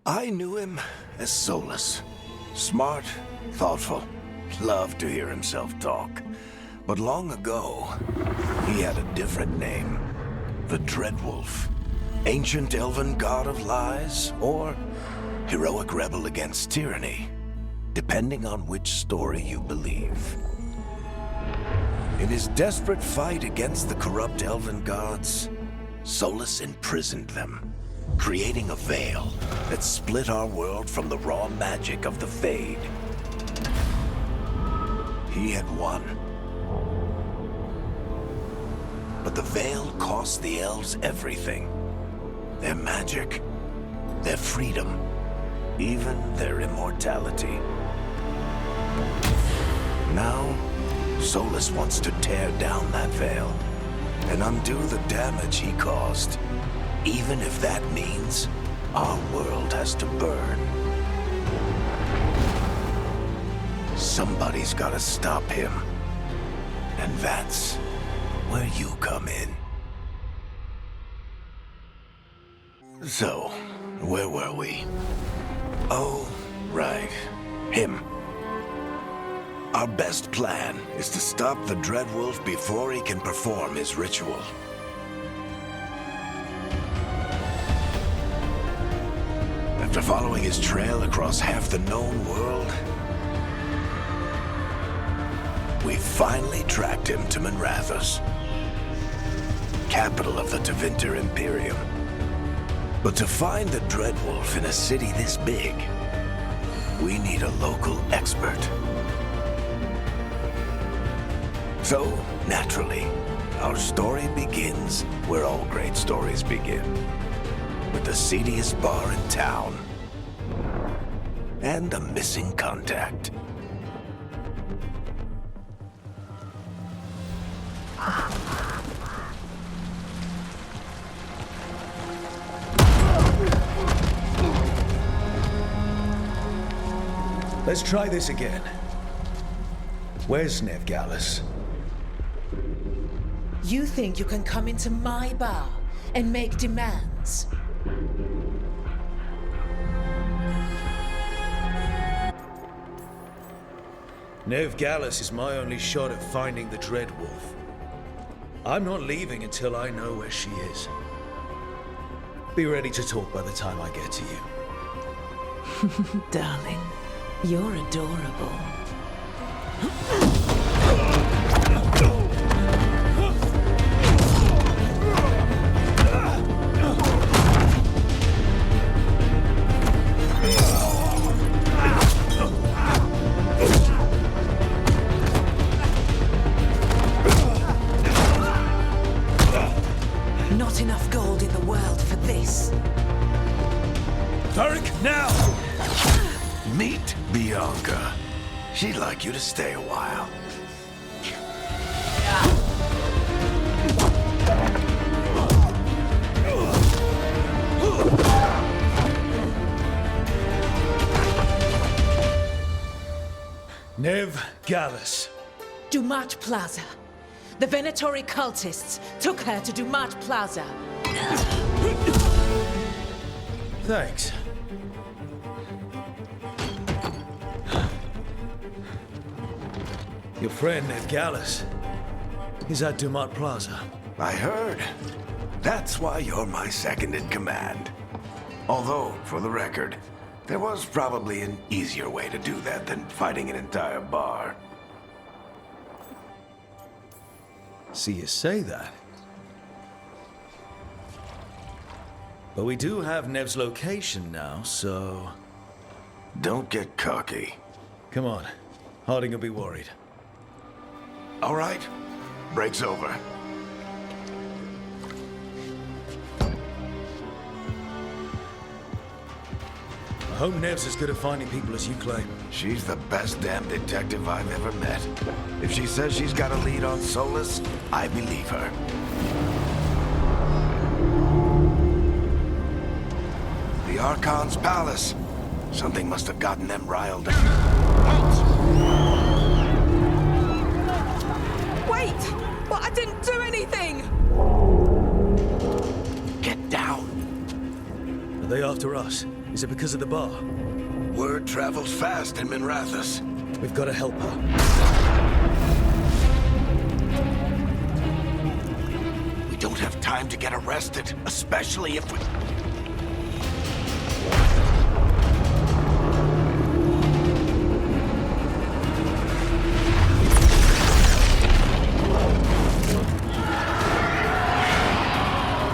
I knew him as Solus. Smart, thoughtful, loved to hear himself talk. But long ago, he had a different name. The Dreadwolf. Ancient elven god of lies, or heroic rebel against tyranny, depending on which story you believe. In his desperate fight against the corrupt elven gods, Solus imprisoned them, creating a veil that split our world from the raw magic of the Fade. He had won. But the veil cost the elves everything. Their magic, their freedom, even their immortality. Now, Solus wants to tear down that veil and undo the damage he caused, even if that means our world has to burn. Somebody's gotta stop him, and that's where you come in. So, where were we? Oh, right. Him. Our best plan is to stop the Dreadwolf before he can perform his ritual. After following his trail across half the known world, we finally tracked him to Minrathous, capital of the Tevinter Imperium. But to find the Dreadwolf in a city this big, we need a local expert. So, naturally, our story begins where all great stories begin, with the seediest bar in town and the missing contact. Let's try this again. Where's Veilguard? You think you can come into my bar and make demands? Veilguard is my only shot at finding the Dreadwolf. I'm not leaving until I know where she is. Be ready to talk by the time I get to you. Darling, you're adorable. Not enough gold in the world for this. Varric, now! Meet Bianca. She'd like you to stay a while. Veilguard. Dumat Plaza. The Venatori cultists took her to Dumat Plaza. Thanks. Your friend Veilguard is at Dumat Plaza. I heard. That's why you're my second in command. Although, for the record, there was probably an easier way to do that than fighting an entire bar. See, you say that. But we do have Nev's location now, so... Don't get cocky. Come on. Harding will be worried. All right. Break's over. I hope Nev's as good at finding people as you claim. She's the best damn detective I've ever met. If she says she's got a lead on Solus, I believe her. The Archon's palace. Something must have gotten them riled up. Wait! But I didn't do anything! Get down. Are they after us? Is it because of the bar? Word travels fast in Minrathous. We've got to help her. We don't have time to get arrested, especially if we...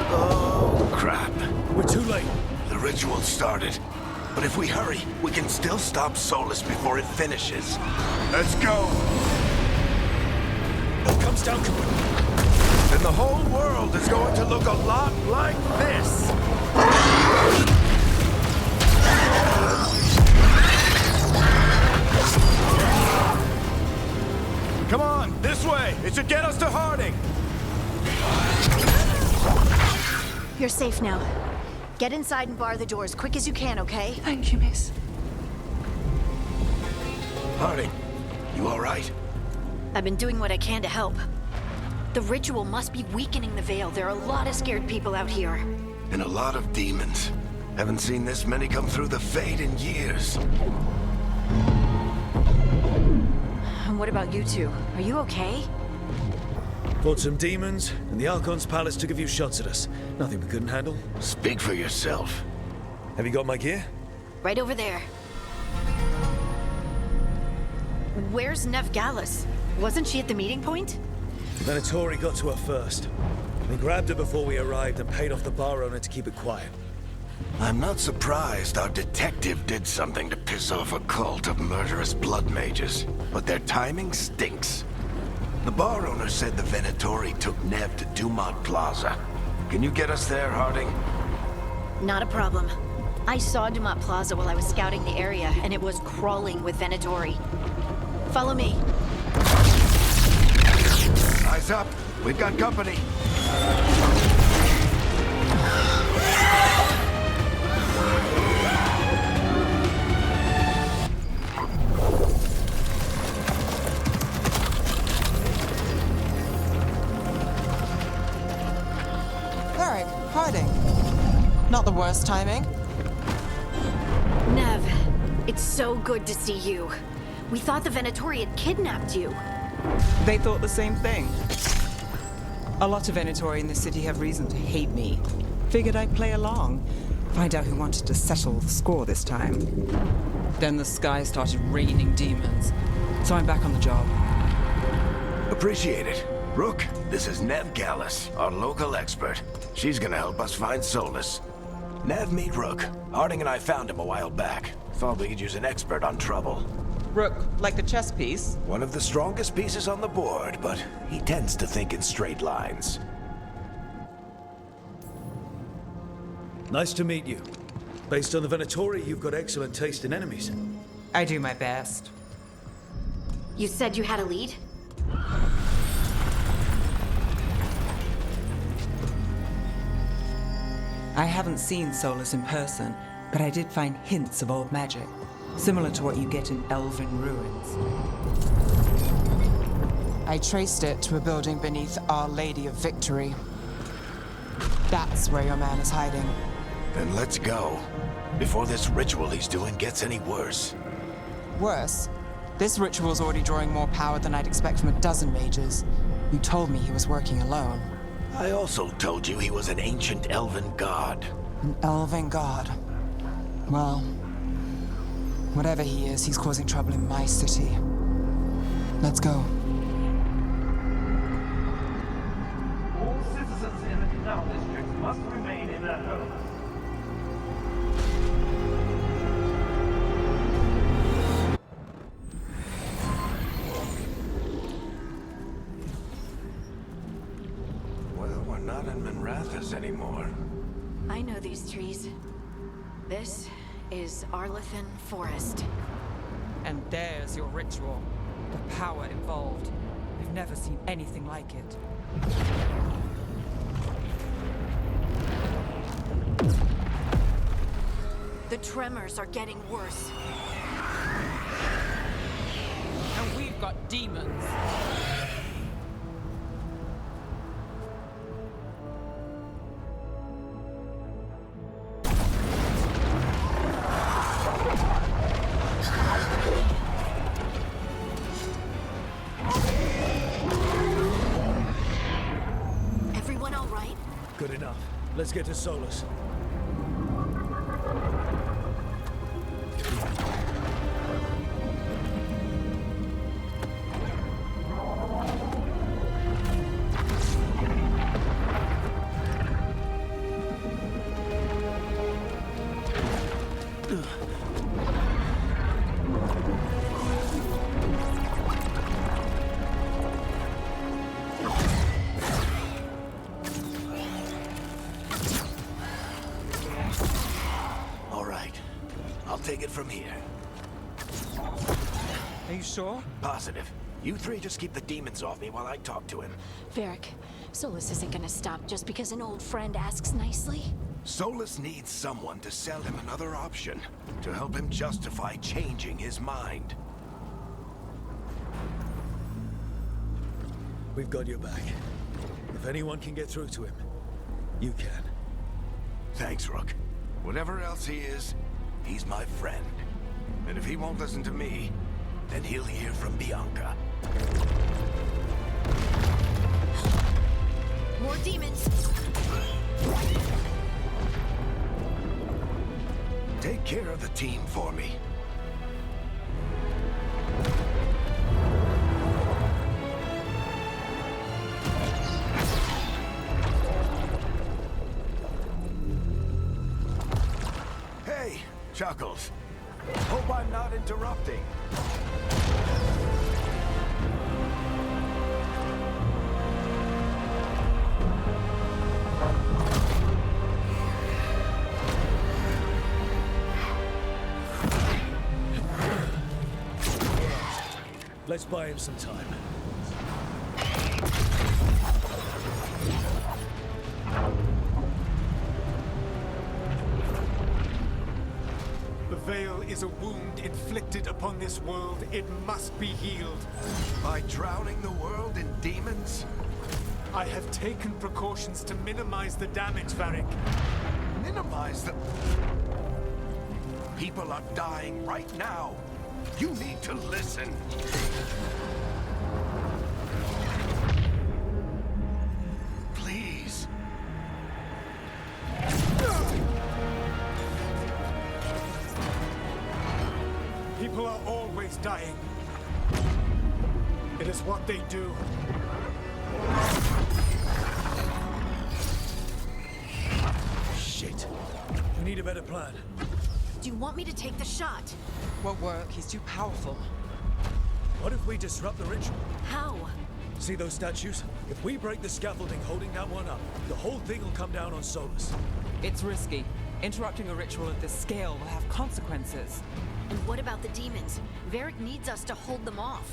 Oh, crap. We're too late. The ritual started. But if we hurry, we can still stop Solus before it finishes. Let's go! What comes down completely? Then the whole world is going to look a lot like this! Come on, this way! It should get us to Harding! You're safe now. Get inside and bar the door as quick as you can, okay? Thank you, miss. Harding, you all right? I've been doing what I can to help. The ritual must be weakening the Veil. There are a lot of scared people out here. And a lot of demons. Haven't seen this many come through the Fade in years. And what about you two? Are you okay? Fought some demons, and the Archon's palace took a few shots at us. Nothing we couldn't handle. Speak for yourself. Have you got my gear? Right over there. Where's Nev Gallus? Wasn't she at the meeting point? Venatori got to her first. We grabbed her before we arrived and paid off the bar owner to keep it quiet. I'm not surprised our detective did something to piss off a cult of murderous blood mages, but their timing stinks. The bar owner said the Venatori took Nev to Dumont Plaza. Can you get us there, Harding? Not a problem. I saw Dumont Plaza while I was scouting the area, and it was crawling with Venatori. Follow me. Eyes up. We've got company. Harding. Not the worst timing. Nev, it's so good to see you. We thought the Venatori had kidnapped you. They thought the same thing. A lot of Venatori in this city have reason to hate me. Figured I'd play along. Find out who wanted to settle the score this time. Then the sky started raining demons. So I'm back on the job. Appreciate it. Rook, this is Nev Gallus, our local expert. She's gonna help us find Solus. Nev, meet Rook. Harding and I found him a while back. Thought we could use an expert on trouble. Rook, like the chess piece? One of the strongest pieces on the board, but he tends to think in straight lines. Nice to meet you. Based on the Venatori, you've got excellent taste in enemies. I do my best. You said you had a lead? I haven't seen Solus in person, but I did find hints of old magic, similar to what you get in elven ruins. I traced it to a building beneath Our Lady of Victory. That's where your man is hiding. Then let's go. Before this ritual he's doing gets any worse. Worse, this ritual's already drawing more power than I'd expect from a dozen mages. You told me he was working alone. I also told you he was an ancient elven god. An elven god. Well, whatever he is, he's causing trouble in my city. Let's go. All citizens in the canal district must remain in their homes. Well, we're not in Minrathous anymore. I know these trees. This is Arlethan Forest. And there's your ritual. The power involved. I've never seen anything like it. The tremors are getting worse. And we've got demons. Let's get to Solus. Take it from here. Are you sure? Positive. You three just keep the demons off me while I talk to him. Varric, Solus isn't gonna stop just because an old friend asks nicely. Solus needs someone to sell him another option, to help him justify changing his mind. We've got your back. If anyone can get through to him, you can. Thanks, Rook. Whatever else he is, he's my friend. And if he won't listen to me, then he'll hear from Bianca. More demons! Take care of the team for me. Hey, Chuckles. Hope I'm not interrupting. Let's buy him some time. The Veil is a wound inflicted upon this world. It must be healed. By drowning the world in demons? I have taken precautions to minimize the damage, Varric. Minimize the... People are dying right now. You need to listen. Please. People are always dying. It is what they do. Shit. We need a better plan. Do you want me to take the shot? Won't work. He's too powerful. What if we disrupt the ritual? How? See those statues? If we break the scaffolding holding that one up, the whole thing will come down on Solus. It's risky. Interrupting a ritual of this scale will have consequences. And what about the demons? Varric needs us to hold them off.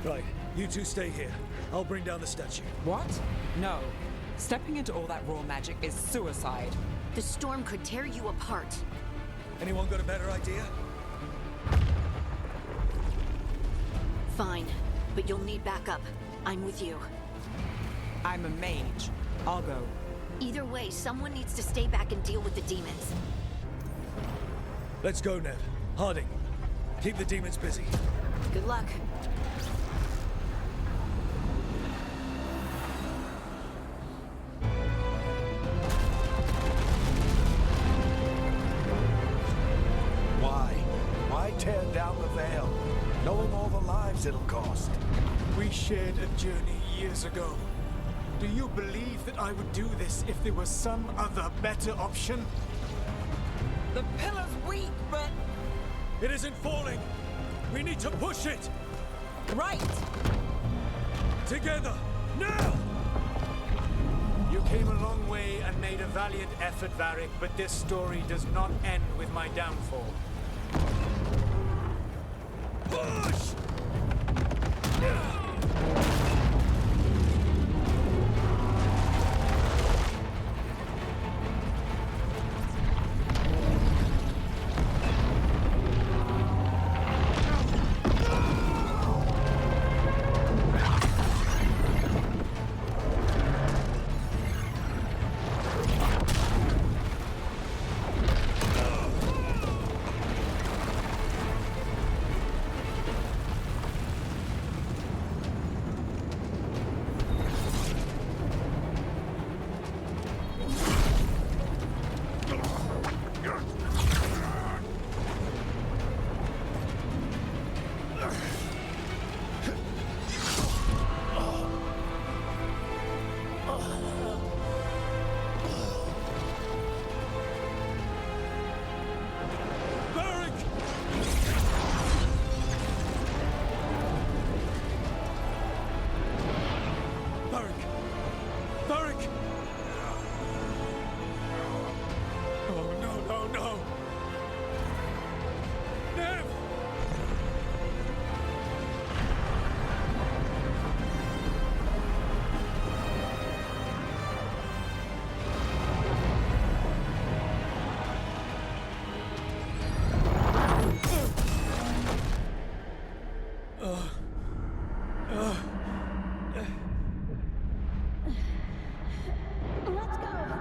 Right, you two stay here. I'll bring down the statue. What? No. Stepping into all that raw magic is suicide. The storm could tear you apart. Anyone got a better idea? Fine, but you'll need backup. I'm with you. I'm a mage. I'll go. Either way, someone needs to stay back and deal with the demons. Let's go, Ned. Harding, keep the demons busy. Good luck. Why tear down the Veil, knowing all the lives it'll cost? We shared a journey years ago. Do you believe that I would do this if there was some other better option? The pillar's weak, but... It isn't falling! We need to push it! Right! Together! Now! You came a long way and made a valiant effort, Varric, but this story does not end with my downfall. Push! Let's go!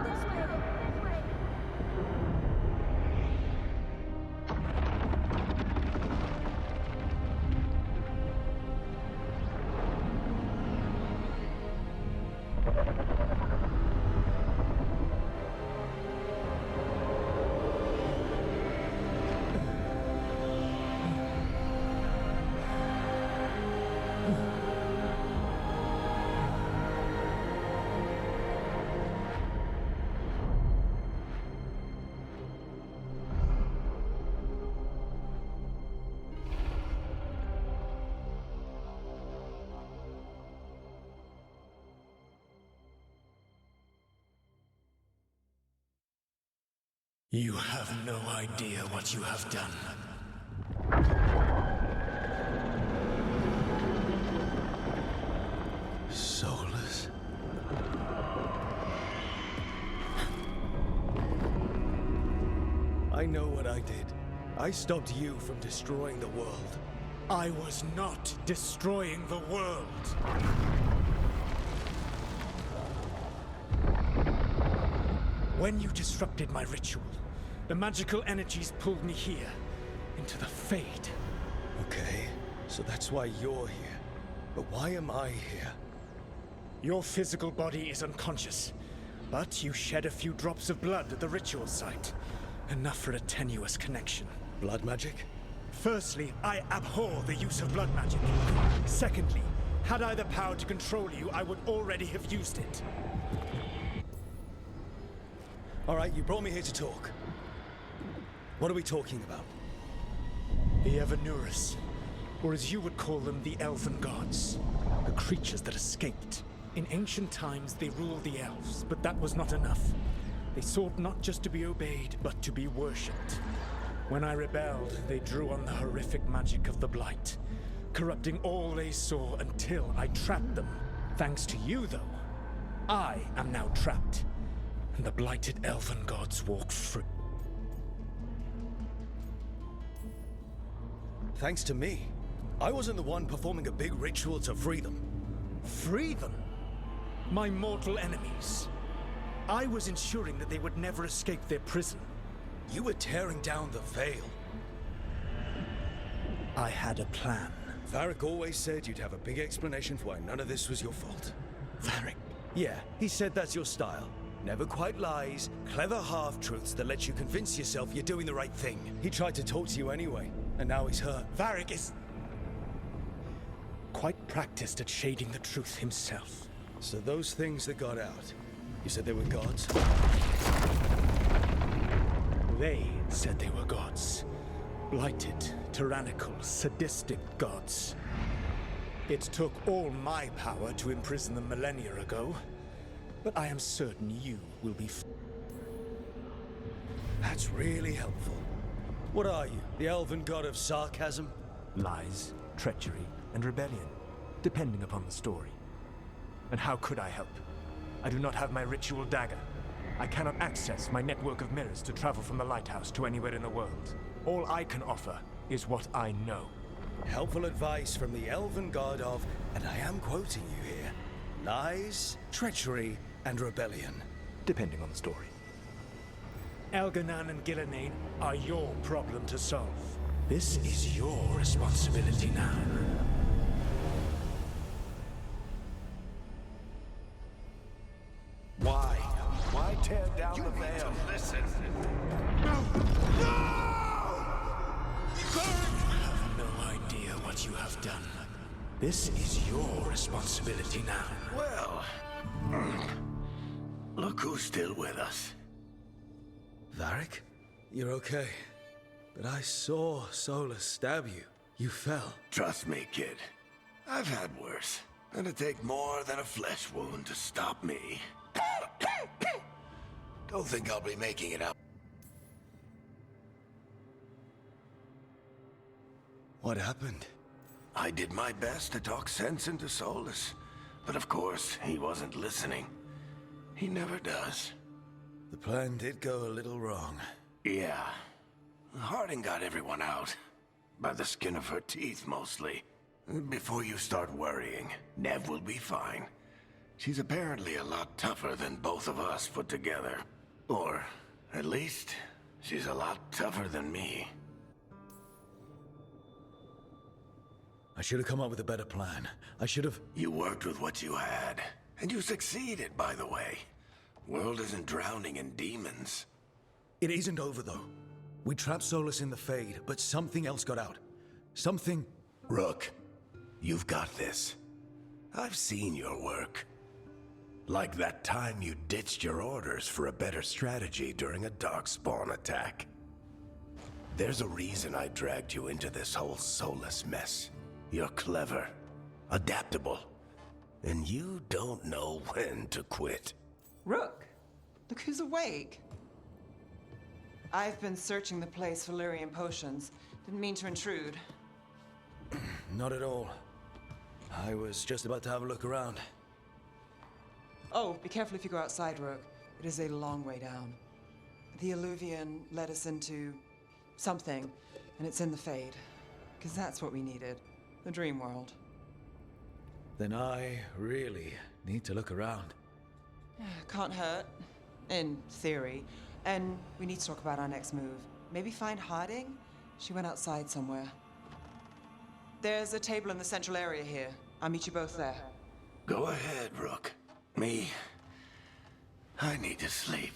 This way! This way! You have no idea what you have done. Soulless? I know what I did. I stopped you from destroying the world. I was not destroying the world. When you disrupted my ritual, the magical energies pulled me here, into the Fade. Okay, so that's why you're here. But why am I here? Your physical body is unconscious, but you shed a few drops of blood at the ritual site. Enough for a tenuous connection. Blood magic? Firstly, I abhor the use of blood magic. Secondly, had I the power to control you, I would already have used it. All right, you brought me here to talk. What are we talking about? The Evanuris, or as you would call them, the Elven Gods. The creatures that escaped. In ancient times, they ruled the elves, but that was not enough. They sought not just to be obeyed, but to be worshipped. When I rebelled, they drew on the horrific magic of the Blight, corrupting all they saw until I trapped them. Thanks to you, though, I am now trapped, and the blighted Elven Gods walk free. Thanks to me. I wasn't the one performing a big ritual to free them. Free them? My mortal enemies. I was ensuring that they would never escape their prison. You were tearing down the Veil. I had a plan. Varric always said you'd have a big explanation for why none of this was your fault. Varric. Yeah, he said that's your style. Never quite lies, clever half-truths that let you convince yourself you're doing the right thing. He tried to talk to you anyway, and now he's hurt. Varric is quite practiced at shading the truth himself. So those things that got out, you said they were gods? They said they were gods. Blighted, tyrannical, sadistic gods. It took all my power to imprison them millennia ago, but I am certain you will be That's really helpful. What are you, the elven god of sarcasm? lies, treachery, and rebellion, depending upon the story. And how could I help? I do not have my ritual dagger. I cannot access my network of mirrors to travel from the lighthouse to anywhere in the world. All I can offer is what I know. Helpful advice from the elven god of, and I am quoting you here, lies, treachery, and rebellion. Depending on the story. Elganan and Gillenane are your problem to solve. This is your responsibility now. Why tear down the veil? Listen. You have no idea what you have done. This is your responsibility now. Well, look who's still with us. Varric? You're okay. But I saw Solus stab you. You fell. Trust me, kid. I've had worse. It'll take more than a flesh wound to stop me. Don't think I'll be making it up. What happened? I did my best to talk sense into Solus, but of course, he wasn't listening. He never does. The plan did go a little wrong. Yeah. Harding got everyone out. By the skin of her teeth, mostly. Before you start worrying, Nev will be fine. She's apparently a lot tougher than both of us put together. Or, at least, she's a lot tougher than me. I should have come up with a better plan. I should have... You worked with what you had. And you succeeded, by the way. World isn't drowning in demons. It isn't over, though. We trapped Solus in the Fade, but something else got out. Something... Rook, you've got this. I've seen your work. Like that time you ditched your orders for a better strategy during a darkspawn attack. There's a reason I dragged you into this whole Solus mess. You're clever, adaptable, and you don't know when to quit. Rook, look who's awake. I've been searching the place for Lyrian potions. Didn't mean to intrude. Not at all. I was just about to have a look around. Oh, be careful if you go outside, Rook. It is a long way down. The Alluvian led us into something, and it's in the Fade. Because that's what we needed. The dream world. Then I really need to look around. Can't hurt. In theory. And we need to talk about our next move. Maybe find hiding? She went outside somewhere. There's a table in the central area here. I'll meet you both there. Go ahead, Rook. Me, I need to sleep.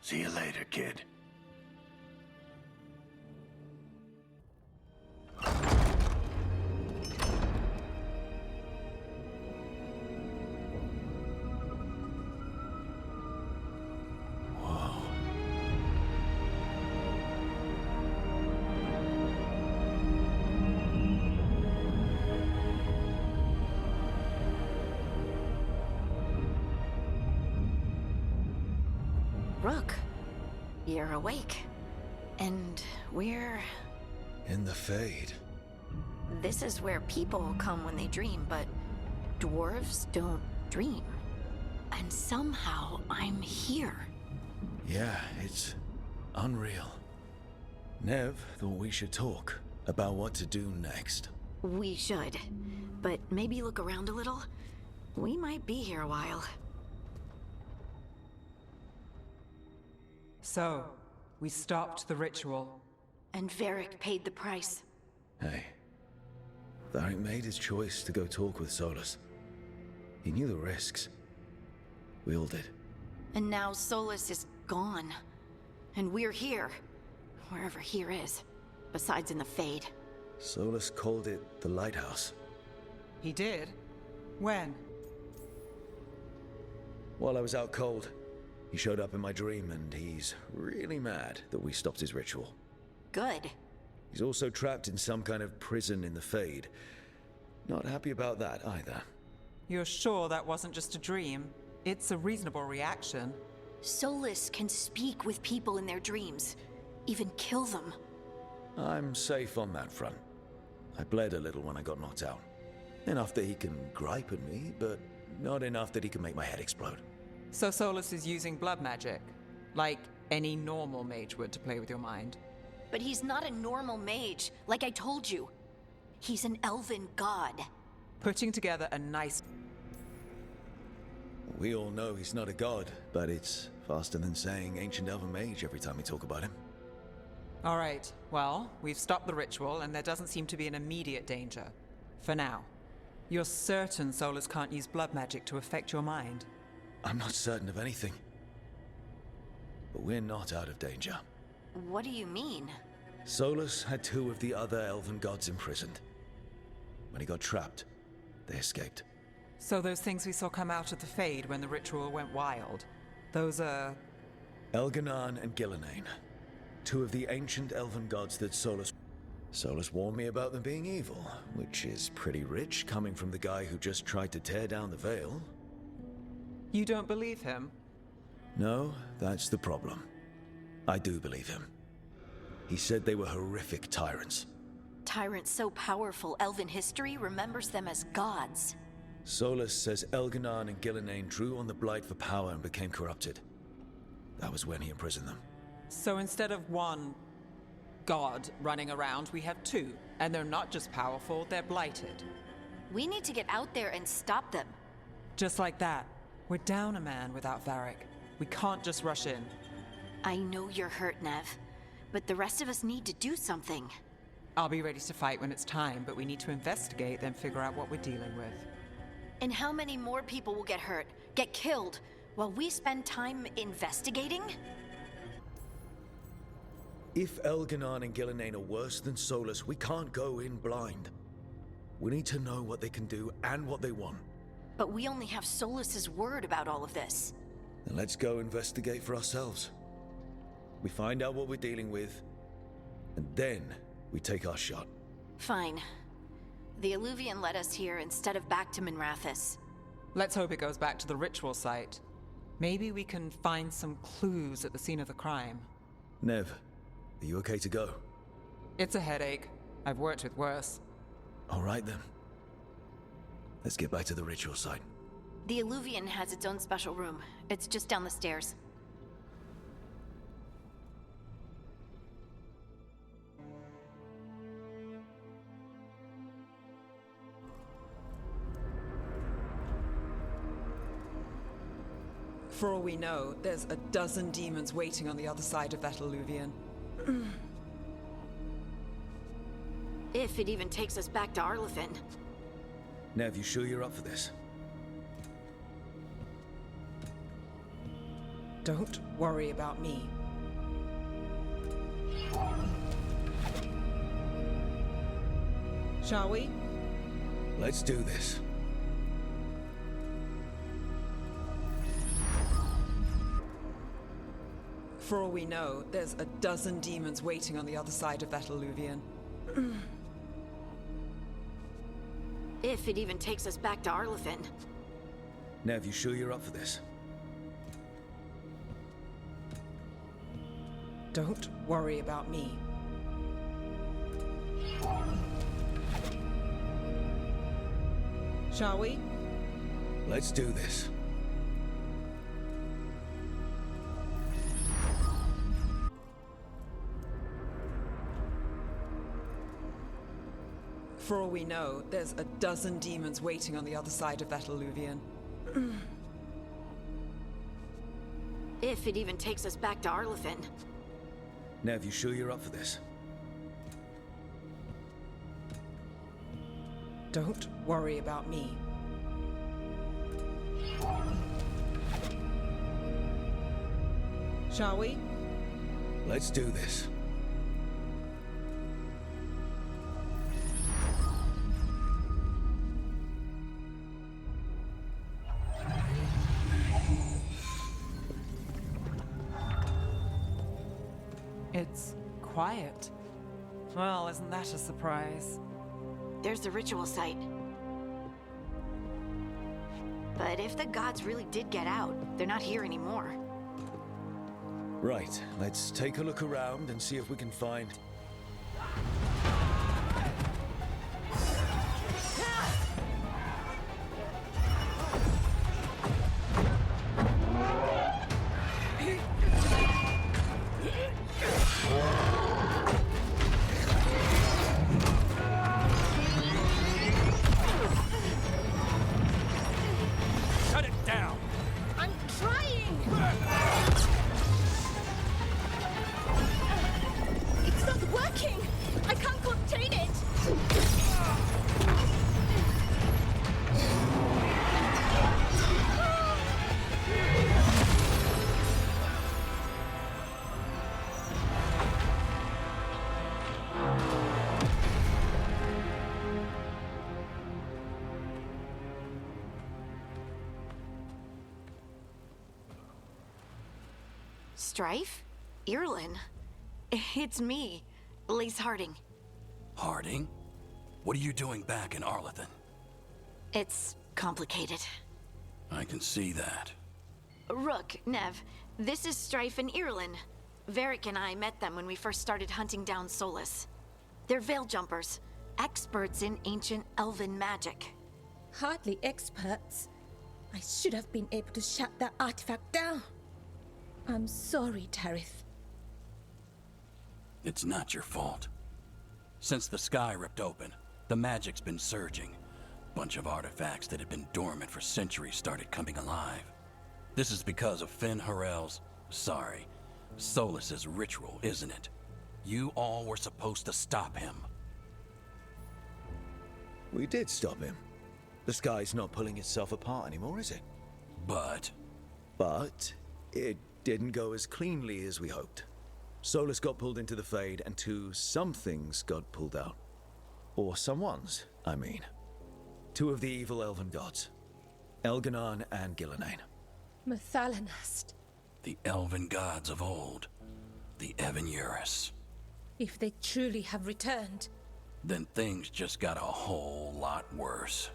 See you later, kid. Rook, you're awake. And we're... In the Fade. This is where people come when they dream, but dwarves don't dream. And somehow I'm here. Yeah, it's unreal. Nev thought we should talk about what to do next. We should. But maybe look around a little. We might be here a while. So, we stopped the ritual. And Varric paid the price. Hey, Varric made his choice to go talk with Solus. He knew the risks. We all did. And now Solus is gone. And we're here. Wherever here is. Besides in the Fade. Solus called it the Lighthouse. He did? When? While I was out cold, he showed up in my dream, and he's really mad that we stopped his ritual. Good. He's also trapped in some kind of prison in the Fade. Not happy about that either. You're sure that wasn't just a dream? It's a reasonable reaction. Solus can speak with people in their dreams. Even kill them. I'm safe on that front. I bled a little when I got knocked out. Enough that he can gripe at me, but not enough that he can make my head explode. So Solus is using blood magic, like any normal mage would to play with your mind. But he's not a normal mage, like I told you. He's an elven god. Putting together a nice... We all know he's not a god, but it's faster than saying ancient elven mage every time we talk about him. All right, well, we've stopped the ritual and there doesn't seem to be an immediate danger. For now. You're certain Solus can't use blood magic to affect your mind? I'm not certain of anything. But we're not out of danger. What do you mean? Solus had two of the other elven gods imprisoned. When he got trapped, they escaped. So those things we saw come out of the Fade when the ritual went wild, those are... Elganan and Gillenane. Two of the ancient elven gods that Solus warned me about them being evil, which is pretty rich coming from the guy who just tried to tear down the veil. You don't believe him? No, that's the problem. I do believe him. He said they were horrific tyrants. Tyrants so powerful, elven history remembers them as gods. Solus says Elganan and Gillenane drew on the blight for power and became corrupted. That was when he imprisoned them. So instead of one god running around. We have two. And they're not just powerful, they're blighted. We need to get out there and stop them. Just like that. We're down a man without Varric. We can't just rush in. I know you're hurt, Nev, but the rest of us need to do something. I'll be ready to fight when it's time, but we need to investigate, then figure out what we're dealing with. And how many more people will get hurt, get killed, while we spend time investigating? If Elganon and Gillenane are worse than Solus, we can't go in blind. We need to know what they can do and what they want. But we only have Solus's word about all of this. Then let's go investigate for ourselves. We find out what we're dealing with, and then we take our shot. Fine. The Illuvian led us here instead of back to Minrathous. Let's hope it goes back to the ritual site. Maybe we can find some clues at the scene of the crime. Nev, are you okay to go? It's a headache. I've worked with worse. All right then. Let's get back to the ritual site. The Illuvian has its own special room. It's just down the stairs. For all we know, there's a dozen demons waiting on the other side of that Illuvian. If it even takes us back to Arlathan. Nev, you sure you're up for this? Don't worry about me. Shall we? Let's do this. For all we know, there's a dozen demons waiting on the other side of that Illuvian. If it even takes us back to Arlathan. Nev, you sure you're up for this? Don't worry about me. Shall we? Let's do this. For all we know, there's a dozen demons waiting on the other side of that Illuvian. If it even takes us back to Arlathan. Nev, you sure you're up for this? Don't worry about me. Shall we? Let's do this. It's quiet. Well, isn't that a surprise? There's the ritual site. But if the gods really did get out, they're not here anymore. Right, let's take a look around and see if we can find... I'm trying! It's not working! I can't contain it! Strife? Irlin? It's me, Lace Harding. Harding? What are you doing back in Arlathan? It's complicated. I can see that. Rook, Nev, this is Strife and Irlin. Varric and I met them when we first started hunting down Solus. They're veil jumpers, experts in ancient elven magic. Hardly experts. I should have been able to shut that artifact down. I'm sorry, Tarith. It's not your fault. Since the sky ripped open, the magic's been surging. Bunch of artifacts that had been dormant for centuries started coming alive. This is because of Solas's ritual, isn't it? You all were supposed to stop him. We did stop him. The sky's not pulling itself apart anymore, is it? But it didn't go as cleanly as we hoped. Solus got pulled into the Fade, and some things got pulled out. Or someone's, I mean. Two of the evil elven gods. Elganon and Gillenane. Mathalanast. the elven gods of old, the Evan-Eurus. If they truly have returned, Then things just got a whole lot worse.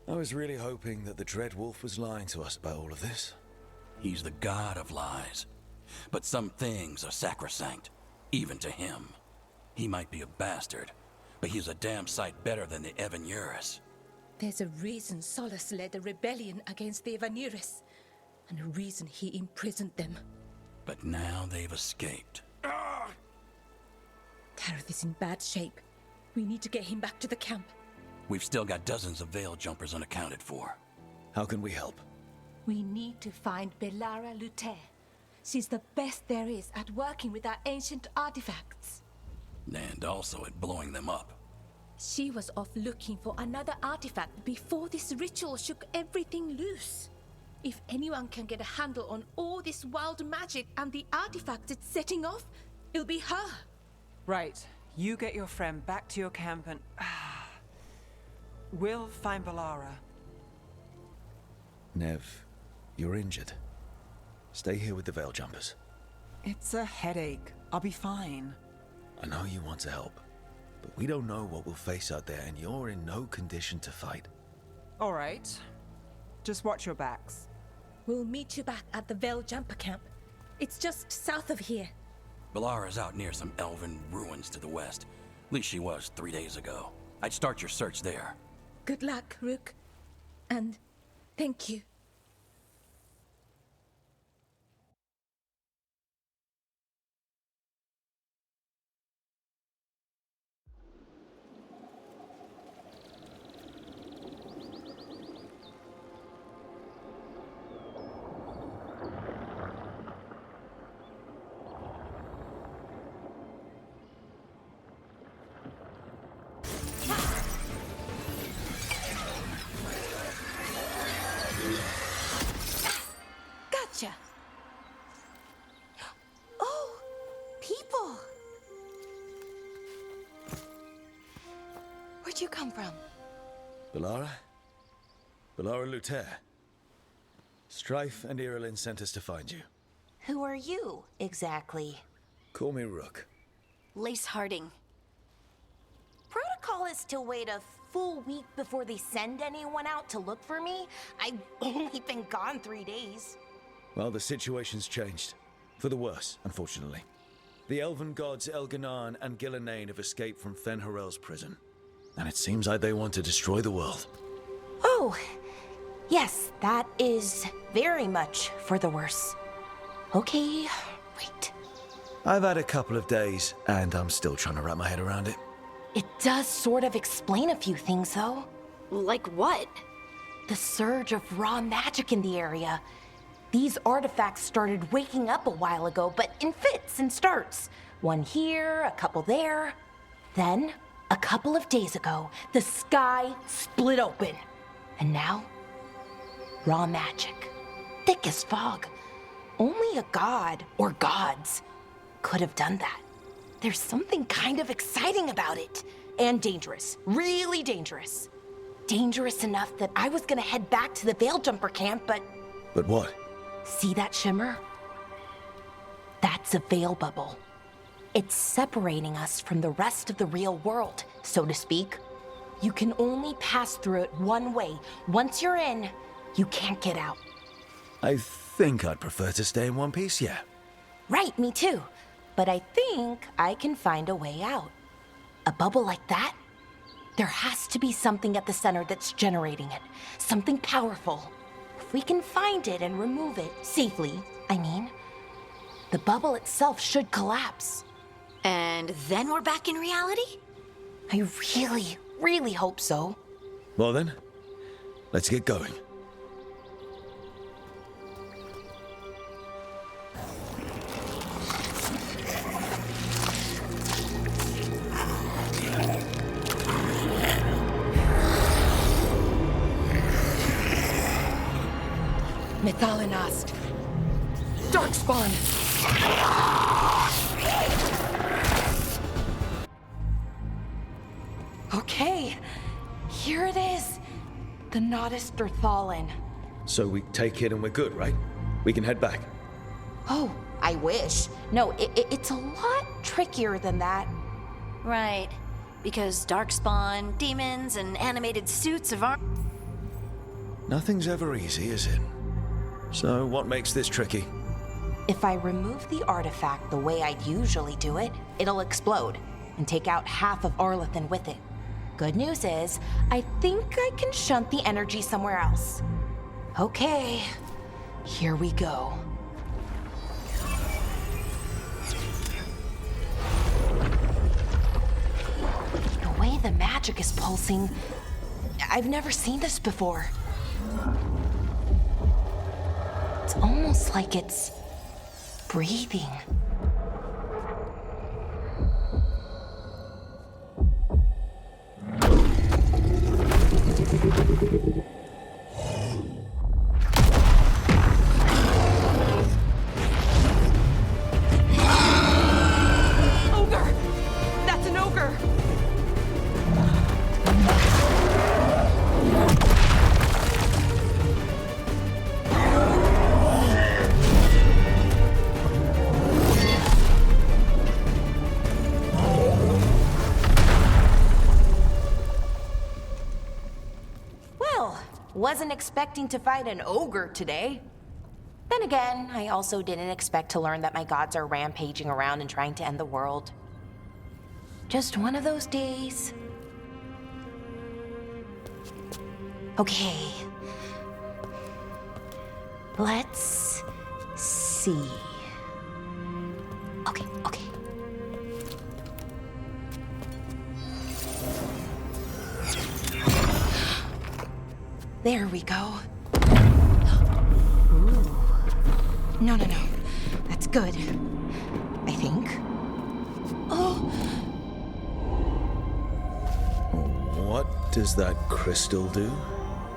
I was really hoping that the Dread Wolf was lying to us about all of this. He's the god of lies. But some things are sacrosanct, even to him. He might be a bastard, but he's a damn sight better than the Evan-Eurus. there's a reason Solus led a rebellion against the Evan-Eurus, and a reason he imprisoned them. But now they've escaped. Tareth is in bad shape. We need to get him back to the camp. We've still got dozens of veil jumpers unaccounted for. How can we help? We need to find Belara Luther. She's the best there is at working with our ancient artifacts. And also at blowing them up. She was off looking for another artifact before this ritual shook everything loose. If anyone can get a handle on all this wild magic and the artifacts it's setting off, it'll be her. Right. You get your friend back to your camp and... we'll find Belara. Nev, you're injured. Stay here with the veil jumpers. It's a headache. I'll be fine. I know you want to help, but we don't know what we'll face out there, and you're in no condition to fight. All right. Just watch your backs. We'll meet you back at the Veil Jumper camp. It's just south of here. Belara's out near some elven ruins to the west. At least she was 3 days ago. I'd start your search there. Good luck, Rook. And thank you. Gotcha. Oh, people. Where'd you come from? Belara? Belara Luther. Strife and Irulan sent us to find you. Who are you, exactly? Call me Rook. Lace Harding. Protocol is to wait a full week before they send anyone out to look for me. I've only been gone 3 days. Well, the situation's changed. For the worse, unfortunately. The elven gods Elganon and Gillenane have escaped from Fen'Harel's prison. And it seems like they want to destroy the world. Oh, yes, that is very much for the worse. Okay, wait. I've had a couple of days, and I'm still trying to wrap my head around it. It does sort of explain a few things, though. Like what? The surge of raw magic in the area. These artifacts started waking up a while ago, but in fits and starts. One here, a couple there. Then, a couple of days ago, the sky split open. And now, raw magic. Thick as fog. Only a god, or gods, could have done that. There's something kind of exciting about it. And dangerous. Really dangerous. Dangerous enough that I was gonna head back to the Veil Jumper camp, but... But what? See that shimmer? That's a veil bubble. It's separating us from the rest of the real world, so to speak. You can only pass through it one way. Once you're in, you can't get out. I think I'd prefer to stay in one piece, yeah. Right, me too. But I think I can find a way out. A bubble like that? There has to be something at the center that's generating it. Something powerful. If we can find it and remove it, safely, I mean, the bubble itself should collapse. And then we're back in reality? I really, really hope so. Well then, let's get going. Methalinast. Darkspawn. Okay, here it is. The Nodus Derthalin. So we take it and we're good, right? We can head back. Oh, I wish. No, it's a lot trickier than that. Right. Because darkspawn, demons, and animated suits of arm. Nothing's ever easy, is it? So what makes this tricky? If I remove the artifact the way I'd usually do it, it'll explode and take out half of Arlathan with it. Good news is, I think I can shunt the energy somewhere else. Okay, here we go. The way the magic is pulsing, I've never seen this before. It's almost like it's breathing. Ogre! That's an ogre! Wasn't expecting to fight an ogre today. Then again, I also didn't expect to learn that my gods are rampaging around and trying to end the world. Just one of those days. Okay. Let's see. Okay. There we go. Ooh. No. That's good. I think. Oh! What does that crystal do?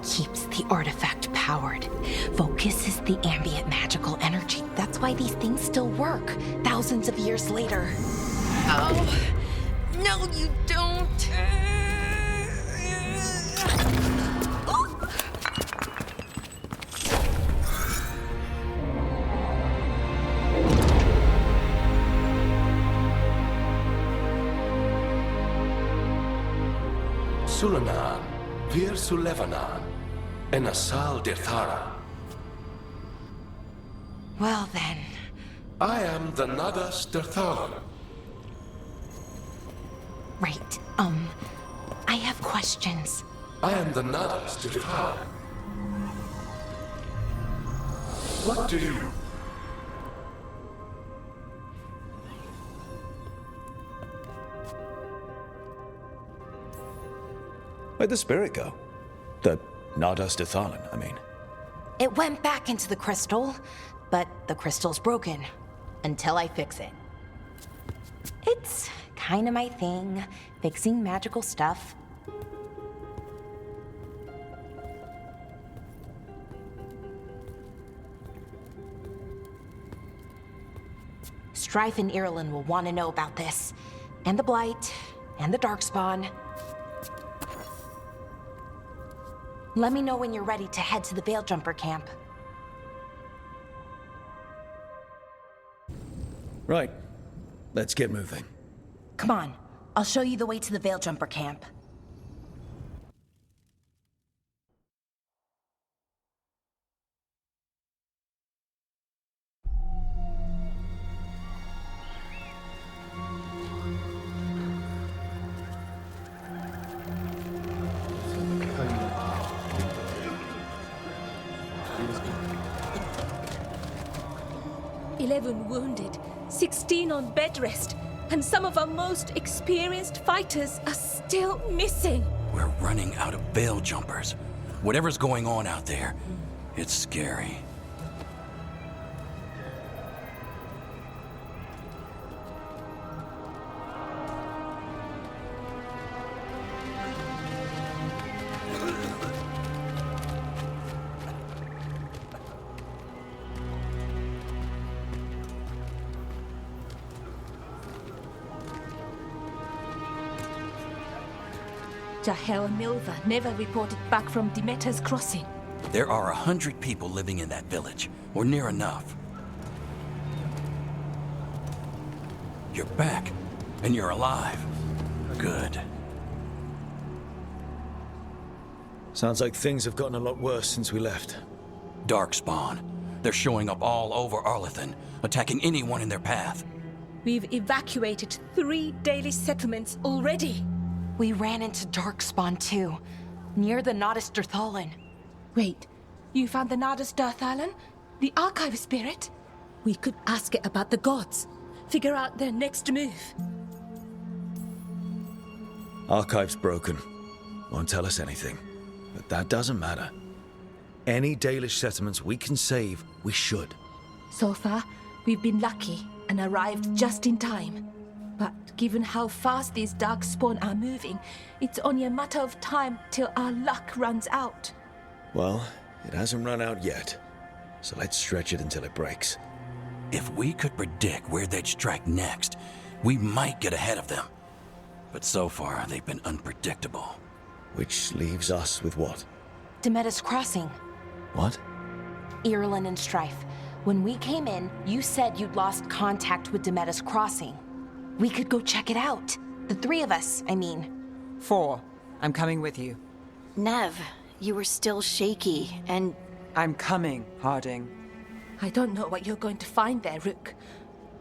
Keeps the artifact powered. Focuses the ambient magical energy. That's why these things still work, thousands of years later. Oh! No, you don't! Sulanan, Vir Sulevanan, and Asal Dirthara. Well then. I am the Nadas Dirthalan. Right, I have questions. I am the Nadas Dirthalan. What do you... Where'd the spirit go? The Nadas Dethalan, I mean. It went back into the crystal, but the crystal's broken. Until I fix it. It's kinda my thing, fixing magical stuff. Strife and Irulan will want to know about this. And the Blight, and the Darkspawn. Let me know when you're ready to head to the Veilgjumper camp. Right. Let's get moving. Come on, I'll show you the way to the Veilgjumper camp. 7 wounded, 16 on bed rest, and some of our most experienced fighters are still missing. We're running out of veil jumpers. Whatever's going on out there, it's scary. Jahel and Milva never reported back from Demeter's crossing. There are 100 people living in that village, or near enough. You're back, and you're alive. Good. Sounds like things have gotten a lot worse since we left. Darkspawn. They're showing up all over Arlethan, attacking anyone in their path. We've evacuated 3 daily settlements already. We ran into Darkspawn too, near the Nodus Dirthalan. Wait, you found the Nodus Dirthalan? The archive spirit? We could ask it about the gods. Figure out their next move. Archive's broken. Won't tell us anything. But that doesn't matter. Any Dalish settlements we can save, we should. So far, we've been lucky and arrived just in time. But given how fast these Darkspawn are moving, it's only a matter of time till our luck runs out. Well, it hasn't run out yet. So let's stretch it until it breaks. If we could predict where they'd strike next, we might get ahead of them. But so far, they've been unpredictable. Which leaves us with what? Demeter's crossing. What? Irulan and Strife. When we came in, you said you'd lost contact with Demeter's crossing. We could go check it out. The 3 of us, I mean. 4. I'm coming with you. Nev, you were still shaky, and... I'm coming, Harding. I don't know what you're going to find there, Rook.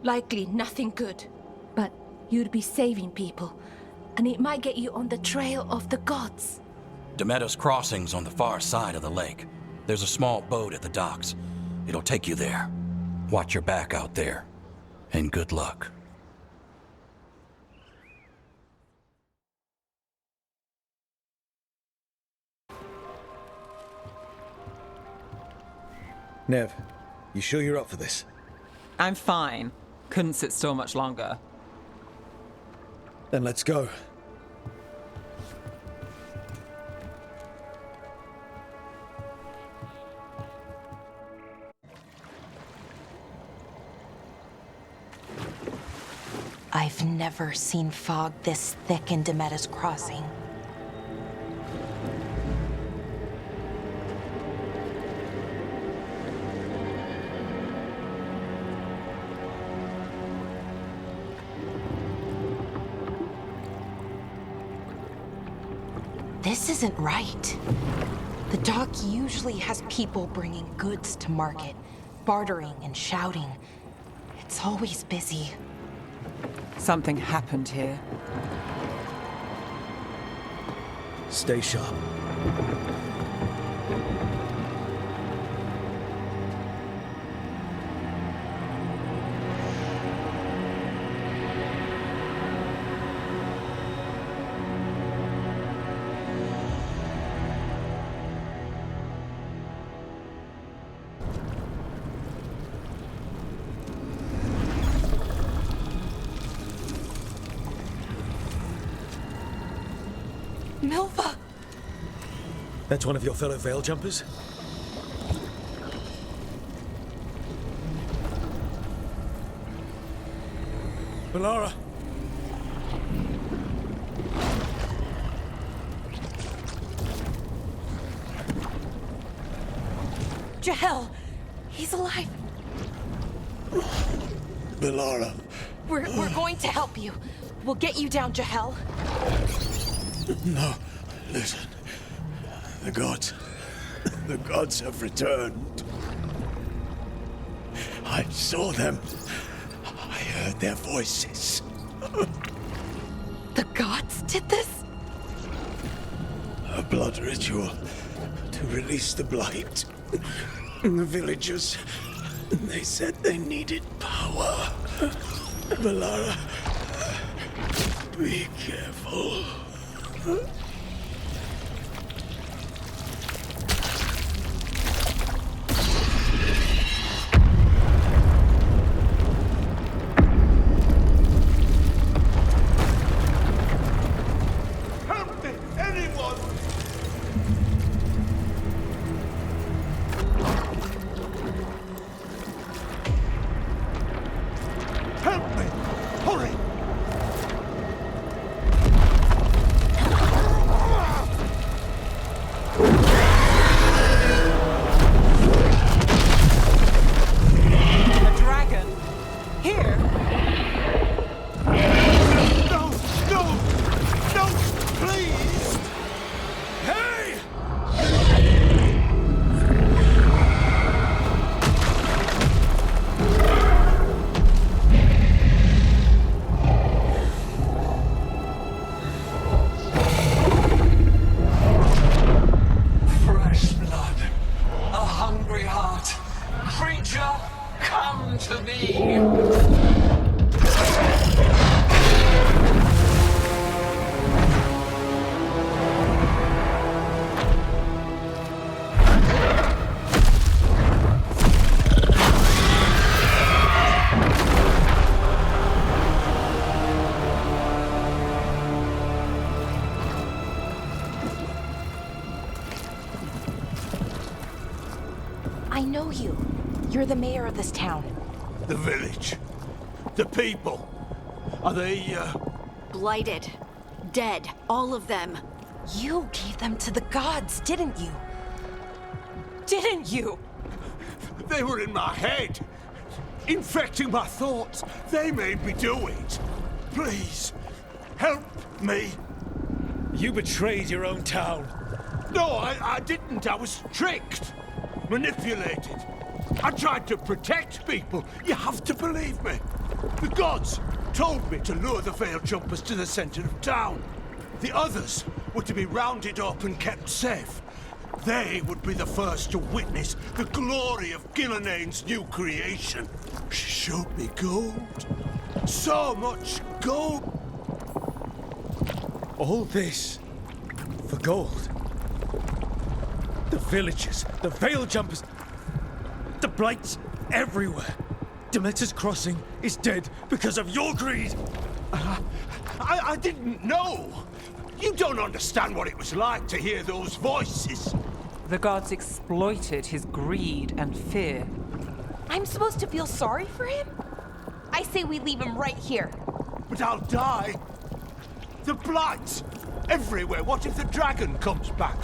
Likely nothing good. But you'd be saving people, and it might get you on the trail of the gods. Demeter's crossing's on the far side of the lake. There's a small boat at the docks. It'll take you there. Watch your back out there. And good luck. Nev, you sure you're up for this? I'm fine. Couldn't sit still much longer. Then let's go. I've never seen fog this thick in Demeter's crossing. This isn't right. The dock usually has people bringing goods to market, bartering and shouting. It's always busy. Something happened here. Stay sharp. Milva! That's one of your fellow Veil Jumpers? Valara! Jahel! He's alive! Valara. We're going to help you. We'll get you down, Jahel. No, listen. The gods have returned. I saw them. I heard their voices. The gods did this? A blood ritual to release the blight. The villagers They said they needed power. Valara, be careful. Help me, anyone! Help me! Hurry! A dragon? Here? No! No! No! Please! Hey! Fresh blood, a hungry heart. Creature, come to me. I know you. You're the mayor of this town. The village. The people. Are they, Blighted. Dead. All of them. You gave them to the gods, didn't you? Didn't you? They were in my head. Infecting my thoughts. They made me do it. Please, help me. You betrayed your own town. No, I didn't. I was tricked. Manipulated. I tried to protect people. You have to believe me. The gods told me to lure the Veil Jumpers to the center of town. The others were to be rounded up and kept safe. They would be the first to witness the glory of Gilnenane's new creation. She showed me gold. So much gold. All this for gold. The villagers, the Veil Jumpers, the blights everywhere. Demeter's Crossing is dead because of your greed. I didn't know. You don't understand what it was like to hear those voices. The gods exploited his greed and fear. I'm supposed to feel sorry for him? I say we leave him right here. But I'll die. The blights everywhere. What if the dragon comes back?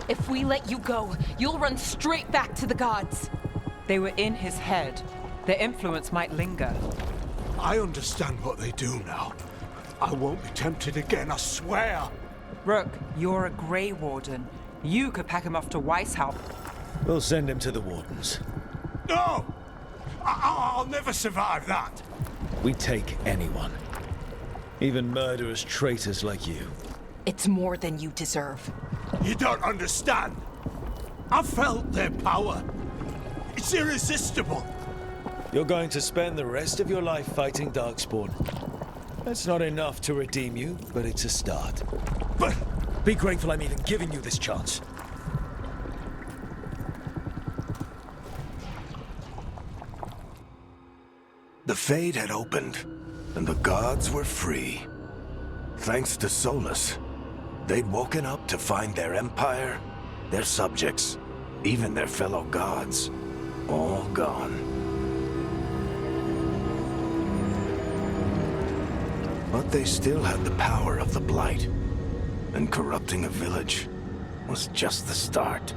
If we let you go, you'll run straight back to the gods. They were in his head. Their influence might linger. I understand what they do now. I won't be tempted again, I swear. Rook, you're a Grey Warden. You could pack him off to Weishaupt. We'll send him to the Wardens. No! I'll never survive that. We take anyone. Even murderous traitors like you. It's more than you deserve. You don't understand. I felt their power. It's irresistible. You're going to spend the rest of your life fighting Darkspawn. That's not enough to redeem you, but it's a start. But be grateful I'm even giving you this chance. the Fade had opened, and the gods were free. Thanks to Solus, they'd woken up to find their empire, their subjects, even their fellow gods, all gone. But they still had the power of the Blight, and corrupting a village was just the start.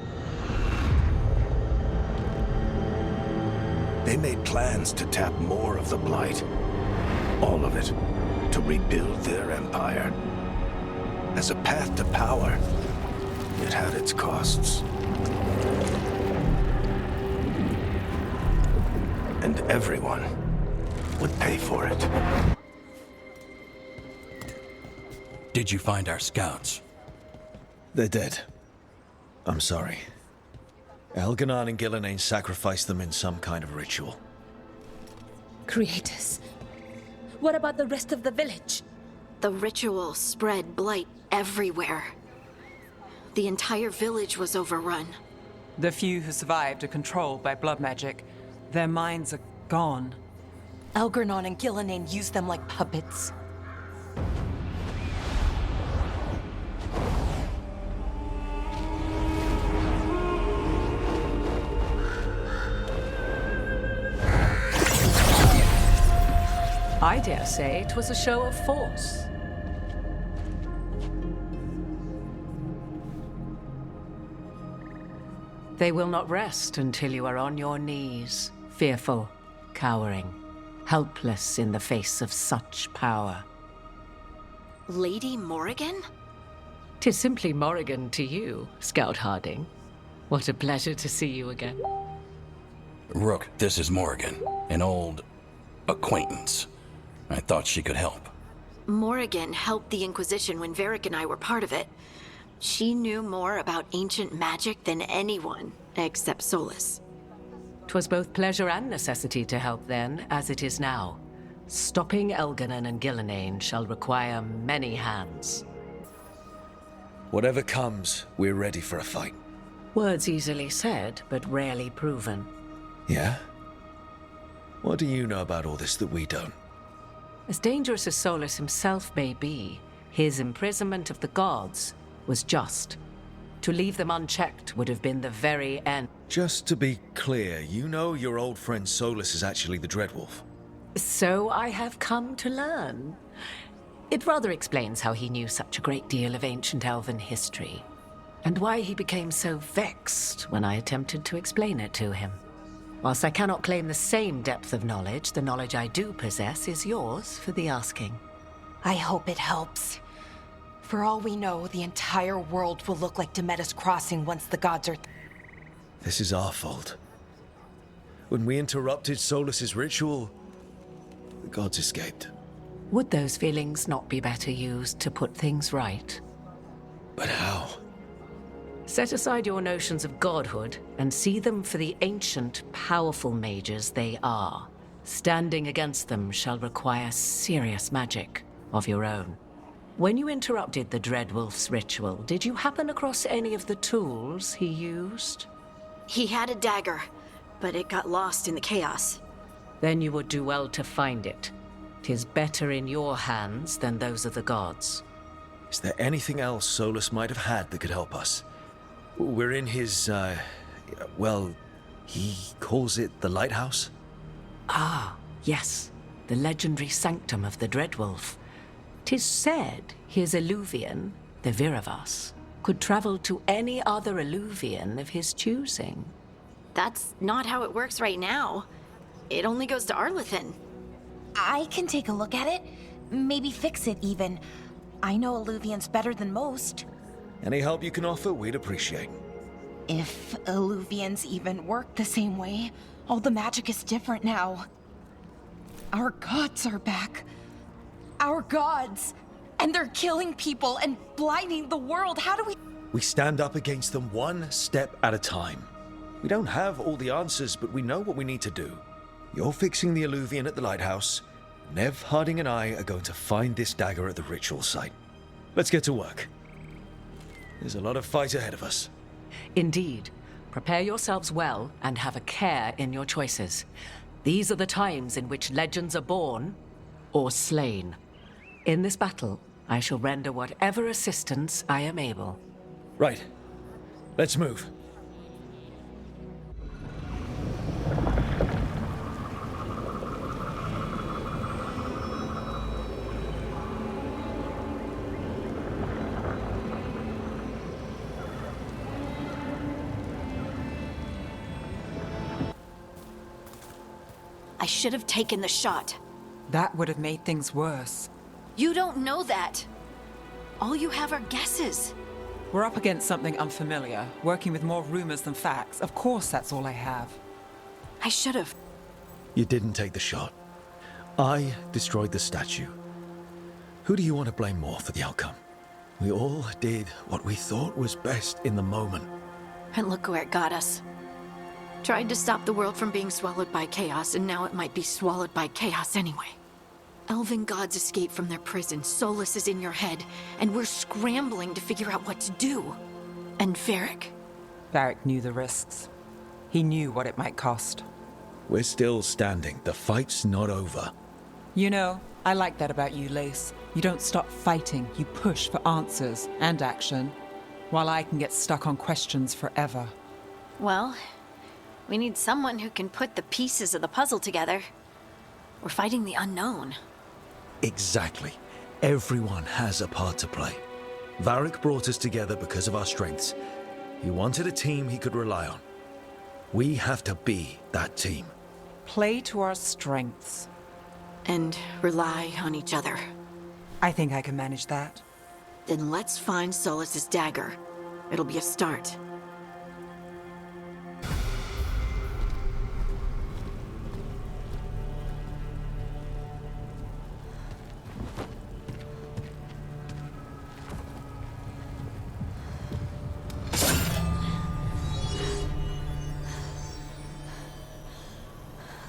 They made plans to tap more of the Blight, all of it, to rebuild their empire. As a path to power, it had its costs. And everyone would pay for it. Did you find our scouts? They're dead. I'm sorry. Elganon and Gillenane sacrificed them in some kind of ritual. Creators. What about the rest of the village? The ritual spread blight everywhere. The entire village was overrun. The few who survived are controlled by blood magic. Their minds are gone. Elganon and Gillenane used them like puppets. I dare say it was a show of force. They will not rest until you are on your knees, fearful, cowering, helpless in the face of such power. Lady Morrigan? 'Tis simply Morrigan to you, Scout Harding. What a pleasure to see you again. Rook, this is Morrigan, an old acquaintance. I thought she could help. Morrigan helped the Inquisition when Varric and I were part of it. She knew more about ancient magic than anyone, except Solus. 'Twas both pleasure and necessity to help then, as it is now. Stopping Elganon and Gillenane shall require many hands. Whatever comes, we're ready for a fight. Words easily said, but rarely proven. Yeah? What do you know about all this that we don't? As dangerous as Solus himself may be, his imprisonment of the gods was just. To leave them unchecked would have been the very end. Just to be clear, you know your old friend Solus is actually the Dreadwolf. So I have come to learn. It rather explains how he knew such a great deal of ancient elven history, and why he became so vexed when I attempted to explain it to him. Whilst I cannot claim the same depth of knowledge, the knowledge I do possess is yours for the asking. I hope it helps. For all we know, the entire world will look like Demetus Crossing once the gods are... This is our fault. When we interrupted Solus's ritual, the gods escaped. Would those feelings not be better used to put things right? But how? Set aside your notions of godhood and see them for the ancient, powerful mages they are. Standing against them shall require serious magic of your own. When you interrupted the Dreadwolf's ritual, did you happen across any of the tools he used? He had a dagger, but it got lost in the chaos. Then you would do well to find it. 'Tis better in your hands than those of the gods. Is there anything else Solus might have had that could help us? We're in his, well, he calls it the lighthouse? Ah, yes, the legendary sanctum of the Dreadwolf. 'Tis said his Illuvian, the Viravas, could travel to any other Illuvian of his choosing. That's not how it works right now. It only goes to Arlethan. I can take a look at it. Maybe fix it, even. I know Illuvians better than most. Any help you can offer, we'd appreciate. If Illuvians even work the same way, all the magic is different now. Our gods are back. Our gods! And they're killing people and blinding the world. How do we... We stand up against them one step at a time. We don't have all the answers, but we know what we need to do. You're fixing the Illuvian at the lighthouse. Nev, Harding, and I are going to find this dagger at the ritual site. Let's get to work. There's a lot of fight ahead of us. Indeed. Prepare yourselves well and have a care in your choices. These are the times in which legends are born or slain. In this battle, I shall render whatever assistance I am able. Right. Let's move. I should have taken the shot. That would have made things worse. You don't know that. All you have are guesses. We're up against something unfamiliar, working with more rumors than facts. Of course, that's all I have. I should have. You didn't take the shot. I destroyed the statue. Who do you want to blame more for the outcome? We all did what we thought was best in the moment. And look where it got us. Tried to stop the world from being swallowed by chaos, and now it might be swallowed by chaos anyway. Elven gods escaped from their prison, Solus is in your head, and we're scrambling to figure out what to do. And Varric? Varric knew the risks. He knew what it might cost. We're still standing. The fight's not over. You know, I like that about you, Lace. You don't stop fighting, you push for answers and action, while I can get stuck on questions forever. Well, we need someone who can put the pieces of the puzzle together. We're fighting the unknown. Exactly. Everyone has a part to play. Varric brought us together because of our strengths. He wanted a team he could rely on. We have to be that team. Play to our strengths. And rely on each other. I think I can manage that. Then let's find Solus's dagger. It'll be a start.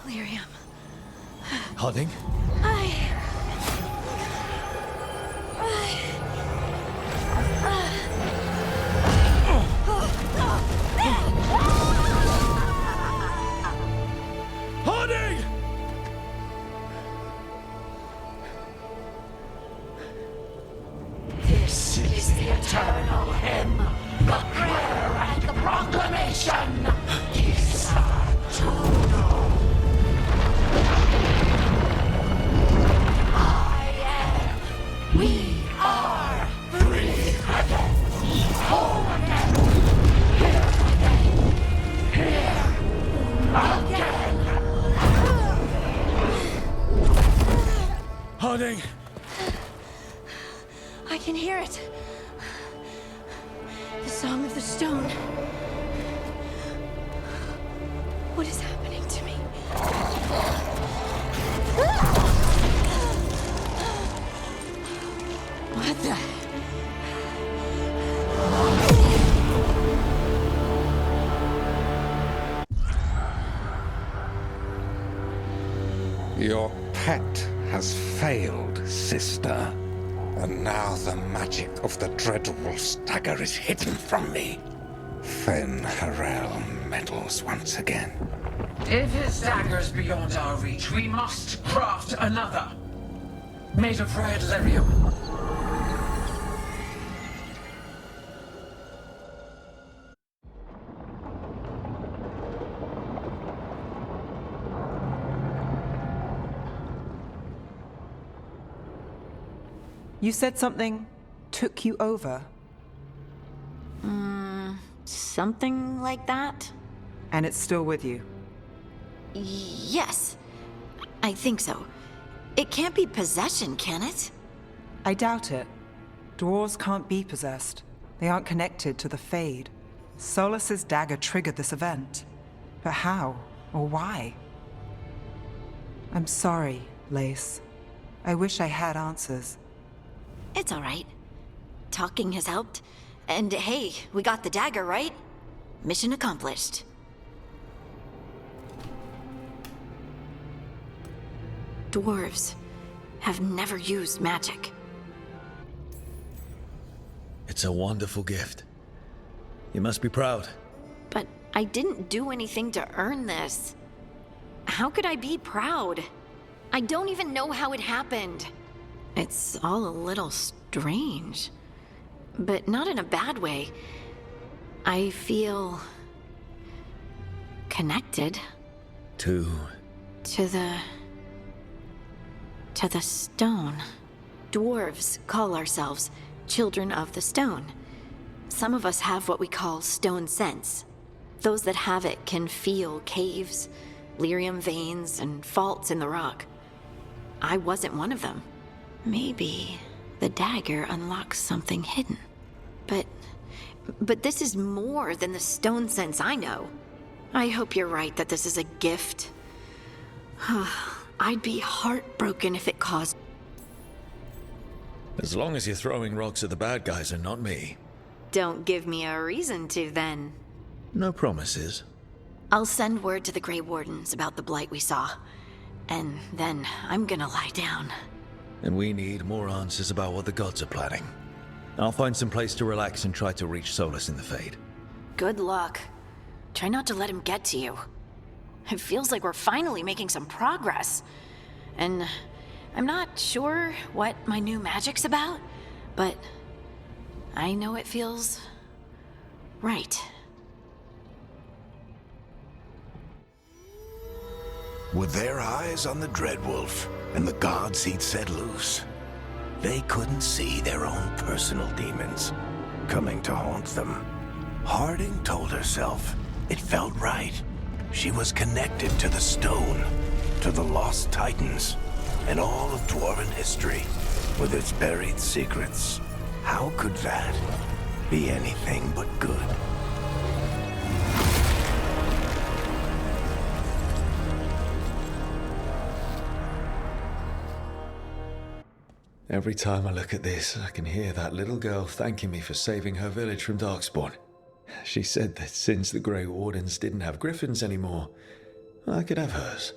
Lyrium. Harding? Harding! This is the eternal hymn, the prayer and the proclamation. We are free again, whole again, here again. Harding! I can hear it. The Song of the Stone. What is happening to me? What the? Your pet has failed, sister. And now the magic of the Dreadwolf's dagger is hidden from me. Fen Harel meddles once again. If his dagger's beyond our reach, we must craft another. Made of red lyrium. You said something took you over? Something like that? And it's still with you? Yes. I think so. It can't be possession, can it? I doubt it. Dwarves can't be possessed. They aren't connected to the Fade. Solus's dagger triggered this event. But how? Or why? I'm sorry, Lace. I wish I had answers. It's all right. Talking has helped. And hey, we got the dagger, right? Mission accomplished. Dwarves have never used magic. It's a wonderful gift. You must be proud. But I didn't do anything to earn this. How could I be proud? I don't even know how it happened. It's all a little strange. But not in a bad way. I feel connected. To the stone. Dwarves call ourselves children of the stone. Some of us have what we call stone sense. Those that have it can feel caves, lyrium veins, and faults in the rock. I wasn't one of them. Maybe the dagger unlocks something hidden. But this is more than the stone sense I know. I hope you're right that this is a gift. I'd be heartbroken if it caused... As long as you're throwing rocks at the bad guys and not me. Don't give me a reason to, then. No promises. I'll send word to the Grey Wardens about the blight we saw. And then I'm gonna lie down. And we need more answers about what the gods are planning. I'll find some place to relax and try to reach Solus in the Fade. Good luck. Try not to let him get to you. It feels like we're finally making some progress. And I'm not sure what my new magic's about, but I know it feels right. With their eyes on the Dreadwolf and the gods he'd set loose, they couldn't see their own personal demons coming to haunt them. Harding told herself it felt right. She was connected to the stone, to the lost titans, and all of Dwarven history with its buried secrets. How could that be anything but good? Every time I look at this, I can hear that little girl thanking me for saving her village from Darkspawn. She said that since the Grey Wardens didn't have griffins anymore, I could have hers.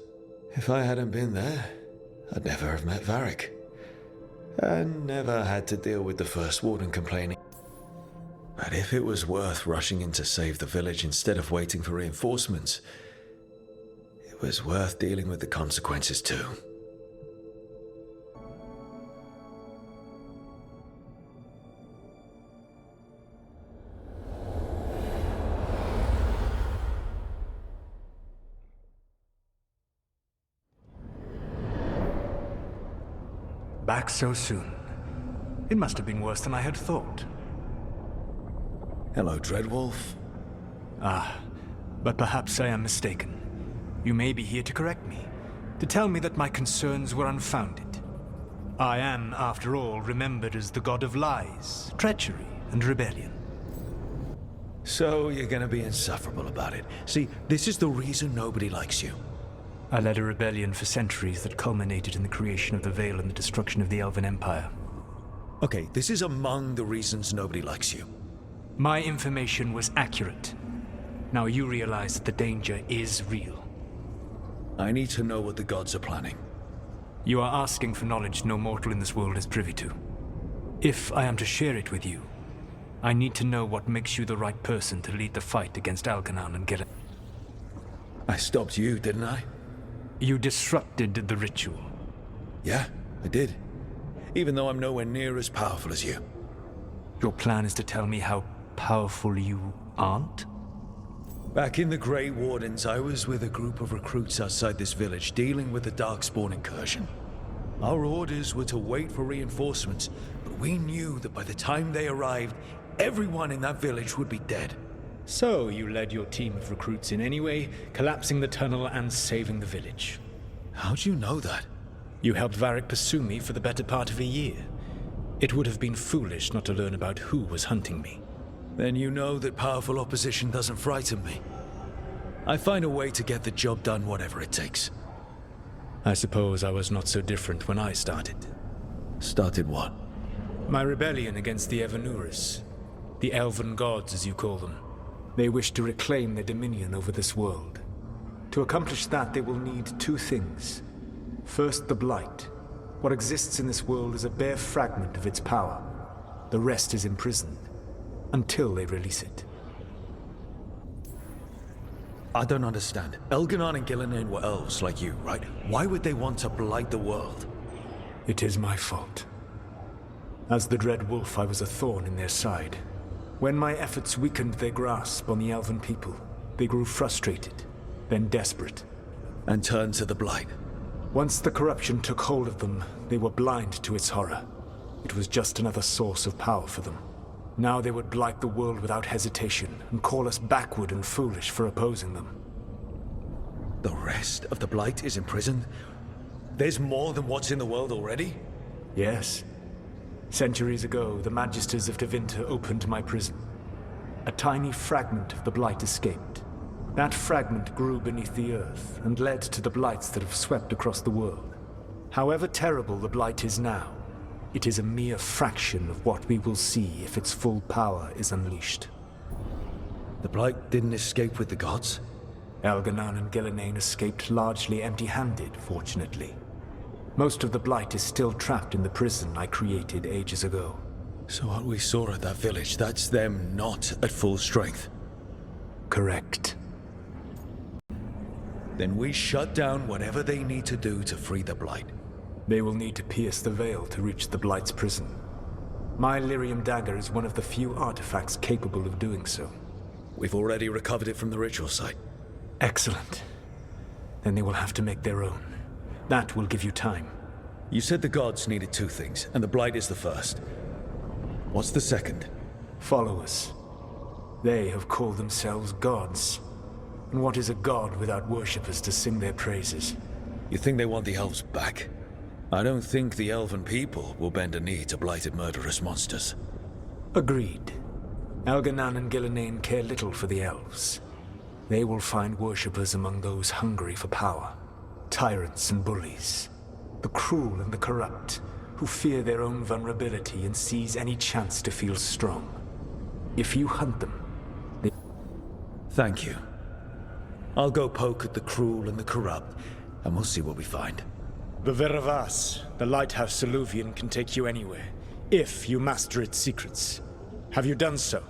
If I hadn't been there, I'd never have met Varric. And never had to deal with the First Warden complaining. But if it was worth rushing in to save the village instead of waiting for reinforcements, it was worth dealing with the consequences too. Back so soon. It must have been worse than I had thought. Hello, Dreadwolf. Ah, but perhaps I am mistaken. You may be here to correct me, to tell me that my concerns were unfounded. I am, after all, remembered as the god of lies, treachery, and rebellion. So you're gonna be insufferable about it. See, this is the reason nobody likes you. I led a rebellion for centuries that culminated in the creation of the Veil and the destruction of the Elven Empire. Okay, this is among the reasons nobody likes you. My information was accurate. Now you realize that the danger is real. I need to know what the gods are planning. You are asking for knowledge no mortal in this world is privy to. If I am to share it with you, I need to know what makes you the right person to lead the fight against Algernon and Gillen. I stopped you, didn't I? You disrupted the ritual. Yeah, I did. Even though I'm nowhere near as powerful as you. Your plan is to tell me how powerful you aren't? Back in the Grey Wardens, I was with a group of recruits outside this village dealing with the Darkspawn incursion. Our orders were to wait for reinforcements, but we knew that by the time they arrived, everyone in that village would be dead. So you led your team of recruits in anyway, collapsing the tunnel and saving the village. How'd you know that? You helped Varric pursue me for the better part of a year. It would have been foolish not to learn about who was hunting me. Then you know that powerful opposition doesn't frighten me. I find a way to get the job done whatever it takes. I suppose I was not so different when I started. Started what? My rebellion against the Evanuris. The Elven Gods, as you call them. They wish to reclaim their dominion over this world. To accomplish that, they will need two things. First, the Blight. What exists in this world is a bare fragment of its power. The rest is imprisoned, until they release it. I don't understand. Elgernon and Gillinan were elves like you, right? Why would they want to blight the world? It is my fault. As the Dread Wolf, I was a thorn in their side. When my efforts weakened their grasp on the Elven people, they grew frustrated, then desperate. And turned to the Blight. Once the corruption took hold of them, they were blind to its horror. It was just another source of power for them. Now they would blight the world without hesitation, and call us backward and foolish for opposing them. The rest of the Blight is imprisoned? There's more than what's in the world already? Yes. Centuries ago, the Magisters of Tevinter opened my prison. A tiny fragment of the Blight escaped. That fragment grew beneath the earth and led to the Blights that have swept across the world. However terrible the Blight is now, it is a mere fraction of what we will see if its full power is unleashed. The Blight didn't escape with the gods? Elganan and Gillenane escaped largely empty-handed, fortunately. Most of the Blight is still trapped in the prison I created ages ago. So what we saw at that village, that's them not at full strength? Correct. Then we shut down whatever they need to do to free the Blight. They will need to pierce the veil to reach the Blight's prison. My lyrium dagger is one of the few artifacts capable of doing so. We've already recovered it from the ritual site. Excellent. Then they will have to make their own. That will give you time. You said the gods needed two things, and the Blight is the first. What's the second? Followers. They have called themselves gods. And what is a god without worshippers to sing their praises? You think they want the elves back? I don't think the elven people will bend a knee to blighted murderous monsters. Agreed. Elganan and Gillenane care little for the elves. They will find worshippers among those hungry for power. Tyrants and bullies. The cruel and the corrupt, who fear their own vulnerability and seize any chance to feel strong. If you hunt them, they... Thank you. I'll go poke at the cruel and the corrupt, and we'll see what we find. The Veravas, the lighthouse Soluvian, can take you anywhere, if you master its secrets. Have you done so?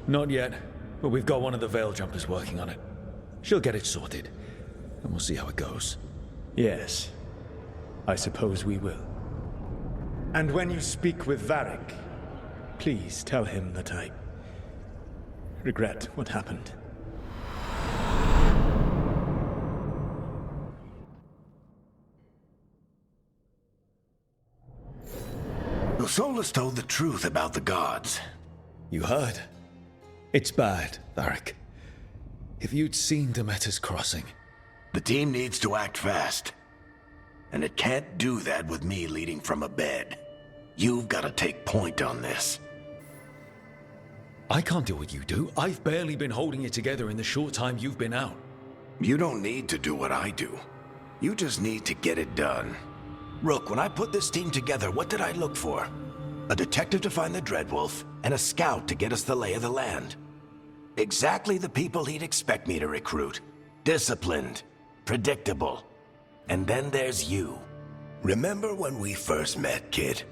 Not yet, but we've got one of the Veil Jumpers working on it. She'll get it sorted, and we'll see how it goes. Yes, I suppose we will. And when you speak with Varric, please tell him that I regret what happened. Solus told the truth about the gods. You heard? It's bad, Varric. If you'd seen Demeter's crossing... The team needs to act fast. And it can't do that with me leading from a bed. You've got to take point on this. I can't do what you do. I've barely been holding it together in the short time you've been out. You don't need to do what I do. You just need to get it done. Rook, when I put this team together, what did I look for? A detective to find the Dreadwolf, and a scout to get us the lay of the land. Exactly the people he'd expect me to recruit. Disciplined, predictable. And then there's you. Remember when we first met, kid?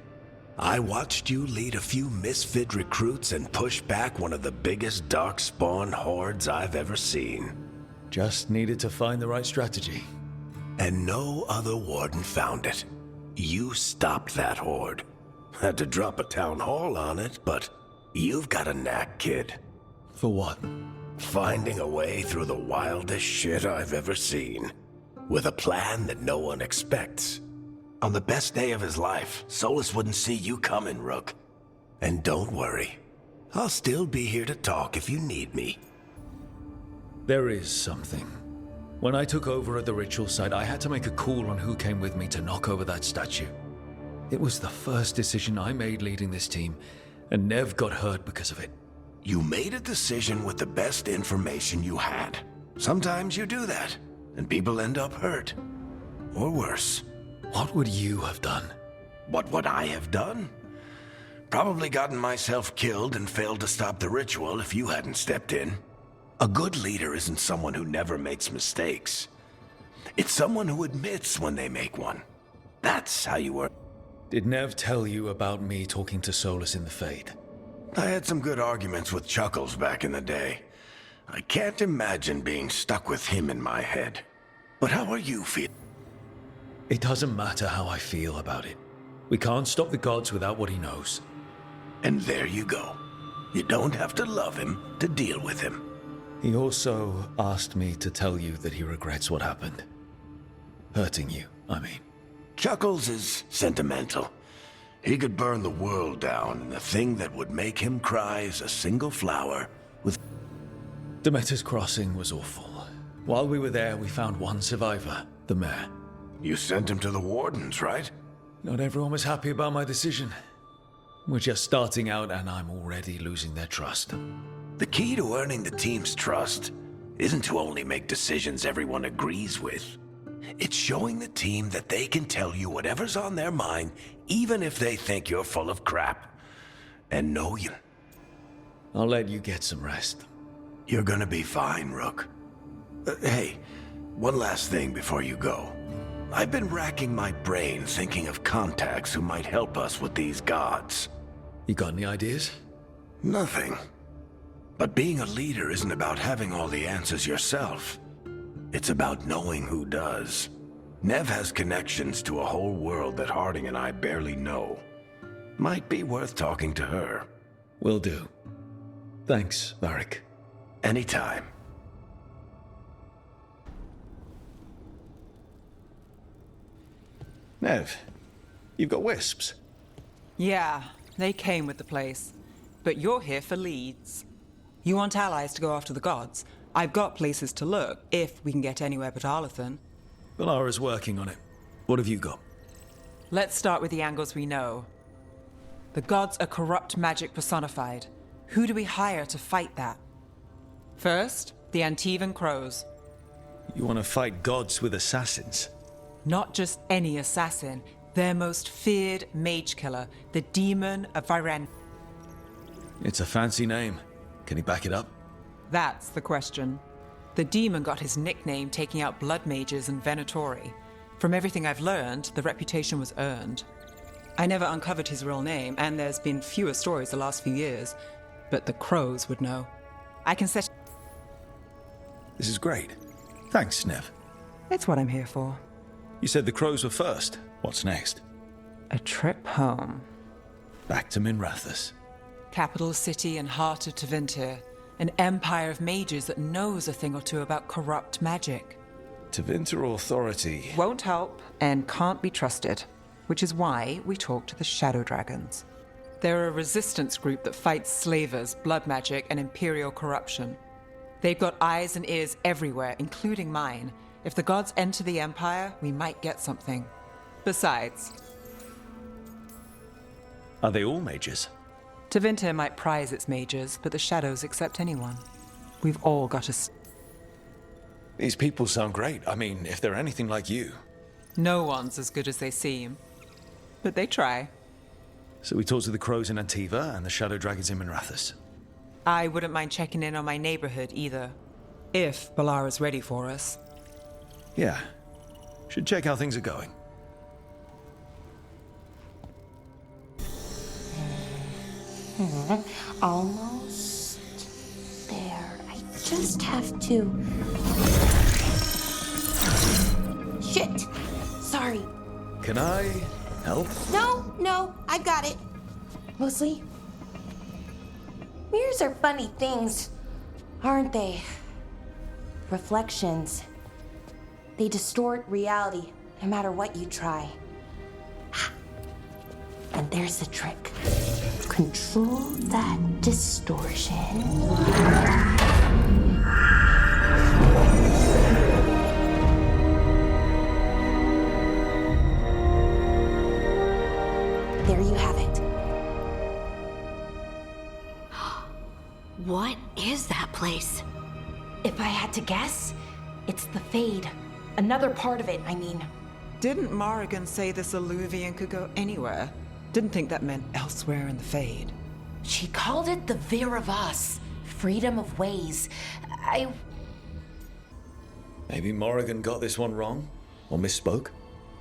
I watched you lead a few misfit recruits and push back one of the biggest darkspawn hordes I've ever seen. Just needed to find the right strategy. And no other warden found it. You stopped that horde. Had to drop a town hall on it, but you've got a knack, kid. For what? Finding a way through the wildest shit I've ever seen. With a plan that no one expects. On the best day of his life, Solus wouldn't see you coming, Rook. And don't worry. I'll still be here to talk if you need me. There is something. When I took over at the ritual site, I had to make a call on who came with me to knock over that statue. It was the first decision I made leading this team, and Nev got hurt because of it. You made a decision with the best information you had. Sometimes you do that, and people end up hurt. Or worse. What would you have done? What would I have done? Probably gotten myself killed and failed to stop the ritual if you hadn't stepped in. A good leader isn't someone who never makes mistakes. It's someone who admits when they make one. That's how you work. Did Nev tell you about me talking to Solus in the Fade? I had some good arguments with Chuckles back in the day. I can't imagine being stuck with him in my head. But how are you feeling? It doesn't matter how I feel about it. We can't stop the gods without what he knows. And there you go. You don't have to love him to deal with him. He also asked me to tell you that he regrets what happened. Hurting you, I mean. Chuckles is sentimental. He could burn the world down, and the thing that would make him cry is a single flower with... Demeter's crossing was awful. While we were there, we found one survivor, the mayor. You sent him to the wardens, right? Not everyone was happy about my decision. We're just starting out, and I'm already losing their trust. The key to earning the team's trust isn't to only make decisions everyone agrees with. It's showing the team that they can tell you whatever's on their mind, even if they think you're full of crap. And know you. I'll let you get some rest. You're gonna be fine, Rook. Hey, one last thing before you go. I've been racking my brain thinking of contacts who might help us with these gods. You got any ideas? Nothing. But being a leader isn't about having all the answers yourself. It's about knowing who does. Nev has connections to a whole world that Harding and I barely know. Might be worth talking to her. Will do. Thanks, Varric. Anytime. Nev, you've got wisps. Yeah, they came with the place. But you're here for leads. You want allies to go after the gods? I've got places to look, if we can get anywhere but Arlathan. Valara's working on it. What have you got? Let's start with the angles we know. The gods are corrupt magic personified. Who do we hire to fight that? First, the Antivan Crows. You want to fight gods with assassins? Not just any assassin, their most feared mage killer, the Demon of Viren. It's a fancy name. Can he back it up? That's the question. The demon got his nickname taking out blood mages and Venatori. From everything I've learned, the reputation was earned. I never uncovered his real name, and there's been fewer stories the last few years, but the Crows would know. I can set... This is great. Thanks, Nev. It's what I'm here for. You said the Crows were first. What's next? A trip home. Back to Minrathous. Capital city and heart of Tevinter. An empire of mages that knows a thing or two about corrupt magic. Tevinter authority... Won't help and can't be trusted, which is why we talk to the Shadow Dragons. They're a resistance group that fights slavers, blood magic, and imperial corruption. They've got eyes and ears everywhere, including mine. If the gods enter the Empire, we might get something. Besides... Are they all mages? Tevinter might prize its mages, but the Shadows accept anyone. We've all got a... These people sound great. I mean, if they're anything like you. No one's as good as they seem. But they try. So we talk to the Crows in Antiva and the Shadow Dragons in Minrathous. I wouldn't mind checking in on my neighborhood either. If Balara's ready for us. Yeah. Should check how things are going. Almost there. I just have to... Shit! Sorry. Can I help? No, I've got it. Mostly. Mirrors are funny things, aren't they? Reflections. They distort reality, no matter what you try. And there's the trick. Control that distortion. There you have it. What is that place? If I had to guess, it's the Fade. Another part of it, I mean. Didn't Morrigan say this Alluvian could go anywhere? Didn't think that meant elsewhere in the Fade. She called it the Vir of Us. Freedom of ways. Maybe Morrigan got this one wrong? Or misspoke?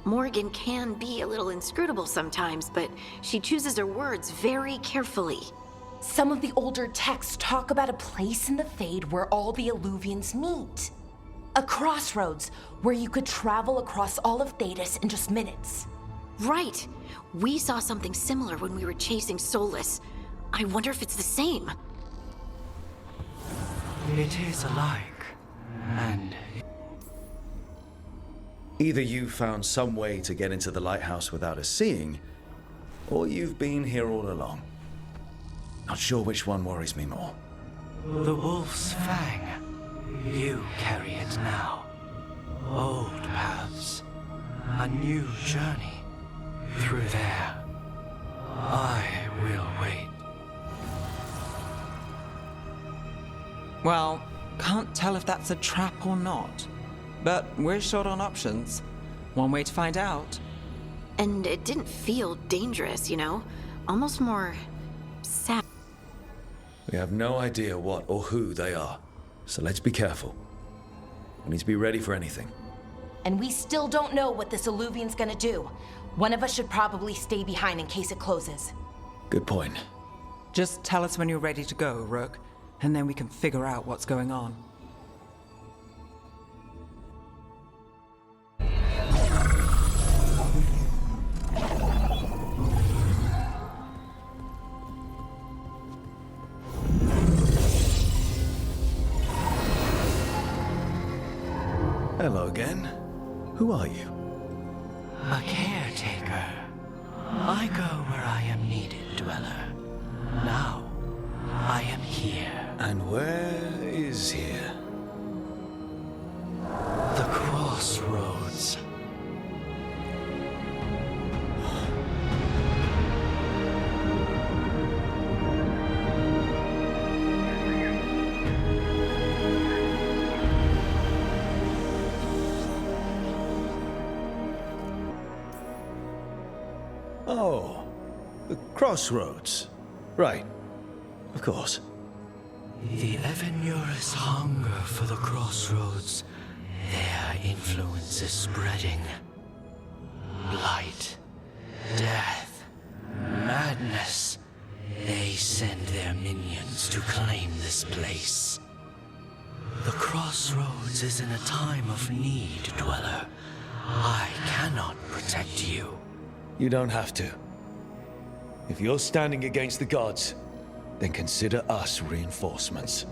Morgan can be a little inscrutable sometimes, but she chooses her words very carefully. Some of the older texts talk about a place in the Fade where all the Alluvians meet. A crossroads where you could travel across all of Thedas in just minutes. Right. We saw something similar when we were chasing Solus. I wonder if it's the same. It is alike, and... Either you found some way to get into the lighthouse without us seeing, or you've been here all along. Not sure which one worries me more. The wolf's fang. You carry it now. Old paths. A new journey. Through there. I will wait. Well, can't tell if that's a trap or not. But we're short on options. One way to find out. And it didn't feel dangerous, you know? Almost more... sad. We have no idea what or who they are, so let's be careful. We need to be ready for anything. And we still don't know what this Alluvian's gonna do. One of us should probably stay behind in case it closes. Good point. Just tell us when you're ready to go, Rook, and then we can figure out what's going on. Hello again. Who are you? A caretaker. I go where I am needed, Dweller. Now, I am here. And where is here? The crossroads. Oh, the crossroads. Right. Of course. The Evenurus hunger for the crossroads. Their influence is spreading. Blight, death, madness. They send their minions to claim this place. The crossroads is in a time of need, Dweller. I cannot protect you. You don't have to. If you're standing against the gods, then consider us reinforcements.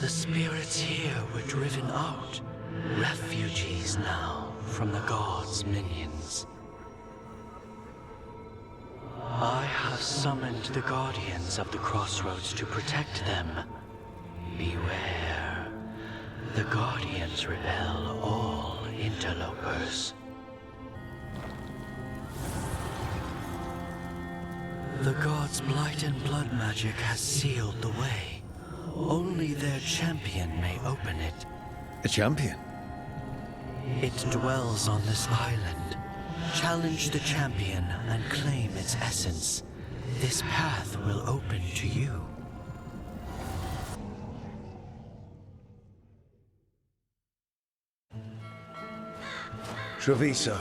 The spirits here were driven out. Refugees now from the gods' minions. I have summoned the guardians of the crossroads to protect them. Beware. The guardians repel all interlopers. The gods' blight and blood magic has sealed the way. Only their champion may open it. A champion? It dwells on this island. Challenge the champion and claim its essence. This path will open to you. Treviso,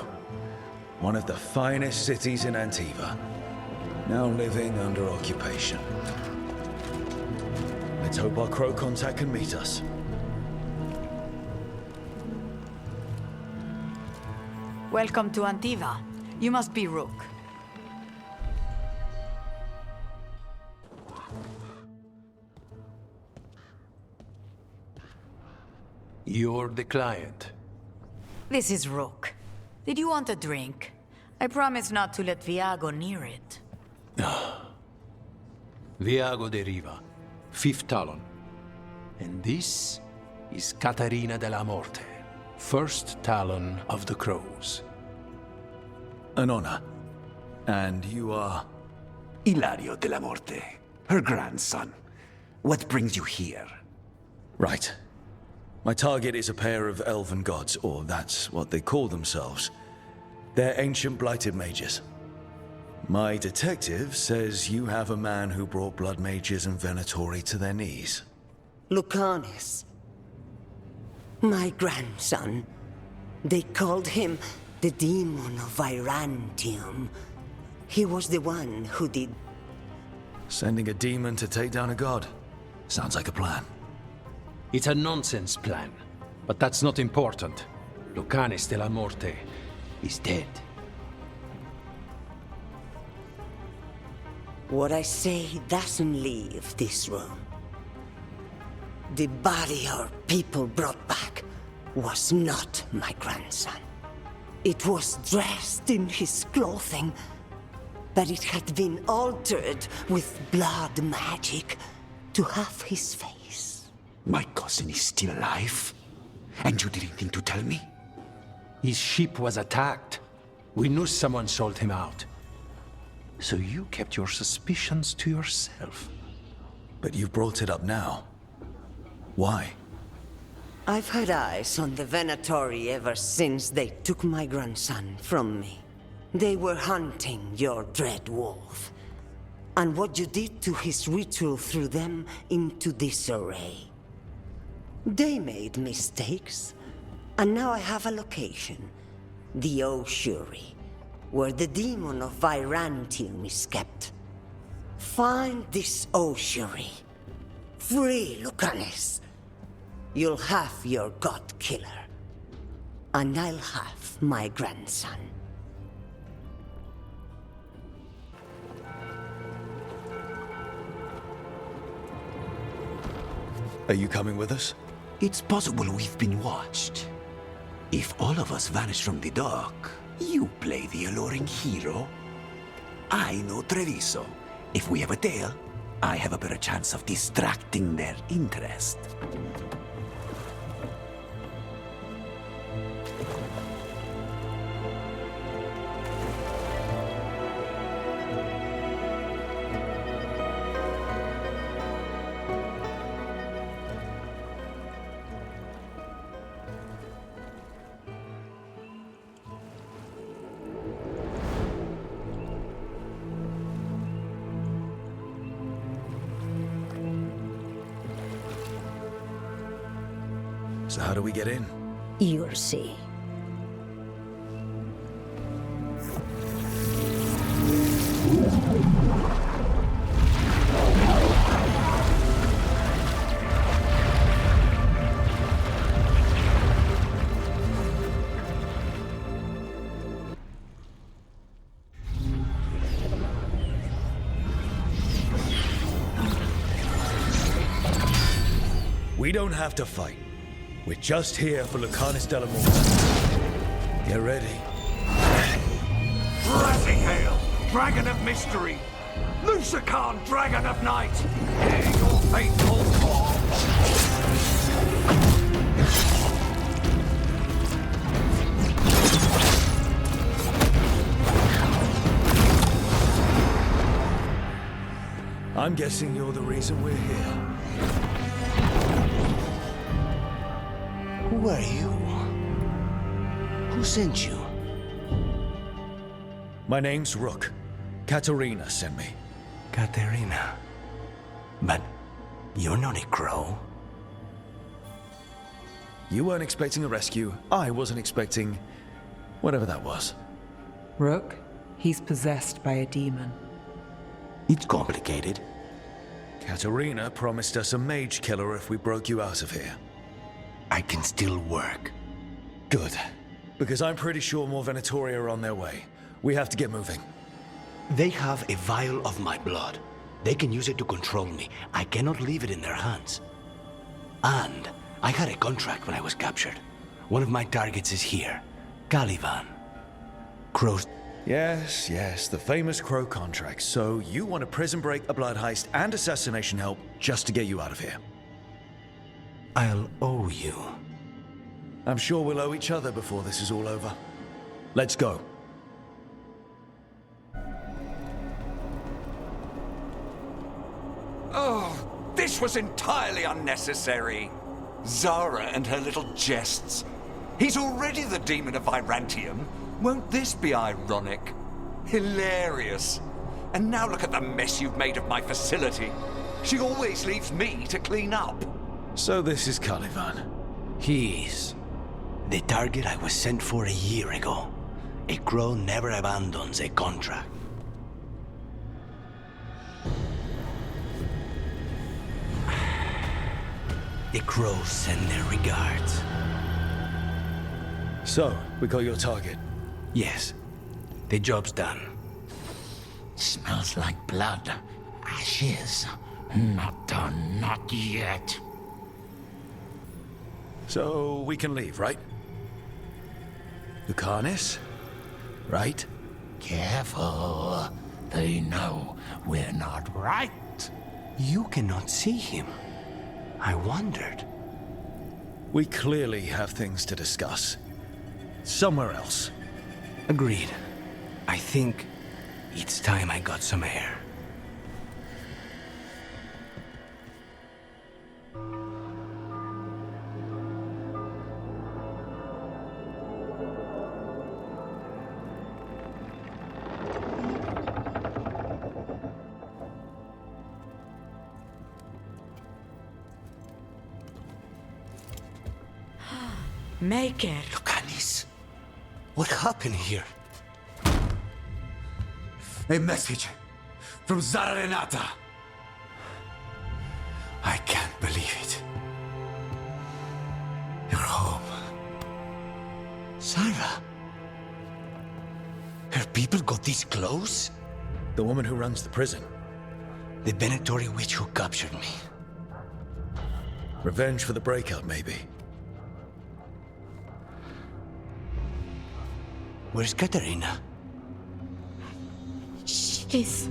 one of the finest cities in Antiva, now living under occupation. Let's hope our crow contact can meet us. Welcome to Antiva. You must be Rook. You're the client. This is Rook. Did you want a drink? I promise not to let Viago near it. Viago de Riva, 5th Talon. And this is Catarina de la Morte, 1st Talon of the Crows. An honor. And you are? Ilario de la Morte, her grandson. What brings you here? Right. My target is a pair of elven gods, or that's what they call themselves. They're ancient blighted mages. My detective says you have a man who brought blood mages and Venatori to their knees. Lucanis. My grandson. They called him the Demon of Virantium. He was the one who did... Sending a demon to take down a god. Sounds like a plan. It's a nonsense plan, but that's not important. Lucanis de la Morte is dead. What I say doesn't leave this room. The body our people brought back was not my grandson. It was dressed in his clothing, but it had been altered with blood magic to have his face. My cousin is still alive? And you didn't think to tell me? His ship was attacked. We knew someone sold him out. So you kept your suspicions to yourself. But you brought it up now. Why? I've had eyes on the Venatori ever since they took my grandson from me. They were hunting your dread wolf. And what you did to his ritual threw them into disarray. They made mistakes, and now I have a location. The Ossuary, where the demon of Virantium is kept. Find this Ossuary. Free Lucanus. You'll have your god killer. And I'll have my grandson. Are you coming with us? It's possible we've been watched. If all of us vanish from the dock, you play the alluring hero. I know Treviso. If we have a tail, I have a better chance of distracting their interest. So how do we get in? You'll see. We don't have to fight. We're just here for Lucanus de la Morte. Get ready. Rising Hail, Dragon of Mystery! Lucican, Dragon of Night! Hear your fateful call! I'm guessing you're the reason we're here. Who are you? Who sent you? My name's Rook. Katerina sent me. Katerina. But you're not a crow. You weren't expecting a rescue. I wasn't expecting whatever that was. Rook, he's possessed by a demon. It's complicated. Katerina promised us a mage killer if we broke you out of here. I can still work. Good. Because I'm pretty sure more Venatori are on their way. We have to get moving. They have a vial of my blood. They can use it to control me. I cannot leave it in their hands. And I had a contract when I was captured. One of my targets is here. Caliban. Crows. Yes, the famous Crow contract. So you want a prison break, a blood heist, and assassination help just to get you out of here. I'll owe you. I'm sure we'll owe each other before this is all over. Let's go. Oh, this was entirely unnecessary. Zara and her little jests. He's already the demon of Virantium. Won't this be ironic? Hilarious. And now look at the mess you've made of my facility. She always leaves me to clean up. So this is Caliban. He is. The target I was sent for a year ago. A crow never abandons a contract. The crows send their regards. So, we got your target? Yes. The job's done. Smells like blood. Ashes. Not done, not yet. So, we can leave, right? Lucanus? Right? Careful. They know we're not right. You cannot see him. I wondered. We clearly have things to discuss. Somewhere else. Agreed. I think it's time I got some air. Maker. Lucanis, what happened here? A message from Zara Renata. I can't believe it. You're home. Zara? Her people got this close? The woman who runs the prison. The Venatori witch who captured me. Revenge for the breakout, maybe. Where's Katerina? She's...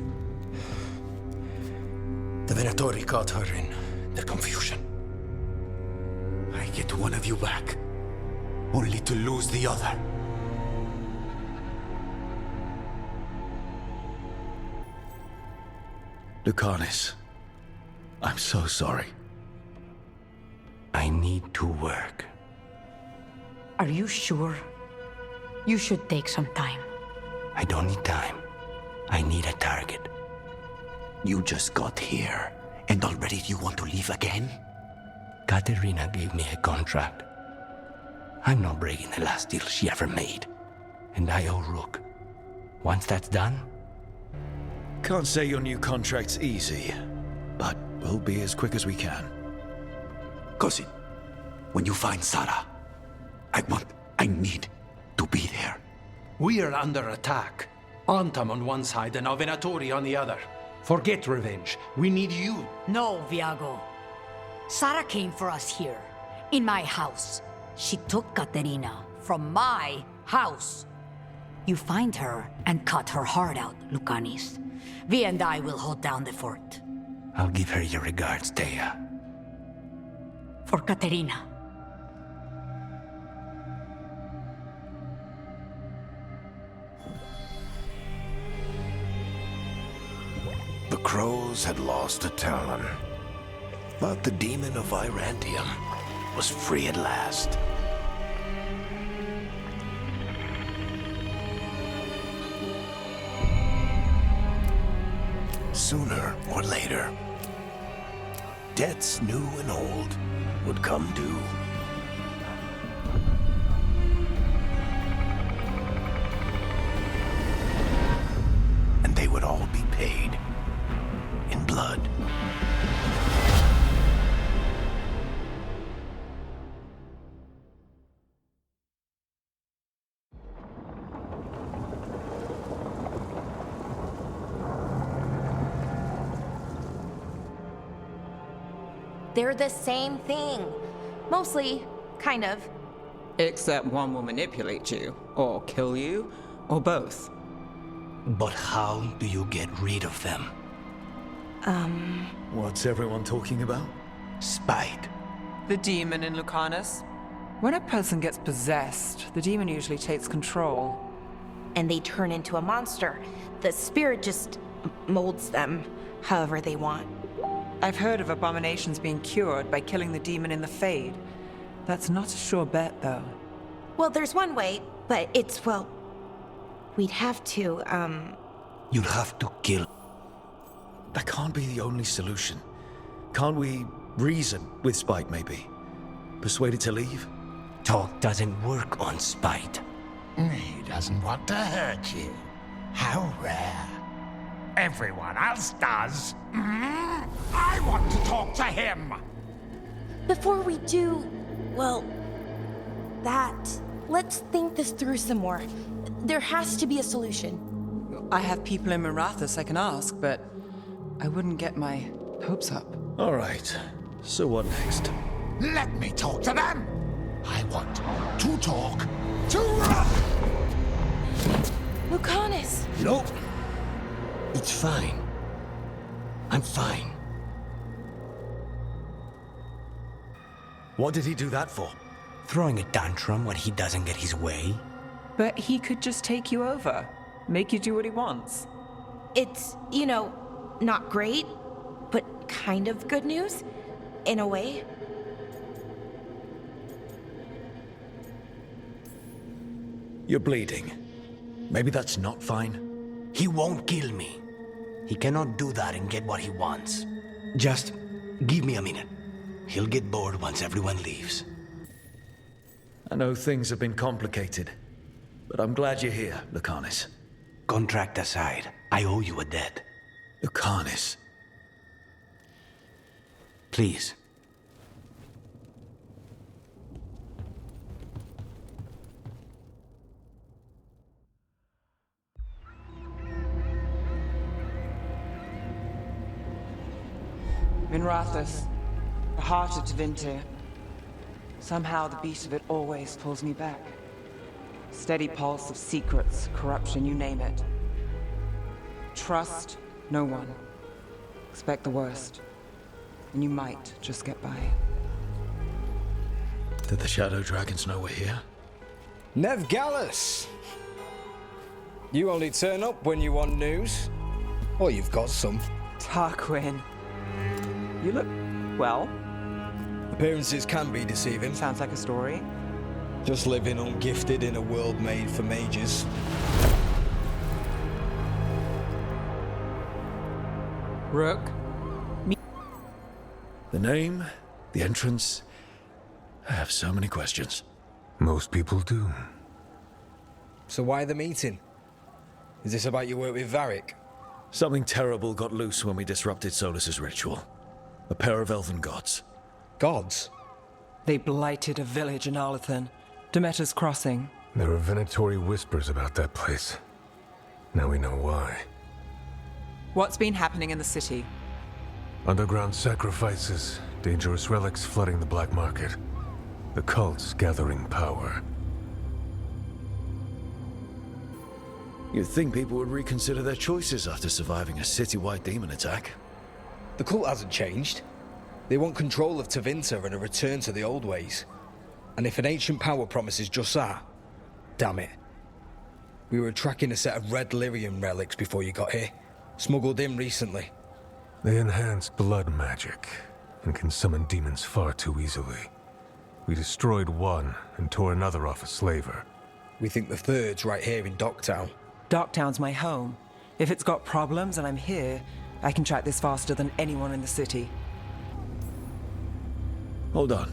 The Venatori caught her in their confusion. I get one of you back, only to lose the other. Lucanis, I'm so sorry. I need to work. Are you sure? You should take some time. I don't need time. I need a target. You just got here, and already you want to leave again? Katerina gave me a contract. I'm not breaking the last deal she ever made. And I owe Rook. Once that's done... Can't say your new contract's easy, but we'll be as quick as we can. Cousin, when you find Sarah, I need to be there. We are under attack. Antam on one side and Venatori on the other. Forget revenge. We need you. No, Viago. Sarah came for us here, in my house. She took Katerina from my house. You find her and cut her heart out, Lucanis. Vi and I will hold down the fort. I'll give her your regards, Thea. For Katerina. The crows had lost a talon, but the demon of Irantium was free at last. Sooner or later, debts new and old would come due. And they would all be paid in blood. They're the same thing. Mostly, kind of. Except one will manipulate you, or kill you, or both. But how do you get rid of them? What's everyone talking about? Spite. The demon in Lucanus. When a person gets possessed, the demon usually takes control. And they turn into a monster. The spirit just molds them however they want. I've heard of abominations being cured by killing the demon in the Fade. That's not a sure bet, though. Well, there's one way, but it's, well... We'd have to, You'll have to kill... That can't be the only solution. Can't we reason with Spite, maybe? Persuade it to leave? Talk doesn't work on Spite. He doesn't want to hurt you. How rare. Everyone else does. I want to talk to him. Before we do, well, let's think this through some more. There has to be a solution. I have people in Marathas I can ask, but I wouldn't get my hopes up. All right. So what next? Let me talk to them. I want to talk to Rook. Lucanus! Nope. It's fine. I'm fine. What did he do that for? Throwing a tantrum when he doesn't get his way? But he could just take you over. Make you do what he wants. It's, not great, but kind of good news, in a way. You're bleeding. Maybe that's not fine. He won't kill me. He cannot do that and get what he wants. Just give me a minute. He'll get bored once everyone leaves. I know things have been complicated, but I'm glad you're here, Lucanis. Contract aside, I owe you a debt. Lucanis. Please. Minrathus, the heart of Tevinter. Somehow the beat of it always pulls me back. Steady pulse of secrets, corruption, you name it. Trust no one. Expect the worst. And you might just get by. Did the Shadow Dragons know we're here? Nev Gallus! You only turn up when you want news. Or you've got some. Tarquin. You look, well. Appearances can be deceiving. Sounds like a story. Just living ungifted in a world made for mages. Rook. The name, the entrance. I have so many questions. Most people do. So why the meeting? Is this about your work with Varric? Something terrible got loose when we disrupted Solus's ritual. A pair of elven gods. Gods? They blighted a village in Arlathan. Demeter's Crossing. There were venatory whispers about that place. Now we know why. What's been happening in the city? Underground sacrifices, dangerous relics flooding the black market. The cults gathering power. You'd think people would reconsider their choices after surviving a citywide demon attack. The cult hasn't changed. They want control of Tevinter and a return to the old ways. And if an ancient power promises just that, damn it. We were tracking a set of red lyrium relics before you got here. Smuggled in recently. They enhance blood magic and can summon demons far too easily. We destroyed one and tore another off a slaver. We think the third's right here in Docktown. Docktown's my home. If it's got problems and I'm here, I can track this faster than anyone in the city. Hold on.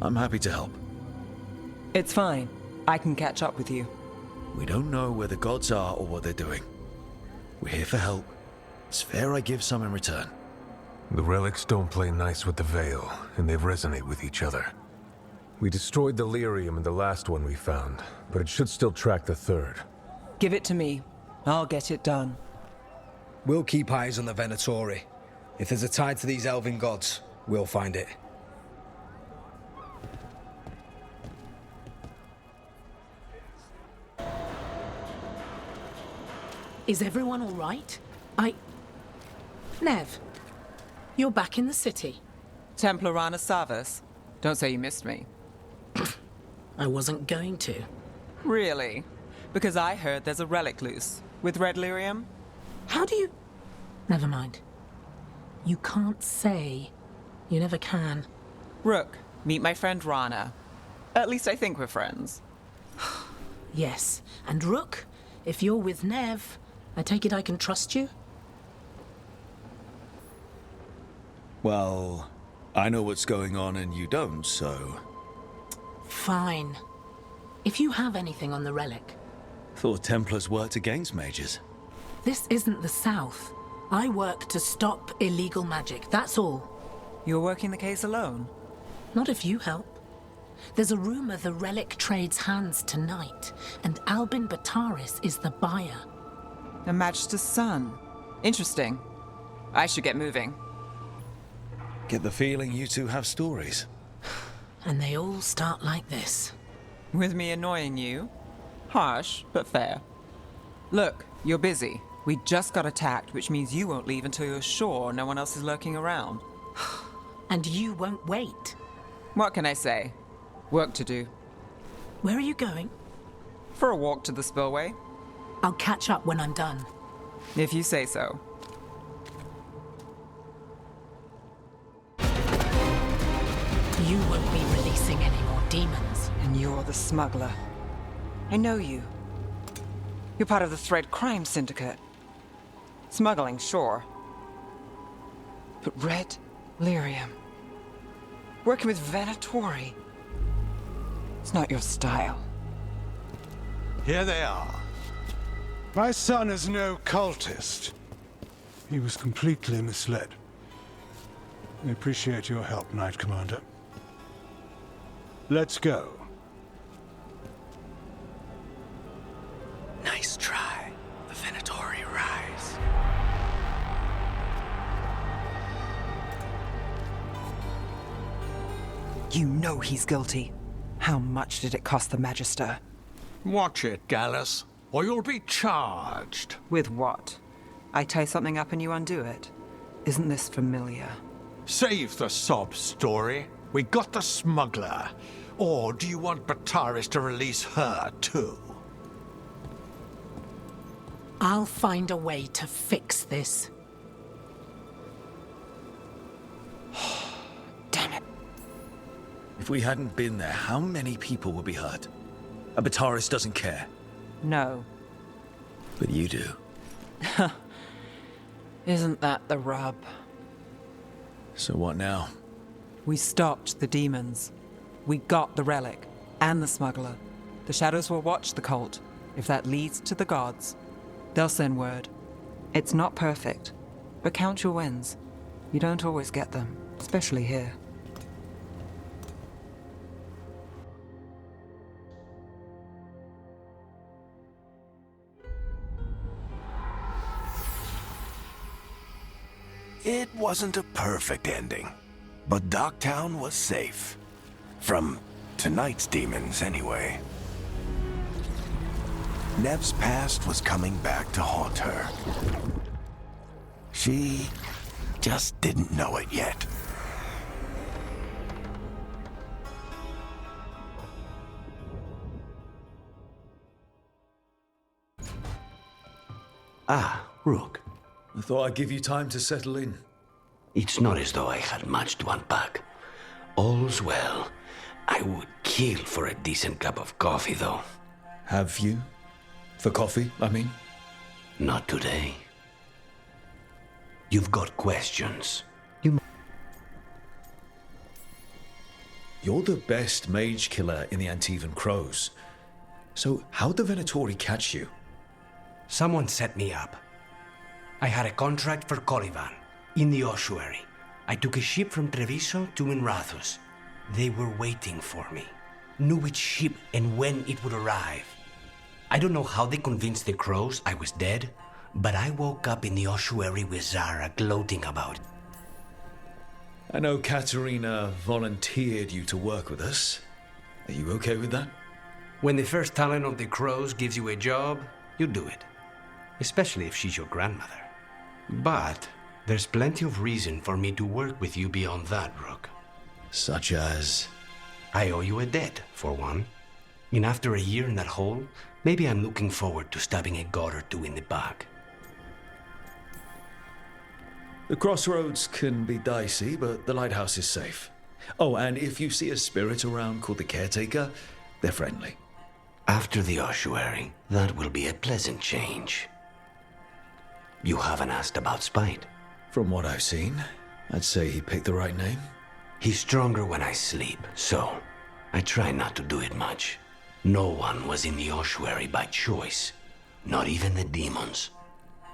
I'm happy to help. It's fine. I can catch up with you. We don't know where the gods are or what they're doing. We're here for help. It's fair I give some in return. The relics don't play nice with the Veil, and they resonate with each other. We destroyed the lyrium in the last one we found, but it should still track the third. Give it to me. I'll get it done. We'll keep eyes on the Venatori. If there's a tie to these elven gods, we'll find it. Is everyone all right? Nev, you're back in the city. Templar Rana Savas. Don't say you missed me. I wasn't going to. Really? Because I heard there's a relic loose. With red lyrium? How do you... Never mind. You can't say. You never can. Rook, meet my friend Rana. At least I think we're friends. Yes. And Rook, if you're with Nev, I take it I can trust you? Well, I know what's going on and you don't, so... Fine. If you have anything on the relic... Thought Templars worked against mages. This isn't the South. I work to stop illegal magic, that's all. You're working the case alone? Not if you help. There's a rumor the relic trades hands tonight, and Albin Bataris is the buyer. A Magister's son. Interesting. I should get moving. Get the feeling you two have stories. And they all start like this. With me annoying you? Harsh, but fair. Look, you're busy. We just got attacked, which means you won't leave until you're sure no one else is lurking around. And you won't wait. What can I say? Work to do. Where are you going? For a walk to the spillway. I'll catch up when I'm done. If you say so. You won't be releasing any more demons. And you're the smuggler. I know you. You're part of the Thread Crime Syndicate. Smuggling, sure. But red lyrium. Working with Venatori. It's not your style. Here they are. My son is no cultist. He was completely misled. We appreciate your help, Knight Commander. Let's go. Nice try. The Venatori rise. You know he's guilty. How much did it cost the Magister? Watch it, Gallus, or you'll be charged. With what? I tie something up and you undo it. Isn't this familiar? Save the sob story. We got the smuggler. Or do you want Bataris to release her, too? I'll find a way to fix this. Damn it. If we hadn't been there, how many people would be hurt? And Bataris doesn't care. No. But you do. Isn't that the rub? So what now? We stopped the demons. We got the relic. And the smuggler. The shadows will watch the cult. If that leads to the gods, they'll send word. It's not perfect, but count your wins. You don't always get them, especially here. It wasn't a perfect ending, but Docktown was safe. From tonight's demons, anyway. Nev's past was coming back to haunt her. She just didn't know it yet. Ah, Rook. I thought I'd give you time to settle in. It's not as though I had much to unpack. All's well. I would kill for a decent cup of coffee, though. Have you? For coffee, I mean? Not today. You've got questions. You're the best mage killer in the Antivan Crows. So how'd the Venatori catch you? Someone set me up. I had a contract for Colivan, in the ossuary. I took a ship from Treviso to Minrathus. They were waiting for me. Knew which ship and when it would arrive. I don't know how they convinced the Crows I was dead, but I woke up in the ossuary with Zara gloating about it. I know Katerina volunteered you to work with us. Are you okay with that? When the first talent of the Crows gives you a job, you do it. Especially if she's your grandmother. But there's plenty of reason for me to work with you beyond that, Rook. Such as? I owe you a debt, for one. And after a year in that hole, maybe I'm looking forward to stabbing a god or two in the back. The crossroads can be dicey, but the lighthouse is safe. Oh, and if you see a spirit around called the Caretaker, they're friendly. After the ossuary, that will be a pleasant change. You haven't asked about Spite. From what I've seen, I'd say he picked the right name. He's stronger when I sleep, so I try not to do it much. No one was in the ossuary by choice, not even the demons.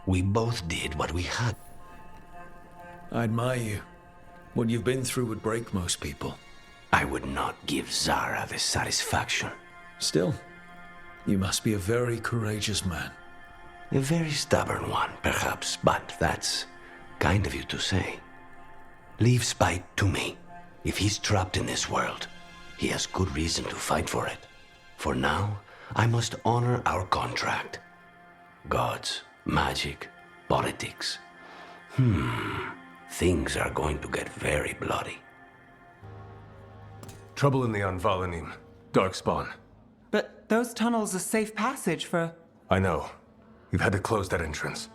We both did what we had. I admire you. What you've been through would break most people. I would not give Zara the satisfaction. Still, you must be a very courageous man. A very stubborn one, perhaps, but that's kind of you to say. Leave Spite to me. If he's trapped in this world, he has good reason to fight for it. For now, I must honor our contract. Gods, magic, politics. Things are going to get very bloody. Trouble in the Anvalanim. Darkspawn. But those tunnels are safe passage for... I know. You've had to close that entrance.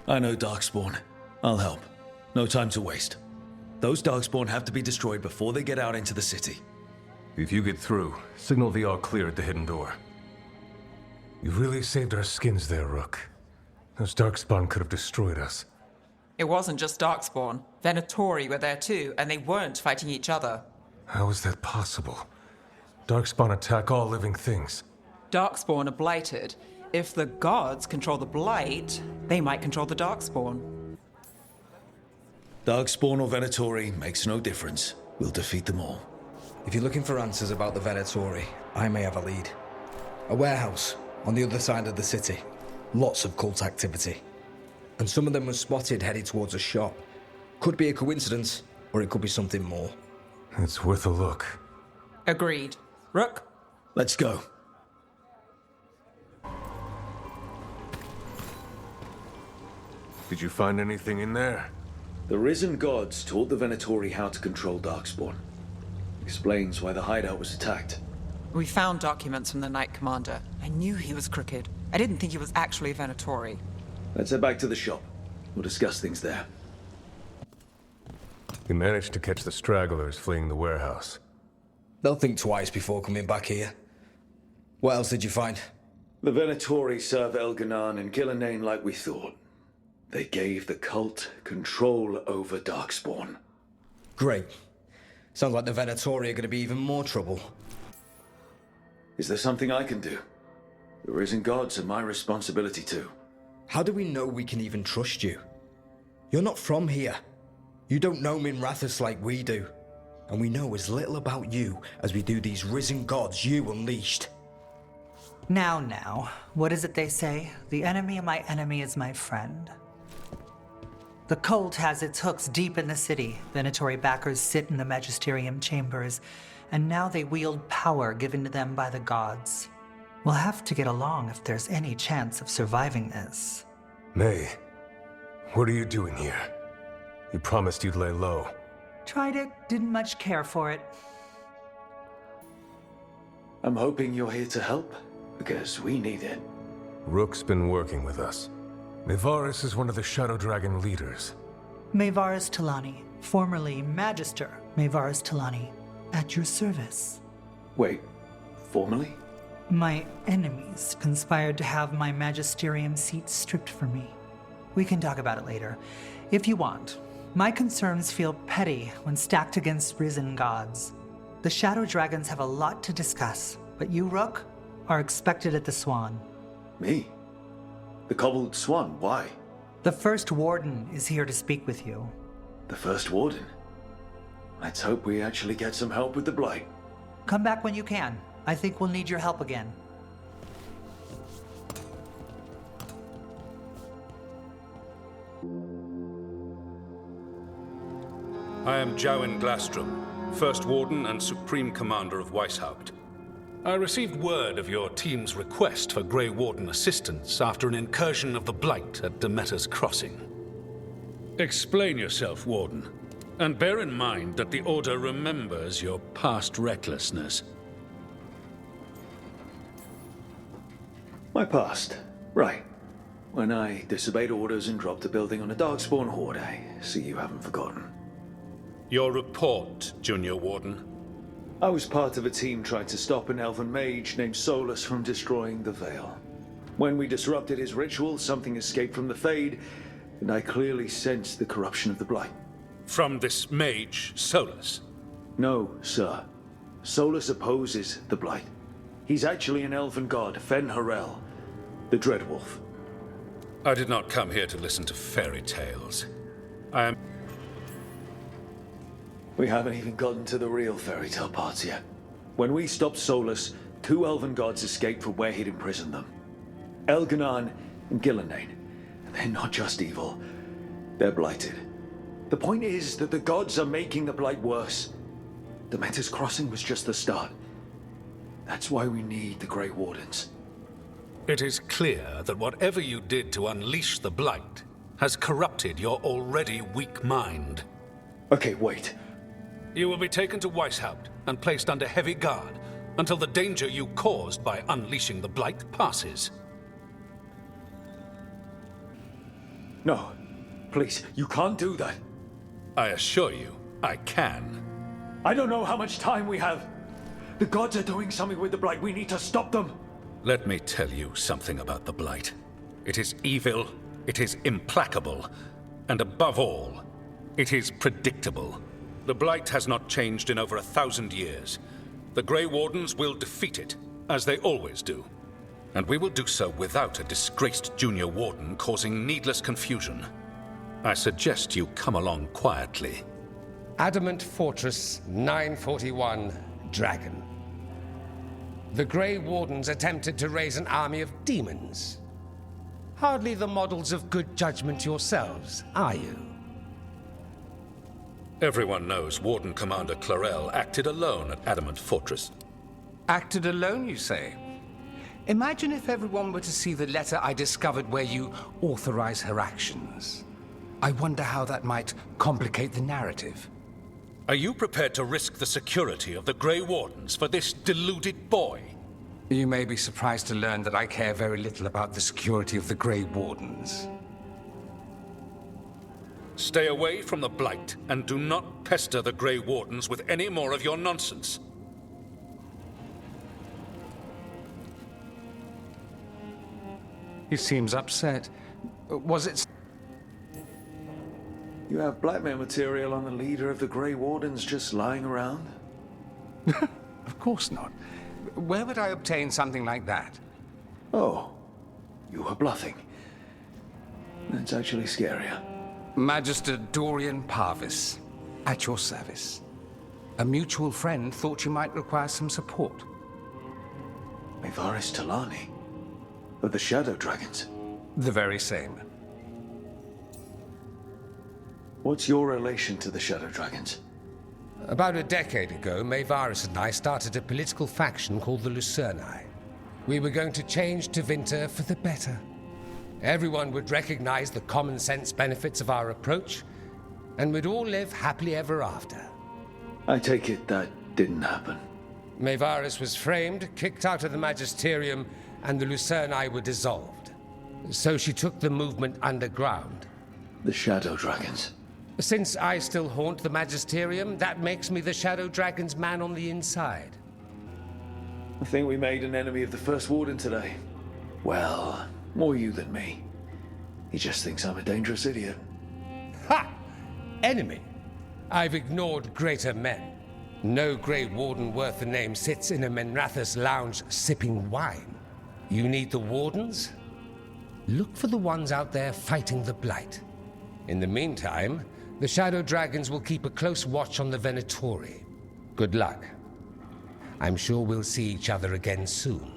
I know Darkspawn. I'll help. No time to waste. Those Darkspawn have to be destroyed before they get out into the city. If you get through, signal the all clear at the hidden door. You really saved our skins there, Rook. Those Darkspawn could have destroyed us. It wasn't just Darkspawn. Venatori were there too, and they weren't fighting each other. How is that possible? Darkspawn attack all living things. Darkspawn are blighted. If the gods control the blight, they might control the Darkspawn. Darkspawn or Venatori makes no difference. We'll defeat them all. If you're looking for answers about the Venatori, I may have a lead. A warehouse on the other side of the city. Lots of cult activity. And some of them were spotted headed towards a shop. Could be a coincidence, or it could be something more. It's worth a look. Agreed. Rook? Let's go. Did you find anything in there? The risen gods taught the Venatori how to control Darkspawn. Explains why the hideout was attacked. We found documents from the Knight Commander. I knew he was crooked. I didn't think he was actually Venatori. Let's head back to the shop. We'll discuss things there. We managed to catch the stragglers fleeing the warehouse. They'll think twice before coming back here. What else did you find? The Venatori serve Elganan and Gillenane like we thought. They gave the cult control over Darkspawn. Great. Sounds like the Venatori are going to be even more trouble. Is there something I can do? The risen gods are my responsibility too. How do we know we can even trust you? You're not from here. You don't know Minrathous like we do. And we know as little about you as we do these risen gods you unleashed. Now, what is it they say? The enemy of my enemy is my friend. The cult has its hooks deep in the city. Venatori backers sit in the magisterium chambers, and now they wield power given to them by the gods. We'll have to get along if there's any chance of surviving this. May, what are you doing here? You promised you'd lay low. Tried it, didn't much care for it. I'm hoping you're here to help, because we need it. Rook's been working with us. Nevaris is one of the Shadow Dragon leaders. Maevaris Talani, formerly Magister Maevaris Talani, at your service. Wait, formerly? My enemies conspired to have my magisterium seat stripped from me. We can talk about it later, if you want. My concerns feel petty when stacked against risen gods. The Shadow Dragons have a lot to discuss, but you, Rook, are expected at the Swan. Me? The Cobbled Swan, why? The First Warden is here to speak with you. The First Warden? Let's hope we actually get some help with the Blight. Come back when you can. I think we'll need your help again. I am Jowin Glastrom, First Warden and Supreme Commander of Weishaupt. I received word of your team's request for Grey Warden assistance after an incursion of the Blight at Demeter's Crossing. Explain yourself, Warden, and bear in mind that the Order remembers your past recklessness. My past. Right. When I disobeyed orders and dropped a building on a Darkspawn horde, I see you haven't forgotten. Your report, Junior Warden. I was part of a team trying to stop an elven mage named Solus from destroying the Veil. When we disrupted his ritual, something escaped from the Fade, and I clearly sensed the corruption of the Blight. From this mage, Solus? No, sir. Solus opposes the Blight. He's actually an elven god, Fen Harel, the Dreadwolf. I did not come here to listen to fairy tales. I am... We haven't even gotten to the real fairy tale parts yet. When we stopped Solus, 2 elven gods escaped from where he'd imprisoned them. Elganan and Gillenane. They're not just evil, they're blighted. The point is that the gods are making the Blight worse. Demeter's Crossing was just the start. That's why we need the Grey Wardens. It is clear that whatever you did to unleash the Blight has corrupted your already weak mind. Okay, wait. You will be taken to Weishaupt and placed under heavy guard until the danger you caused by unleashing the Blight passes. No, please, you can't do that. I assure you, I can. I don't know how much time we have. The gods are doing something with the Blight. We need to stop them. Let me tell you something about the Blight. It is evil, it is implacable, and above all, it is predictable. The Blight has not changed in over 1,000 years. The Grey Wardens will defeat it, as they always do. And we will do so without a disgraced junior warden causing needless confusion. I suggest you come along quietly. Adamant Fortress 941, Dragon. The Grey Wardens attempted to raise an army of demons. Hardly the models of good judgment yourselves, are you? Everyone knows Warden Commander Clarel acted alone at Adamant Fortress. Acted alone, you say? Imagine if everyone were to see the letter I discovered where you authorize her actions. I wonder how that might complicate the narrative. Are you prepared to risk the security of the Grey Wardens for this deluded boy? You may be surprised to learn that I care very little about the security of the Grey Wardens. Stay away from the Blight, and do not pester the Grey Wardens with any more of your nonsense. He seems upset. Was it... You have blackmail material on the leader of the Grey Wardens just lying around? Of course not. Where would I obtain something like that? Oh, you were bluffing. That's actually scarier. Magister Dorian Parvis, at your service. A mutual friend thought you might require some support. Mayvaris Talani? Of the Shadow Dragons? The very same. What's your relation to the Shadow Dragons? About a decade ago, Mayvaris and I started a political faction called the Lucerni. We were going to change Tevinter for the better. Everyone would recognize the common sense benefits of our approach, and we'd all live happily ever after. I take it that didn't happen. Mayvaris was framed, kicked out of the Magisterium, and the Lucerni were dissolved. So she took the movement underground. The Shadow Dragons. Since I still haunt the Magisterium, that makes me the Shadow Dragon's man on the inside. I think we made an enemy of the First Warden today. Well, more you than me. He just thinks I'm a dangerous idiot. Ha! Enemy? I've ignored greater men. No Grey Warden worth the name sits in a Menrathus lounge sipping wine. You need the Wardens? Look for the ones out there fighting the Blight. In the meantime, the Shadow Dragons will keep a close watch on the Venatori. Good luck. I'm sure we'll see each other again soon.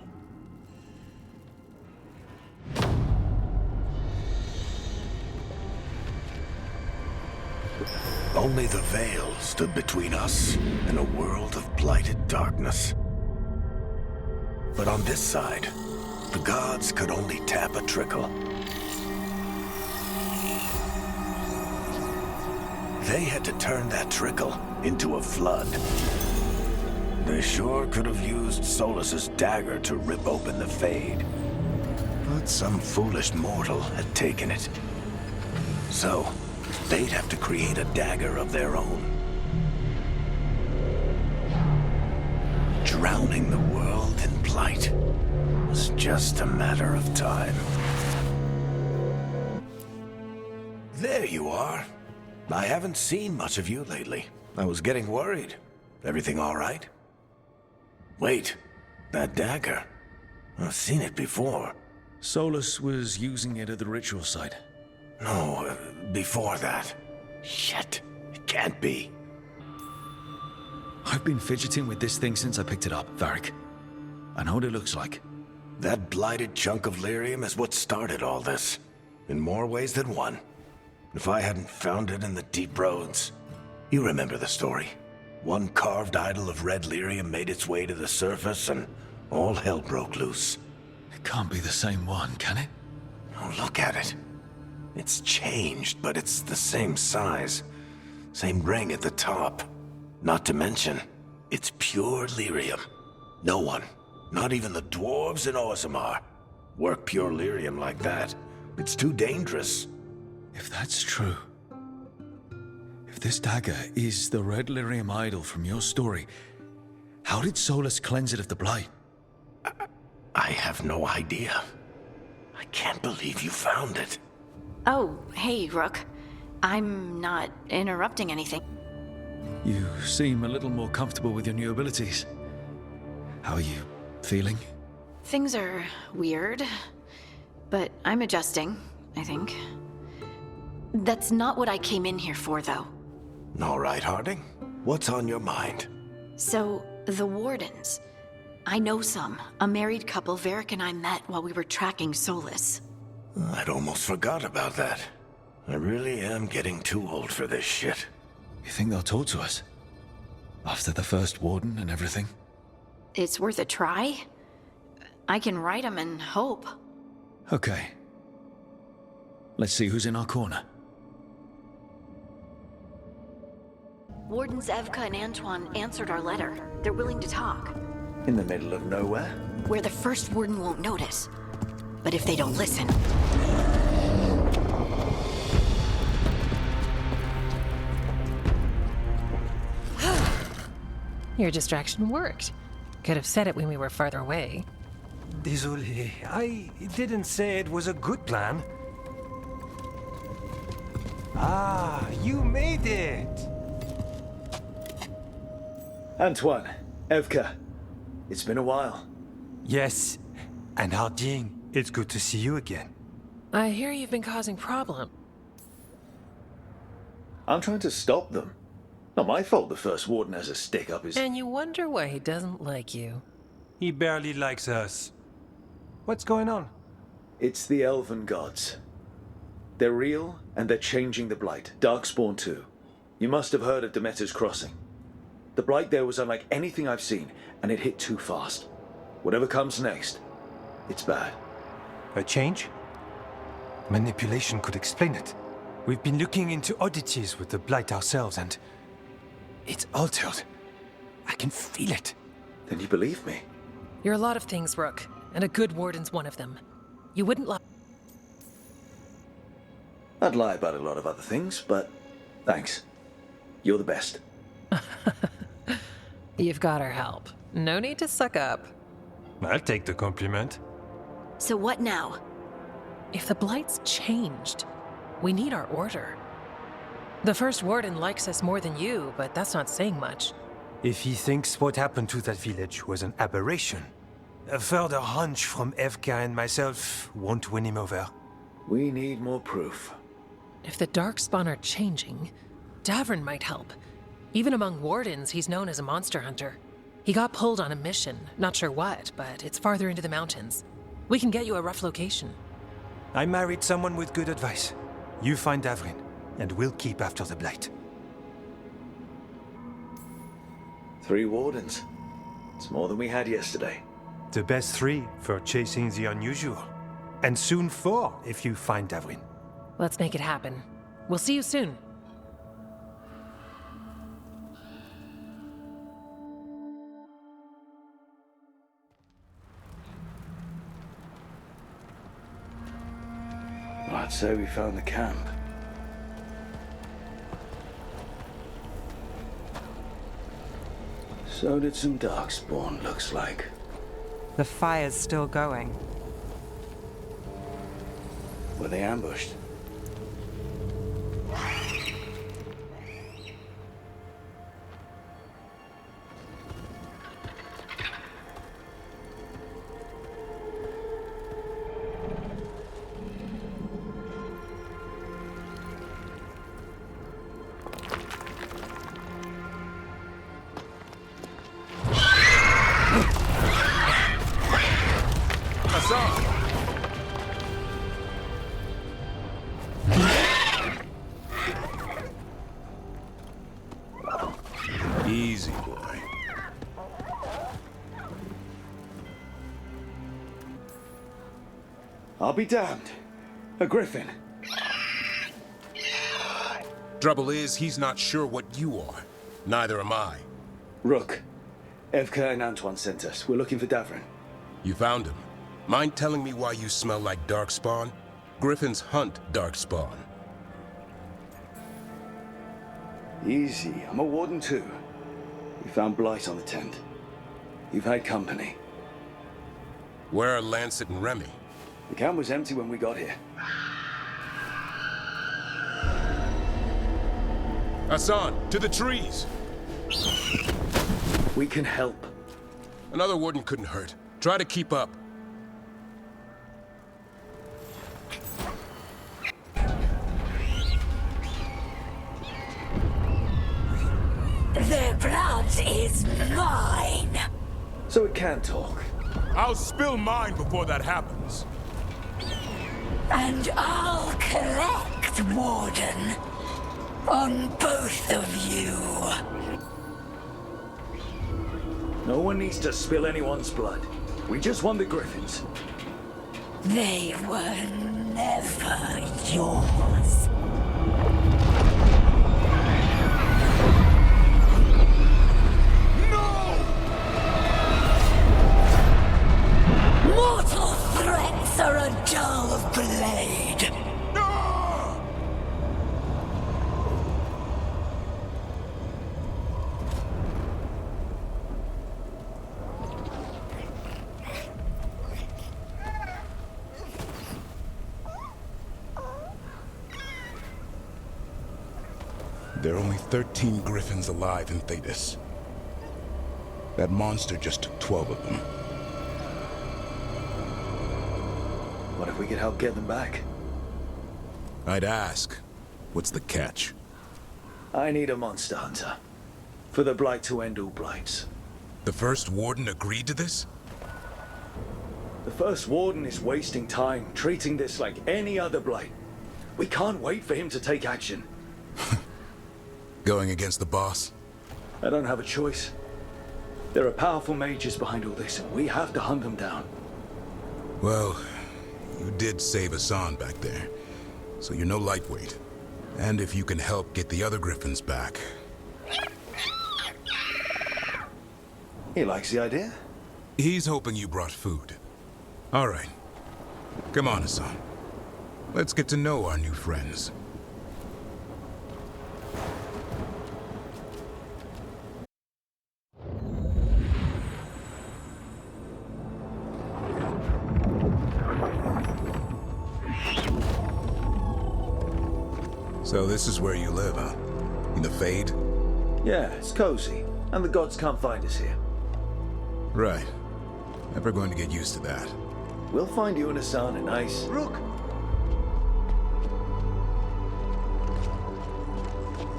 Only the Veil stood between us and a world of blighted darkness. But on this side, the gods could only tap a trickle. They had to turn that trickle into a flood. They sure could have used Solus's dagger to rip open the Fade. But some foolish mortal had taken it. So, they'd have to create a dagger of their own. Drowning the world in blight was just a matter of time. There you are. I haven't seen much of you lately. I was getting worried. Everything all right? Wait, that dagger. I've seen it before. Solus was using it at the ritual site. No, before that. Shit, it can't be. I've been fidgeting with this thing since I picked it up, Varric. I know what it looks like. That blighted chunk of lyrium is what started all this. In more ways than one. If I hadn't found it in the deep roads. You remember the story. One carved idol of red lyrium made its way to the surface and all hell broke loose. It can't be the same one, can it? Oh, look at it. It's changed, but it's the same size. Same ring at the top. Not to mention, it's pure lyrium. No one, not even the dwarves in Orzammar, work pure lyrium like that. It's too dangerous. If that's true, if this dagger is the red lyrium idol from your story, how did Solus cleanse it of the blight? I have no idea. I can't believe you found it. Oh, hey, Rook. I'm not interrupting anything. You seem a little more comfortable with your new abilities. How are you feeling? Things are weird, but I'm adjusting, I think. That's not what I came in here for, though. All right, Harding. What's on your mind? So, the Wardens. I know some. A married couple Varric and I met while we were tracking Solus. I'd almost forgot about that. I really am getting too old for this shit. You think they'll talk to us? After the first Warden and everything? It's worth a try. I can write them and hope. Okay. Let's see who's in our corner. Wardens Evka and Antoine answered our letter. They're willing to talk. In the middle of nowhere? Where the first Warden won't notice. But if they don't listen... Your distraction worked. Could have said it when we were farther away. Désolé, I didn't say it was a good plan. Ah, you made it! Antoine, Evka, it's been a while. Yes, and Harding, it's good to see you again. I hear you've been causing problems. I'm trying to stop them. Not my fault the first Warden has a stick up his... And you wonder why he doesn't like you. He barely likes us. What's going on? It's the Elven Gods. They're real, and they're changing the Blight. Darkspawn too. You must have heard of Demeter's Crossing. The Blight there was unlike anything I've seen, and it hit too fast. Whatever comes next, it's bad. A change? Manipulation could explain it. We've been looking into oddities with the Blight ourselves, and... it's altered. I can feel it. Then you believe me? You're a lot of things, Rook, and a good warden's one of them. You wouldn't lie. I'd lie about a lot of other things, but thanks. You're the best. You've got our help. No need to suck up. I'll take the compliment. So what now? If the Blight's changed, we need our order. The first Warden likes us more than you, but that's not saying much. If he thinks what happened to that village was an aberration, a further hunch from Evka and myself won't win him over. We need more proof. If the Darkspawn are changing, Davrin might help. Even among Wardens, he's known as a monster hunter. He got pulled on a mission, not sure what, but it's farther into the mountains. We can get you a rough location. I married someone with good advice. You find Davrin, and we'll keep after the Blight. 3 Wardens. It's more than we had yesterday. The best 3 for chasing the unusual. And soon 4 if you find Davrin. Let's make it happen. We'll see you soon. Well, I'd say we found the camp. So did some Darkspawn, looks like. The fire's still going. Were they ambushed? Easy, boy. I'll be damned. A griffin. Trouble is, he's not sure what you are. Neither am I. Rook. Evka and Antoine sent us. We're looking for Davrin. You found him. Mind telling me why you smell like Darkspawn? Griffins hunt Darkspawn. Easy. I'm a Warden too. We found Blight on the tent. You've had company. Where are Lancet and Remy? The camp was empty when we got here. Hassan, to the trees! We can help. Another warden couldn't hurt. Try to keep up. Their blood is mine. So it can talk. I'll spill mine before that happens. And I'll collect, Warden, on both of you. No one needs to spill anyone's blood. We just won the Griffins. They were never yours. Mortal threats are a dull blade. There are only 13 Griffins alive in Thedas. That monster just took 12 of them. What if we could help get them back? I'd ask. What's the catch? I need a monster hunter. For the Blight to end all blights. The first warden agreed to this? The first warden is wasting time treating this like any other blight. We can't wait for him to take action. Going against the boss? I don't have a choice. There are powerful mages behind all this, and we have to hunt them down. Well, you did save Hassan back there, so you're no lightweight. And if you can help get the other Griffins back... He likes the idea. He's hoping you brought food. All right. Come on, Hassan. Let's get to know our new friends. So this is where you live, huh? In the Fade? Yeah, it's cozy. And the gods can't find us here. Right. Never going to get used to that. We'll find you and Hassan a nice... Rook!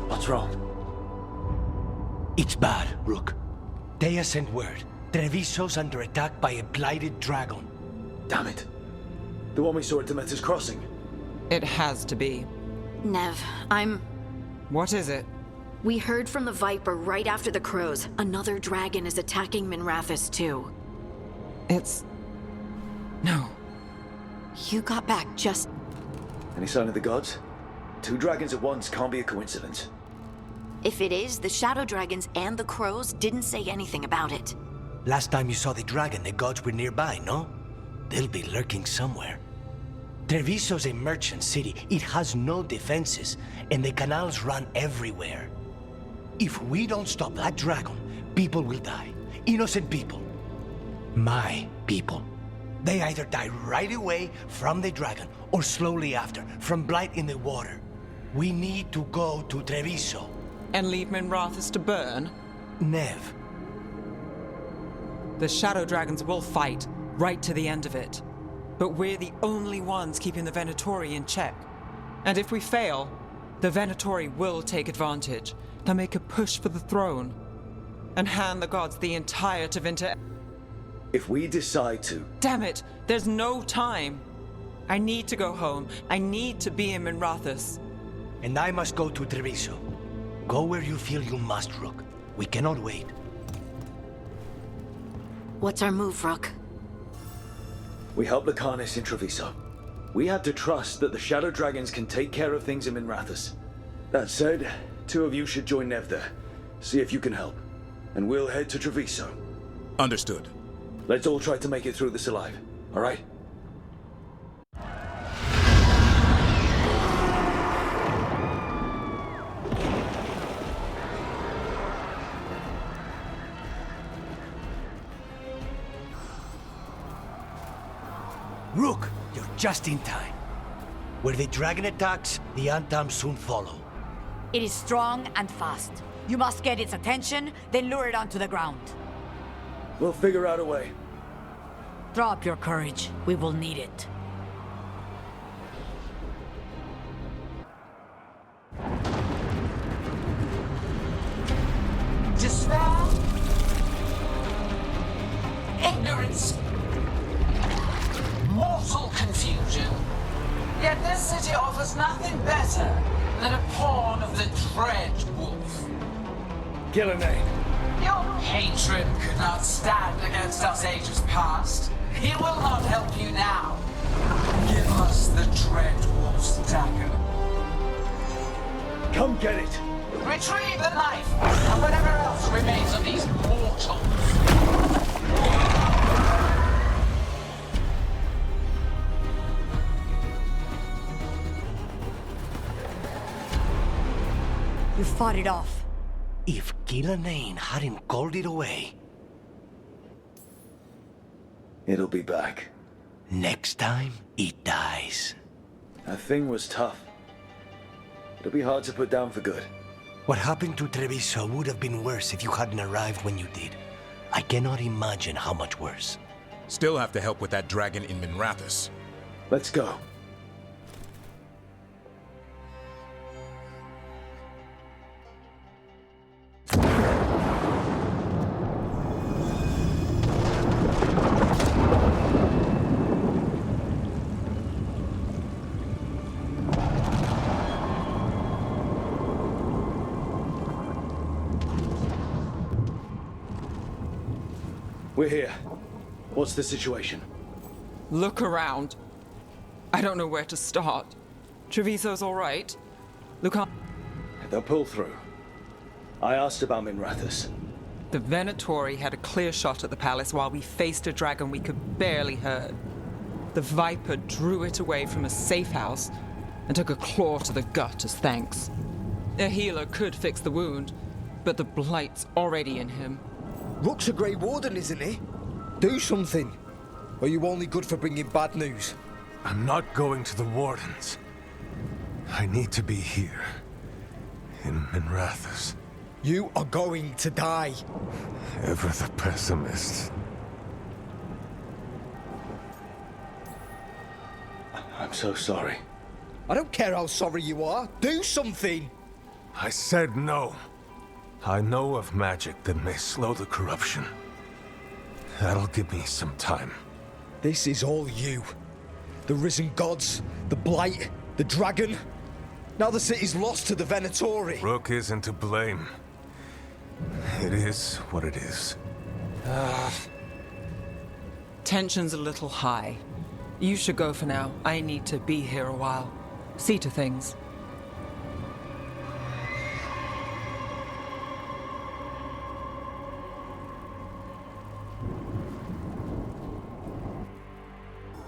What's wrong? It's bad, Rook. Thedas sent word. Treviso's under attack by a blighted dragon. Damn it. The one we saw at Demeter's Crossing. It has to be. Nev, What is it? We heard from the Viper right after the crows. Another dragon is attacking Minrathous too. It's... No. You got back just... Any sign of the gods? 2 dragons at once can't be a coincidence. If it is, the Shadow Dragons and the crows didn't say anything about it. Last time you saw the dragon, the gods were nearby, no? They'll be lurking somewhere. Treviso's a merchant city. It has no defenses, and the canals run everywhere. If we don't stop that dragon, people will die. Innocent people. My people. They either die right away from the dragon, or slowly after, from blight in the water. We need to go to Treviso. And leave Minrathous to burn? Nev. The Shadow Dragons will fight, right to the end of it. But we're the only ones keeping the Venatori in check. And if we fail, the Venatori will take advantage. They'll make a push for the throne. And hand the gods the entire Tevinter... If we decide to... Damn it! There's no time! I need to go home. I need to be in Minrathous. And I must go to Treviso. Go where you feel you must, Rook. We cannot wait. What's our move, Rook? We help Lucanus in Treviso. We have to trust that the Shadow Dragons can take care of things in Minrathous. That said, 2 of you should join Nev there. See if you can help. And we'll head to Treviso. Understood. Let's all try to make it through this alive, all right? Rook, you're just in time. Where the dragon attacks, the Antam soon follow. It is strong and fast. You must get its attention, then lure it onto the ground. We'll figure out a way. Drop your courage. We will need it. Despair, ignorance, mortal confusion. Yet this city offers nothing better than a pawn of the Dread Wolf. Gillenane. Your hatred could not stand against us ages past. He will not help you now. Give us the Dread Wolf's dagger. Come get it! Retrieve the knife, and whatever else remains of these mortals. You fought it off. If Gillenane hadn't called it away. It'll be back. Next time, it dies. That thing was tough. It'll be hard to put down for good. What happened to Treviso would have been worse if you hadn't arrived when you did. I cannot imagine how much worse. Still have to help with that dragon in Minrathous. Let's go. We're here. What's the situation? Look around. I don't know where to start. Treviso's all right. Lucan... They'll pull through. I asked about Minrathous. The Venatori had a clear shot at the palace while we faced a dragon we could barely hurt. The Viper drew it away from a safe house and took a claw to the gut as thanks. A healer could fix the wound, but the blight's already in him. Rook's a Grey Warden, isn't he? Do something. Or are you only good for bringing bad news? I'm not going to the Wardens. I need to be here. In Minrathous. You are going to die. Ever the pessimist. I'm so sorry. I don't care how sorry you are. Do something! I said no. I know of magic that may slow the corruption. That'll give me some time. This is all you. The risen gods, the blight, the dragon. Now the city's lost to the Venatori. Rook isn't to blame. It is what it is. Tension's a little high. You should go for now. I need to be here a while. See to things.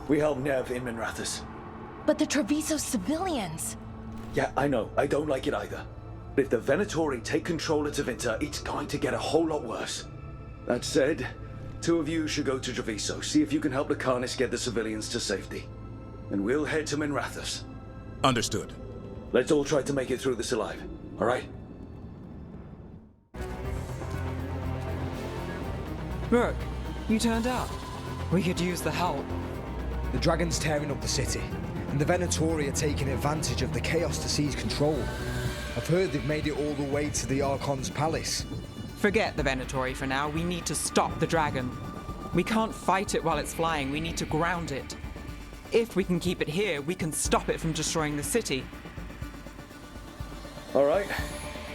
We help Nev in Minrathous. But the Treviso civilians... Yeah, I know. I don't like it either. But if the Venatori take control of Tevinter, it's going to get a whole lot worse. That said, two of you should go to Treviso, see if you can help the Carnis get the civilians to safety. And we'll head to Minrathous. Understood. Let's all try to make it through this alive, all right? Rook, you turned up. We could use the help. The dragon's tearing up the city, and the Venatori are taking advantage of the chaos to seize control. I've heard they've made it all the way to the Archon's palace. Forget the Venatori for now. We need to stop the dragon. We can't fight it while it's flying. We need to ground it. If we can keep it here, we can stop it from destroying the city. All right.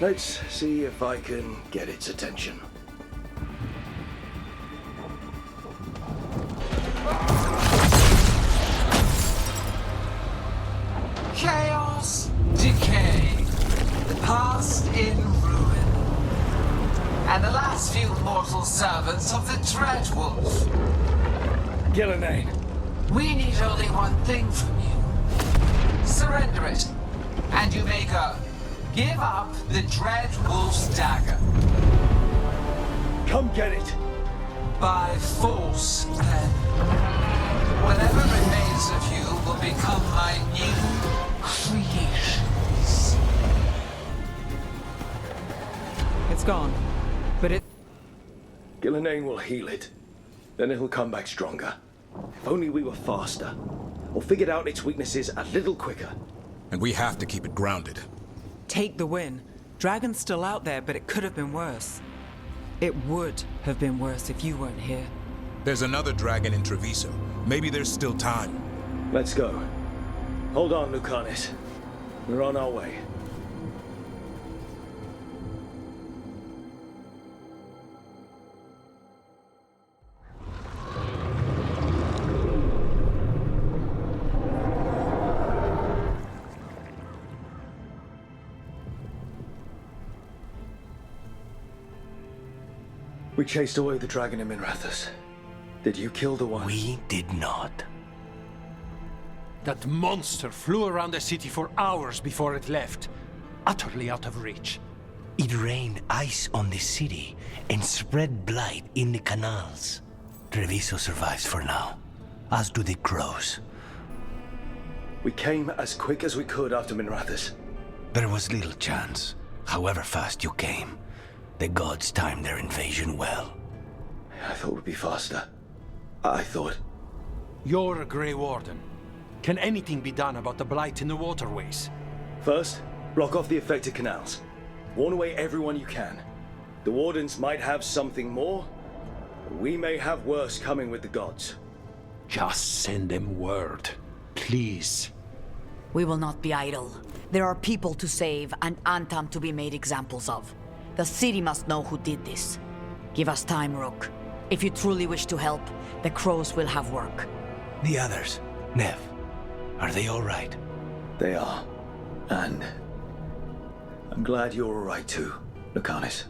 Let's see if I can get its attention. Chaos, decay, the past in ruin, and the last few mortal servants of the Dreadwolf. Gillenane. We need only one thing from you. Surrender it, and you may go. Give up the Dreadwolf's dagger. Come get it! By force, then. Whatever remains of you will become my new creations. It's gone, but it... Gillenane will heal it. Then it'll come back stronger. If only we were faster. Or figured out its weaknesses a little quicker. And we have to keep it grounded. Take the win. Dragon's still out there, but it could have been worse. It would have been worse if you weren't here. There's another dragon in Treviso. Maybe there's still time. Let's go. Hold on, Lucanis. We're on our way. We chased away the dragon in Minrathous. Did you kill the one? We did not. That monster flew around the city for hours before it left, utterly out of reach. It rained ice on the city and spread blight in the canals. Treviso survives for now, as do the crows. We came as quick as we could after Minrathous. There was little chance, however fast you came. The gods timed their invasion well. I thought we'd be faster. I thought... You're a Grey Warden. Can anything be done about the blight in the waterways? First, block off the affected canals. Warn away everyone you can. The Wardens might have something more, but we may have worse coming with the gods. Just send them word, please. We will not be idle. There are people to save and Antam to be made examples of. The city must know who did this. Give us time, Rook. If you truly wish to help, the crows will have work. The others, Nev, are they all right? They are. And... I'm glad you're all right too, Lucanis.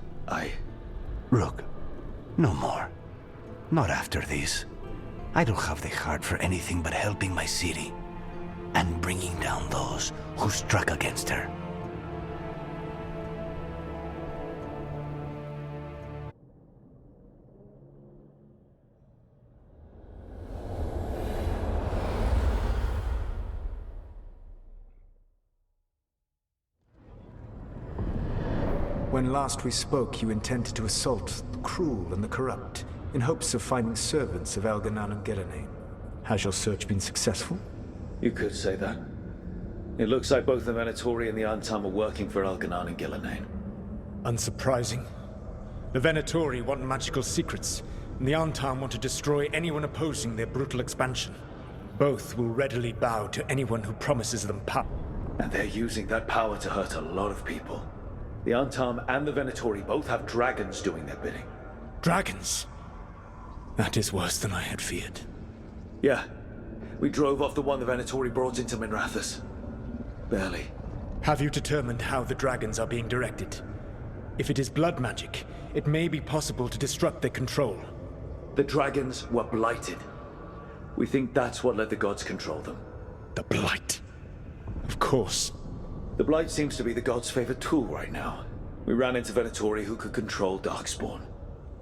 Rook, no more. Not after this. I don't have the heart for anything but helping my city. And bringing down those who struck against her. When last we spoke, you intended to assault the cruel and the corrupt, in hopes of finding servants of Elganan and Gillenane. Has your search been successful? You could say that. It looks like both the Venatori and the Antam are working for Elganan and Gillenane. Unsurprising. The Venatori want magical secrets, and the Antam want to destroy anyone opposing their brutal expansion. Both will readily bow to anyone who promises them power. And they're using that power to hurt a lot of people. The Antam and the Venatori both have dragons doing their bidding. Dragons? That is worse than I had feared. Yeah. We drove off the one the Venatori brought into Minrathous. Barely. Have you determined how the dragons are being directed? If it is blood magic, it may be possible to disrupt their control. The dragons were blighted. We think that's what let the gods control them. The blight. Of course. The blight seems to be the gods' favorite tool right now. We ran into Venatori who could control Darkspawn.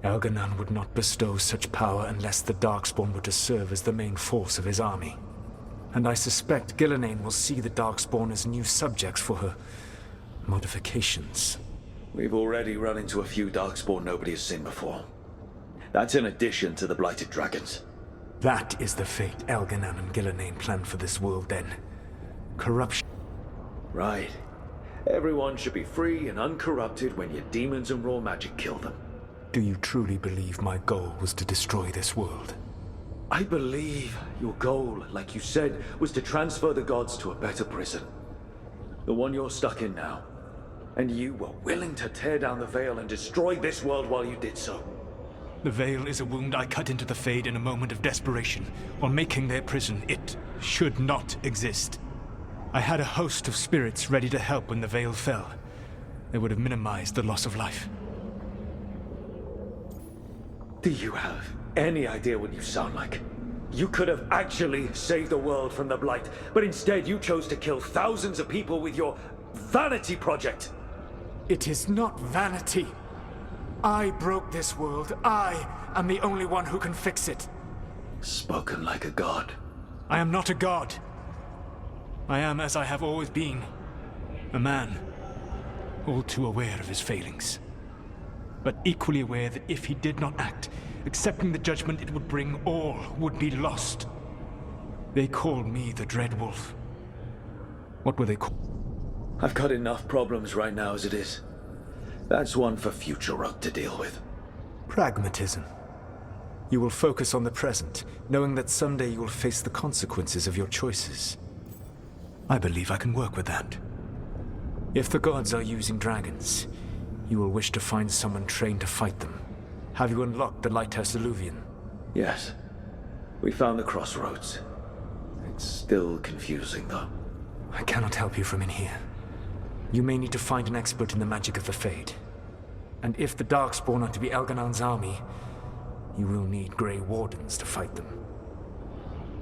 Elganan would not bestow such power unless the Darkspawn were to serve as the main force of his army. And I suspect Gillenane will see the Darkspawn as new subjects for her modifications. We've already run into a few Darkspawn nobody has seen before. That's in addition to the blighted dragons. That is the fate Elganan and Gillenane planned for this world then. Corruption. Right. Everyone should be free and uncorrupted when your demons and raw magic kill them. Do you truly believe my goal was to destroy this world? I believe your goal, like you said, was to transfer the gods to a better prison. The one you're stuck in now. And you were willing to tear down the veil and destroy this world while you did so. The veil is a wound I cut into the Fade in a moment of desperation, while making their prison. It should not exist. I had a host of spirits ready to help when the veil fell. They would have minimized the loss of life. Do you have any idea what you sound like? You could have actually saved the world from the Blight, but instead you chose to kill thousands of people with your vanity project. It is not vanity. I broke this world. I am the only one who can fix it. Spoken like a god. I am not a god. I am as I have always been. A man, all too aware of his failings. but equally aware that if he did not act, accepting the judgment it would bring, all would be lost. They call me the Dread Wolf. What were they called? I've got enough problems right now as it is. That's one for future Rook to deal with. Pragmatism. You will focus on the present, knowing that someday you will face the consequences of your choices. I believe I can work with that. If the gods are using dragons, you will wish to find someone trained to fight them. Have you unlocked the Lighthouse Alluvian? Yes. We found the crossroads. It's still confusing, though. I cannot help you from in here. You may need to find an expert in the magic of the Fade. And if the Darkspawn are to be Elganon's army, you will need Grey Wardens to fight them.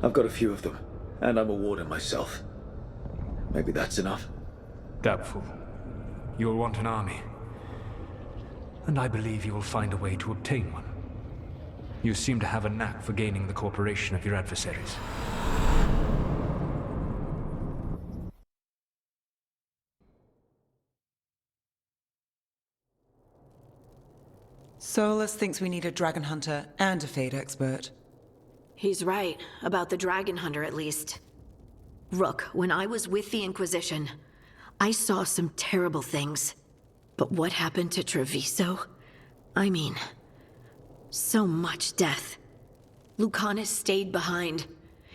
I've got a few of them, and I'm a warden myself. Maybe that's enough? Doubtful. You will want an army. And I believe you will find a way to obtain one. You seem to have a knack for gaining the cooperation of your adversaries. Solus thinks we need a dragon hunter and a Fade expert. He's right, about the dragon hunter at least. Rook, when I was with the Inquisition, I saw some terrible things. But what happened to Treviso? I mean, so much death. Lucanus stayed behind.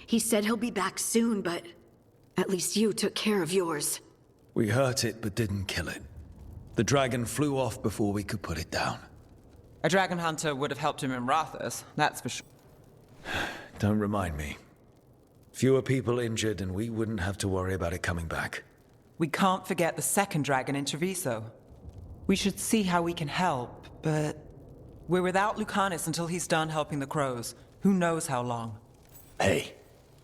He said he'll be back soon, but at least you took care of yours. We hurt it, but didn't kill it. The dragon flew off before we could put it down. A dragon hunter would have helped him in Rathas, that's for sure. Don't remind me. Fewer people injured, and we wouldn't have to worry about it coming back. We can't forget the second dragon in Treviso. We should see how we can help, but we're without Lucanus until he's done helping the crows. Who knows how long? Hey,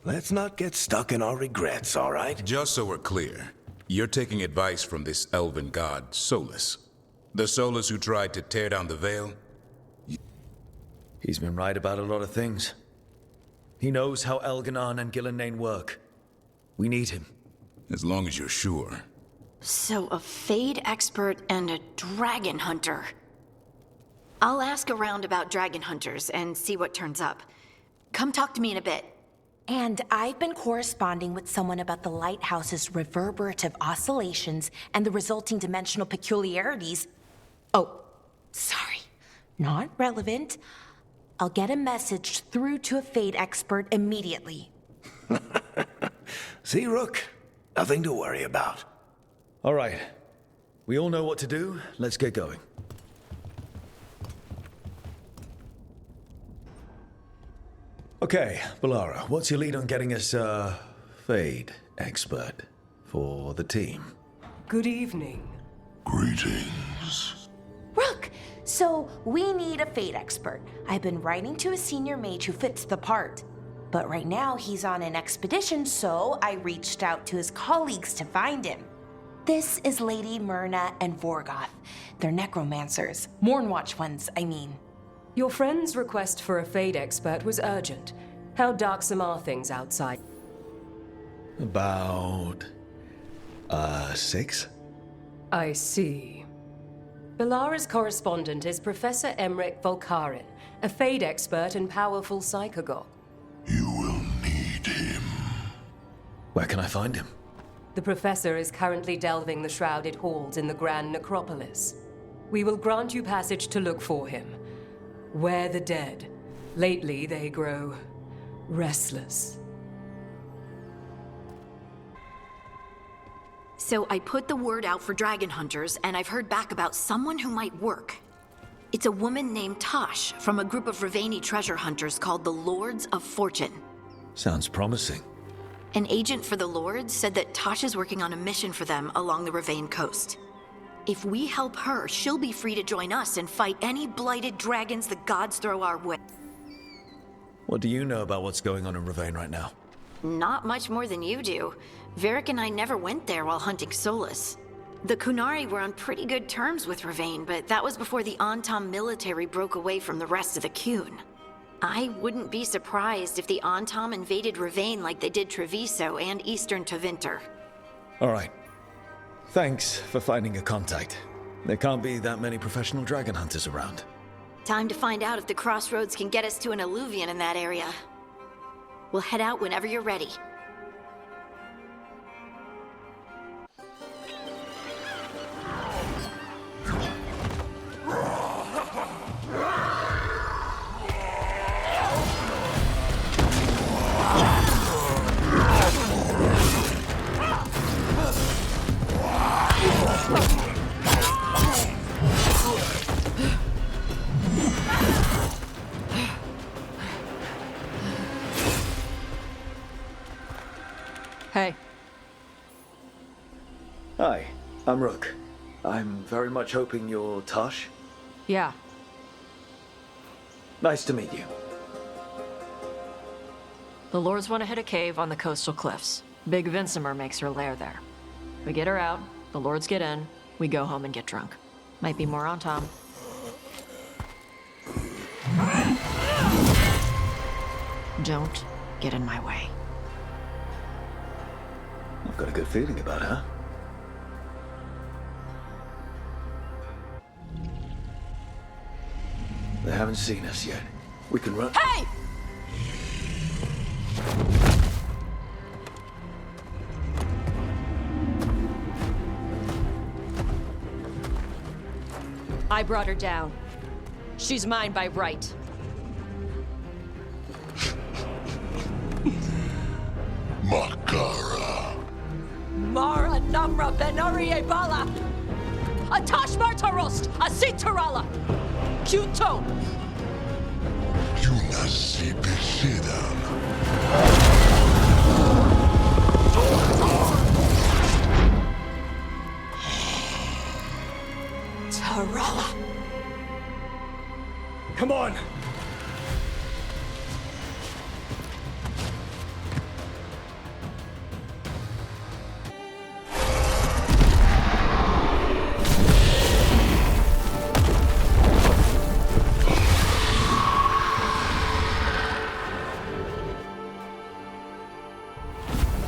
let's not get stuck in our regrets, all right? Just so we're clear, you're taking advice from this elven god, Solus. The Solus who tried to tear down the Veil? He's been right about a lot of things. He knows how Elganon and Gillenane work. We need him. As long as you're sure. So a Fade expert and a dragon hunter. I'll ask around about dragon hunters and see what turns up. Come talk to me in a bit. And I've been corresponding with someone about the lighthouse's reverberative oscillations and the resulting dimensional peculiarities. Oh, sorry. Not relevant. I'll get a message through to a Fade expert immediately. See, Rook? Nothing to worry about. All right. We all know what to do. Let's get going. Okay, Balara, what's your lead on getting us a Fade expert for the team? Good evening. Greetings. Rook, so we need a Fade expert. I've been writing to a senior mage who fits the part. But right now he's on an expedition, so I reached out to his colleagues to find him. This is Lady Myrna and Vorgoth. They're necromancers. Mournwatch ones, I mean. Your friend's request for a Fade expert was urgent. How darksome are things outside? About... 6? I see. Balara's correspondent is Professor Emmerich Volkarin, a Fade expert and powerful psychagogue. Where can I find him? The professor is currently delving the shrouded halls in the Grand Necropolis. We will grant you passage to look for him. Where the dead. Lately they grow restless. So I put the word out for dragon hunters, and I've heard back about someone who might work. It's a woman named Tosh from a group of Raveni treasure hunters called the Lords of Fortune. Sounds promising. An agent for the Lords said that Tosh is working on a mission for them along the Ravane coast. If we help her, she'll be free to join us and fight any blighted dragons the gods throw our way. What do you know about what's going on in Ravane right now? Not much more than you do. Varric and I never went there while hunting Solus. The Kunari were on pretty good terms with Ravane, but that was before the Antam military broke away from the rest of the Kun. I wouldn't be surprised if the Antam invaded Ravane like they did Treviso and Eastern Tevinter. All right. Thanks for finding a contact. There can't be that many professional dragon hunters around. Time to find out if the crossroads can get us to an alluvion in that area. We'll head out whenever you're ready. Hey. Hi, I'm Rook. I'm very much hoping you're Tosh. Yeah. Nice to meet you. The Lords want to hit a cave on the coastal cliffs. Big Vincimer makes her lair there. We get her out, the Lords get in, we go home and get drunk. Might be more on Tom. Don't get in my way. I've got a good feeling about her. They haven't seen us yet. We can run. Hey! I brought her down. She's mine by right. Makara. Mara Namra Benarie Bala. Atash Martarost, Asitarala. Kyuto. Yunasi Bishidam. Tarala. Come on!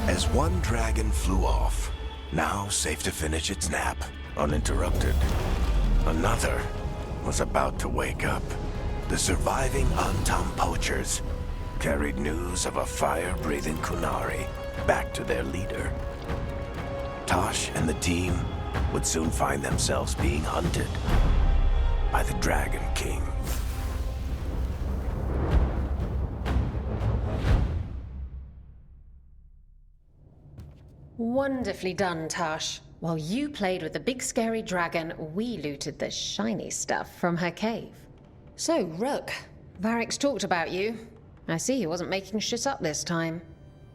As one dragon flew off, now safe to finish its nap, uninterrupted, another was about to wake up. The surviving Antam poachers carried news of a fire-breathing Kunari back to their leader. Tosh and the team would soon find themselves being hunted by the Dragon King. Wonderfully done, Tash. While you played with the big scary dragon, we looted the shiny stuff from her cave. So, Rook, Varric's talked about you. I see he wasn't making shit up this time.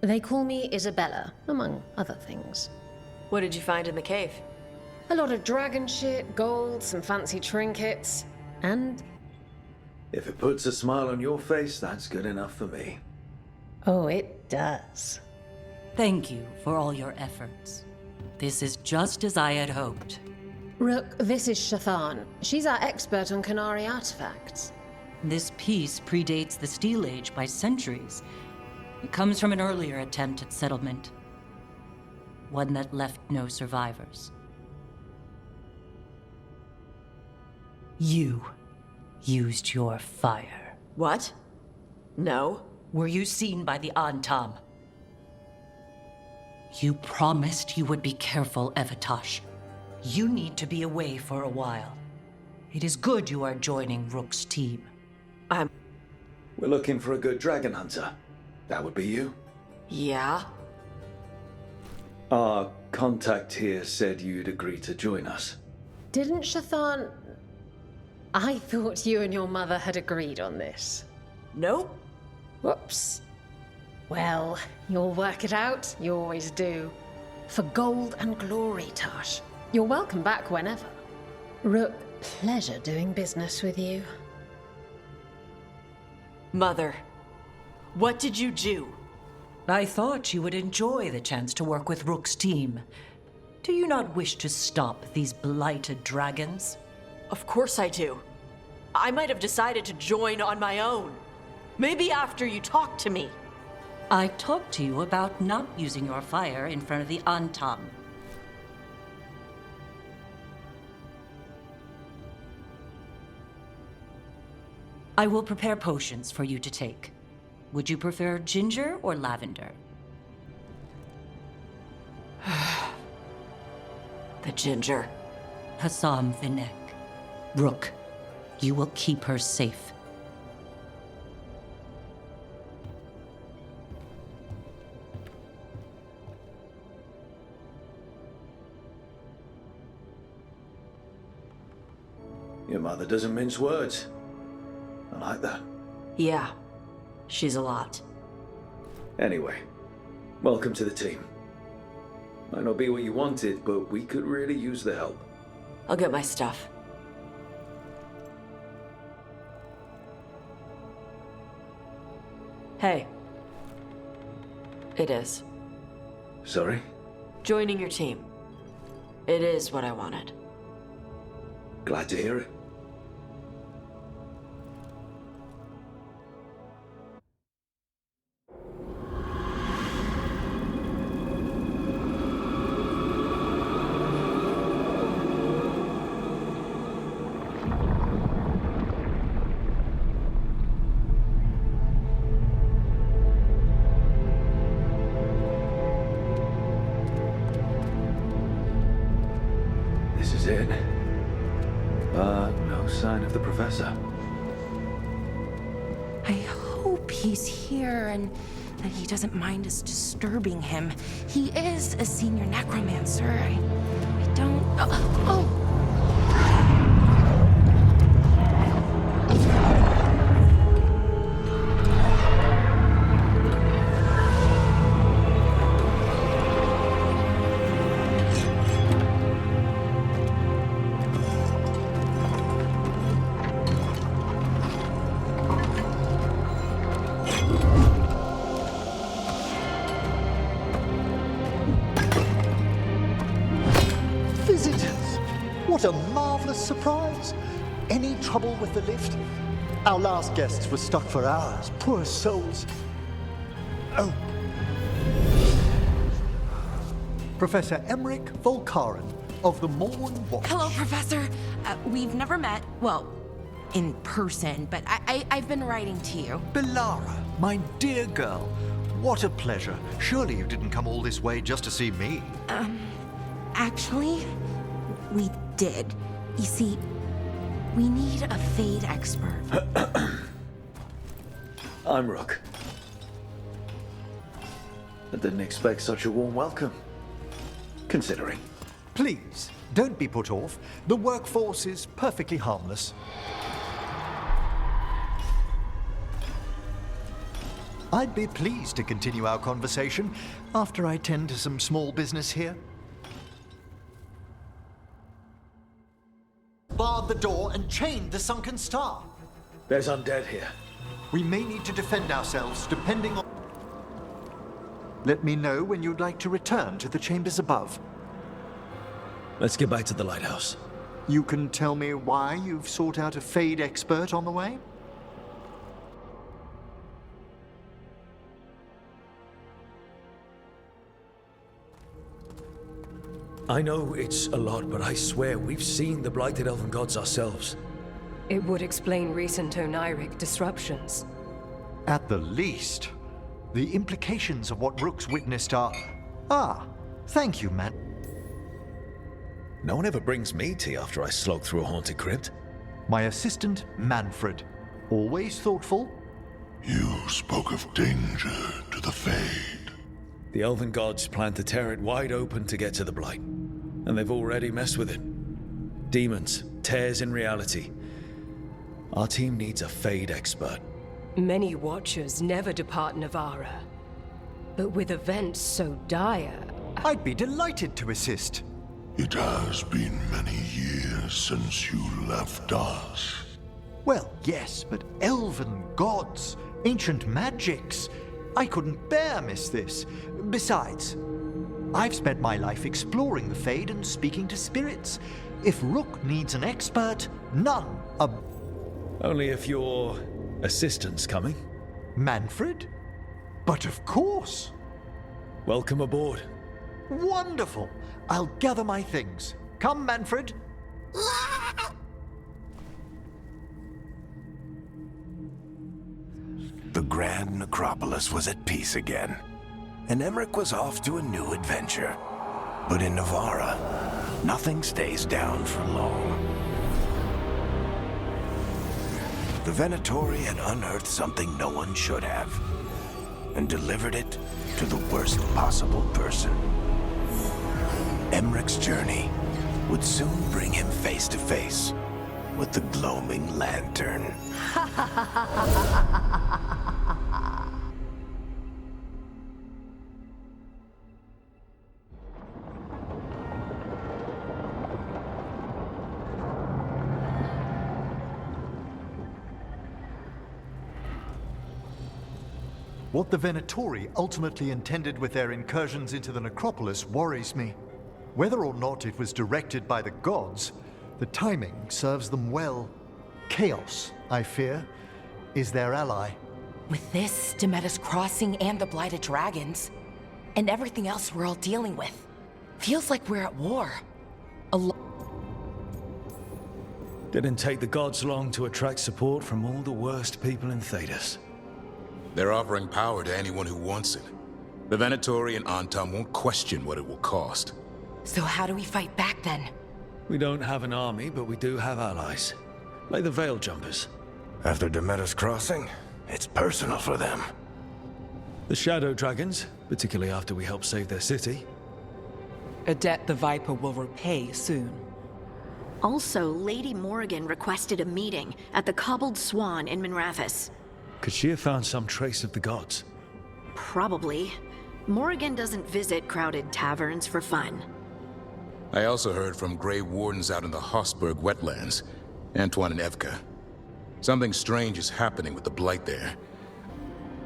They call me Isabella, among other things. What did you find in the cave? A lot of dragon shit, gold, some fancy trinkets, and... If it puts a smile on your face, that's good enough for me. Oh, it does. Thank you for all your efforts. This is just as I had hoped. Rook, this is Shathan. She's our expert on Kunari artifacts. This piece predates the Steel Age by centuries. It comes from an earlier attempt at settlement. One that left no survivors. You used your fire. What? No. Were you seen by the Antam? You promised you would be careful, Evatosh. You need to be away for a while. It is good you are joining Rook's team. We're looking for a good dragon hunter. That would be you? Yeah? Our contact here said you'd agree to join us. Didn't Shathan... I thought you and your mother had agreed on this. Nope. Whoops. Well, you'll work it out. You always do. For gold and glory, Tash. You're welcome back whenever. Rook, pleasure doing business with you. Mother, what did you do? I thought you would enjoy the chance to work with Rook's team. Do you not wish to stop these blighted dragons? Of course I do. I might have decided to join on my own. Maybe after you talked to me. I talked to you about not using your fire in front of the Antam. I will prepare potions for you to take. Would you prefer ginger or lavender? The ginger. Hassam Vinek. Rook, you will keep her safe. Your mother doesn't mince words. I like that. Yeah, she's a lot. Anyway, welcome to the team. Might not be what you wanted, but we could really use the help. I'll get my stuff. Hey. It is. Sorry? Joining your team. It is what I wanted. Glad to hear it. This is it. But no sign of the professor. I hope he's here and that he doesn't mind us disturbing him. He is a senior necromancer. I don't... Oh! Visitors! What a marvelous surprise! Any trouble with the lift? Our last guests were stuck for hours. Poor souls. Oh. Professor Emmerich Volkaren of the Morn Watch. Hello, Professor. We've never met. Well, in person, but I've been writing to you. Belara, my dear girl. What a pleasure. Surely you didn't come all this way just to see me. Actually, we did. You see, we need a Fade expert. I'm Rook. I didn't expect such a warm welcome. Considering. Please, don't be put off. The workforce is perfectly harmless. I'd be pleased to continue our conversation after I tend to some small business here. Barred the door and chained the sunken star. There's undead here. We may need to defend ourselves depending on... Let me know when you'd like to return to the chambers above. Let's get back to the lighthouse. You can tell me why you've sought out a Fade expert on the way? I know it's a lot, but I swear we've seen the blighted elven gods ourselves. It would explain recent Oniric disruptions. At the least. The implications of what Rook's witnessed are... Ah, thank you, man. No one ever brings me tea after I slog through a haunted crypt. My assistant, Manfred. Always thoughtful. You spoke of danger to the Fade. The elven gods plan to tear it wide open to get to the blight. And they've already messed with it. Demons, tears in reality. Our team needs a Fade expert. Many Watchers never depart Navara. But with events so dire... I'd be delighted to assist. It has been many years since you left us. Well, yes, but elven gods, ancient magics. I couldn't bear miss this. Besides, I've spent my life exploring the Fade and speaking to spirits. If Rook needs an expert, none are... Only if your assistant's coming. Manfred? But of course. Welcome aboard. Wonderful. I'll gather my things. Come, Manfred. grand necropolis was at peace again, and Emmerich was off to a new adventure. But in Navarra, nothing stays down for long. The Venatori had unearthed something no one should have, and delivered it to the worst possible person. Emmerich's journey would soon bring him face to face with the gloaming lantern. What the Venatori ultimately intended with their incursions into the necropolis worries me. Whether or not it was directed by the gods, the timing serves them well. Chaos, I fear, is their ally. With this, Demeter's Crossing and the Blighted Dragons, and everything else we're all dealing with, feels like we're at war. Didn't take the gods long to attract support from all the worst people in Thedas. They're offering power to anyone who wants it. The Venatori and Antam won't question what it will cost. So how do we fight back then? We don't have an army, but we do have allies. Like the Veil Jumpers. After Demeter's Crossing, it's personal for them. The Shadow Dragons, particularly after we helped save their city. A debt the Viper will repay soon. Also, Lady Morrigan requested a meeting at the Cobbled Swan in Minrathous. Could she have found some trace of the gods? Probably. Morrigan doesn't visit crowded taverns for fun. I also heard from Grey Wardens out in the Hossberg wetlands, Antoine and Evka. Something strange is happening with the Blight there.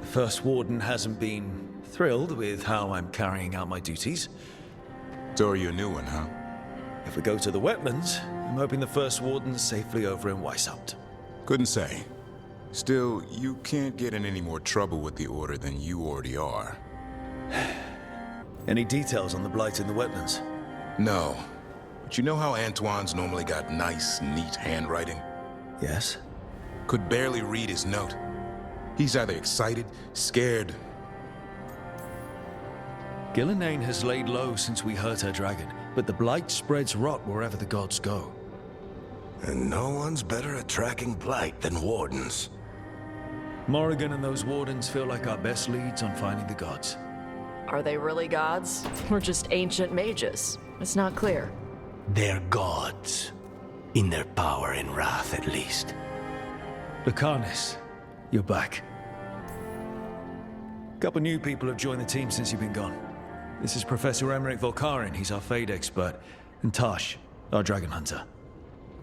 The First Warden hasn't been thrilled with how I'm carrying out my duties. So are you a new one, huh? If we go to the wetlands, I'm hoping the First Warden's safely over in Weishaupt. Couldn't say. Still, you can't get in any more trouble with the Order than you already are. Any details on the Blight in the wetlands? No. But you know how Antoine's normally got nice, neat handwriting? Yes. Could barely read his note. He's either excited, scared. Gillenane has laid low since we hurt her dragon, but the Blight spreads rot wherever the gods go. And no one's better at tracking Blight than Wardens. Morrigan and those Wardens feel like our best leads on finding the gods. Are they really gods? Or just ancient mages? It's not clear. They're gods. In their power and wrath, at least. Lucanis, you're back. Couple new people have joined the team since you've been gone. This is Professor Emmerich Volkarin, he's our Fade expert, and Tash, our dragon hunter.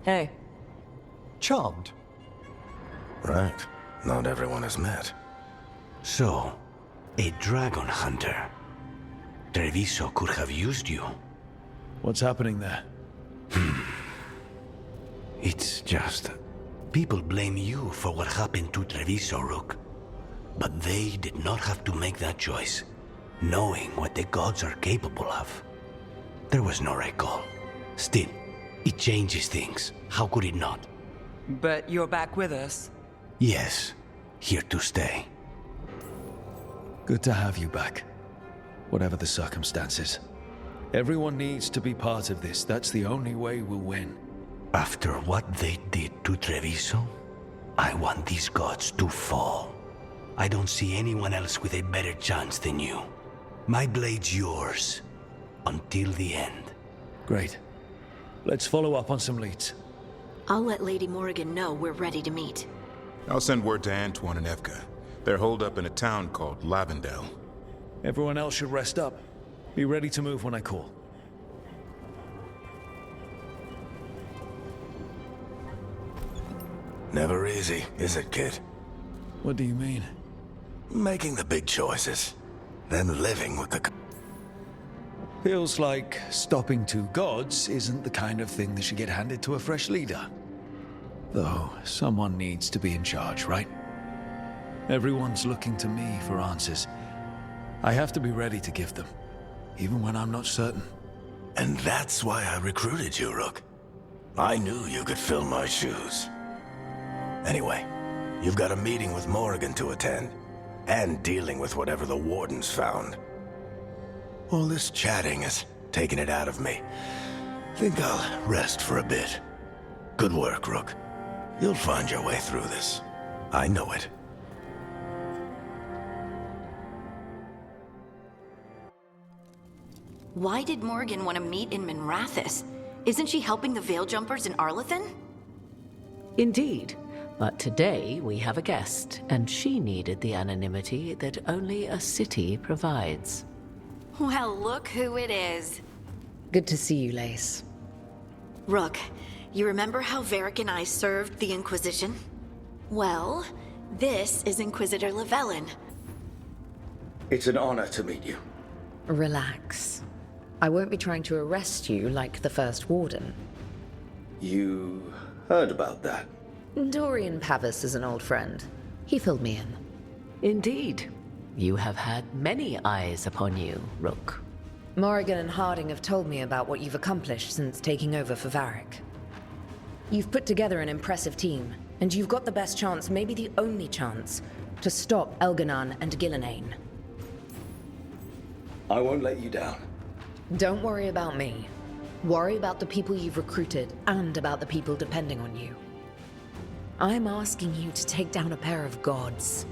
Hey. Charmed. Right. Not everyone has met. So, a dragon hunter. Treviso could have used you. What's happening there? It's just... people blame you for what happened to Treviso, Rook. But they did not have to make that choice, knowing what the gods are capable of. There was no recall. Still, it changes things. How could it not? But you're back with us. Yes, here to stay. Good to have you back. Whatever the circumstances. Everyone needs to be part of this. That's the only way we'll win. After what they did to Treviso, I want these gods to fall. I don't see anyone else with a better chance than you. My blade's yours. Until the end. Great. Let's follow up on some leads. I'll let Lady Morrigan know we're ready to meet. I'll send word to Antoine and Evka. They're holed up in a town called Lavendel. Everyone else should rest up. Be ready to move when I call. Never easy, is it, kid? What do you mean? Making the big choices. Then living with the... Feels like stopping two gods isn't the kind of thing that should get handed to a fresh leader. Though, someone needs to be in charge, right? Everyone's looking to me for answers. I have to be ready to give them, even when I'm not certain. And that's why I recruited you, Rook. I knew you could fill my shoes. Anyway, you've got a meeting with Morrigan to attend. and dealing with whatever the Wardens found. All this chatting has taken it out of me. Think I'll rest for a bit. Good work, Rook. You'll find your way through this. I know it. Why did Morgan want to meet in Minrathous? Isn't she helping the Veiljumpers in Arlathan? Indeed. But today we have a guest, and she needed the anonymity that only a city provides. Well, look who it is. Good to see you, Lace. Rook, you remember how Varric and I served the Inquisition? Well, this is Inquisitor Llewellyn. It's an honor to meet you. Relax. I won't be trying to arrest you like the first Warden. You heard about that? Dorian Pavis is an old friend. He filled me in. Indeed. You have had many eyes upon you, Rook. Morrigan and Harding have told me about what you've accomplished since taking over for Varric. You've put together an impressive team, and you've got the best chance, maybe the only chance, to stop Elganon and Gillenane. I won't let you down. Don't worry about me. Worry about the people you've recruited, and about the people depending on you. I'm asking you to take down a pair of gods.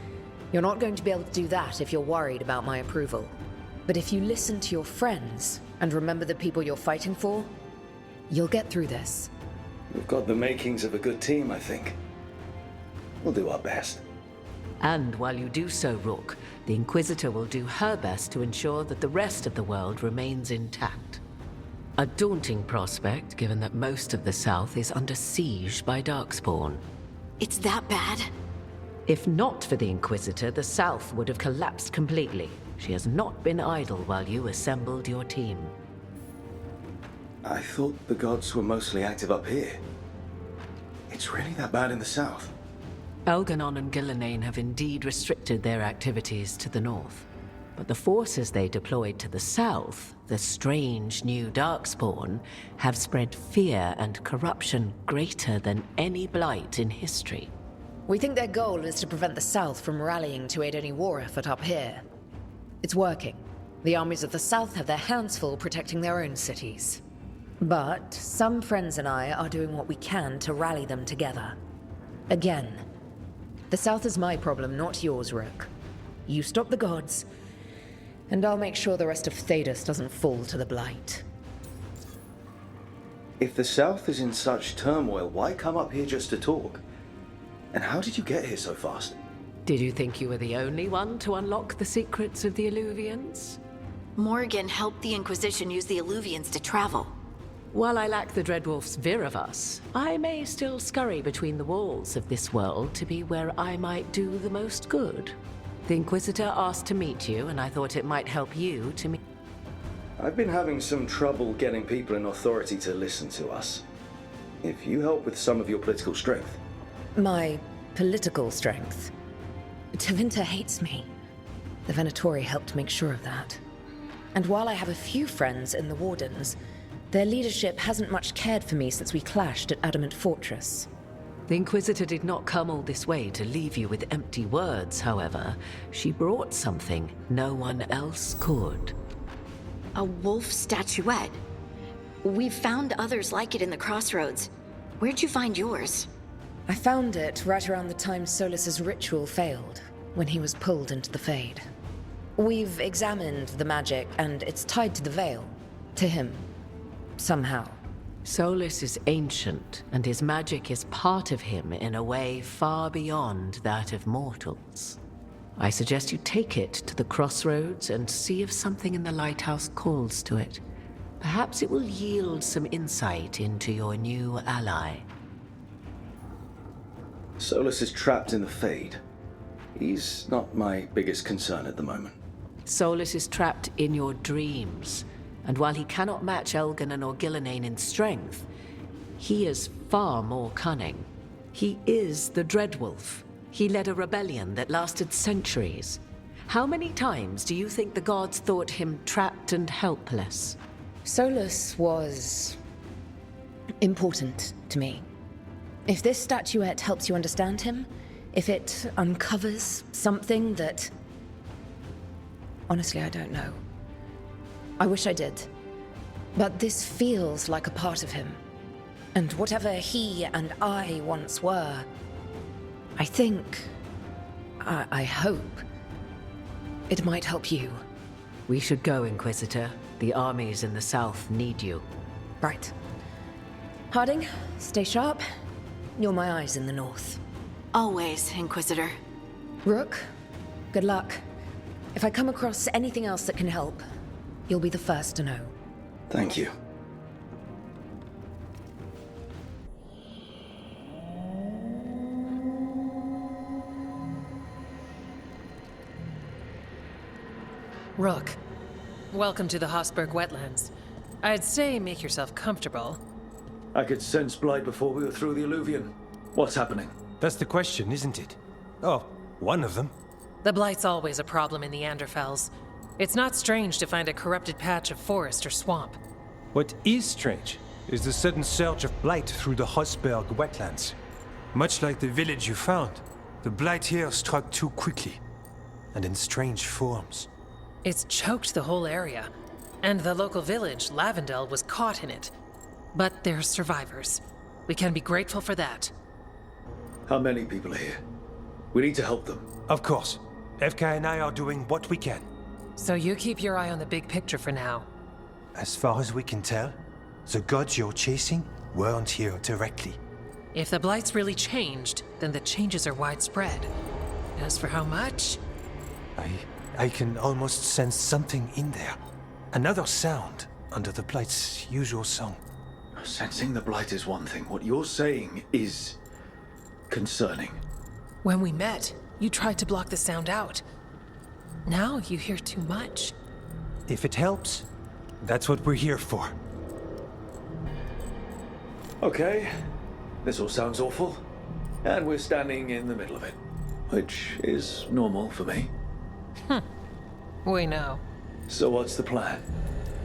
You're not going to be able to do that if you're worried about my approval. But if you listen to your friends, and remember the people you're fighting for, you'll get through this. We've got the makings of a good team, I think. We'll do our best. And while you do so, Rook, the Inquisitor will do her best to ensure that the rest of the world remains intact. A daunting prospect, given that most of the South is under siege by Darkspawn. It's that bad? If not for the Inquisitor, the South would have collapsed completely. She has not been idle while you assembled your team. I thought the gods were mostly active up here. It's really that bad in the south? Elganon and Gillenane have indeed restricted their activities to the north. But the forces they deployed to the south, the strange new Darkspawn, have spread fear and corruption greater than any blight in history. We think their goal is to prevent the South from rallying to aid any war effort up here. It's working. The armies of the South have their hands full protecting their own cities. But some friends and I are doing what we can to rally them together. Again, the South is my problem, not yours, Rook. You stop the gods, and I'll make sure the rest of Thedas doesn't fall to the blight. If the south is in such turmoil, why come up here just to talk? And how did you get here so fast? Did you think you were the only one to unlock the secrets of the Illuvians? Morgan helped the Inquisition use the Illuvians to travel. While I lack the Dreadwolf's Viravus, I may still scurry between the walls of this world to be where I might do the most good. The Inquisitor asked to meet you, and I thought it might help you to meet... I've been having some trouble getting people in authority to listen to us. If you help with some of your political strength. My political strength? Tevinter hates me. The Venatori helped make sure of that. And while I have a few friends in the Wardens, their leadership hasn't much cared for me since we clashed at Adamant Fortress. The Inquisitor did not come all this way to leave you with empty words, however. She brought something no one else could. A wolf statuette. We've found others like it in the crossroads. Where'd you find yours? I found it right around the time Solus's ritual failed, when he was pulled into the Fade. We've examined the magic, and it's tied to the Veil. To him. Somehow. Solus is ancient, and his magic is part of him in a way far beyond that of mortals. I suggest you take it to the crossroads and see if something in the lighthouse calls to it. Perhaps it will yield some insight into your new ally. Solus is trapped in the Fade. He's not my biggest concern at the moment. Solus is trapped in your dreams, and while he cannot match Elganon or Gillenane in strength, he is far more cunning. He is the Dreadwolf. He led a rebellion that lasted centuries. How many times do you think the gods thought him trapped and helpless? Solus was important to me. If this statuette helps you understand him, if it uncovers something that Honestly, I don't know. I wish I did. But this feels like a part of him. And whatever he and I once were, I think, I hope, it might help you. We should go, Inquisitor. The armies in the south need you. Right. Harding, stay sharp. You're my eyes in the north. Always, Inquisitor. Rook, good luck. If I come across anything else that can help, you'll be the first to know. Thank you. Rook, welcome to the Hosberg wetlands. I'd say make yourself comfortable. I could sense blight before we were through the alluvion. What's happening? That's the question, isn't it? Oh, one of them. The blight's always a problem in the Anderfels. It's not strange to find a corrupted patch of forest or swamp. What is strange is the sudden surge of blight through the Hosberg wetlands. Much like the village you found, the blight here struck too quickly, and in strange forms. It's choked the whole area, and the local village, Lavendel, was caught in it. But they're survivors. We can be grateful for that. How many people are here? We need to help them. Of course. FK and I are doing what we can. So you keep your eye on the big picture for now. As far as we can tell, the gods you're chasing weren't here directly. If the blight's really changed, then the changes are widespread. As for how much? I can almost sense something in there. Another sound under the blight's usual song. Sensing the blight is one thing. What you're saying is concerning. When we met, you tried to block the sound out. Now you hear too much. If it helps, that's what we're here for. Okay, this all sounds awful. And we're standing in the middle of it, which is normal for me. We know. So what's the plan?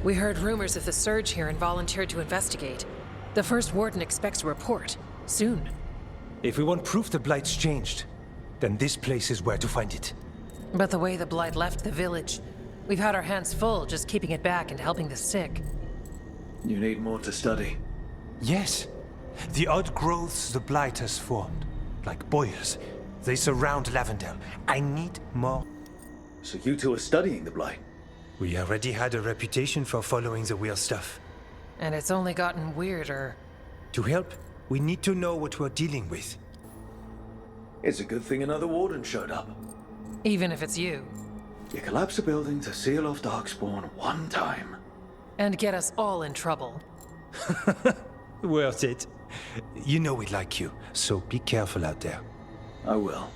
We heard rumors of the surge here and volunteered to investigate. The first warden expects a report. Soon. If we want proof the blight's changed, then this place is where to find it. But the way the blight left the village, we've had our hands full just keeping it back and helping the sick. You need more to study. Yes. The odd growths the blight has formed, like boils, they surround Lavendel. I need more. So you two are studying the blight? We already had a reputation for following the weird stuff. And it's only gotten weirder. To help, we need to know what we're dealing with. It's a good thing another warden showed up. Even if it's you. You collapse a building to seal off Darkspawn one time. And get us all in trouble. Worth it. You know we like you, so be careful out there. I will.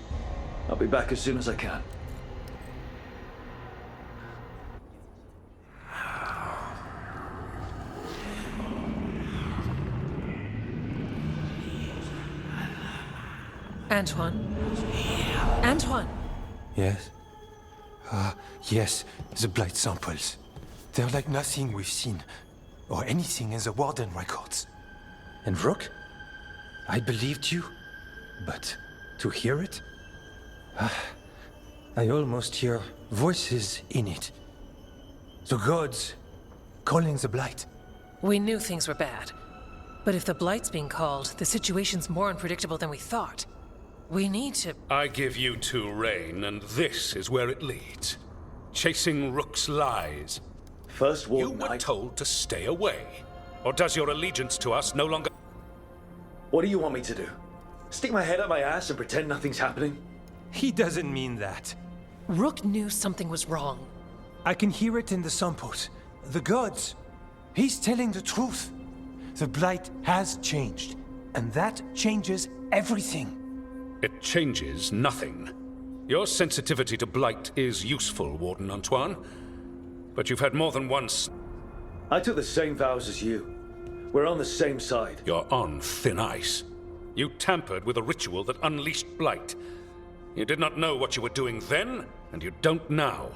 I'll be back as soon as I can. Antoine? Antoine! Yes? Yes, the blight samples. They're like nothing we've seen, or anything in the Warden records. And Rook? I believed you, but to hear it? I almost hear voices in it. The gods calling the blight. We knew things were bad. But if the blight's being called, the situation's more unpredictable than we thought. We need to... I give you two reign, and this is where it leads. Chasing Rook's lies. First warden, you were told to stay away. Or does your allegiance to us no longer... What do you want me to do? Stick my head up my ass and pretend nothing's happening? He doesn't mean that. Rook knew something was wrong. I can hear it in the samples. The gods. He's telling the truth. The blight has changed, and that changes everything. It changes nothing. Your sensitivity to blight is useful, Warden Antoine. But you've had more than once... I took the same vows as you. We're on the same side. You're on thin ice. You tampered with a ritual that unleashed blight. You did not know what you were doing then, and you don't now.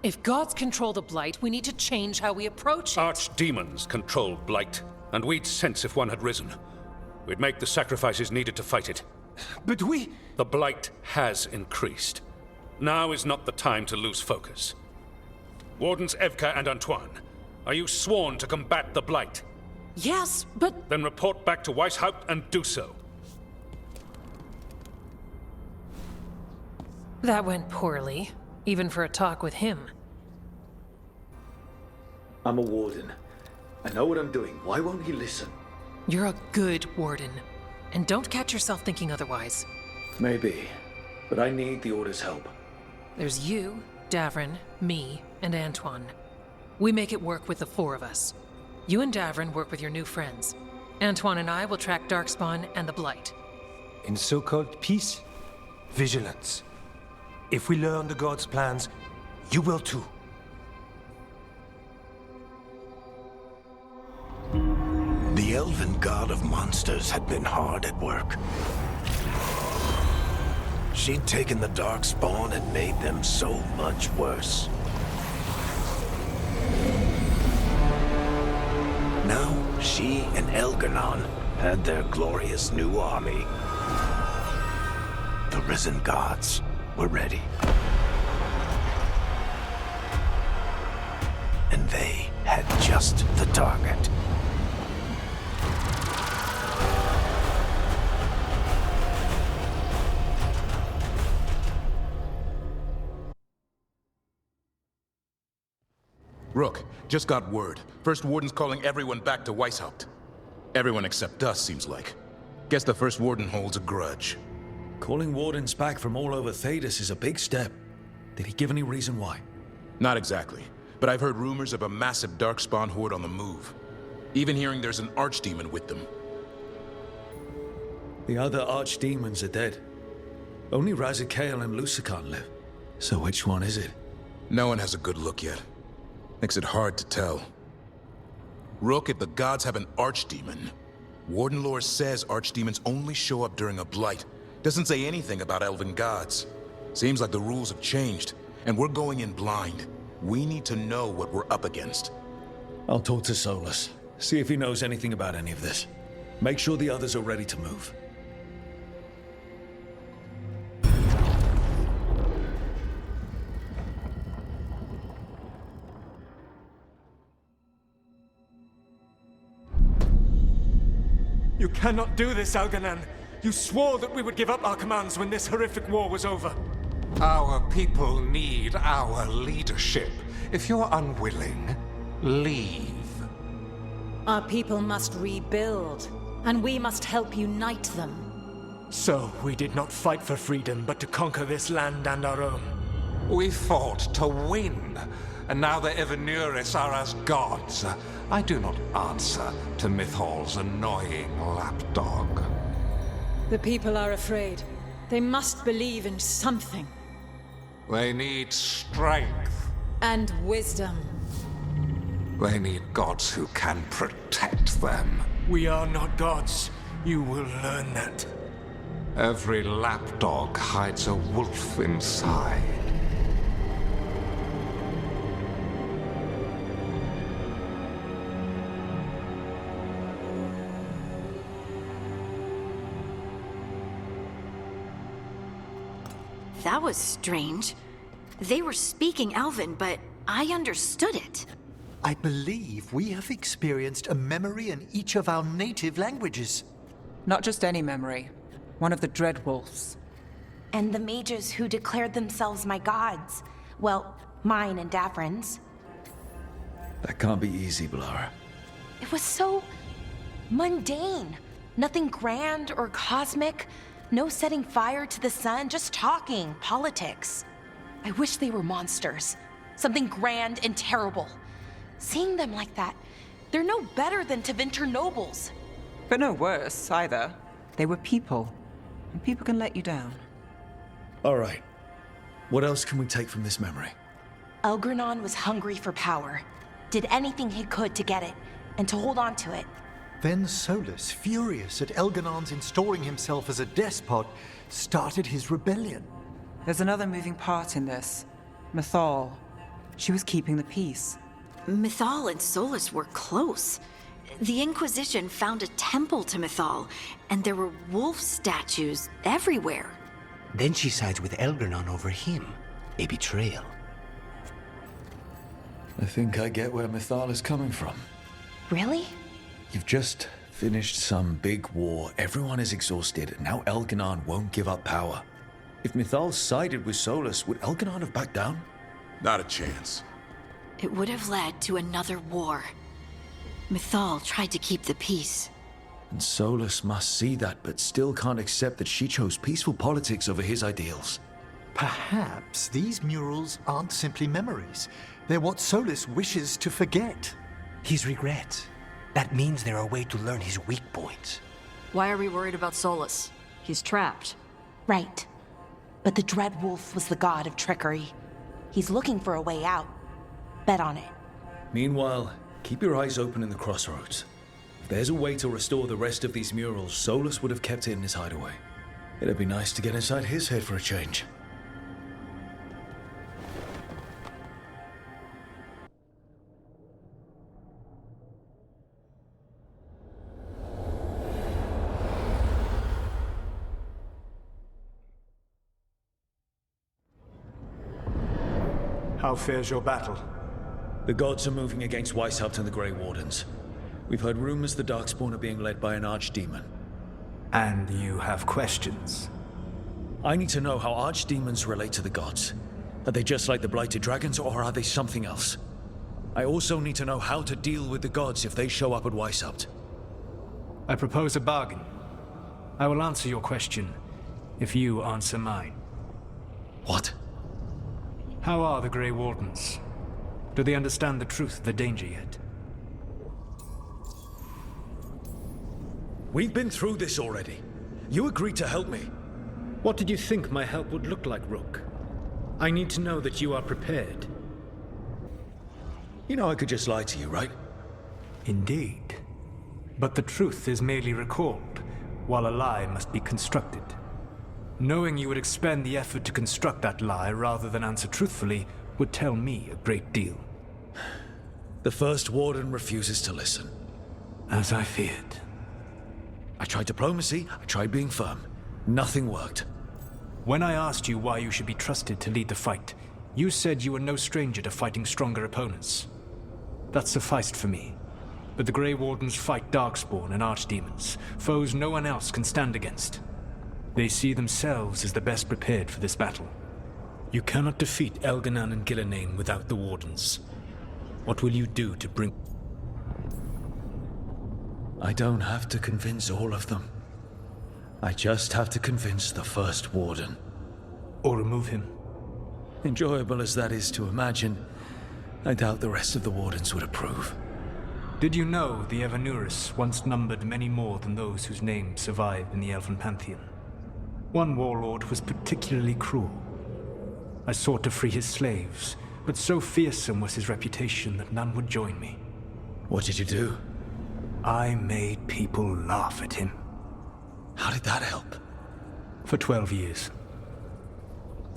If gods control the blight, we need to change how we approach it. Archdemons control blight, and we'd sense if one had risen. We'd make the sacrifices needed to fight it. But The blight has increased. Now is not the time to lose focus. Wardens Evka and Antoine, are you sworn to combat the Blight? Yes, but... Then report back to Weishaupt and do so. That went poorly, even for a talk with him. I'm a warden. I know what I'm doing. Why won't he listen? You're a good warden. And don't catch yourself thinking otherwise. Maybe. But I need the Order's help. There's you, Davrin, me, and Antoine. We make it work with the four of us. You and Davrin work with your new friends. Antoine and I will track Darkspawn and the Blight. In so-called peace, vigilance. If we learn the gods' plans, you will too. The elven god of monsters had been hard at work. She'd taken the Darkspawn and made them so much worse. Now, she and Elgar'nan had their glorious new army. The risen gods were ready. And they had just the target. Rook, just got word. First Warden's calling everyone back to Weishaupt. Everyone except us, seems like. Guess the First Warden holds a grudge. Calling Wardens back from all over Thedas is a big step. Did he give any reason why? Not exactly, but I've heard rumors of a massive Darkspawn horde on the move. Even hearing there's an archdemon with them. The other archdemons are dead. Only Razikael and Lucican live. So which one is it? No one has a good look yet. Makes it hard to tell. Rook, if the gods have an archdemon, Warden lore says archdemons only show up during a blight. Doesn't say anything about elven gods. Seems like the rules have changed, and we're going in blind. We need to know what we're up against. I'll talk to Solus, see if he knows anything about any of this. Make sure the others are ready to move. You cannot do this, Elgar'nan. You swore that we would give up our commands when this horrific war was over. Our people need our leadership. If you're unwilling, leave. Our people must rebuild, and we must help unite them. So, we did not fight for freedom, but to conquer this land and our own. We fought to win, and now the Evenuris are as gods. I do not answer to Mythal's annoying lapdog. The people are afraid. They must believe in something. They need strength. And wisdom. They need gods who can protect them. We are not gods. You will learn that. Every lapdog hides a wolf inside. That was strange. They were speaking Elven, but I understood it. I believe we have experienced a memory in each of our native languages. Not just any memory. One of the Dreadwolves. And the mages who declared themselves my gods. Well, mine and Davrin's. That can't be easy, Blara. It was so mundane. Nothing grand or cosmic. No setting fire to the sun, just talking, politics. I wish they were monsters. Something grand and terrible. Seeing them like that, they're no better than Tevinter nobles. But no worse, either. They were people. And people can let you down. All right. What else can we take from this memory? Elgar'nan was hungry for power. Did anything he could to get it, and to hold on to it. Then Solus, furious at Elgar'nan's installing himself as a despot, started his rebellion. There's another moving part in this. Mythal. She was keeping the peace. Mythal and Solus were close. The Inquisition found a temple to Mythal, and there were wolf statues everywhere. Then she sides with Elgar'nan over him. A betrayal. I think I get where Mythal is coming from. Really? You've just finished some big war, everyone is exhausted, and now Elganon won't give up power. If Mythal sided with Solus, would Elganon have backed down? Not a chance. It would have led to another war. Mythal tried to keep the peace. And Solus must see that, but still can't accept that she chose peaceful politics over his ideals. Perhaps these murals aren't simply memories. They're what Solus wishes to forget. His regrets. That means they're a way to learn his weak points. Why are we worried about Solus? He's trapped. Right. But the Dread Wolf was the god of trickery. He's looking for a way out. Bet on it. Meanwhile, keep your eyes open in the crossroads. If there's a way to restore the rest of these murals, Solus would have kept it in his hideaway. It'd be nice to get inside his head for a change. How fares your battle? The gods are moving against Weishaupt and the Grey Wardens. We've heard rumors the Darkspawn are being led by an archdemon. And you have questions? I need to know how archdemons relate to the gods. Are they just like the blighted dragons, or are they something else? I also need to know how to deal with the gods if they show up at Weishaupt. I propose a bargain. I will answer your question if you answer mine. What? How are the Grey Wardens? Do they understand the truth of the danger yet? We've been through this already. You agreed to help me. What did you think my help would look like, Rook? I need to know that you are prepared. You know I could just lie to you, right? Indeed. But the truth is merely recalled, while a lie must be constructed. Knowing you would expend the effort to construct that lie rather than answer truthfully would tell me a great deal. The First Warden refuses to listen. As I feared. I tried diplomacy, I tried being firm. Nothing worked. When I asked you why you should be trusted to lead the fight, you said you were no stranger to fighting stronger opponents. That sufficed for me. But the Grey Wardens fight Darkspawn and Archdemons, foes no one else can stand against. They see themselves as the best prepared for this battle. You cannot defeat Elganon and Gillenane without the Wardens. What will you do to bring... I don't have to convince all of them. I just have to convince the First Warden. Or remove him. Enjoyable as that is to imagine, I doubt the rest of the Wardens would approve. Did you know the Evanuris once numbered many more than those whose names survive in the Elven Pantheon? One warlord was particularly cruel. I sought to free his slaves, but so fearsome was his reputation that none would join me. What did you do? I made people laugh at him. How did that help? For 12 years.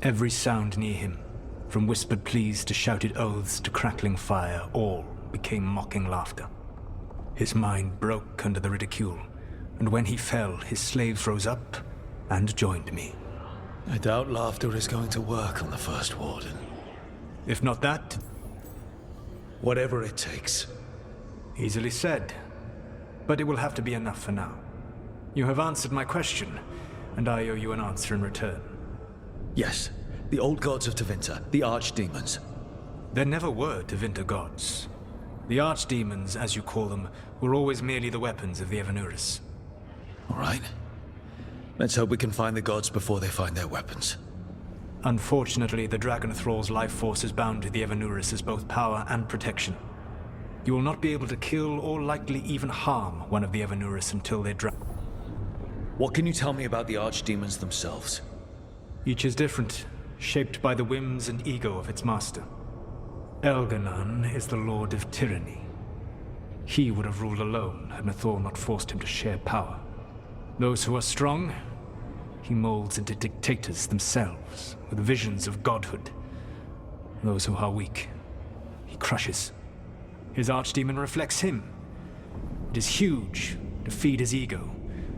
Every sound near him, from whispered pleas to shouted oaths to crackling fire, all became mocking laughter. His mind broke under the ridicule, and when he fell, his slaves rose up and joined me. I doubt laughter is going to work on the First Warden. If not that, whatever it takes. Easily said, but it will have to be enough for now. You have answered my question, and I owe you an answer in return. Yes, the old gods of Tevinter, the archdemons. There never were Tevinter gods. The archdemons, as you call them, were always merely the weapons of the Evanuris. All right. Let's hope we can find the gods before they find their weapons. Unfortunately, the Dragon Thrall's life force is bound to the Evanuris as both power and protection. You will not be able to kill or likely even harm one of the Evanuris until they drown. What can you tell me about the archdemons themselves? Each is different, shaped by the whims and ego of its master. Elganon is the Lord of Tyranny. He would have ruled alone had Mythal not forced him to share power. Those who are strong, he molds into dictators themselves, with visions of godhood. Those who are weak, he crushes. His archdemon reflects him. It is huge, to feed his ego,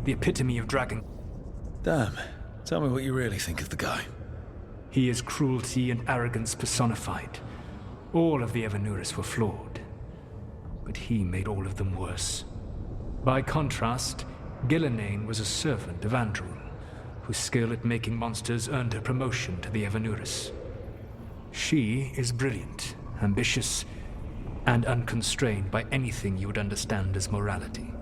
the epitome of dragon. Damn, tell me what you really think of the guy. He is cruelty and arrogance personified. All of the Evanuris were flawed, but he made all of them worse. By contrast, Gillenane was a servant of Andrul, whose skill at making monsters earned her promotion to the Evanuris. She is brilliant, ambitious, and unconstrained by anything you would understand as morality.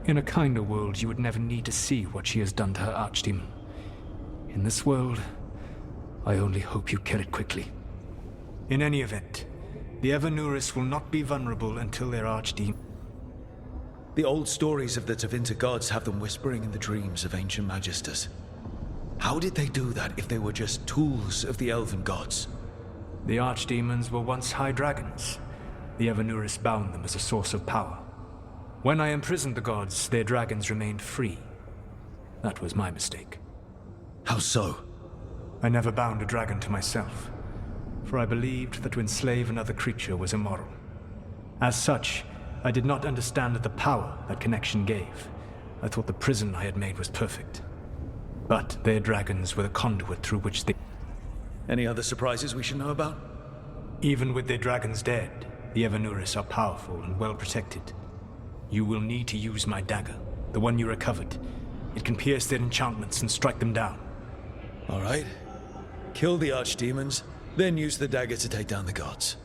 In a kinder world, you would never need to see what she has done to her archdemon. In this world, I only hope you kill it quickly. In any event, the Evanuris will not be vulnerable until their archdemon... The old stories of the Tevinter gods have them whispering in the dreams of ancient magisters. How did they do that if they were just tools of the elven gods? The archdemons were once high dragons. The Evanuris bound them as a source of power. When I imprisoned the gods, their dragons remained free. That was my mistake. How so? I never bound a dragon to myself, for I believed that to enslave another creature was immoral. As such, I did not understand the power that connection gave. I thought the prison I had made was perfect. But their dragons were the conduit through which they... Any other surprises we should know about? Even with their dragons dead, the Evanuris are powerful and well protected. You will need to use my dagger, the one you recovered. It can pierce their enchantments and strike them down. All right. Kill the archdemons, then use the dagger to take down the gods.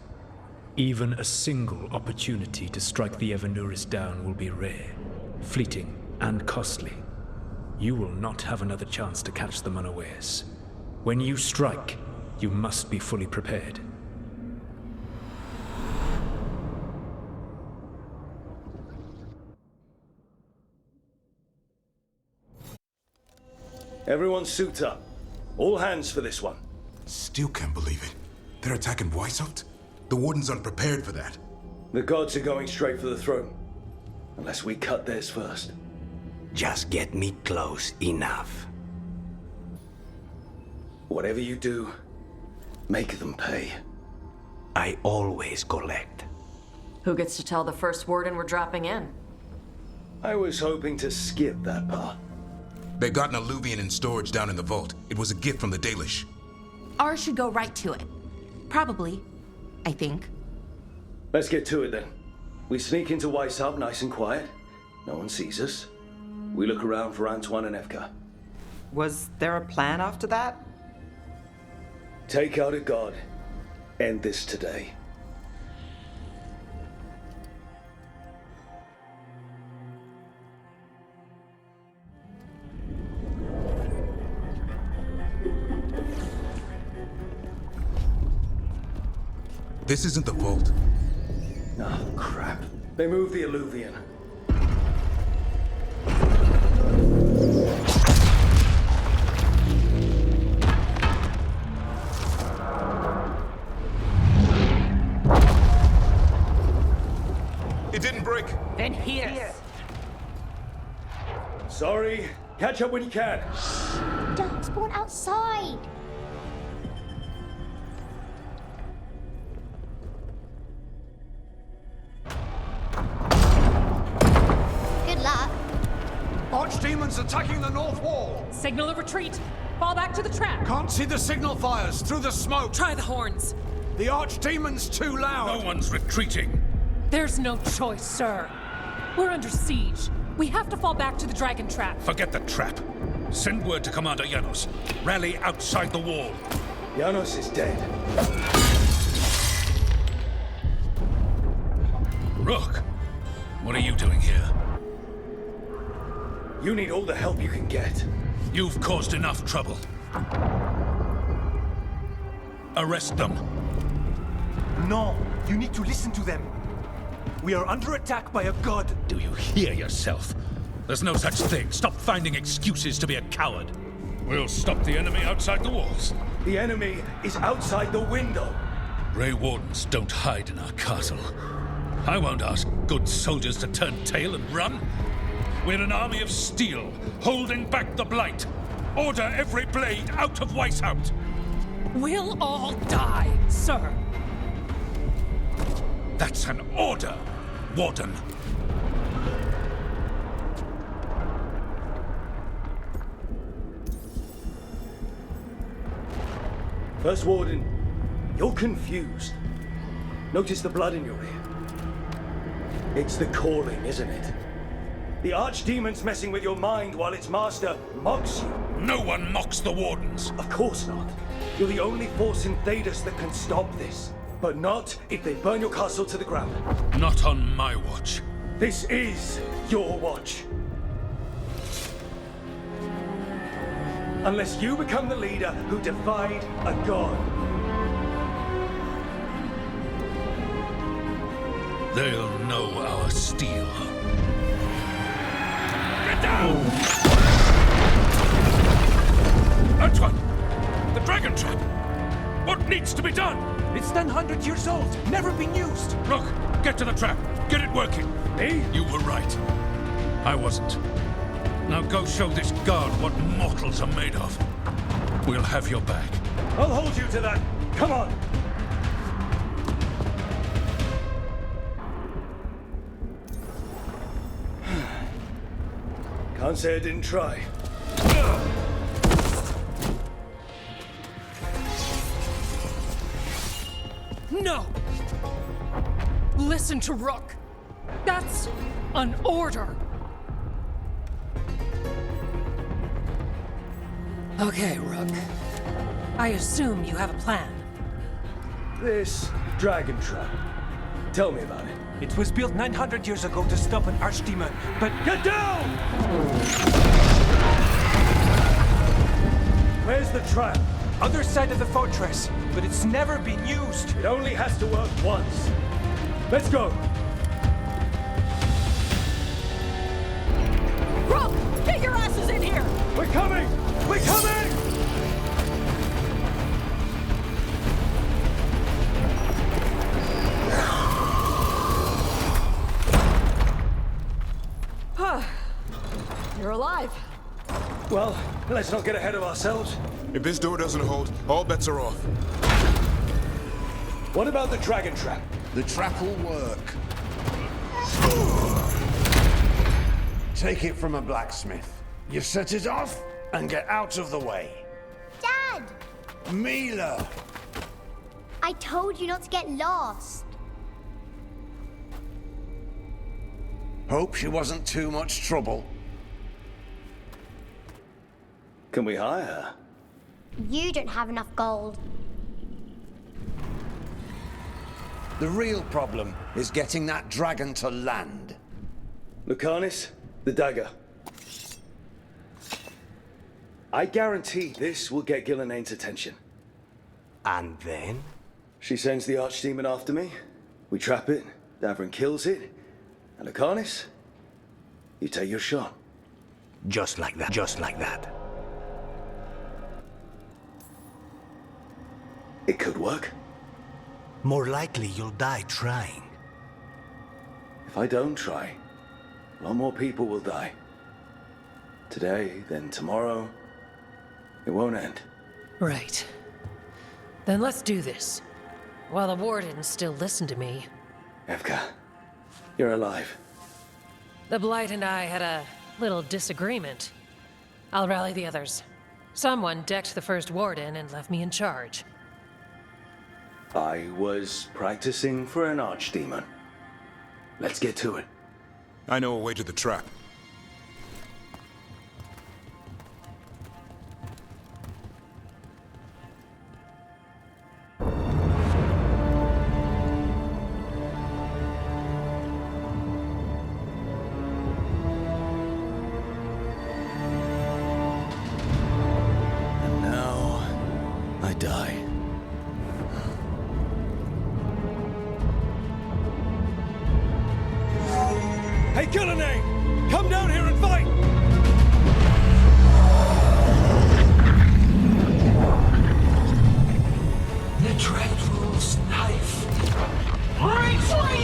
Even a single opportunity to strike the Evanuris down will be rare, fleeting, and costly. You will not have another chance to catch them unawares. When you strike, you must be fully prepared. Everyone suit up. All hands for this one. Still can't believe it. They're attacking Weishaupt? The Wardens aren't prepared for that. The gods are going straight for the throne. Unless we cut theirs first. Just get me close enough. Whatever you do, make them pay. I always collect. Who gets to tell the first warden we're dropping in? I was hoping to skip that part. They got an alluvian in storage down in the vault. It was a gift from the Dalish. Ours should go right to it. Probably. I think. Let's get to it then. We sneak into Weishaupt nice and quiet. No one sees us. We look around for Antoine and Evka. Was there a plan after that? Take out a god. End this today. This isn't the vault. Oh, crap. They moved the alluvian. It didn't break. Then here. Sorry. Catch up when you can. Darkspawn outside. Good luck. Archdemons attacking the north wall. Signal a retreat. Fall back to the trap. Can't see the signal fires through the smoke. Try the horns. The Archdemon's too loud. No one's retreating. There's no choice, sir. We're under siege. We have to fall back to the dragon trap. Forget the trap. Send word to Commander Janos. Rally outside the wall. Janos is dead. Rook, what are you doing here? You need all the help you can get. You've caused enough trouble. Arrest them. No, you need to listen to them. We are under attack by a god. Do you hear yourself? There's no such thing. Stop finding excuses to be a coward. We'll stop the enemy outside the walls. The enemy is outside the window. Grey Wardens don't hide in our castle. I won't ask good soldiers to turn tail and run. We're an army of steel, holding back the blight. Order every blade out of Weishaupt. We'll all die, sir. That's an order, Warden. First Warden, you're confused. Notice the blood in your ear. It's the calling, isn't it? The archdemon's messing with your mind while its master mocks you. No one mocks the Wardens. Of course not. You're the only force in Thedas that can stop this. But not if they burn your castle to the ground. Not on my watch. This is your watch. Unless you become the leader who defied a god. They'll know our steel. Get down! Antoine! The dragon trap! What needs to be done? It's 900 years old, never been used. Rook, get to the trap. Get it working. Me? You were right. I wasn't. Now go show this guard what mortals are made of. We'll have your back. I'll hold you to that. Come on. Can't say I didn't try. No! Listen to Rook. That's an order. Okay, Rook. I assume you have a plan. This dragon trap. Tell me about it. It was built 900 years ago to stop an archdemon, but... Get down! Where's the trap? Other side of the fortress, but it's never been used. It only has to work once. Let's go. Rook, get your asses in here! We're coming! We're coming! You're alive. Well, let's not get ahead of ourselves. If this door doesn't hold, all bets are off. What about the dragon trap? The trap will work. Take it from a blacksmith. You set it off and get out of the way. Dad! Mila! I told you not to get lost. Hope she wasn't too much trouble. Can we hire her? You don't have enough gold. The real problem is getting that dragon to land. Lucanis, the dagger. I guarantee this will get Gillenane's attention. And then? She sends the archdemon after me. We trap it, Davrin kills it. And Lucanis, you take your shot. Just like that. Just like that. It could work. More likely you'll die trying. If I don't try, a lot more people will die. Today, then tomorrow. It won't end. Right. Then let's do this. While the Wardens still listen to me. Evka, you're alive. The Blight and I had a little disagreement. I'll rally the others. Someone decked the first Warden and left me in charge. I was practicing for an archdemon. Let's get to it. I know a way to the trap. And now, I die. Hey, Gillenane! Come down here and fight! The Dreadful's knife. Retreat!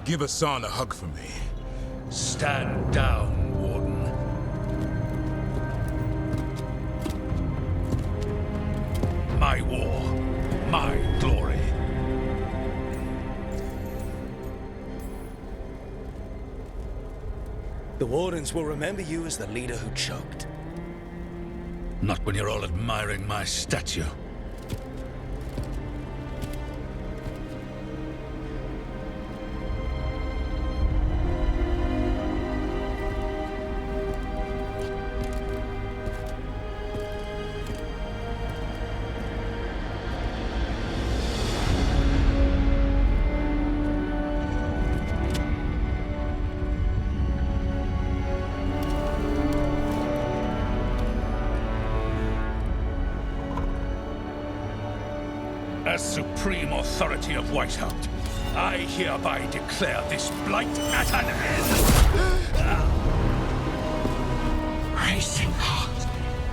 Give Hassan a hug for me. Stand down, Warden. My war, my glory. The Wardens will remember you as the leader who choked. Not when you're all admiring my statue. As supreme authority of Whitehaupt, I hereby declare this blight at an end! Racing heart,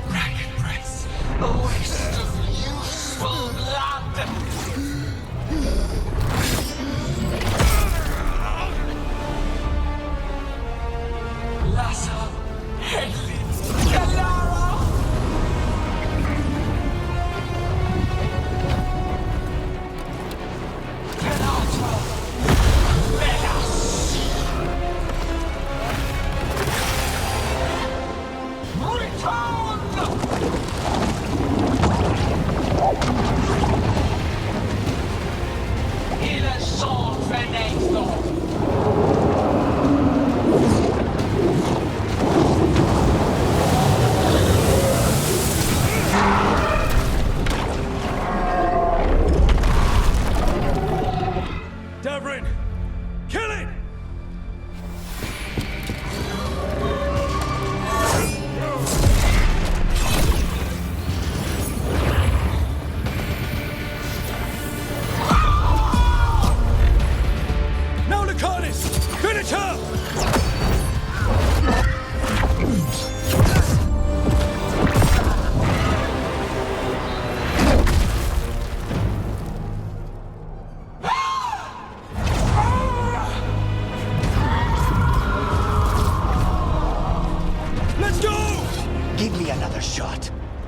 ragged breath, a waste of useful blood! Lassa, Hedley, Galara!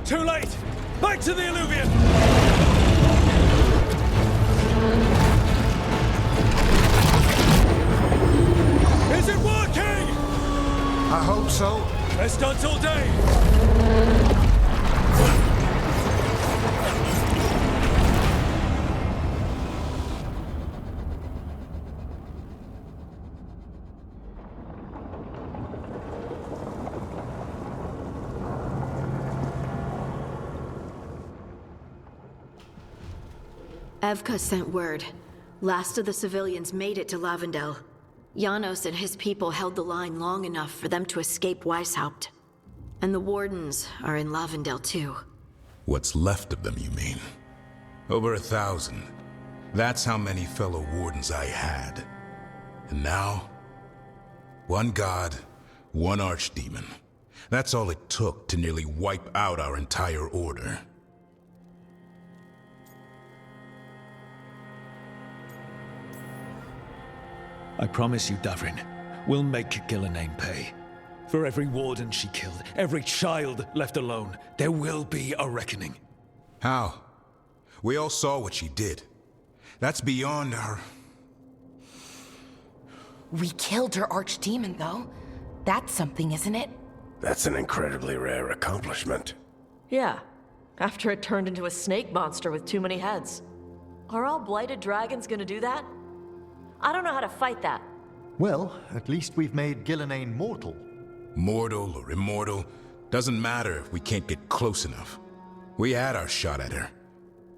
Too late! Back to the alluvion! Is it working? I hope so. Best stunts all day! Evka sent word. Last of the civilians made it to Lavendel. Janos and his people held the line long enough for them to escape Weishaupt. And the Wardens are in Lavendel too. What's left of them, you mean? Over 1,000. That's how many fellow Wardens I had. And now, one god, one archdemon. That's all it took to nearly wipe out our entire order. I promise you, Davrin, we'll make Gillenane pay. For every warden she killed, every child left alone, there will be a reckoning. How? We all saw what she did. That's beyond our... We killed her archdemon, though. That's something, isn't it? That's an incredibly rare accomplishment. Yeah, after it turned into a snake monster with too many heads. Are all blighted dragons gonna do that? I don't know how to fight that. Well, at least we've made Gillenane mortal. Mortal or immortal, doesn't matter if we can't get close enough. We had our shot at her,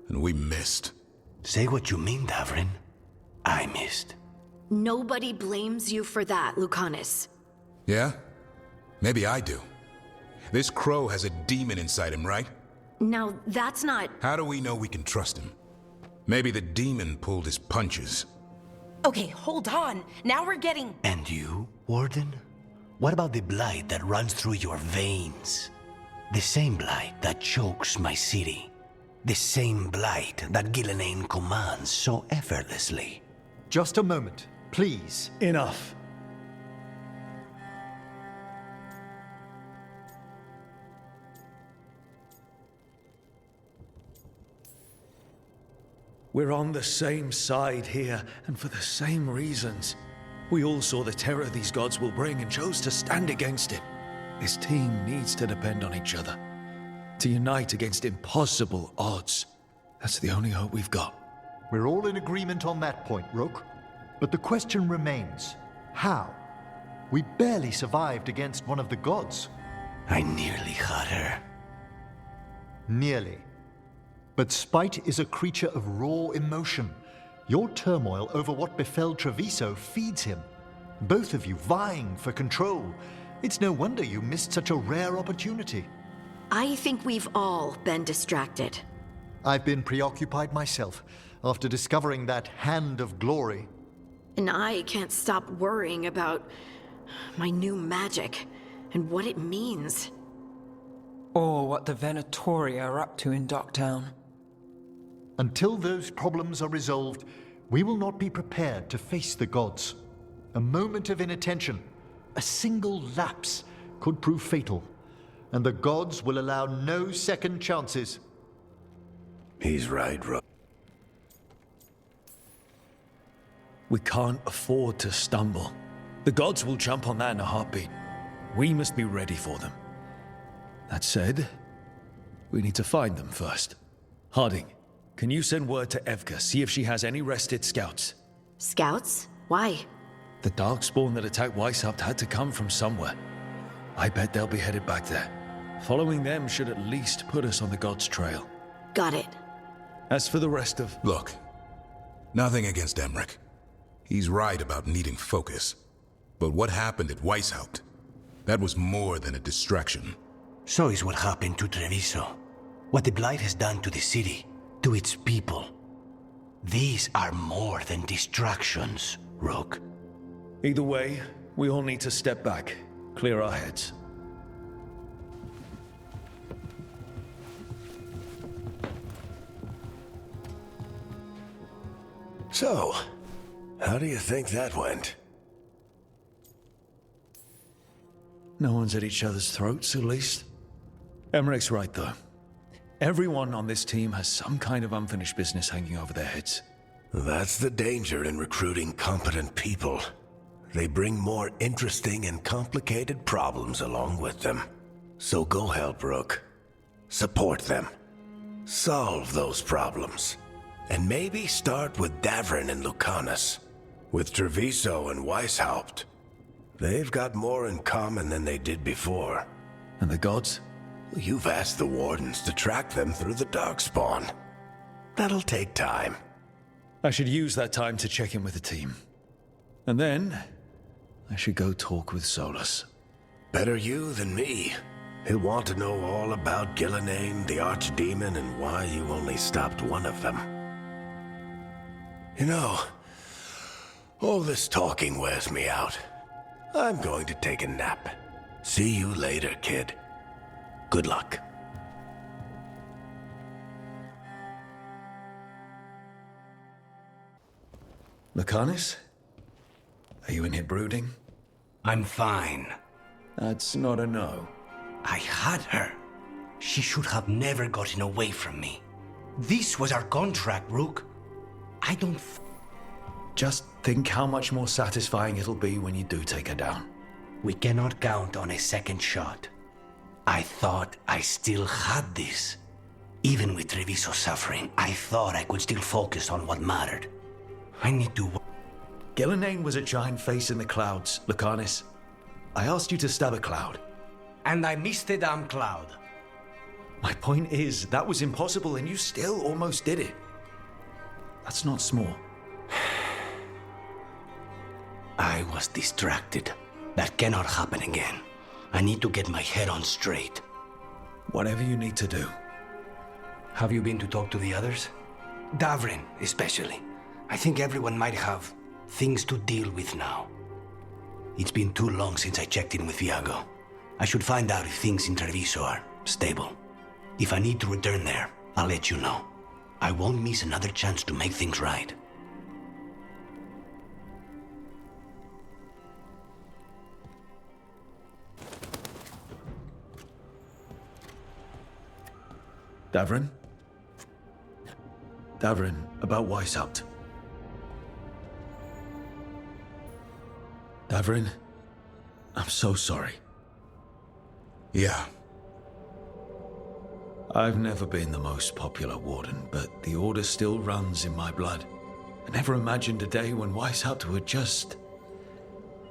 and we missed. Say what you mean, Davrin. I missed. Nobody blames you for that, Lucanus. Yeah? Maybe I do. This crow has a demon inside him, right? Now, that's not... How do we know we can trust him? Maybe the demon pulled his punches. Okay, hold on. Now we're getting... And you, Warden? What about the blight that runs through your veins? The same blight that chokes my city. The same blight that Gillenane commands so effortlessly. Just a moment. please. Enough. We're on the same side here, and for the same reasons. We all saw the terror these gods will bring and chose to stand against it. This team needs to depend on each other, to unite against impossible odds. That's the only hope we've got. We're all in agreement on that point, Rook. But the question remains, how? We barely survived against one of the gods. I nearly had her. Nearly. But spite is a creature of raw emotion. Your turmoil over what befell Treviso feeds him. Both of you vying for control. It's no wonder you missed such a rare opportunity. I think we've all been distracted. I've been preoccupied myself after discovering that hand of glory. And I can't stop worrying about my new magic and what it means. Or what the Venatori are up to in Docktown. Until those problems are resolved, we will not be prepared to face the gods. A moment of inattention, a single lapse, could prove fatal, and the gods will allow no second chances. He's right, Rook. We can't afford to stumble. The gods will jump on that in a heartbeat. We must be ready for them. That said, we need to find them first. Harding, can you send word to Evka, see if she has any rested scouts? Scouts? Why? The Darkspawn that attacked Weishaupt had to come from somewhere. I bet they'll be headed back there. Following them should at least put us on the gods' trail. Got it. As for the rest of... Look, nothing against Emmerich. He's right about needing focus. But what happened at Weishaupt? That was more than a distraction. So is what happened to Treviso. What the Blight has done to the city, to its people. These are more than distractions, Rook. Either way, we all need to step back, clear our heads. So, how do you think that went? No one's at each other's throats, at least. Emmerich's right, though. Everyone on this team has some kind of unfinished business hanging over their heads. That's the danger in recruiting competent people. They bring more interesting and complicated problems along with them. So go help Rook. Support them. Solve those problems. And maybe start with Davrin and Lucanus. With Treviso and Weishaupt. They've got more in common than they did before. And the gods? You've asked the Wardens to track them through the Darkspawn. That'll take time. I should use that time to check in with the team. And then, I should go talk with Solus. Better you than me. He'll want to know all about Gillenane, the Archdemon, and why you only stopped one of them. You know, all this talking wears me out. I'm going to take a nap. See you later, kid. Good luck. Lucanus? Are you in here brooding? I'm fine. That's not a no. I had her. She should have never gotten away from me. This was our contract, Rook. I don't... Just think how much more satisfying it'll be when you do take her down. We cannot count on a second shot. I thought I still had this. Even with Treviso suffering, I thought I could still focus on what mattered. I need to... Gillenane was a giant face in the clouds, Lucanus. I asked you to stab a cloud. And I missed the damn cloud. My point is, that was impossible and you still almost did it. That's not small. I was distracted. That cannot happen again. I need to get my head on straight. Whatever you need to do. Have you been to talk to the others? Davrin, especially. I think everyone might have things to deal with now. It's been too long since I checked in with Viago. I should find out if things in Treviso are stable. If I need to return there, I'll let you know. I won't miss another chance to make things right. Davrin? Davrin, about Weishaupt. Davrin, I'm so sorry. Yeah. I've never been the most popular warden, but the Order still runs in my blood. I never imagined a day when Weishaupt would just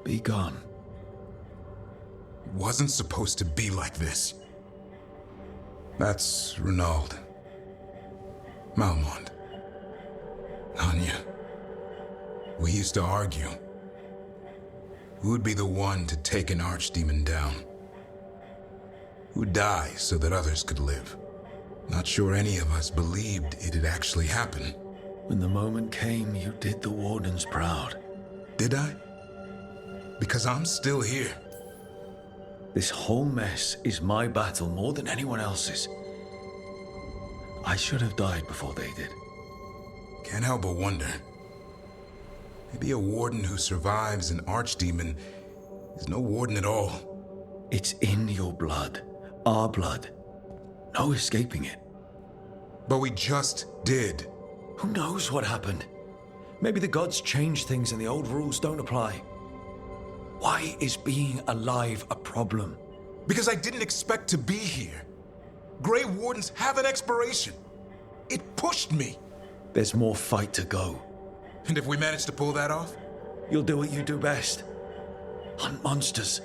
be gone. It wasn't supposed to be like this. That's Renaud. Malmont. Anya. We used to argue. Who'd be the one to take an archdemon down? Who'd die so that others could live? Not sure any of us believed it'd actually happen. When the moment came, you did the Wardens proud. Did I? Because I'm still here. This whole mess is my battle more than anyone else's. I should have died before they did. Can't help but wonder. Maybe a warden who survives an archdemon is no warden at all. It's in your blood. Our blood. No escaping it. But we just did. Who knows what happened? Maybe the gods changed things and the old rules don't apply. Why is being alive a problem? Because I didn't expect to be here. Grey Wardens have an expiration. It pushed me. There's more fight to go. And if we manage to pull that off? You'll do what you do best. Hunt monsters.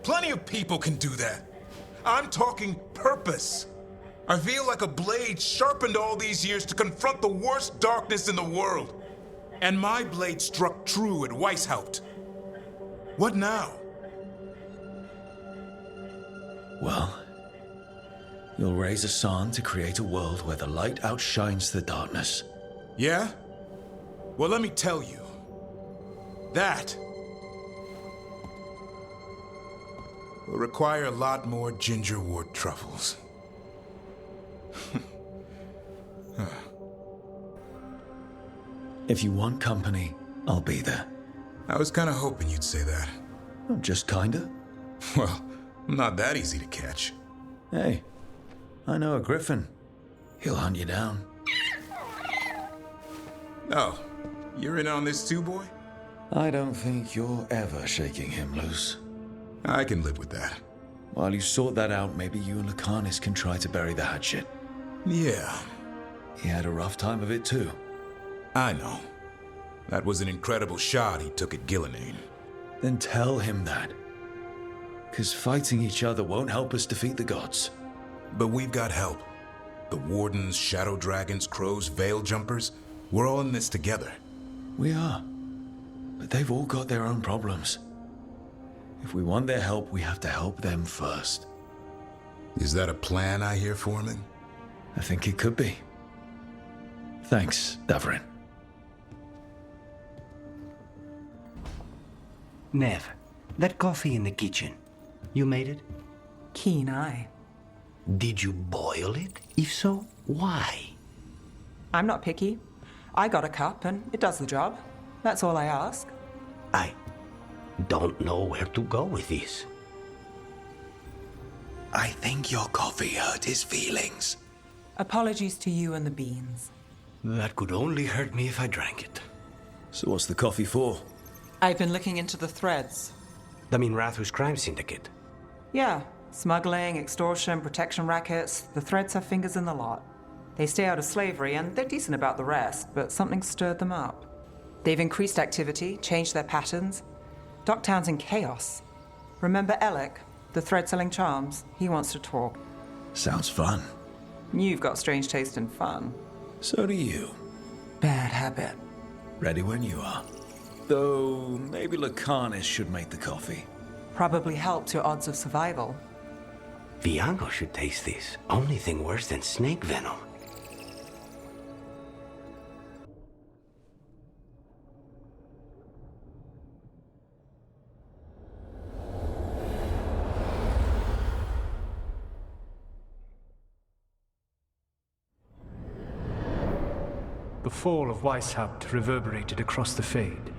Plenty of people can do that. I'm talking purpose. I feel like a blade sharpened all these years to confront the worst darkness in the world. And my blade struck true at Weishaupt. What now? Well, you'll raise a San to create a world where the light outshines the darkness. Yeah? Well, let me tell you. That will require a lot more gingerwort truffles. If you want company, I'll be there. I was kind of hoping you'd say that. Just kinda? Well, I'm not that easy to catch. Hey, I know a griffin. He'll hunt you down. Oh, you're in on this too, boy? I don't think you're ever shaking him loose. I can live with that. While you sort that out, maybe you and Lucanus can try to bury the hatchet. Yeah. He had a rough time of it too. I know. That was an incredible shot he took at Gillenane. Then tell him that. 'Cause fighting each other won't help us defeat the gods. But we've got help. The Wardens, Shadow Dragons, Crows, Veil Jumpers, we're all in this together. We are. But they've all got their own problems. If we want their help, we have to help them first. Is that a plan I hear, Foreman? I think it could be. Thanks, Davrin. Nev, that coffee in the kitchen, you made it? Keen eye. Did you boil it? If so, why? I'm not picky. I got a cup and it does the job. That's all I ask. I don't know where to go with this. I think your coffee hurt his feelings. Apologies to you and the beans. That could only hurt me if I drank it. So what's the coffee for? I've been looking into the threads. The Minrathu's crime syndicate. Yeah, smuggling, extortion, protection rackets. The threads have fingers in the lot. They stay out of slavery and they're decent about the rest, but something stirred them up. They've increased activity, changed their patterns. Docktown's in chaos. Remember Alec, the thread-selling charms? He wants to talk. Sounds fun. You've got strange taste in fun. So do you. Bad habit. Ready when you are. Though, maybe Lucanus should make the coffee. Probably helped your odds of survival. Viago should taste this. Only thing worse than snake venom. The fall of Weishaupt reverberated across the Fade,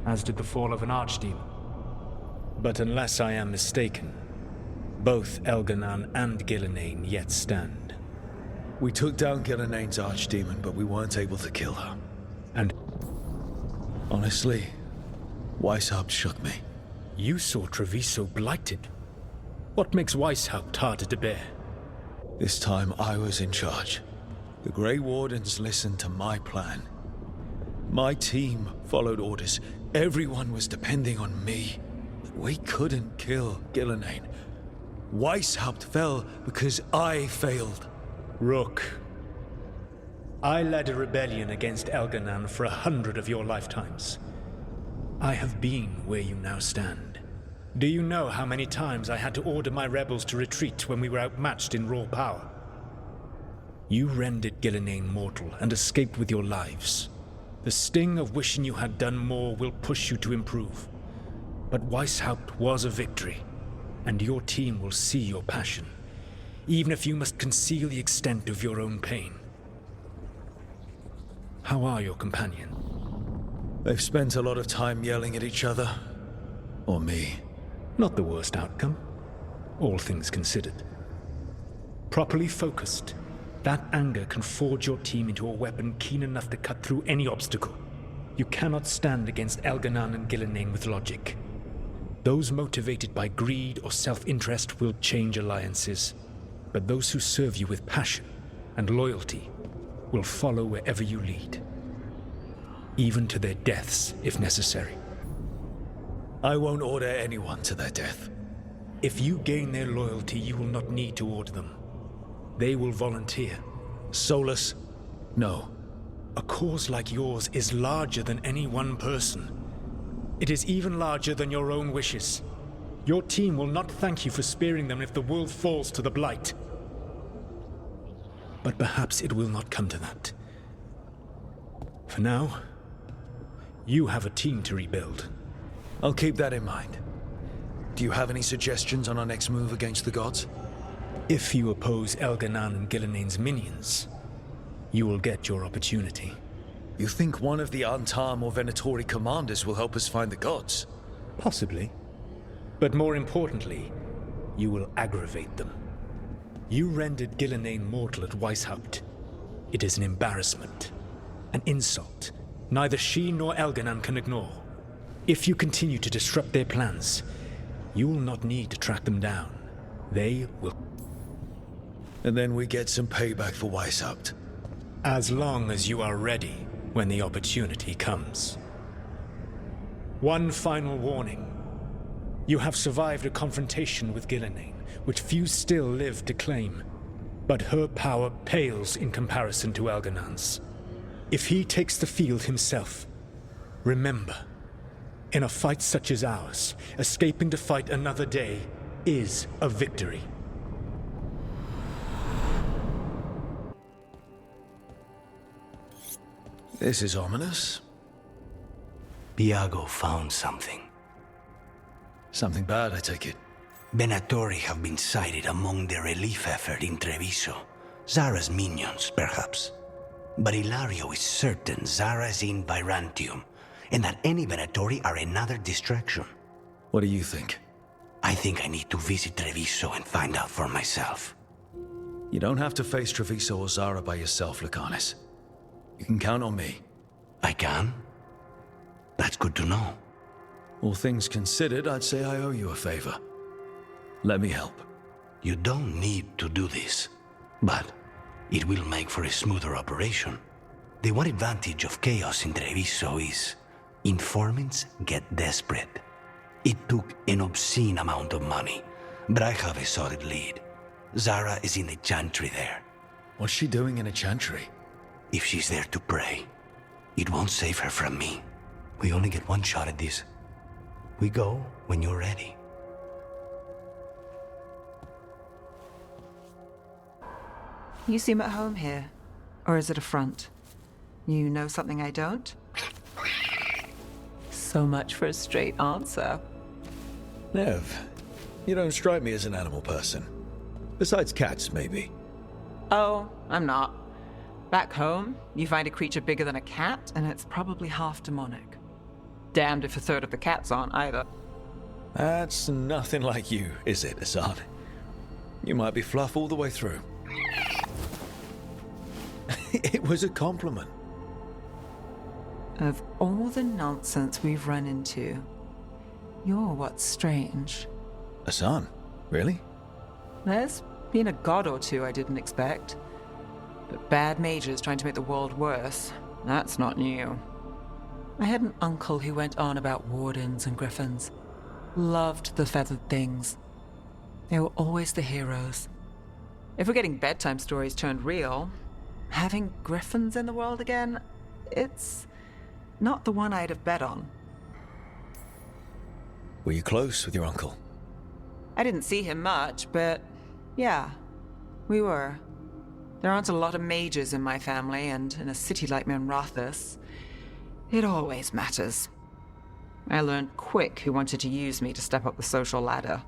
as did the fall of an archdemon. But unless I am mistaken, both Elganan and Gillenane yet stand. We took down Gilnenane's archdemon, but we weren't able to kill her. And honestly, Weishaupt shook me. you saw Treviso blighted. What makes Weishaupt harder to bear? This time I was in charge. The Grey Wardens listened to my plan. My team followed orders. Everyone was depending on me. We couldn't kill Gillenane. Weishaupt fell because I failed. Rook, I led a rebellion against Elganan for 100 of your lifetimes. I have been where you now stand. Do you know how many times I had to order my rebels to retreat when we were outmatched in raw power? You rendered Gillenane mortal and escaped with your lives. The sting of wishing you had done more will push you to improve. But Weishaupt was a victory, and your team will see your passion, even if you must conceal the extent of your own pain. How are your companions? They've spent a lot of time yelling at each other. Or me. Not the worst outcome, all things considered. Properly focused, that anger can forge your team into a weapon keen enough to cut through any obstacle. You cannot stand against Elganan and Gillenane with logic. Those motivated by greed or self-interest will change alliances, but those who serve you with passion and loyalty will follow wherever you lead, even to their deaths if necessary. I won't order anyone to their death. If you gain their loyalty, you will not need to order them. They will volunteer. Solus? No. A cause like yours is larger than any one person. It is even larger than your own wishes. Your team will not thank you for sparing them if the world falls to the Blight. But perhaps it will not come to that. For now, you have a team to rebuild. I'll keep that in mind. Do you have any suggestions on our next move against the gods? If you oppose Elganan and Gillenane's minions, you will get your opportunity. You think one of the Antam or Venatori commanders will help us find the gods? Possibly. But more importantly, you will aggravate them. You rendered Gillenane mortal at Weishaupt. It is an embarrassment, an insult neither she nor Elganan can ignore. If you continue to disrupt their plans, you will not need to track them down. They will... And then we get some payback for Weishaupt. As long as you are ready when the opportunity comes. One final warning. You have survived a confrontation with Gillenane, which few still live to claim. But her power pales in comparison to Elganan's. If he takes the field himself, remember, in a fight such as ours, escaping to fight another day is a victory. This is ominous. Viago found something. Something bad, I take it. Venatori have been sighted among the relief effort in Treviso. Zara's minions, perhaps. But Ilario is certain Zara is in Byzantium, and that any Venatori are another distraction. What do you think? I think I need to visit Treviso and find out for myself. You don't have to face Treviso or Zara by yourself, Lucanus. You can count on me. I can? That's good to know. All things considered, I'd say I owe you a favor. Let me help. You don't need to do this, but it will make for a smoother operation. The one advantage of chaos in Treviso is informants get desperate. It took an obscene amount of money, but I have a solid lead. Zara is in the chantry there. What's she doing in a chantry? If she's there to pray, it won't save her from me. We only get one shot at this. We go when you're ready. You seem at home here. Or is it a front? You know something I don't? So much for a straight answer. Nev, you don't strike me as an animal person. Besides cats, maybe. Oh, I'm not. Back home, you find a creature bigger than a cat, and it's probably half demonic. Damned if a third of the cats aren't either. That's nothing like you, is it, Assad? You might be fluff all the way through. It was a compliment. Of all the nonsense we've run into, you're what's strange. A son? Really? There's been a god or two I didn't expect. But bad mages trying to make the world worse, that's not new. I had an uncle who went on about wardens and griffins. Loved the feathered things. They were always the heroes. If we're getting bedtime stories turned real, having griffins in the world again, it's not the one I'd have bet on. Were you close with your uncle? I didn't see him much, but yeah, we were. There aren't a lot of mages in my family, and in a city like Minrathous, it always matters. I learned quick who wanted to use me to step up the social ladder.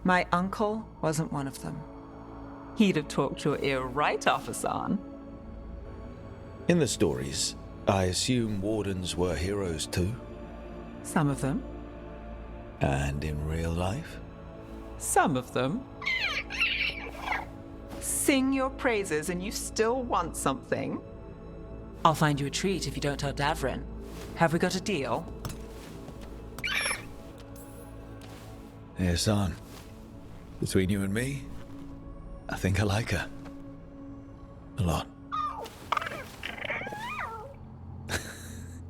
My uncle wasn't one of them. He'd have talked your ear right off, Hassan. In the stories, I assume wardens were heroes too? Some of them. And in real life? Some of them. Sing your praises and you still want something? I'll find you a treat if you don't tell Davrin. Have we got a deal? Hey, Hassan. Between you and me, I think I like her. A lot.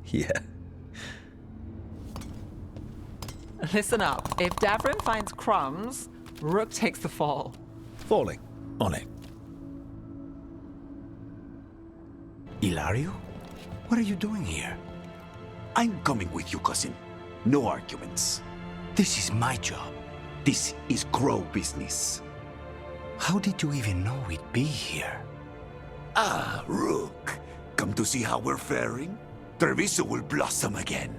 Yeah. Listen up. If Davrin finds crumbs, Rook takes the fall. Falling. On it. Ilario? What are you doing here? I'm coming with you, cousin. No arguments. This is my job. This is Crow business. How did you even know we'd be here? Ah, Rook. Come to see how we're faring? Treviso will blossom again.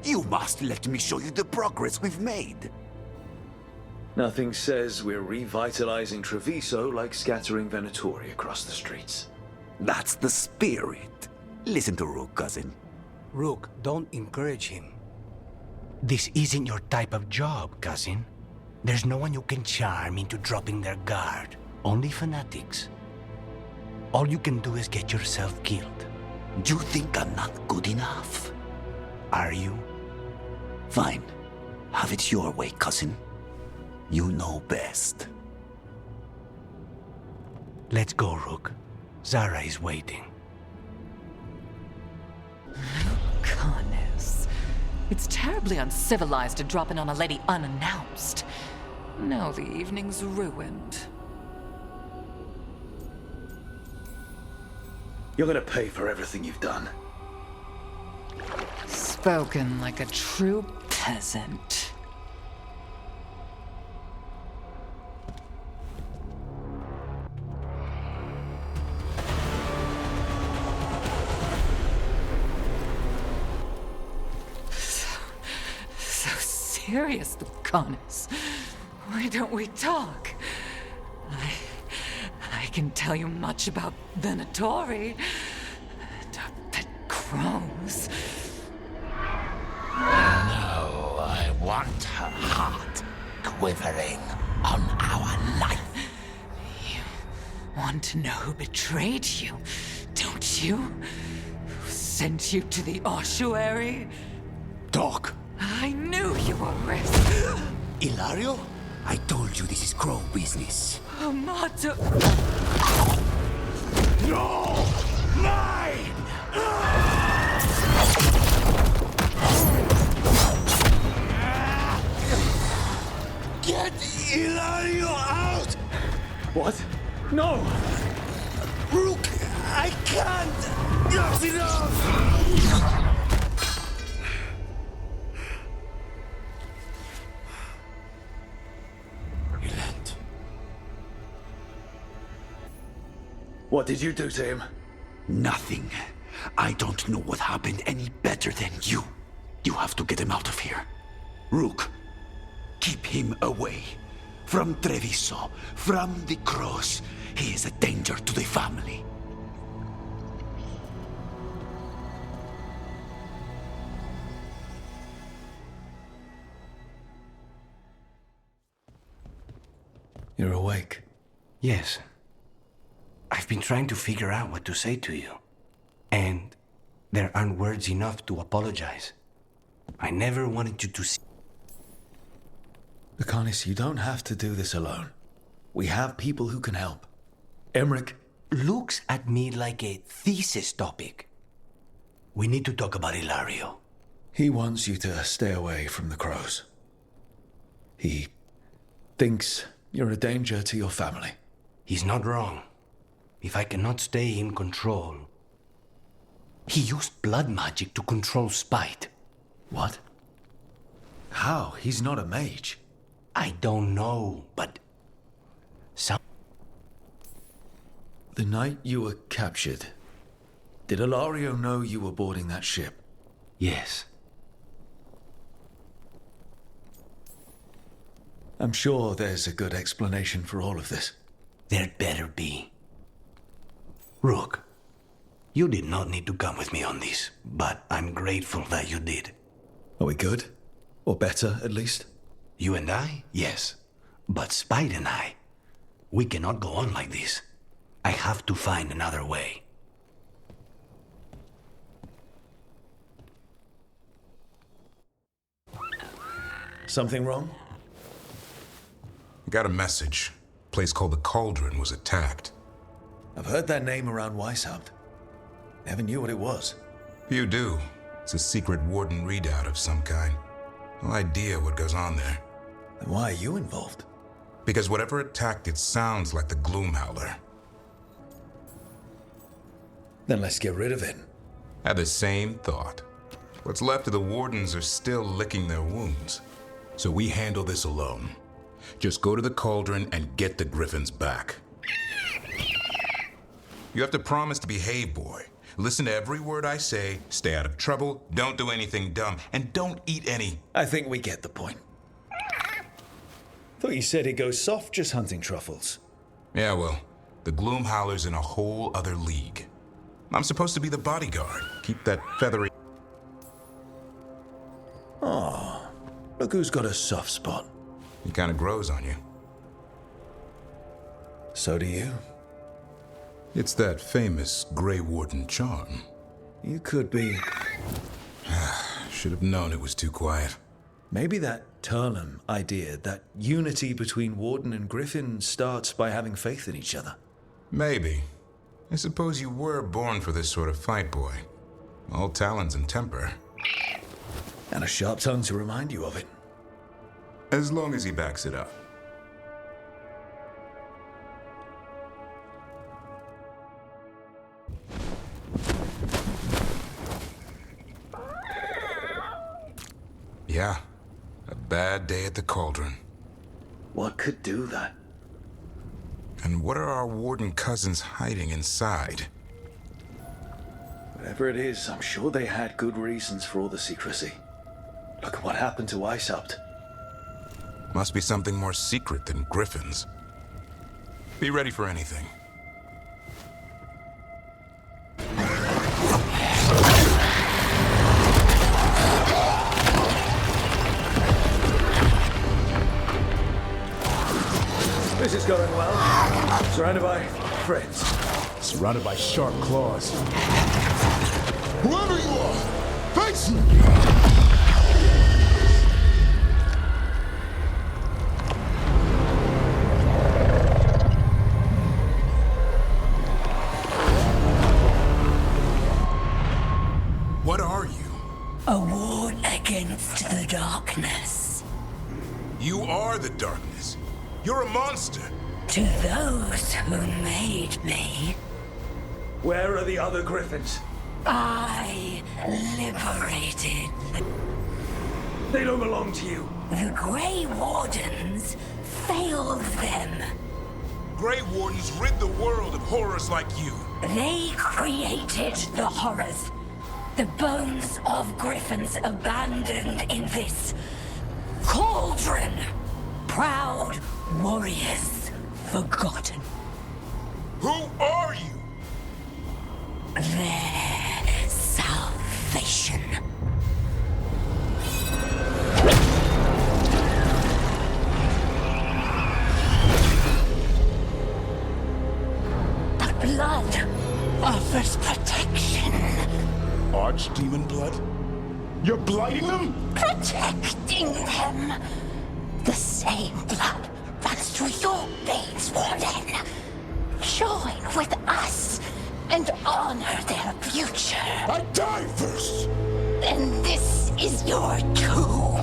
You must let me show you the progress we've made. Nothing says we're revitalizing Treviso like scattering Venatori across the streets. That's the spirit. Listen to Rook, cousin. Rook, don't encourage him. This isn't your type of job, cousin. There's no one you can charm into dropping their guard. Only fanatics. All you can do is get yourself killed. You think I'm not good enough? Are you? Fine. Have it your way, cousin. You know best. Let's go, Rook. Zara is waiting. Goodness. It's terribly uncivilized to drop in on a lady unannounced. Now the evening's ruined. You're gonna pay for everything you've done. Spoken like a true peasant. So serious, the goddess. Why don't we talk? I can tell you much about Venatori and our pet crows. No, I want her heart quivering on our life. You want to know who betrayed you, don't you? Who sent you to the ossuary? Talk. I knew you were risk. Ilario? I told you this is Crow business. Amato. No! Mine! Get Ilario out! What? No! Rook, I can't! Not enough! What did you do to him? Nothing. I don't know what happened any better than you. You have to get him out of here. Rook, keep him away. From Treviso, from the cross. He is a danger to the family. You're awake. Yes. I I've been trying to figure out what to say to you. And there aren't words enough to apologize. I never wanted you to see. Lucanus, you don't have to do this alone. We have people who can help. Emmerich looks at me like a thesis topic. We need to talk about Ilario. He wants you to stay away from the crows. He thinks you're a danger to your family. He's not wrong. If I cannot stay in control... He used blood magic to control spite. What? How? He's not a mage. I don't know, but... The night you were captured, did Ilario know you were boarding that ship? Yes. I'm sure there's a good explanation for all of this. There'd better be. Rook, you did not need to come with me on this, but I'm grateful that you did. Are we good? Or better, at least? You and I? Yes. But Spite and I, we cannot go on like this. I have to find another way. Something wrong? Got a message. A place called the Cauldron was attacked. I've heard that name around Weishaupt. Never knew what it was. You do. It's a secret warden readout of some kind. No idea what goes on there. Then why are you involved? Because whatever attacked it sounds like the Gloomhowler. Then let's get rid of it. Had the same thought. What's left of the wardens are still licking their wounds. So we handle this alone. Just go to the Cauldron and get the Griffins back. You have to promise to behave, boy. Listen to every word I say, stay out of trouble, don't do anything dumb, and don't eat any... I think we get the point. Thought you said he'd go soft just hunting truffles. Yeah, well, the Gloomhowler's in a whole other league. I'm supposed to be the bodyguard. Keep that feathery... Oh, look who's got a soft spot. He kind of grows on you. So do you. It's that famous Grey Warden charm. You could be... Should have known it was too quiet. Maybe that Turlum idea, that unity between Warden and Griffin starts by having faith in each other. Maybe. I suppose you were born for this sort of fight, boy. All talons and temper. And a sharp tongue to remind you of it. As long as he backs it up. Yeah, a bad day at the Cauldron. What could do that? And what are our warden cousins hiding inside? Whatever it is, I'm sure they had good reasons for all the secrecy. Look at what happened to Weishaupt. Must be something more secret than griffins. Be ready for anything. This is going well. Surrounded by friends. Surrounded by sharp claws. Whoever you are, face me! What are you? A ward against the darkness. You are the darkness. You're a monster. To those who made me, Where are the other griffins? I liberated They don't belong to you. the Grey Wardens. Failed them. Grey Wardens rid the world of horrors like you. They created the horrors. The bones of griffins abandoned in this cauldron. Proud warriors forgotten. Who are you? Their salvation. But blood offers protection. Archdemon blood? You're blighting them? Protecting them. The same blood runs through your veins, Warden. Join with us and honor their future. I die first! Then this is your tomb.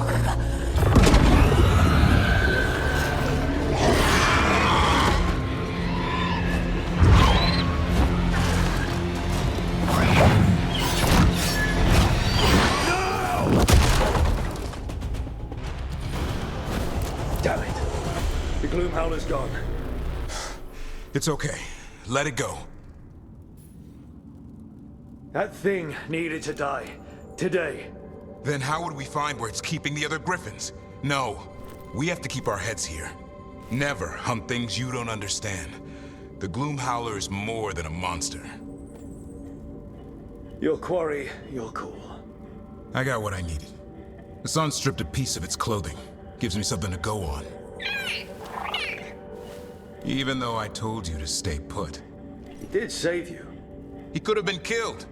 Damn it. The Gloom Howler's gone. It's okay. Let it go. That thing needed to die. Today. Then how would we find where it's keeping the other griffins? No. We have to keep our heads here. Never hunt things you don't understand. The Gloom Howler is more than a monster. Your quarry, your call. I got what I needed. The sun stripped a piece of its clothing. Gives me something to go on. Even though I told you to stay put. He did save you. He could have been killed.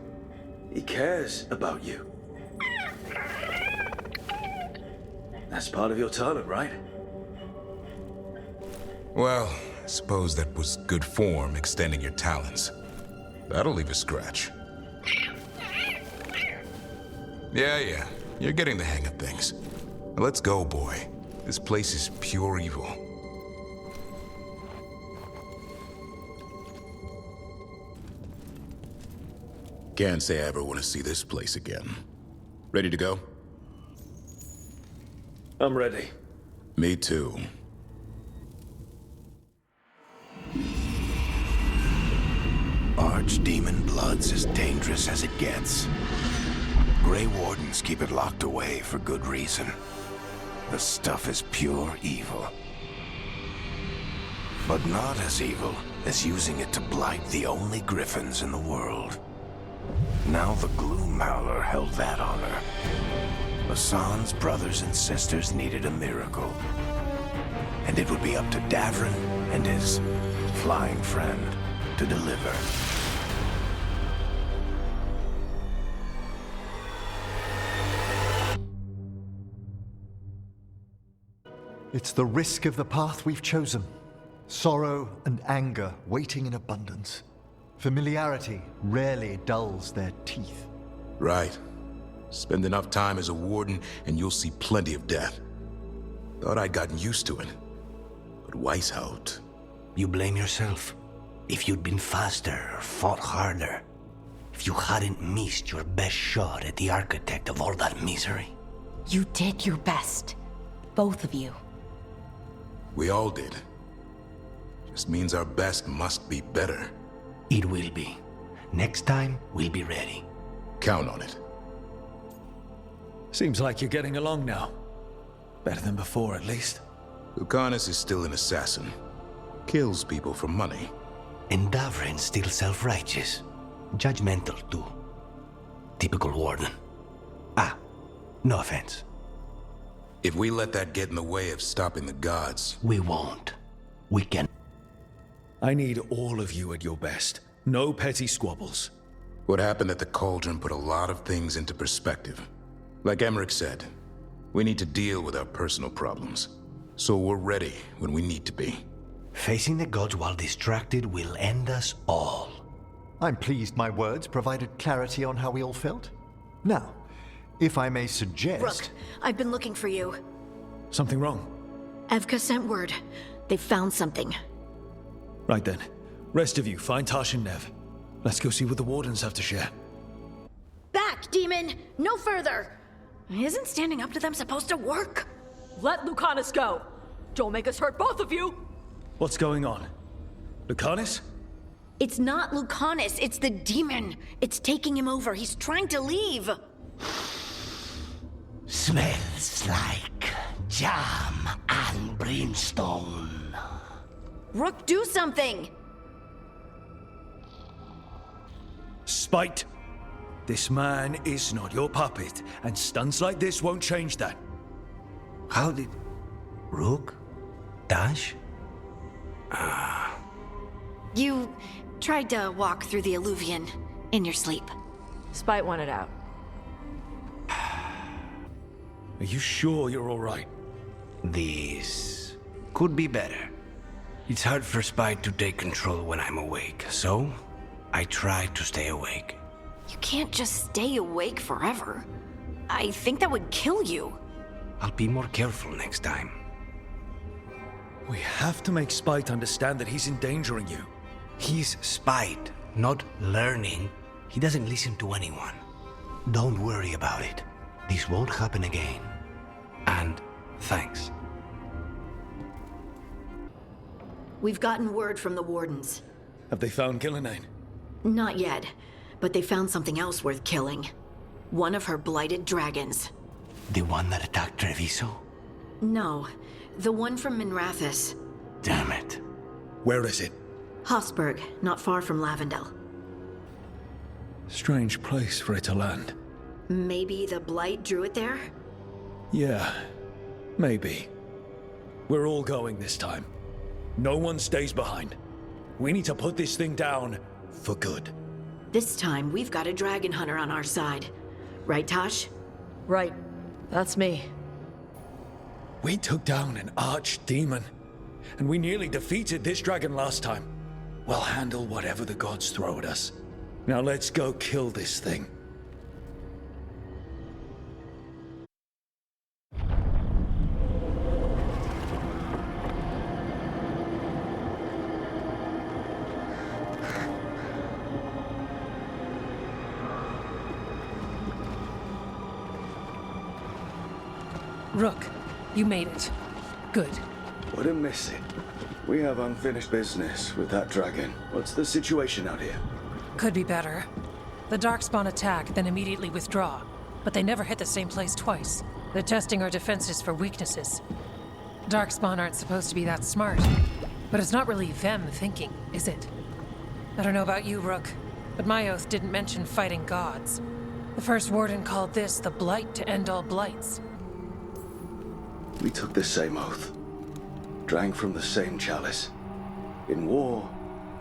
He cares about you. That's part of your talent, right? Well, I suppose that was good form, extending your talons. That'll leave a scratch. Yeah, you're getting the hang of things. Now let's go, boy. This place is pure evil. Can't say I ever want to see this place again. Ready to go? I'm ready. Me too. Archdemon blood's as dangerous as it gets. Grey Wardens keep it locked away for good reason. The stuff is pure evil. But not as evil as using it to blight the only griffins in the world. Now the Gloom Howler held that honor. Hassan's brothers and sisters needed a miracle. And it would be up to Davrin and his flying friend to deliver. It's the risk of the path we've chosen. Sorrow and anger waiting in abundance. Familiarity rarely dulls their teeth. Right. Spend enough time as a warden and you'll see plenty of death. Thought I'd gotten used to it. But Weishaupt... You blame yourself. If you'd been faster or fought harder. If you hadn't missed your best shot at the architect of all that misery. You did your best. Both of you. We all did. Just means our best must be better. It will be. Next time, we'll be ready. Count on it. Seems like you're getting along now. Better than before, at least. Lucanus is still an assassin. Kills people for money. And Davrin's still self-righteous. Judgmental, too. Typical warden. No offense. If we let that get in the way of stopping the gods... We won't. We can... I need all of you at your best. No petty squabbles. What happened at the Cauldron put a lot of things into perspective. Like Emmerich said, we need to deal with our personal problems. So we're ready when we need to be. Facing the gods while distracted will end us all. I'm pleased my words provided clarity on how we all felt. Now, if I may suggest... Rook, I've been looking for you. Something wrong? Evka sent word. They found something. Right then. Rest of you, find Tash and Nev. Let's go see what the Wardens have to share. Back, demon! No further! Isn't standing up to them supposed to work? Let Lucanus go! Don't make us hurt both of you! What's going on? Lucanus? It's not Lucanus, it's the demon. It's taking him over. He's trying to leave. Smells like jam and brimstone. Rook, do something! Spite. This man is not your puppet, and stunts like this won't change that. How did... Rook? Dash? You Tried to walk through the Alluvion in your sleep. Spite wanted out. Are you sure you're all right? This could be better. It's hard for Spite to take control when I'm awake, so I try to stay awake. You can't just stay awake forever. I think that would kill you. I'll be more careful next time. We have to make Spite understand that he's endangering you. He's Spite, not learning. He doesn't listen to anyone. Don't worry about it. This won't happen again. And thanks. We've gotten word from the Wardens. Have they found Gillenane? Not yet, but they found something else worth killing. One of her blighted dragons. The one that attacked Treviso? No, the one from Minrathous. Damn it. Where is it? Hossberg, not far from Lavendel. Strange place for it to land. Maybe the blight drew it there? Yeah, maybe. We're all going this time. No one stays behind. We need to put this thing down for good. This time, we've got a dragon hunter on our side. Right, Tosh? Right. That's me. We took down an archdemon, and we nearly defeated this dragon last time. We'll handle whatever the gods throw at us. Now let's go kill this thing. Rook, you made it. Good. Wouldn't miss it. We have unfinished business with that dragon. What's the situation out here? Could be better. The Darkspawn attack, then immediately withdraw. But they never hit the same place twice. They're testing our defenses for weaknesses. Darkspawn aren't supposed to be that smart. But it's not really them thinking, is it? I don't know about you, Rook, but my oath didn't mention fighting gods. The first warden called this the blight to end all blights. We took the same oath. Drank from the same chalice. In war,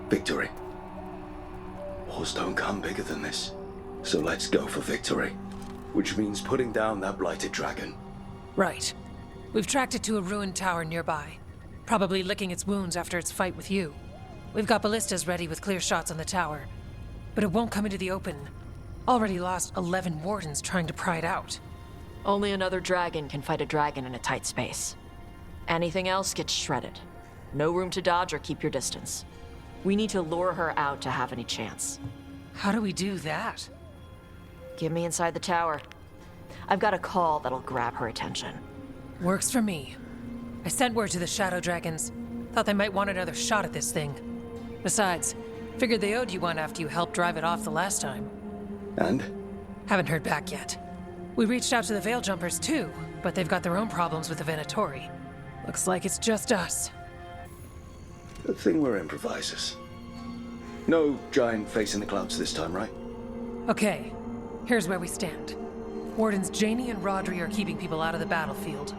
victory. Wars don't come bigger than this. So let's go for victory. Which means putting down that blighted dragon. Right. We've tracked it to a ruined tower nearby. Probably licking its wounds after its fight with you. We've got ballistas ready with clear shots on the tower. But it won't come into the open. Already lost 11 wardens trying to pry it out. Only another dragon can fight a dragon in a tight space. Anything else gets shredded. No room to dodge or keep your distance. We need to lure her out to have any chance. How do we do that? Get me inside the tower. I've got a call that'll grab her attention. Works for me. I sent word to the Shadow Dragons. Thought they might want another shot at this thing. Besides, figured they owed you one after you helped drive it off the last time. And? Haven't heard back yet. We reached out to the Veil Jumpers too, but they've got their own problems with the Venatori. Looks like it's just us. Good thing we're improvisers. No giant face in the clouds this time, right? Okay, here's where we stand. Wardens Janie and Rodri are keeping people out of the battlefield.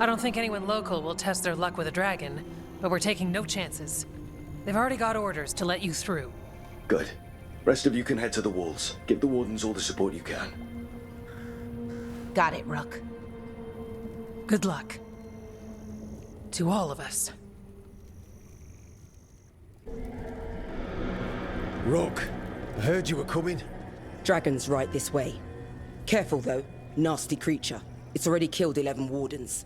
I don't think anyone local will test their luck with a dragon, but we're taking no chances. They've already got orders to let you through. Good. Rest of you can head to the walls. Give the Wardens all the support you can. Got it, Rook. Good luck. To all of us. Rook, I heard you were coming. Dragon's right this way. Careful, though. Nasty creature. It's already killed 11 wardens.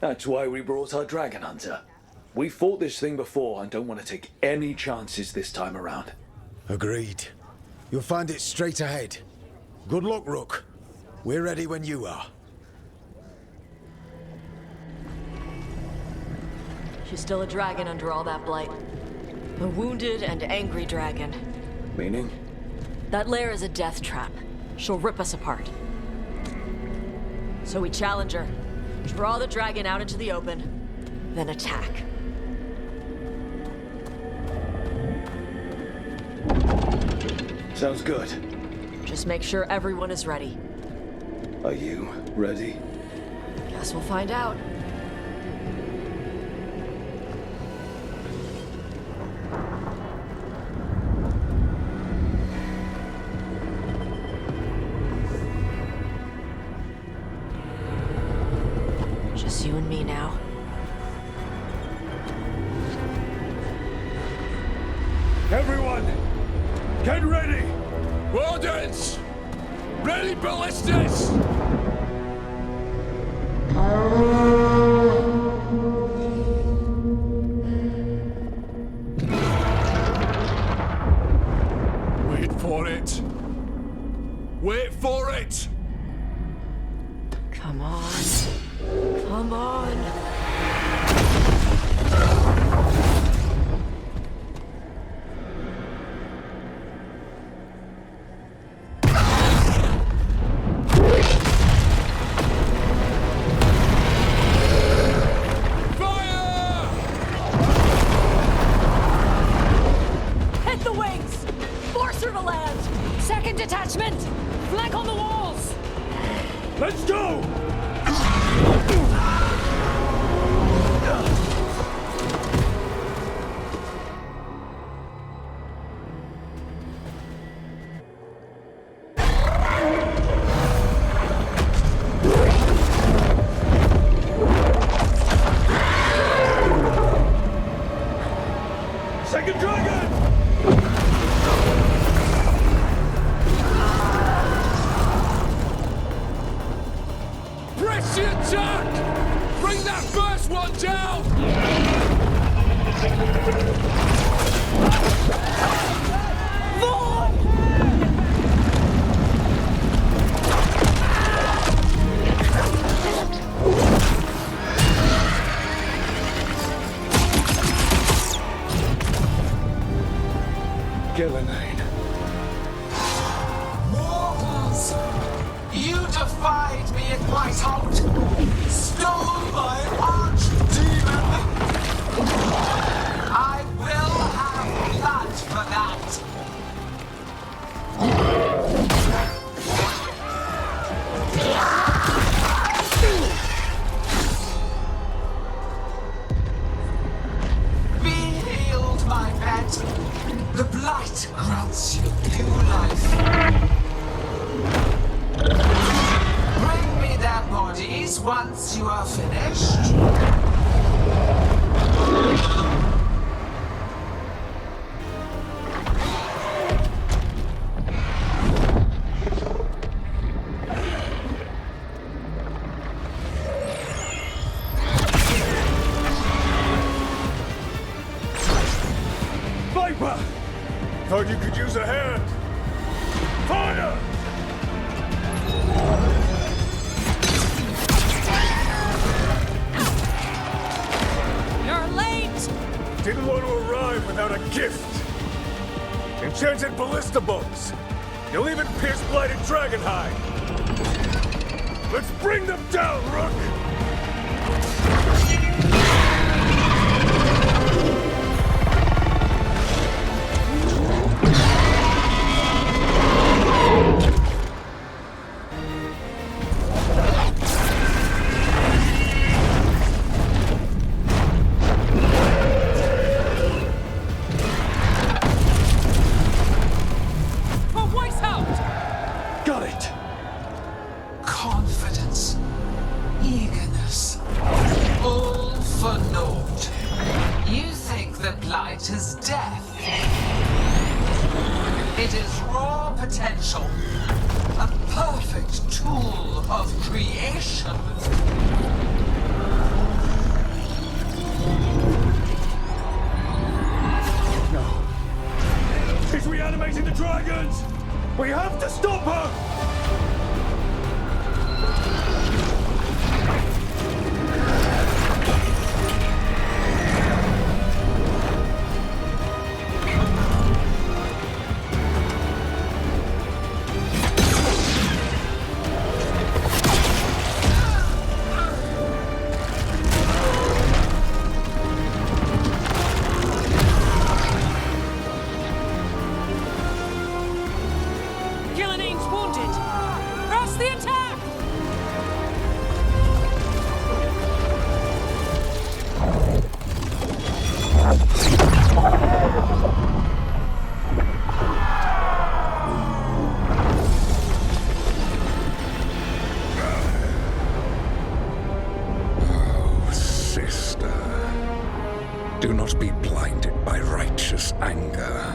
That's why we brought our dragon hunter. We fought this thing before and don't want to take any chances this time around. Agreed. You'll find it straight ahead. Good luck, Rook. We're ready when you are. She's still a dragon under all that blight. A wounded and angry dragon. Meaning? That lair is a death trap. She'll rip us apart. So we challenge her, draw the dragon out into the open, then attack. Sounds good. Just make sure everyone is ready. Are you ready? Guess we'll find out. Everyone, get ready! Wardens! Ready ballistas! Wait for it! Wait for it! Come on. Come on. Hit the wings! Force her to land! Second detachment! Flank on the walls! Let's go! Second dragon! Press the attack! Bring that first one down! Gillenane. Mortals! You defied me at Whiteholt! Stole my archdemon! I will have blood for that! Be healed, my pet! The blight grants you new life. Bring me their bodies once you are finished. Viper! Thought you could use a hand! Fire! You're late! Didn't want to arrive without a gift! Enchanted ballista bolts! You'll even pierce blighted dragon hide! Let's bring them down, Rook! For Weishaupt! Got it! Confidence, eagerness, all for naught. You think the blight is death? It is raw potential, a perfect tool of creation. No. She's reanimating the dragons! We have to stop her! Do not be blinded by righteous anger.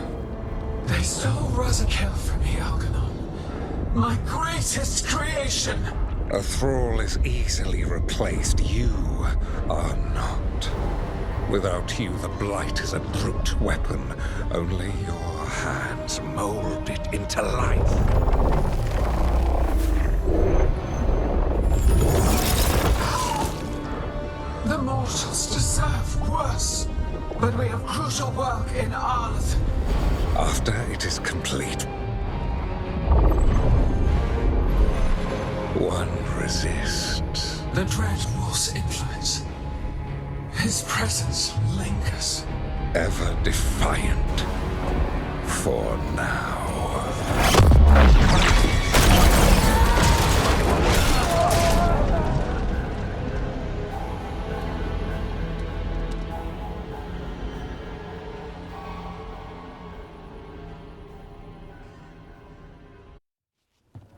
They stole Rosakel from me, Algernon. My greatest creation! A thrall is easily replaced. You are not. Without you, the blight is a brute weapon. Only your hands mold it into life. The mortals deserve worse, but we have crucial work in Arth. After it is complete, one resists. The Dread Wolf's influence. His presence lingers. Ever defiant. For now.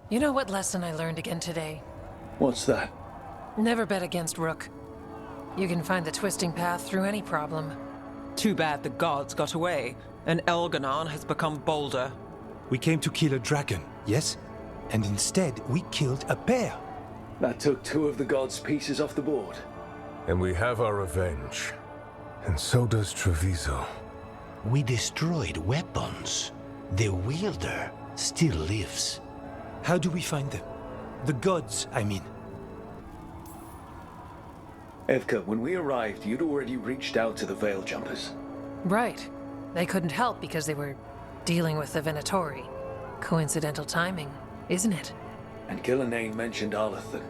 You know what lesson I learned again today? What's that? Never bet against Rook. You can find the twisting path through any problem. Too bad the gods got away, and Elganon has become bolder. We came to kill a dragon, yes? And instead, we killed a bear. That took 2 of the gods' pieces off the board. And we have our revenge. And so does Treviso. We destroyed weapons. The wielder still lives. How do we find them? The gods, I mean. Evka, when we arrived, you'd already reached out to the Veil Jumpers. Right. They couldn't help because they were dealing with the Venatori. Coincidental timing, isn't it? And Gillenane mentioned Arlethan.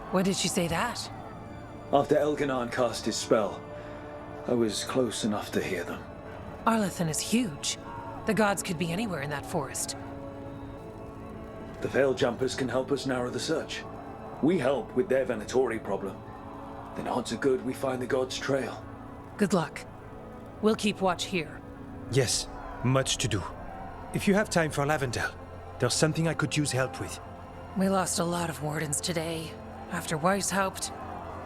When did she say that? After Elganon cast his spell, I was close enough to hear them. Arlethan is huge. The gods could be anywhere in that forest. The Veil Jumpers can help us narrow the search. We help with their Venatori problem. Then odds are good we find the gods' trail. Good luck. We'll keep watch here. Yes, much to do. If you have time for Lavendel, there's something I could use help with. We lost a lot of wardens today. After Weishaupt,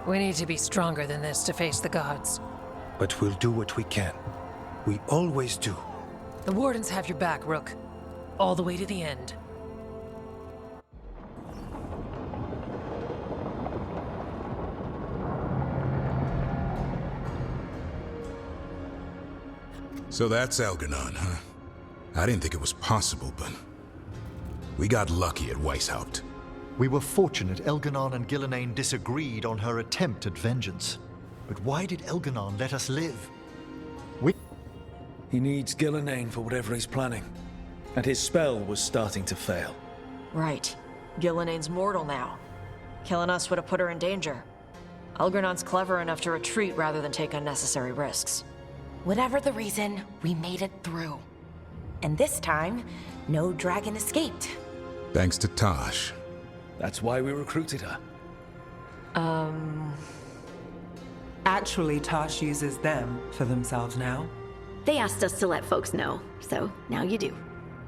we need to be stronger than this to face the gods. But we'll do what we can. We always do. The wardens have your back, Rook. All the way to the end. So that's Algernon, huh? I didn't think it was possible, but we got lucky at Weishaupt. We were fortunate Elganon and Gillenane disagreed on her attempt at vengeance. But why did Elganon let us live? He needs Gillenane for whatever he's planning. And his spell was starting to fail. Right. Gillenane's mortal now. Killing us would have put her in danger. Algernon's clever enough to retreat rather than take unnecessary risks. Whatever the reason, we made it through. And this time, no dragon escaped. Thanks to Tosh. That's why we recruited her. Actually, Tosh uses them for themselves now. They asked us to let folks know, so now you do.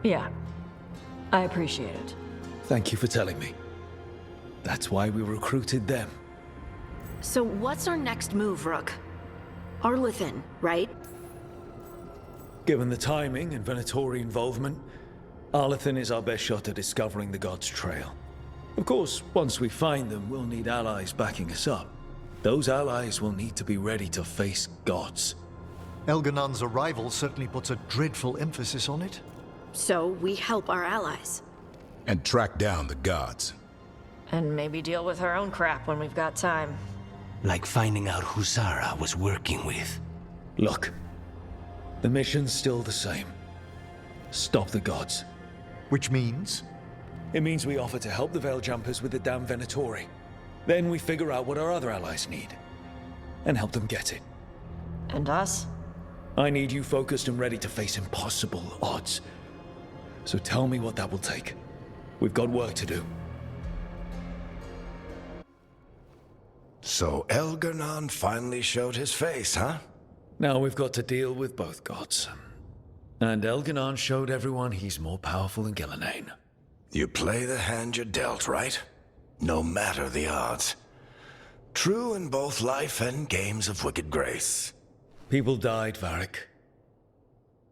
Yeah. I appreciate it. Thank you for telling me. That's why we recruited them. So what's our next move, Rook? Arlethan, right? Given the timing and Venatori involvement, Arlethan is our best shot at discovering the gods' trail. Of course, once we find them, we'll need allies backing us up. Those allies will need to be ready to face gods. Elganon's arrival certainly puts a dreadful emphasis on it. So we help our allies. And track down the gods. And maybe deal with our own crap when we've got time. Like finding out who Zara was working with. Look, the mission's still the same. Stop the gods. Which means? It means we offer to help the Veil Jumpers with the damn Venatori. Then we figure out what our other allies need. And help them get it. And us? I need you focused and ready to face impossible odds. So tell me what that will take. We've got work to do. So Elganon finally showed his face, huh? Now we've got to deal with both gods. And Elganon showed everyone he's more powerful than Gillenane. You play the hand you're dealt, right? No matter the odds. True in both life and games of wicked grace. People died, Varric.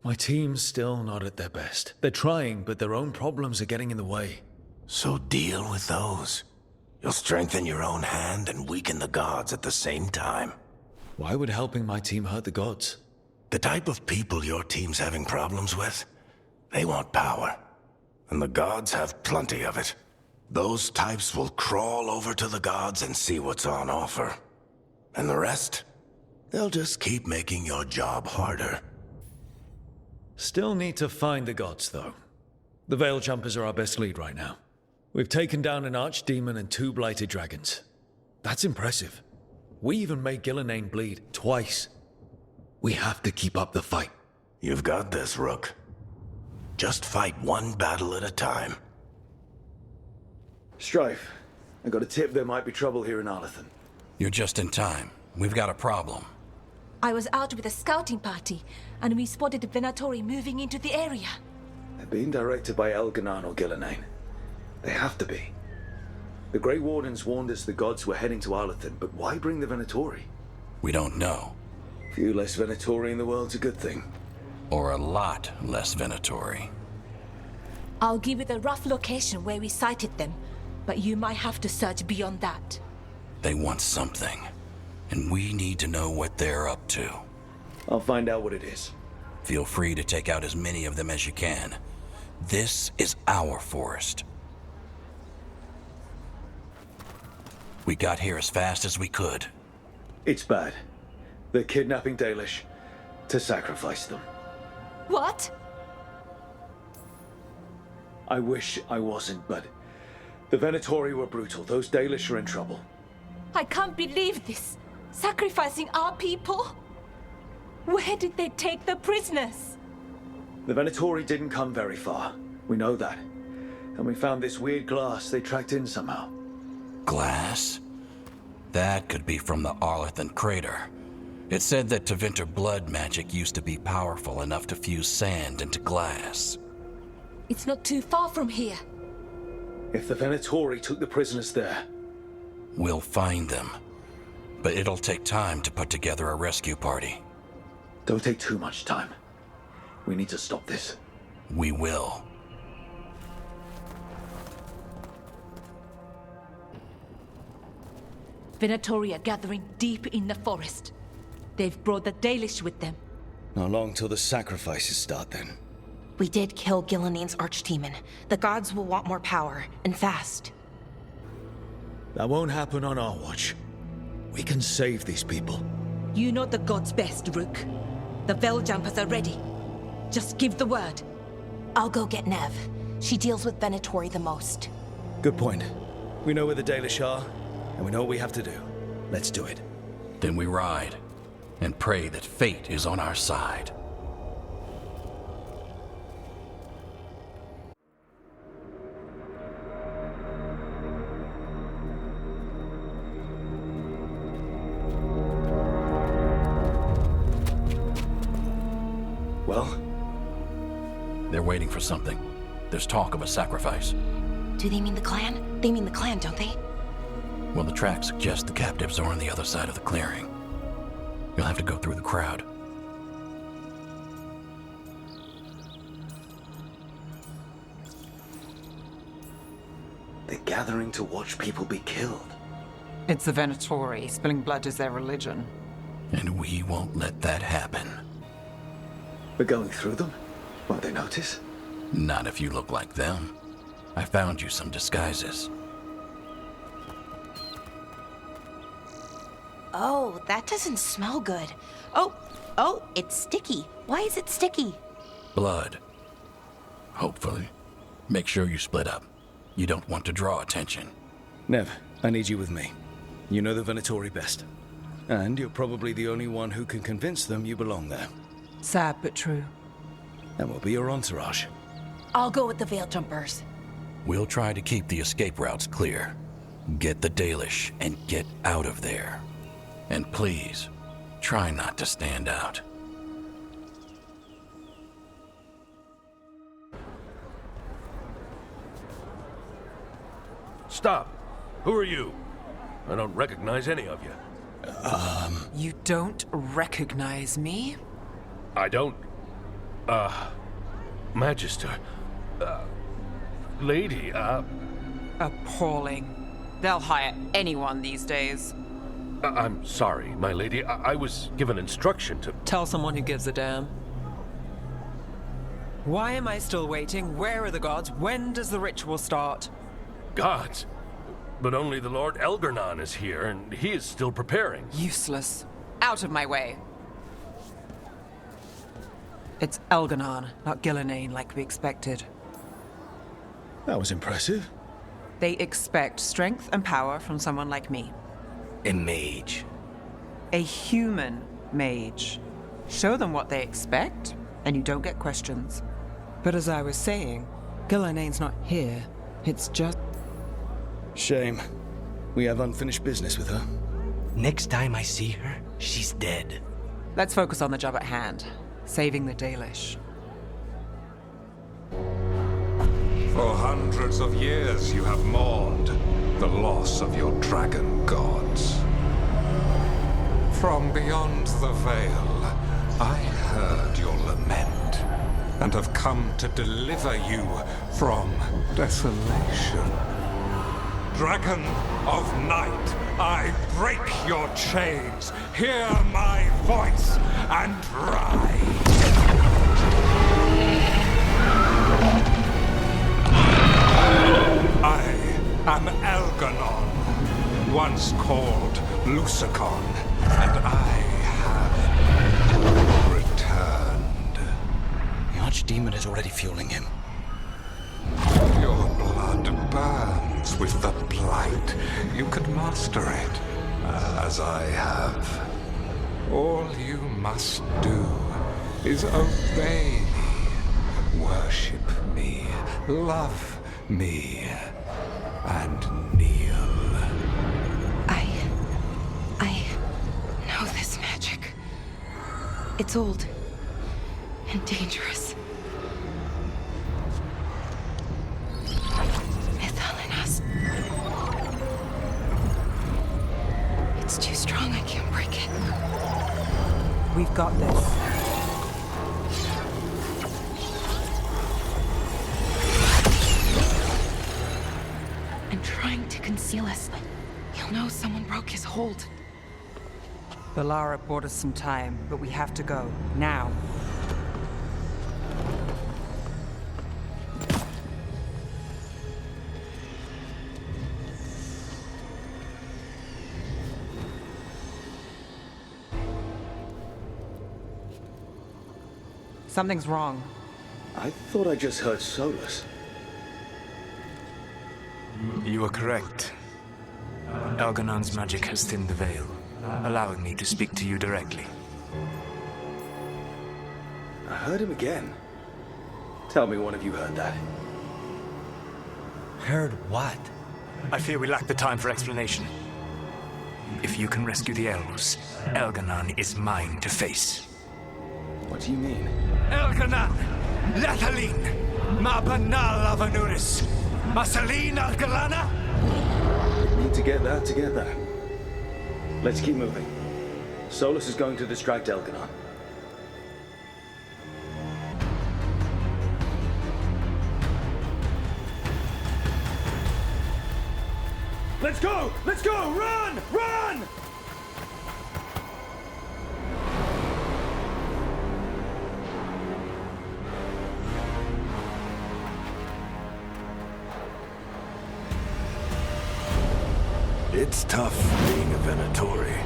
My team's still not at their best. They're trying, but their own problems are getting in the way. So deal with those. You'll strengthen your own hand and weaken the gods at the same time. Why would helping my team hurt the gods? The type of people your team's having problems with, they want power. And the gods have plenty of it. Those types will crawl over to the gods and see what's on offer. And the rest, they'll just keep making your job harder. Still need to find the gods, though. The Veil Jumpers are our best lead right now. We've taken down an archdemon and 2 blighted dragons. That's impressive. We even made Gillenane bleed twice. We have to keep up the fight. You've got this, Rook. Just fight one battle at a time. Strife, I got a tip there might be trouble here in Arlathan. You're just in time. We've got a problem. I was out with a scouting party, and we spotted the Venatori moving into the area. They're being directed by Elganan or Gillenane. They have to be. The Grey Wardens warned us the gods were heading to Arlathan, but why bring the Venatori? We don't know. Few less Venatori in the world's a good thing. Or a lot less Venatori. I'll give you the rough location where we sighted them, but you might have to search beyond that. They want something, and we need to know what they're up to. I'll find out what it is. Feel free to take out as many of them as you can. This is our forest. We got here as fast as we could. It's bad. They're kidnapping Dalish to sacrifice them. What? I wish I wasn't, but the Venatori were brutal. Those Dalish are in trouble. I can't believe this. Sacrificing our people? Where did they take the prisoners? The Venatori didn't come very far. We know that. And we found this weird glass they tracked in somehow. Glass? That could be from the Arlathan crater. It said that Tevinter blood magic used to be powerful enough to fuse sand into glass. It's not too far from here. If the Venatori took the prisoners there... We'll find them. But it'll take time to put together a rescue party. Don't take too much time. We need to stop this. We will. Venatori are gathering deep in the forest. They've brought the Dalish with them. Not long till the sacrifices start, then. We did kill Gillenane's archdemon. The gods will want more power, and fast. That won't happen on our watch. We can save these people. You know the gods best, Rook. The Veil Jumpers are ready. Just give the word. I'll go get Nev. She deals with Venatori the most. Good point. We know where the Dalish are, and we know what we have to do. Let's do it. Then we ride, and pray that fate is on our side. Well? They're waiting for something. There's talk of a sacrifice. Do they mean the clan? They mean the clan, don't they? Well, the tracks suggest the captives are on the other side of the clearing. You'll have to go through the crowd. They're gathering to watch people be killed. It's the Venatori. Spilling blood is their religion. And we won't let that happen. We're going through them? Won't they notice? Not if you look like them. I found you some disguises. Oh, that doesn't smell good. Oh, it's sticky. Why is it sticky? Blood. Hopefully. Make sure you split up. You don't want to draw attention. Nev, I need you with me. You know the Venatori best. And you're probably the only one who can convince them you belong there. Sad but true. And we'll be your entourage. I'll go with the Veil Jumpers. We'll try to keep the escape routes clear. Get the Dalish and get out of there. And please, try not to stand out. Stop! Who are you? I don't recognize any of you. You don't recognize me? I don't... Magister... Lady, Appalling. They'll hire anyone these days. I'm sorry, my lady. I was given instruction to... Tell someone who gives a damn. Why am I still waiting? Where are the gods? When does the ritual start? Gods? But only the Lord Elgarnon is here, and he is still preparing. Useless. Out of my way. It's Elgarnon, not Gillenane like we expected. That was impressive. They expect strength and power from someone like me. A mage. A human mage. Show them what they expect, and you don't get questions. But as I was saying, Gillenane's not here. It's just... Shame. We have unfinished business with her. Next time I see her, she's dead. Let's focus on the job at hand. Saving the Dalish. For hundreds of years you have mourned the loss of your dragon gods. From beyond the veil, I heard your lament, and have come to deliver you from desolation. Dragon of night, I break your chains. Hear my voice and ride. I am Elgarnon, once called Lucicon, and I have returned. The Archdemon is already fueling him. Your blood burns with the blight. You could master it, as I have. All you must do is obey me, worship me, love me, and kneel. I know this magic. It's old and dangerous. It's too strong, I can't break it. We've got this. I'm trying to conceal us. He'll know someone broke his hold. Balara bought us some time, but we have to go. Now. Something's wrong. I thought I just heard Solus. You are correct. Elgarnon's magic has thinned the veil, allowing me to speak to you directly. I heard him again. Tell me one of you heard that. Heard what? I fear we lack the time for explanation. If you can rescue the elves, Elgarnon is mine to face. What do you mean? Elgarnon! Lathaline! Ma banal avanuris! Masaline Algalana! We need to get that together. Let's keep moving. Solus is going to distract Elgarnon. Let's go! Let's go! Run! Run! It's tough being a Venatori.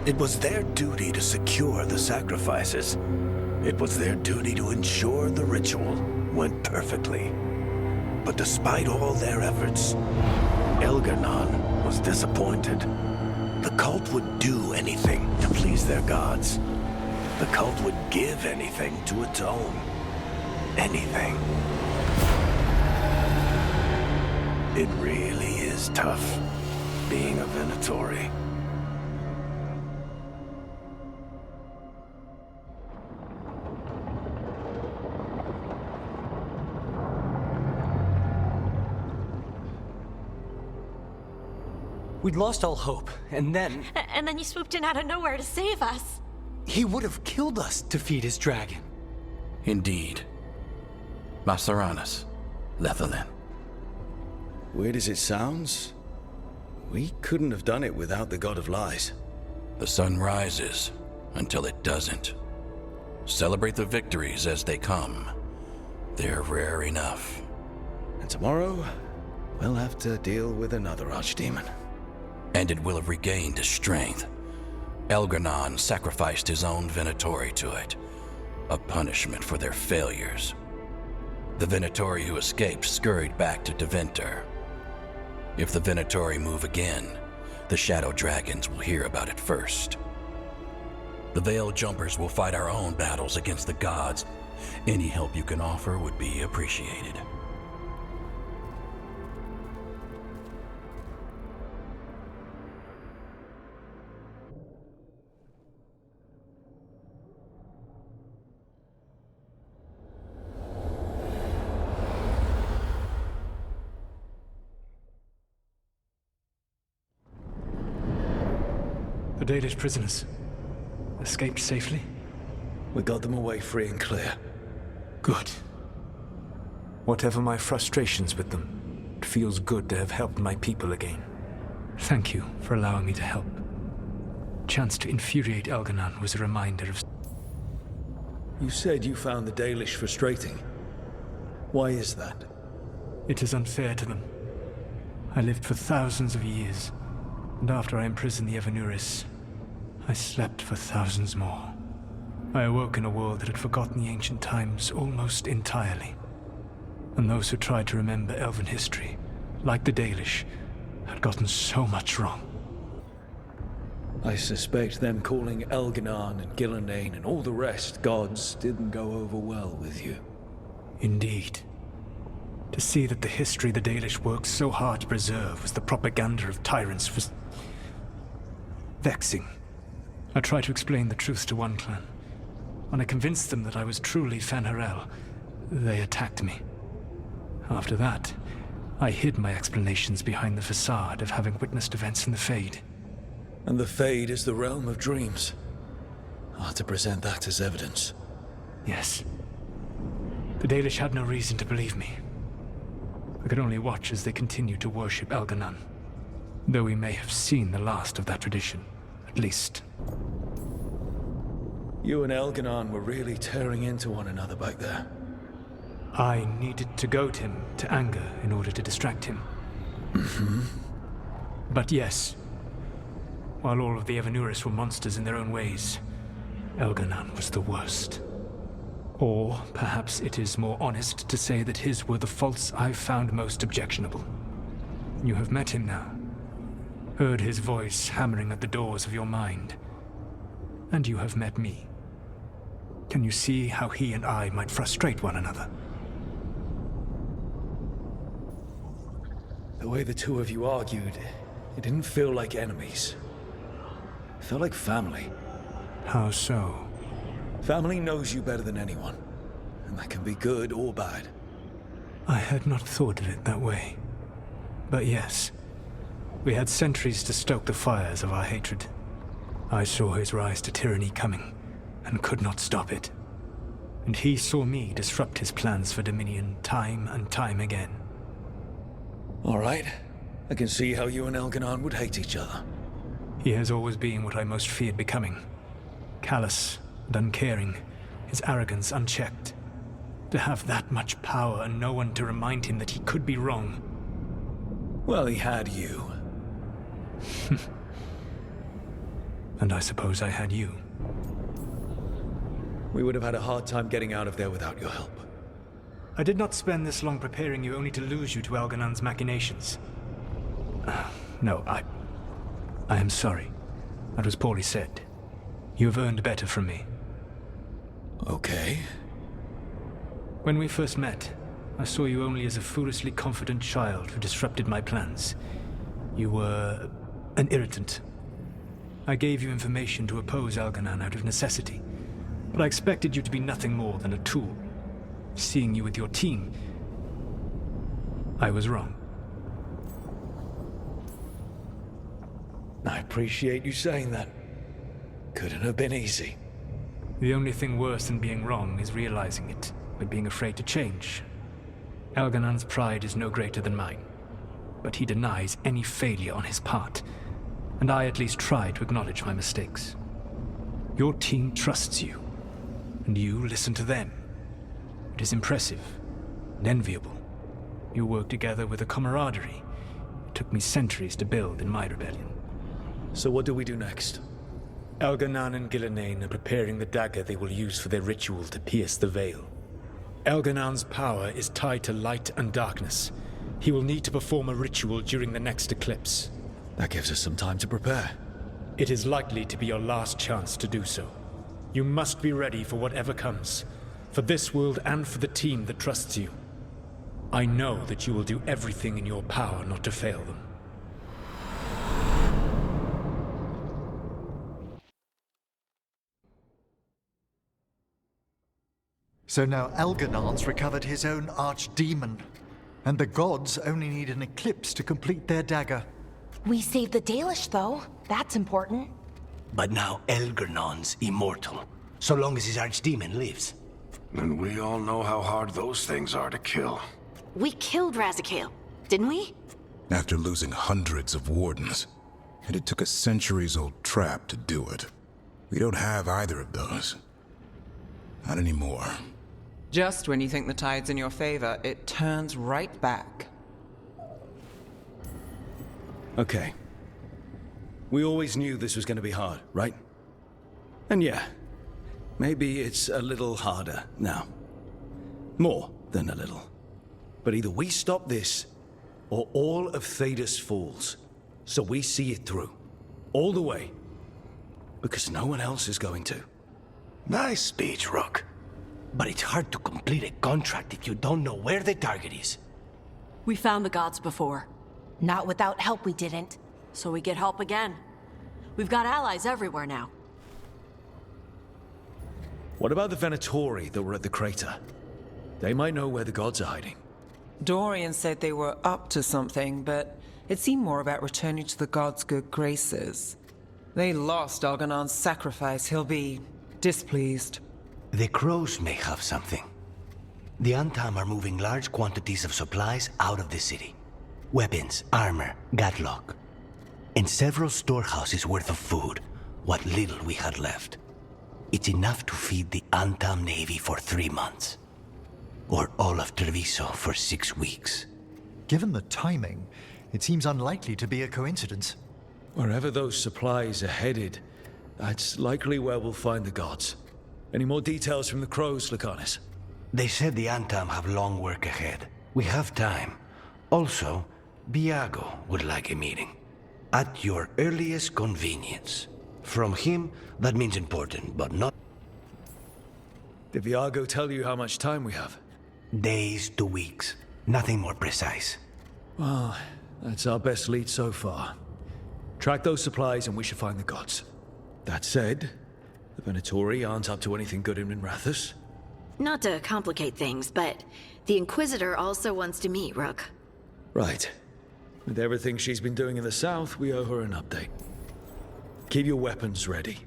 It was their duty to secure the sacrifices. It was their duty to ensure the ritual went perfectly. But despite all their efforts, Elgarnon was disappointed. The cult would do anything to please their gods. The cult would give anything to atone. Anything. It really is tough being a Venatori. We'd lost all hope, and then... And then you swooped in out of nowhere to save us. He would have killed us to feed his dragon. Indeed. Masaranas, Lethalin. Weird as it sounds, we couldn't have done it without the God of Lies. The sun rises until it doesn't. Celebrate the victories as they come. They're rare enough. And tomorrow, we'll have to deal with another archdemon. And it will have regained its strength. Elgar'nan sacrificed his own Venatori to it, a punishment for their failures. The Venatori who escaped scurried back to Deventer. If the Venatori move again, the Shadow Dragons will hear about it first. The Veil Jumpers will fight our own battles against the gods. Any help you can offer would be appreciated. The Dalish prisoners escaped safely? We got them away free and clear. Good. Whatever my frustrations with them, it feels good to have helped my people again. Thank you for allowing me to help. Chance to infuriate Elgar'nan was a reminder of... You said you found the Dalish frustrating. Why is that? It is unfair to them. I lived for thousands of years, and after I imprisoned the Evanuris, I slept for thousands more. I awoke in a world that had forgotten the ancient times almost entirely. And those who tried to remember Elven history, like the Dalish, had gotten so much wrong. I suspect them calling Elgar'nan and Gillenane and all the rest gods didn't go over well with you. Indeed. To see that the history the Dalish worked so hard to preserve was the propaganda of tyrants was... vexing. I tried to explain the truth to one clan. When I convinced them that I was truly Fen'Harel, they attacked me. After that, I hid my explanations behind the facade of having witnessed events in the Fade. And the Fade is the realm of dreams. Hard to present that as evidence. Yes. The Dalish had no reason to believe me. I could only watch as they continued to worship Elgar'nan, though we may have seen the last of that tradition, at least. You and Elgar'nan were really tearing into one another back there. I needed to goad him to anger in order to distract him. Mm-hmm. But yes, while all of the Evanuris were monsters in their own ways, Elgar'nan was the worst. Or perhaps it is more honest to say that his were the faults I found most objectionable. You have met him now, heard his voice hammering at the doors of your mind, and you have met me. Can you see how he and I might frustrate one another? The way the two of you argued, it didn't feel like enemies. It felt like family. How so? Family knows you better than anyone, and that can be good or bad. I had not thought of it that way. But yes, we had centuries to stoke the fires of our hatred. I saw his rise to tyranny coming, and could not stop it. And he saw me disrupt his plans for dominion time and time again. All right. I can see how you and Elgar'nan would hate each other. He has always been what I most feared becoming. Callous and uncaring, his arrogance unchecked. To have that much power and no one to remind him that he could be wrong. Well, he had you. And I suppose I had you. We would have had a hard time getting out of there without your help. I did not spend this long preparing you only to lose you to Elgar'nan's machinations. No, I am sorry. That was poorly said. You have earned better from me. Okay. When we first met, I saw you only as a foolishly confident child who disrupted my plans. You were an irritant. I gave you information to oppose Elgar'nan out of necessity, but I expected you to be nothing more than a tool. Seeing you with your team, I was wrong. I appreciate you saying that. Couldn't have been easy. The only thing worse than being wrong is realizing it, but being afraid to change. Elganon's pride is no greater than mine, but he denies any failure on his part, and I at least try to acknowledge my mistakes. Your team trusts you, and you listen to them. It is impressive and enviable. You work together with a camaraderie it took me centuries to build in my rebellion. So what do we do next? Elganon and Gillenane are preparing the dagger they will use for their ritual to pierce the veil. Elganon's power is tied to light and darkness. He will need to perform a ritual during the next eclipse. That gives us some time to prepare. It is likely to be your last chance to do so. You must be ready for whatever comes, for this world and for the team that trusts you. I know that you will do everything in your power not to fail them. So now Elganon's recovered his own archdemon, and the gods only need an eclipse to complete their dagger. We saved the Dalish, though. That's important. But now Elganon's immortal, so long as his archdemon lives. And we all know how hard those things are to kill. We killed Razikale, didn't we? After losing hundreds of wardens. And it took a centuries-old trap to do it. We don't have either of those. Not anymore. Just when you think the tide's in your favor, it turns right back. Okay. We always knew this was going to be hard, right? And yeah, maybe it's a little harder now. More than a little. But either we stop this, or all of Thedas falls. So we see it through. All the way. Because no one else is going to. Nice speech, Rook. But it's hard to complete a contract if you don't know where the target is. We found the gods before. Not without help, we didn't. So we get help again. We've got allies everywhere now. What about the Venatori that were at the crater? They might know where the gods are hiding. Dorian said they were up to something, but it seemed more about returning to the gods' good graces. They lost Elganon's sacrifice. He'll be displeased. The crows may have something. The Antam are moving large quantities of supplies out of the city. Weapons, armor, gatlock. And several storehouses worth of food, what little we had left. It's enough to feed the Antam Navy for 3 months. Or all of Treviso for 6 weeks. Given the timing, it seems unlikely to be a coincidence. Wherever those supplies are headed, that's likely where we'll find the gods. Any more details from the crows, Lucanus? They said the Antam have long work ahead. We have time. Also, Viago would like a meeting. At your earliest convenience. From him, that means important, but not... Did Viago tell you how much time we have? Days to weeks. Nothing more precise. Well, that's our best lead so far. Track those supplies and we should find the gods. That said, the Venatori aren't up to anything good in Minrathous. Not to complicate things, but the Inquisitor also wants to meet Rook. Right. With everything she's been doing in the south, we owe her an update. Keep your weapons ready.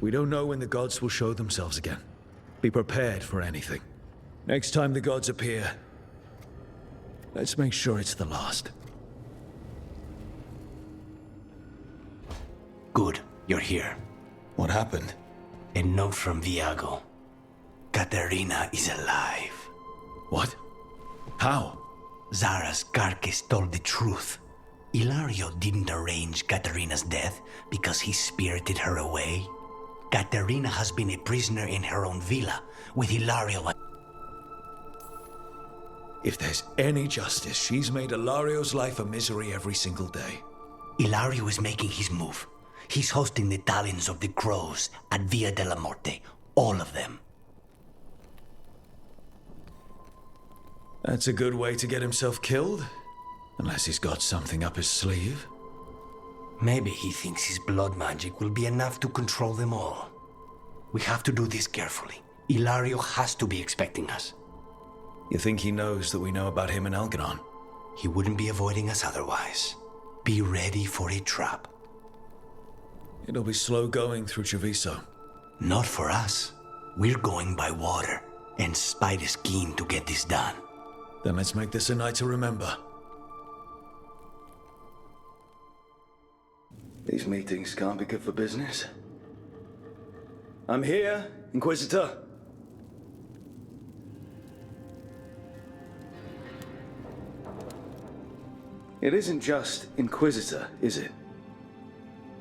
We don't know when the gods will show themselves again. Be prepared for anything. Next time the gods appear, let's make sure it's the last. Good, you're here. What happened? A note from Viago. Katerina is alive. What? How? Zara's carcass told the truth. Ilario didn't arrange Katerina's death because he spirited her away. Katerina has been a prisoner in her own villa with Ilario. If there's any justice, she's made Ilario's life a misery every single day. Ilario is making his move. He's hosting the talons of the crows at Via della Morte. All of them. That's a good way to get himself killed. Unless he's got something up his sleeve. Maybe he thinks his blood magic will be enough to control them all. We have to do this carefully. Ilario has to be expecting us. You think he knows that we know about him and Elganon? He wouldn't be avoiding us otherwise. Be ready for a trap. It'll be slow going through Treviso. Not for us. We're going by water, and Spite is keen to get this done. Then let's make this a night to remember. These meetings can't be good for business. I'm here, Inquisitor. It isn't just Inquisitor, is it?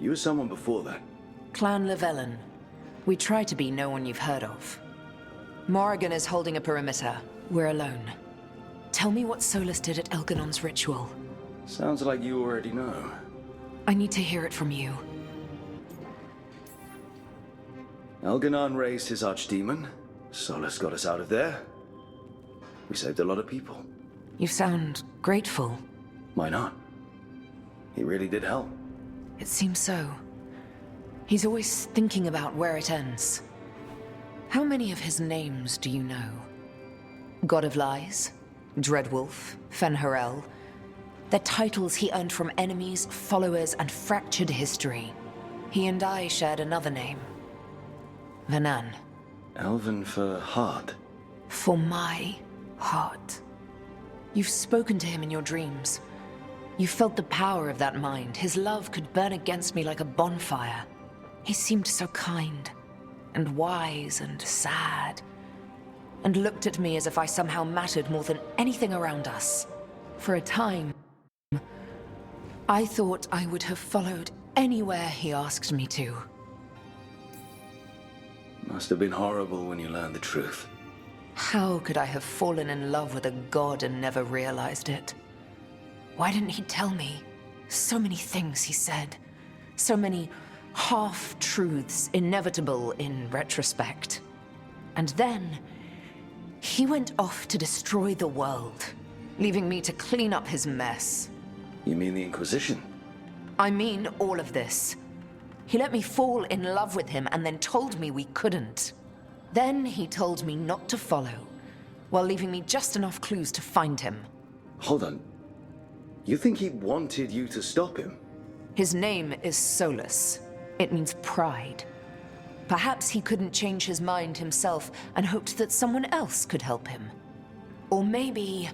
You were someone before that. Clan Llewellyn. We try to be no one you've heard of. Morrigan is holding a perimeter. We're alone. Tell me what Solus did at Elganon's ritual. Sounds like you already know. I need to hear it from you. Elganon raised his archdemon. Solus got us out of there. We saved a lot of people. You sound grateful. Why not? He really did help. It seems so. He's always thinking about where it ends. How many of his names do you know? God of Lies, Dreadwolf, Fen'Harel. They're titles he earned from enemies, followers, and fractured history. He and I shared another name. Vanan. Elven for heart. For my heart. You've spoken to him in your dreams. You felt the power of that mind. His love could burn against me like a bonfire. He seemed so kind, and wise, and sad, and looked at me as if I somehow mattered more than anything around us. For a time, I thought I would have followed anywhere he asked me to. Must have been horrible when you learned the truth. How could I have fallen in love with a god and never realized it? Why didn't he tell me? So many things he said. So many half-truths, inevitable in retrospect. And then, he went off to destroy the world, leaving me to clean up his mess. You mean the Inquisition? I mean all of this. He let me fall in love with him and then told me we couldn't. Then he told me not to follow, while leaving me just enough clues to find him. Hold on. You think he wanted you to stop him? His name is Solus. It means pride. Perhaps he couldn't change his mind himself and hoped that someone else could help him. Or maybe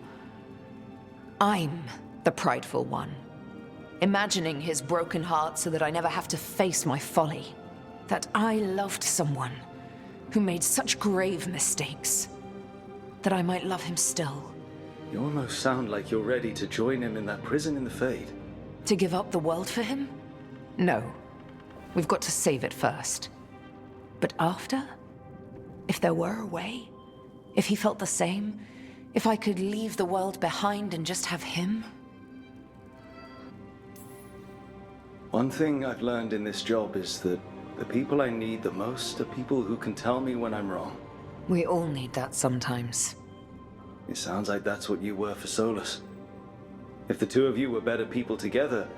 I'm the prideful one, imagining his broken heart so that I never have to face my folly. That I loved someone who made such grave mistakes, that I might love him still. You almost sound like you're ready to join him in that prison in the Fade. To give up the world for him? No. We've got to save it first. But after? If there were a way? If he felt the same? If I could leave the world behind and just have him? One thing I've learned in this job is that the people I need the most are people who can tell me when I'm wrong. We all need that sometimes. It sounds like that's what you were for Solus. If the two of you were better people together,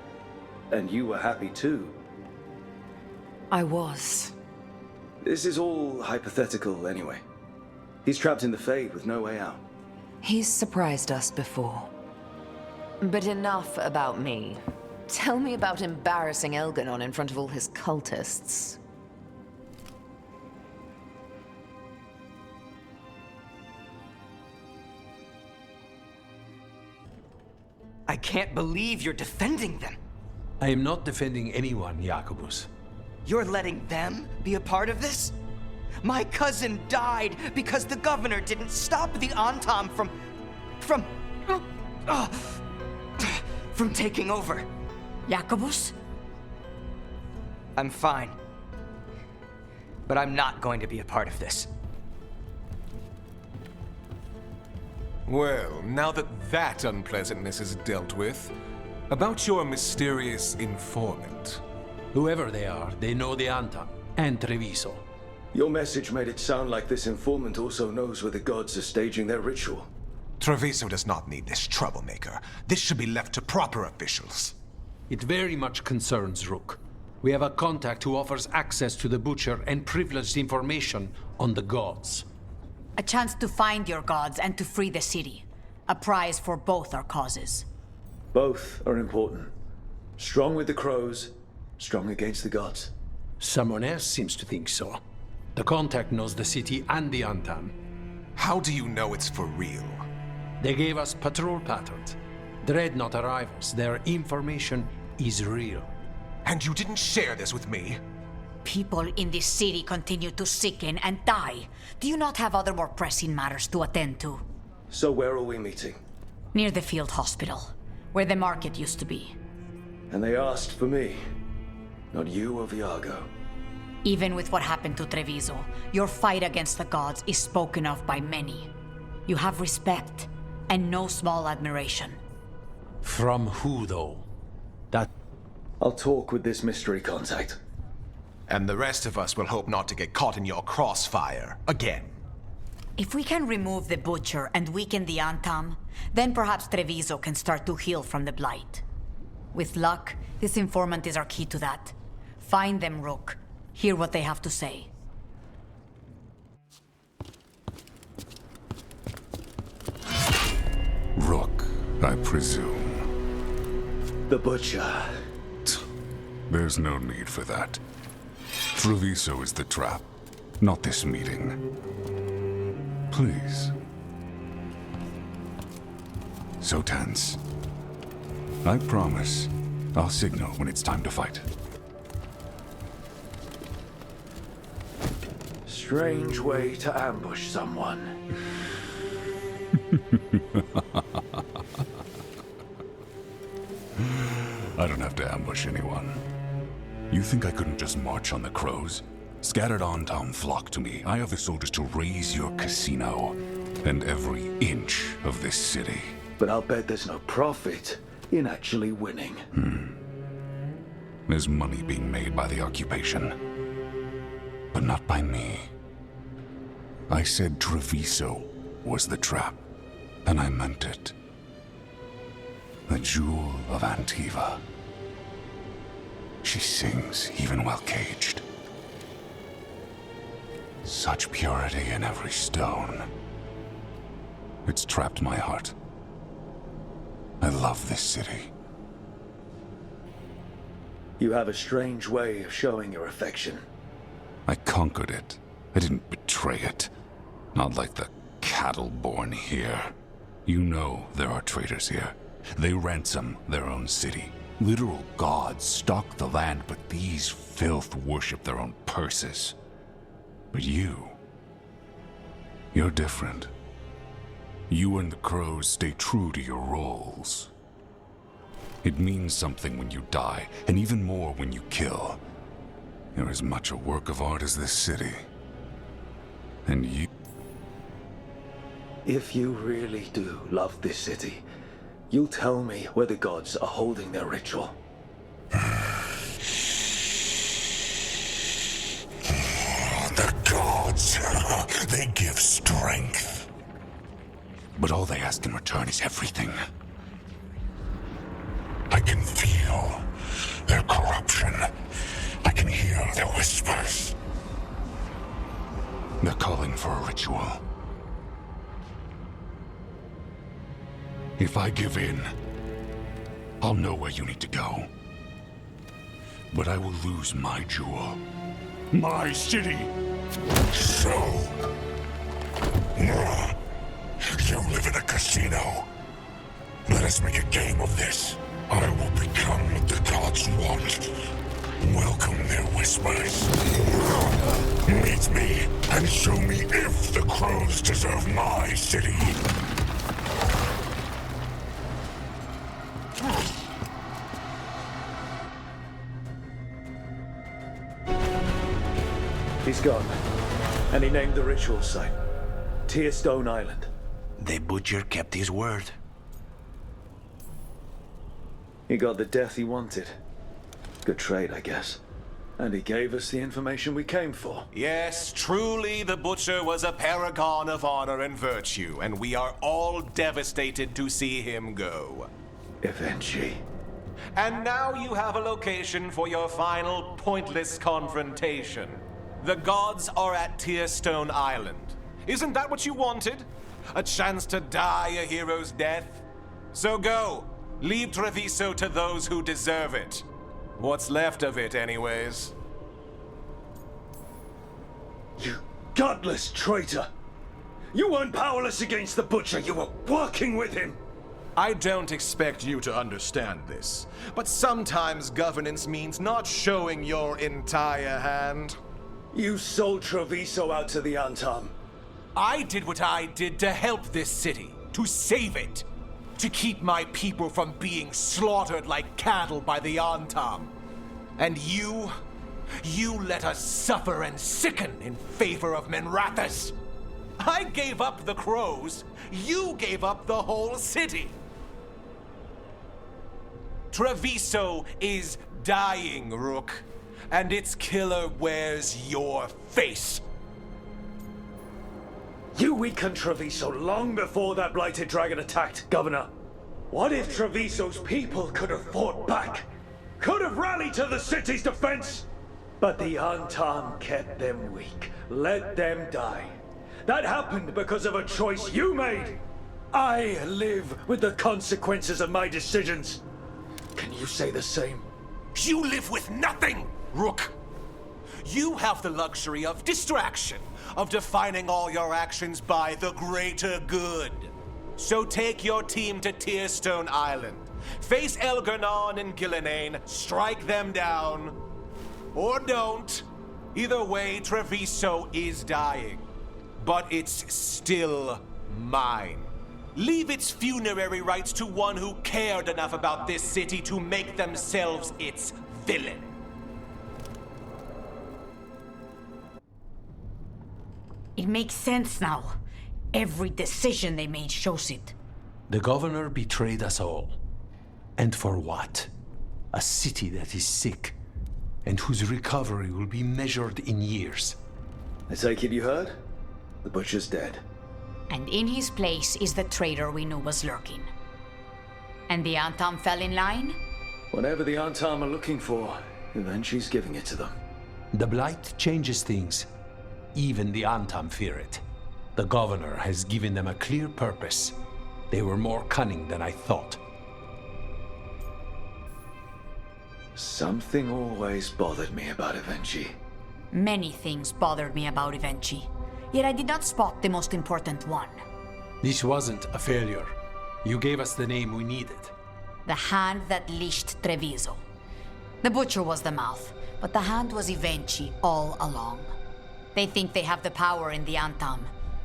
and you were happy too. I was. This is all hypothetical anyway. He's trapped in the Fade with no way out. He's surprised us before. But enough about me. Tell me about embarrassing Elganon in front of all his cultists. I can't believe you're defending them. I am not defending anyone, Jacobus. You're letting them be a part of this? My cousin died because the governor didn't stop the Antam from taking over. Jacobus? I'm fine. But I'm not going to be a part of this. Well, now that that unpleasantness is dealt with, about your mysterious informant. Whoever they are, they know the Antam and Treviso. Your message made it sound like this informant also knows where the gods are staging their ritual. Treviso does not need this troublemaker. This should be left to proper officials. It very much concerns Rook. We have a contact who offers access to the Butcher and privileged information on the gods. A chance to find your gods and to free the city. A prize for both our causes. Both are important. Strong with the crows, strong against the gods. Someone else seems to think so. The contact knows the city and the Antam. How do you know it's for real? They gave us patrol patterns. Dreadnought arrivals. Their information is real. And you didn't share this with me? People in this city continue to sicken and die. Do you not have other more pressing matters to attend to? So where are we meeting? Near the field hospital, where the market used to be. And they asked for me, not you or Viago. Even with what happened to Treviso, your fight against the gods is spoken of by many. You have respect, and no small admiration. From who, though? I'll talk with this mystery contact. And the rest of us will hope not to get caught in your crossfire again. If we can remove the Butcher and weaken the Antam, then perhaps Treviso can start to heal from the blight. With luck, this informant is our key to that. Find them, Rook. Hear what they have to say. Rook, I presume. The Butcher. There's no need for that. Treviso is the trap, not this meeting. Please. So tense. I promise, I'll signal when it's time to fight. Strange way to ambush someone. I don't have to ambush anyone. You think I couldn't just march on the crows? Scattered Antam flock to me. I have the soldiers to raise your casino and every inch of this city. But I'll bet there's no profit in actually winning. There's money being made by the occupation, but not by me. I said Treviso was the trap, and I meant it. The jewel of Antiva. She sings even while caged. Such purity in every stone. It's trapped my heart. I love this city. You have a strange way of showing your affection. I conquered it. I didn't betray it. Not like the cattle born here. You know there are traitors here. They ransom their own city. Literal gods stalk the land, but these filth worship their own purses. But you're different. You and the crows stay true to your roles. It means something when you die, and even more when you kill. You're as much a work of art as this city. And you... If you really do love this city, you'll tell me where the gods are holding their ritual. The gods, they give strength. But all they ask in return is everything. I can feel their corruption. I can hear their whispers. They're calling for a ritual. If I give in, I'll know where you need to go. But I will lose my jewel. My city! So... you live in a casino. Let us make a game of this. I will become what the gods want. Welcome their whispers. Meet me and show me if the crows deserve my city. He's gone. And he named the ritual site. Tearstone Island. The Butcher kept his word. He got the death he wanted. Good trade, I guess. And he gave us the information we came for. Yes, truly the Butcher was a paragon of honor and virtue, and we are all devastated to see him go. Eventually. And now you have a location for your final pointless confrontation. The gods are at Tearstone Island. Isn't that what you wanted? A chance to die a hero's death? So go. Leave Treviso to those who deserve it. What's left of it, anyways. You godless traitor! You weren't powerless against the Butcher, you were working with him! I don't expect you to understand this, but sometimes governance means not showing your entire hand. You sold Treviso out to the Antam. I did what I did to help this city, to save it, to keep my people from being slaughtered like cattle by the Antam. And you let us suffer and sicken in favor of Minrathous. I gave up the crows, you gave up the whole city. Treviso is dying, Rook, and its killer wears your face. You weakened Treviso long before that blighted dragon attacked, Governor. What if Treviso's people could have fought back? Could have rallied to the city's defense? But the Antam kept them weak, let them die. That happened because of a choice you made. I live with the consequences of my decisions. Can you say the same? You live with nothing, Rook. You have the luxury of distraction, of defining all your actions by the greater good. So take your team to Tearstone Island. Face Elgarnon and Gillenane, strike them down. Or don't. Either way, Treviso is dying. But it's still mine. Leave its funerary rites to one who cared enough about this city to make themselves its villain. It makes sense now. Every decision they made shows it. The governor betrayed us all. And for what? A city that is sick, and whose recovery will be measured in years. I take it you heard? The Butcher's dead. And in his place is the traitor we knew was lurking. And the Antam fell in line? Whatever the Antam are looking for, Eventu's giving it to them. The Blight changes things. Even the Antam fear it. The governor has given them a clear purpose. They were more cunning than I thought. Something always bothered me about Evenchi. Many things bothered me about Evenchi. Yet I did not spot the most important one. This wasn't a failure. You gave us the name we needed. The hand that leashed Treviso. The Butcher was the mouth, but the hand was Evenchi all along. They think they have the power in the Antam,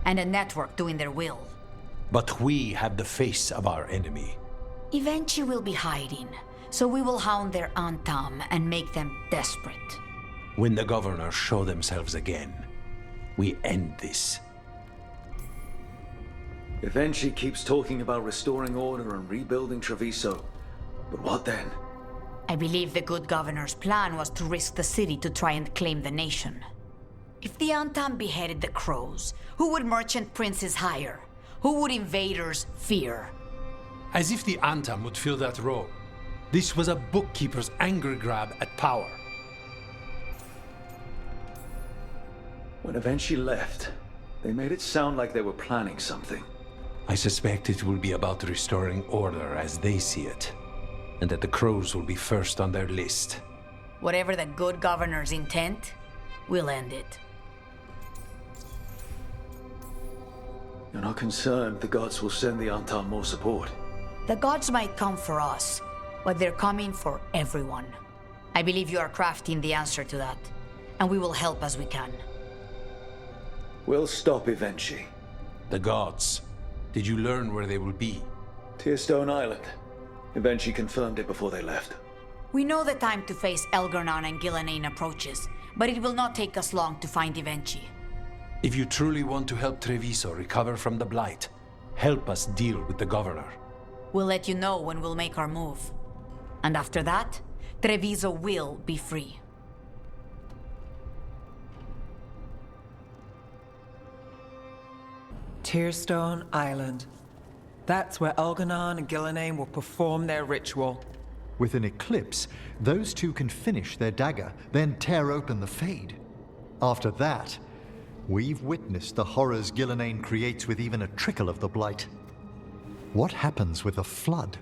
and a network doing their will. But we have the face of our enemy. Evenchi will be hiding, so we will hound their Antam and make them desperate. When the governors show themselves again, we end this. Evenchi keeps talking about restoring order and rebuilding Treviso. But what then? I believe the good governor's plan was to risk the city to try and claim the nation. If the Antam beheaded the crows, who would merchant princes hire? Who would invaders fear? As if the Antam would fill that role. This was a bookkeeper's angry grab at power. When Evenchi left, they made it sound like they were planning something. I suspect it will be about restoring order as they see it, and that the crows will be first on their list. Whatever the good governor's intent, we'll end it. You're not concerned the gods will send the Antam more support? The gods might come for us, but they're coming for everyone. I believe you are crafting the answer to that, and we will help as we can. We'll stop Evenchi. The gods. Did you learn where they will be? Tearstone Island. Evenchi confirmed it before they left. We know the time to face Elgarnon and Gillenane approaches, but it will not take us long to find Evenchi. If you truly want to help Treviso recover from the Blight, help us deal with the governor. We'll let you know when we'll make our move. And after that, Treviso will be free. Tearstone Island. That's where Elgarnon and Gillenane will perform their ritual. With an eclipse, those two can finish their dagger, then tear open the Fade. After that, we've witnessed the horrors Gillenane creates with even a trickle of the Blight. What happens with a flood?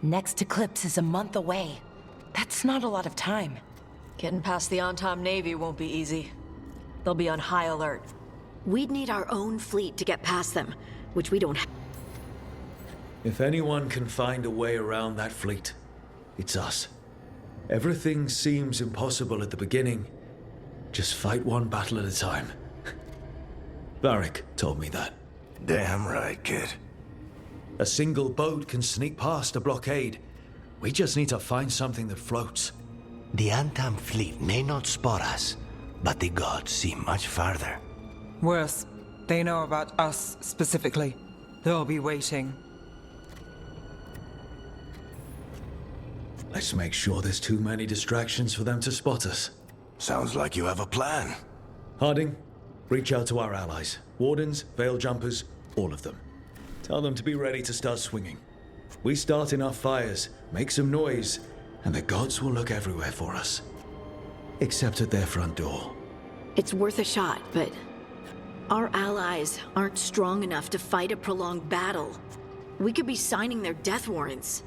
Next eclipse is a month away. That's not a lot of time. Getting past the Antam Navy won't be easy. They'll be on high alert. We'd need our own fleet to get past them, which we don't have. If anyone can find a way around that fleet, it's us. Everything seems impossible at the beginning. Just fight one battle at a time. Varric told me that. Damn right, kid. A single boat can sneak past a blockade. We just need to find something that floats. The Antam fleet may not spot us, but the gods see much farther. Worse, they know about us specifically. They'll be waiting. Let's make sure there's too many distractions for them to spot us. Sounds like you have a plan. Harding, reach out to our allies. Wardens, veil jumpers, all of them. Tell them to be ready to start swinging. We start enough fires, make some noise, and the gods will look everywhere for us. Except at their front door. It's worth a shot, but our allies aren't strong enough to fight a prolonged battle. We could be signing their death warrants,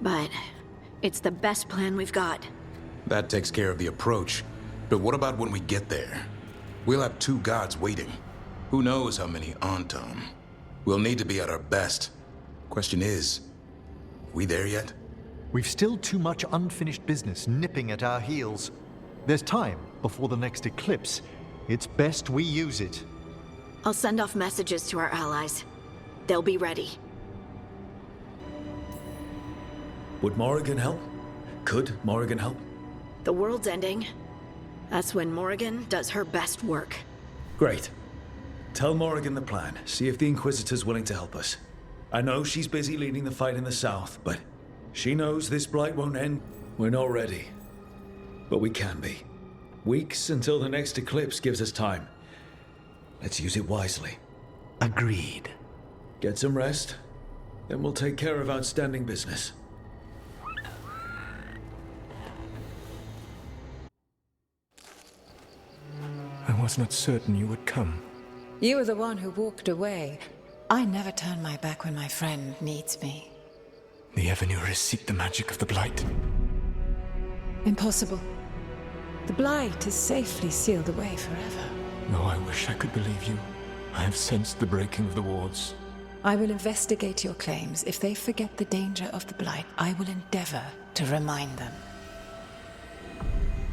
but it's the best plan we've got. That takes care of the approach. But what about when we get there? We'll have 2 gods waiting. Who knows how many Antam? We'll need to be at our best. Question is, we there yet? We've still too much unfinished business nipping at our heels. There's time before the next eclipse. It's best we use it. I'll send off messages to our allies. They'll be ready. Would Morrigan help? Could Morrigan help? The world's ending. That's when Morrigan does her best work. Great. Tell Morrigan the plan. See if the Inquisitor's willing to help us. I know she's busy leading the fight in the south, but she knows this blight won't end. We're not ready. But we can be. Weeks until the next eclipse gives us time. Let's use it wisely. Agreed. Get some rest, then we'll take care of outstanding business. I was not certain you would come. You were the one who walked away. I never turn my back when my friend needs me. The Evanurus seek the magic of the Blight. Impossible. The Blight is safely sealed away forever. No, I wish I could believe you. I have sensed the breaking of the wards. I will investigate your claims. If they forget the danger of the Blight, I will endeavor to remind them.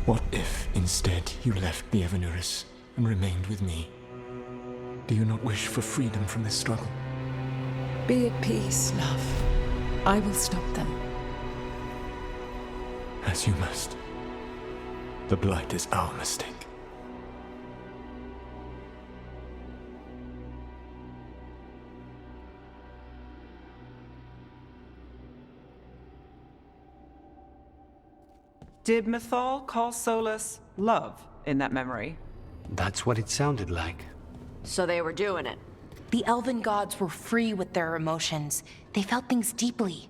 What if, instead, you left the Evanurus and remained with me? Do you not wish for freedom from this struggle? Be at peace, love. I will stop them. As you must. The Blight is our mistake. Did Mythal call Solus love in that memory? That's what it sounded like. So they were doing it. The elven gods were free with their emotions. They felt things deeply.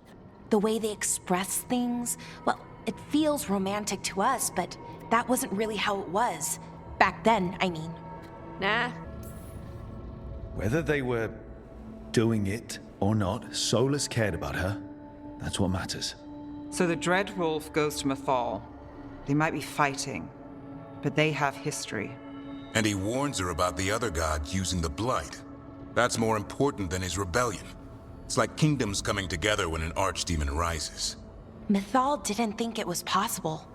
The way they express things, well, it feels romantic to us, but that wasn't really how it was. Back then, I mean. Nah. Whether they were doing it or not, Solus cared about her. That's what matters. So the Dread Wolf goes to Mythal. They might be fighting, but they have history. And he warns her about the other god using the Blight. That's more important than his rebellion. It's like kingdoms coming together when an archdemon rises. Mythal didn't think it was possible.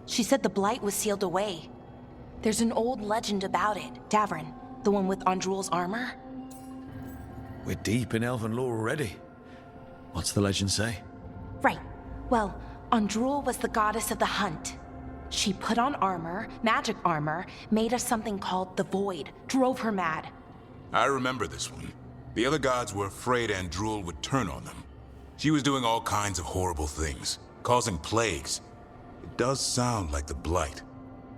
She said the Blight was sealed away. There's an old legend about it. Davrin, the one with Andrul's armor. We're deep in elven lore already. What's the legend say? Right. Well, Andrul was the goddess of the hunt. She put on armor, magic armor, made us something called the Void, drove her mad. I remember this one. The other gods were afraid Andrul would turn on them. She was doing all kinds of horrible things, causing plagues. It does sound like the Blight.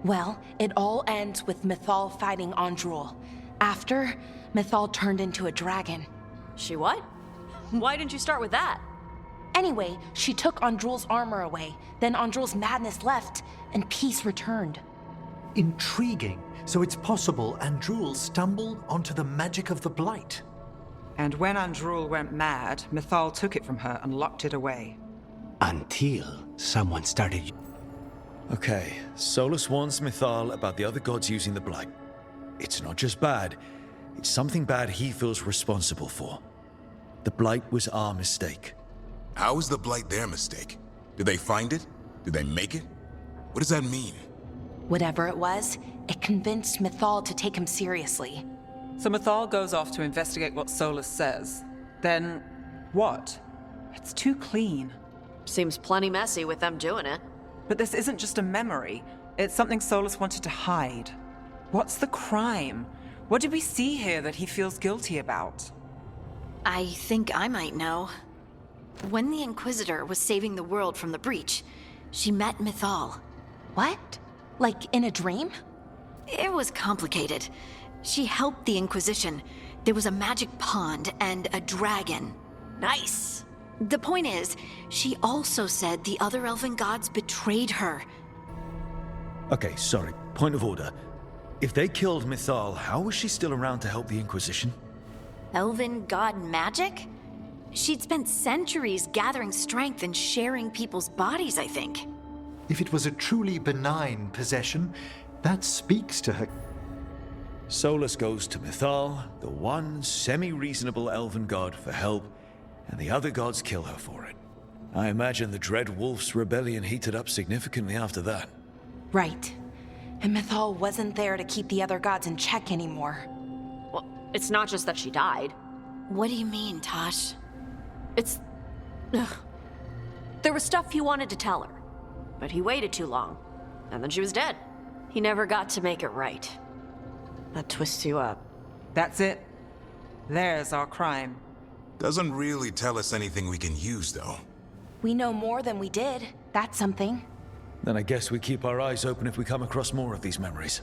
Well, it all ends with Mythal fighting Andrul. After, Mythal turned into a dragon. She what? Why didn't you start with that? Anyway, she took Andrul's armor away, then Andrul's madness left, and peace returned. Intriguing. So it's possible Andrul stumbled onto the magic of the Blight. And when Andrul went mad, Mythal took it from her and locked it away. Until someone started... Okay, Solus warns Mythal about the other gods using the Blight. it's not just bad. It's something bad he feels responsible for. The Blight was our mistake. How is the Blight their mistake? Did they find it? Did they make it? What does that mean? Whatever it was, it convinced Mythal to take him seriously. So Mythal goes off to investigate what Solus says. Then, what? It's too clean. Seems plenty messy with them doing it. But this isn't just a memory. It's something Solus wanted to hide. What's the crime? What did we see here that he feels guilty about? I think I might know. When the Inquisitor was saving the world from the breach, she met Mythal. What? Like in a dream? It was complicated. She helped the Inquisition. There was a magic pond and a dragon. Nice! The point is, she also said the other elven gods betrayed her. Okay, sorry. Point of order. If they killed Mythal, how was she still around to help the Inquisition? Elven god magic? She'd spent centuries gathering strength and sharing people's bodies, I think. If it was a truly benign possession, that speaks to her. Solus goes to Mythal, the one semi-reasonable elven god, for help, and the other gods kill her for it. I imagine the Dread Wolf's rebellion heated up significantly after that. Right. And Mythal wasn't there to keep the other gods in check anymore. Well, it's not just that she died. What do you mean, Tosh? It's... Ugh. There was stuff he wanted to tell her, but he waited too long, and then she was dead. He never got to make it right. That twists you up. That's it. There's our crime. Doesn't really tell us anything we can use, though. We know more than we did. That's something. Then I guess we keep our eyes open if we come across more of these memories.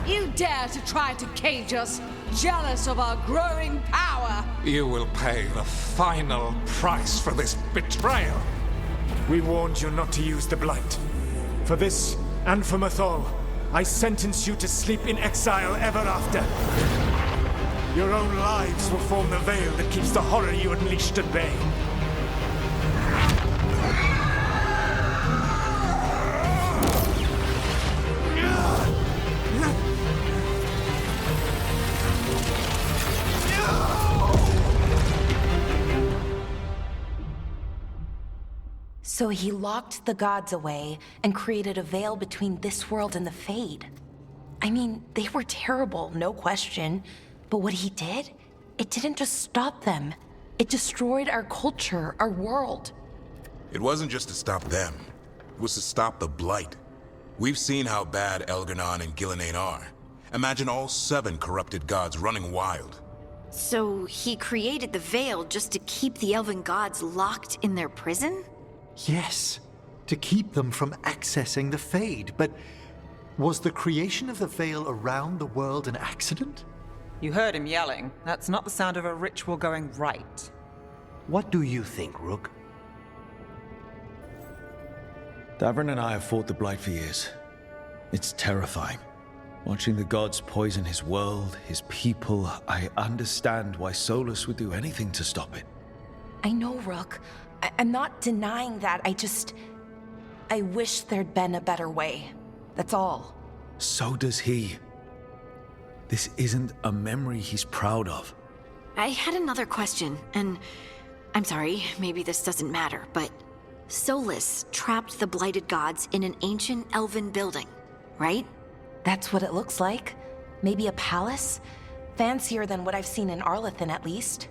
You dare to try to cage us, jealous of our growing power! You will pay the final price for this betrayal. We warned you not to use the Blight. For this, and for Mythal, I sentence you to sleep in exile ever after. Your own lives will form the veil that keeps the horror you unleashed at bay. So he locked the gods away and created a veil between this world and the Fade. I mean, they were terrible, no question. But what he did, it didn't just stop them. It destroyed our culture, our world. It wasn't just to stop them. It was to stop the Blight. We've seen how bad Elgar'nan and Gillenane are. Imagine all 7 corrupted gods running wild. So he created the veil just to keep the elven gods locked in their prison? Yes, to keep them from accessing the Fade. But was the creation of the veil around the world an accident? You heard him yelling. That's not the sound of a ritual going right. What do you think, Rook? Davrin and I have fought the Blight for years. It's terrifying. Watching the gods poison his world, his people, I understand why Solus would do anything to stop it. I know, Rook. I'm not denying that. I wish there'd been a better way. That's all. So does he. This isn't a memory he's proud of. I had another question, and I'm sorry, maybe this doesn't matter, but Solus trapped the blighted gods in an ancient elven building, right? That's what it looks like. Maybe a palace? Fancier than what I've seen in Arlethan, at least.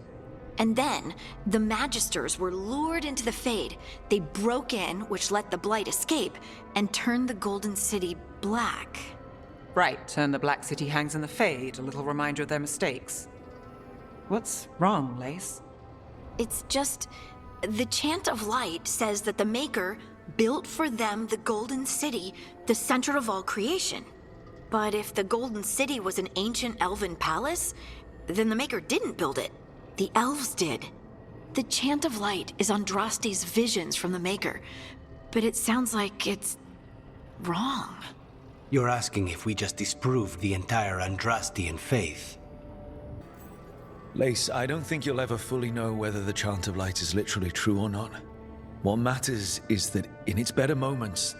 And then, the Magisters were lured into the Fade. They broke in, which let the Blight escape, and turned the Golden City black. Right, and the Black City hangs in the Fade, a little reminder of their mistakes. What's wrong, Lace? It's just... the Chant of Light says that the Maker built for them the Golden City, the center of all creation. But if the Golden City was an ancient elven palace, then the Maker didn't build it. The elves did. The Chant of Light is Andraste's visions from the Maker, but it sounds like it's wrong. You're asking if we just disproved the entire Andrastian faith. Lace, I don't think you'll ever fully know whether the Chant of Light is literally true or not. What matters is that in its better moments,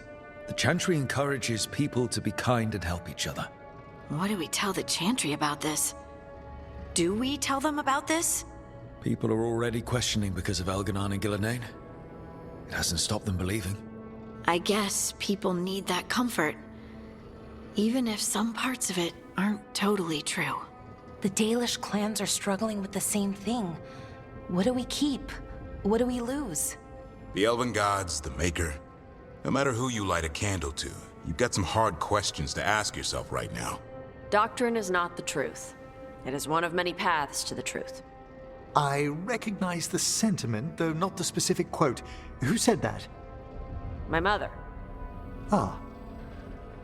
the Chantry encourages people to be kind and help each other. What do we tell the Chantry about this? Do we tell them about this? People are already questioning because of Elganon and Gillenane. It hasn't stopped them believing. I guess people need that comfort, even if some parts of it aren't totally true. The Dalish clans are struggling with the same thing. What do we keep? What do we lose? The Elven Gods, the Maker. No matter who you light a candle to, you've got some hard questions to ask yourself right now. Doctrine is not the truth. It is one of many paths to the truth. I recognize the sentiment, though not the specific quote. Who said that? My mother. Ah.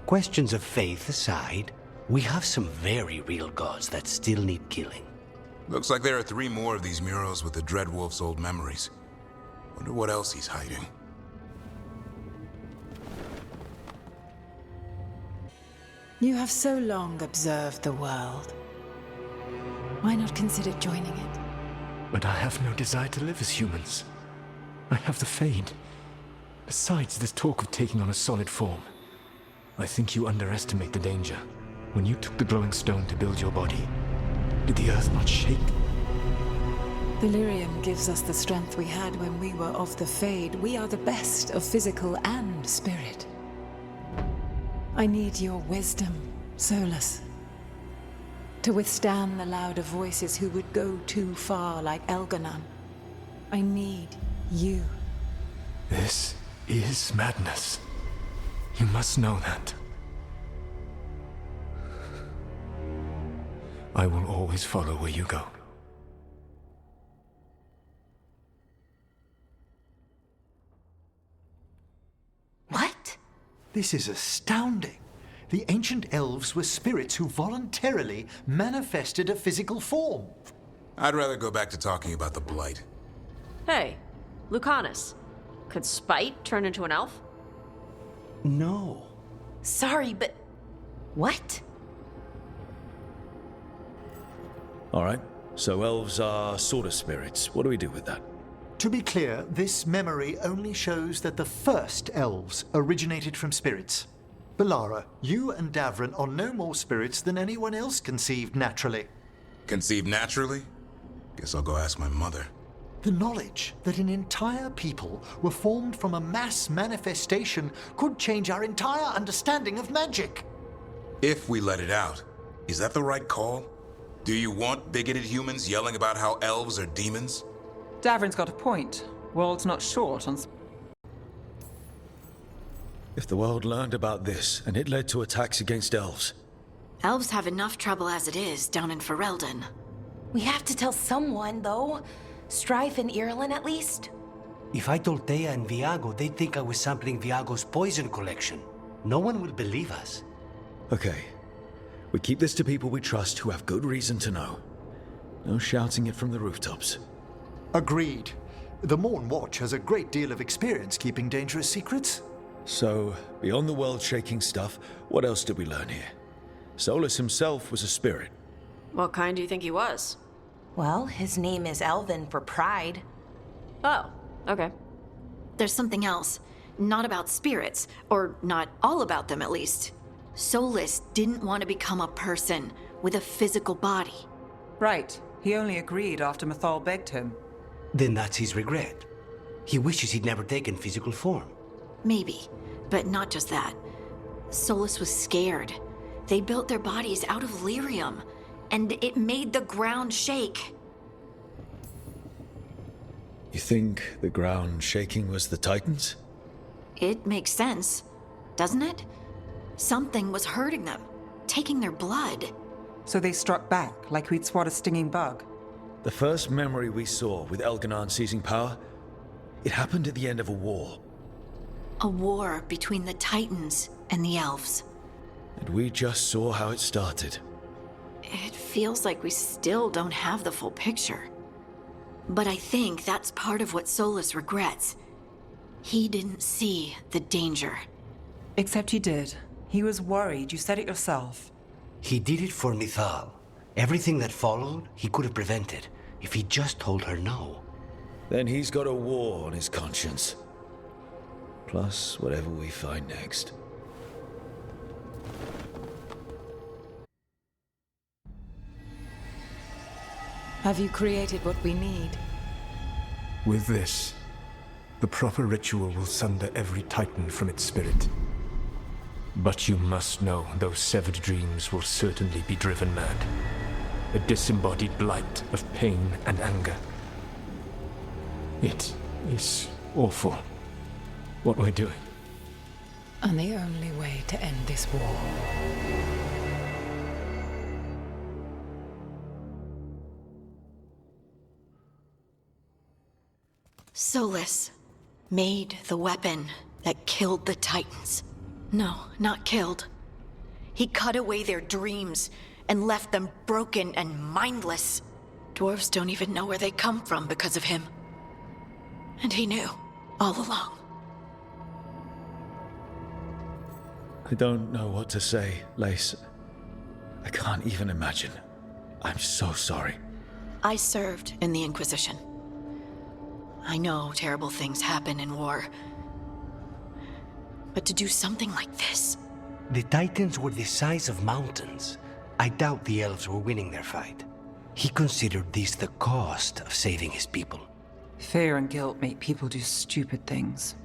Questions of faith aside, we have some very real gods that still need killing. Looks like there are 3 more of these murals with the Dreadwolf's old memories. Wonder what else he's hiding. You have so long observed the world. Why not consider joining it? But I have no desire to live as humans. I have the Fade. Besides, this talk of taking on a solid form. I think you underestimate the danger. When you took the glowing stone to build your body, did the earth not shake? Delirium gives us the strength we had when we were of the Fade. We are the best of physical and spirit. I need your wisdom, Solus. To withstand the louder voices who would go too far like Elganon. I need you. This is madness. You must know that. I will always follow where you go. What? This is astounding. The ancient elves were spirits who voluntarily manifested a physical form. I'd rather go back to talking about the Blight. Hey, Lucanus. Could spite turn into an elf? No. Sorry, but... what? Alright, so elves are sort of spirits. What do we do with that? To be clear, this memory only shows that the first elves originated from spirits. Belara, you and Davrin are no more spirits than anyone else conceived naturally. Conceived naturally? Guess I'll go ask my mother. The knowledge that an entire people were formed from a mass manifestation could change our entire understanding of magic. If we let it out, is that the right call? Do you want bigoted humans yelling about how elves are demons? Davrin's got a point. World's not short on... If the world learned about this, and it led to attacks against elves... Elves have enough trouble as it is down in Ferelden. We have to tell someone, though. Strife and Irulan, at least. If I told Thea and Viago, they'd think I was sampling Viago's poison collection. No one will believe us. Okay. We keep this to people we trust who have good reason to know. No shouting it from the rooftops. Agreed. The Morn Watch has a great deal of experience keeping dangerous secrets. So, beyond the world-shaking stuff, what else did we learn here? Solus himself was a spirit. What kind do you think he was? Well, his name is Elven for pride. Oh, okay. There's something else. Not about spirits, or not all about them at least. Solus didn't want to become a person with a physical body. Right. He only agreed after Mathal begged him. Then that's his regret. He wishes he'd never taken physical form. Maybe, but not just that. Solus was scared. They built their bodies out of lyrium, and it made the ground shake. You think the ground shaking was the Titans? It makes sense, doesn't it? Something was hurting them, taking their blood. So they struck back, like we'd swat a stinging bug. The first memory we saw with Elganon seizing power, it happened at the end of a war. A war between the Titans and the elves. And we just saw how it started. It feels like we still don't have the full picture. But I think that's part of what Solus regrets. He didn't see the danger. Except he did. He was worried. You said it yourself. He did it for Mithal. Everything that followed, he could have prevented if he just told her no. Then he's got a war on his conscience. Plus, whatever we find next. Have you created what we need? With this, the proper ritual will sunder every titan from its spirit. But you must know those severed dreams will certainly be driven mad. A disembodied blight of pain and anger. It is awful what we're doing. And the only way to end this war. Solus made the weapon that killed the Titans. No, not killed. He cut away their dreams and left them broken and mindless. Dwarves don't even know where they come from because of him. And he knew, all along. I don't know what to say, Lace. I can't even imagine. I'm so sorry. I served in the Inquisition. I know terrible things happen in war. But to do something like this... The Titans were the size of mountains. I doubt the elves were winning their fight. He considered this the cost of saving his people. Fear and guilt make people do stupid things.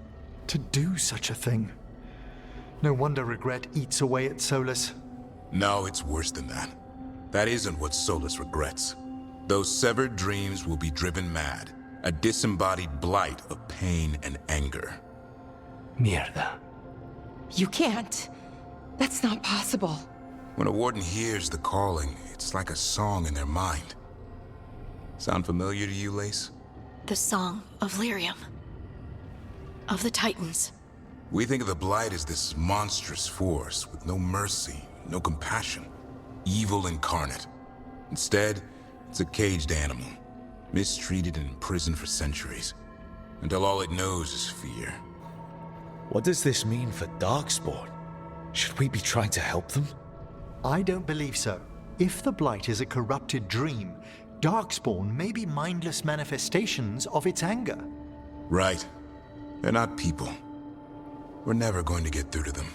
To do such a thing. No wonder regret eats away at Solus. No, it's worse than that. That isn't what Solus regrets. Those severed dreams will be driven mad. A disembodied blight of pain and anger. Mierda. You can't. That's not possible. When a warden hears the calling, it's like a song in their mind. Sound familiar to you, Lace? The Song of Lyrium. Of the Titans. We think of the Blight as this monstrous force with no mercy, no compassion. Evil incarnate. Instead, it's a caged animal. Mistreated and imprisoned for centuries. Until all it knows is fear. What does this mean for Darkspawn? Should we be trying to help them? I don't believe so. If the Blight is a corrupted dream, Darkspawn may be mindless manifestations of its anger. Right. They're not people. We're never going to get through to them.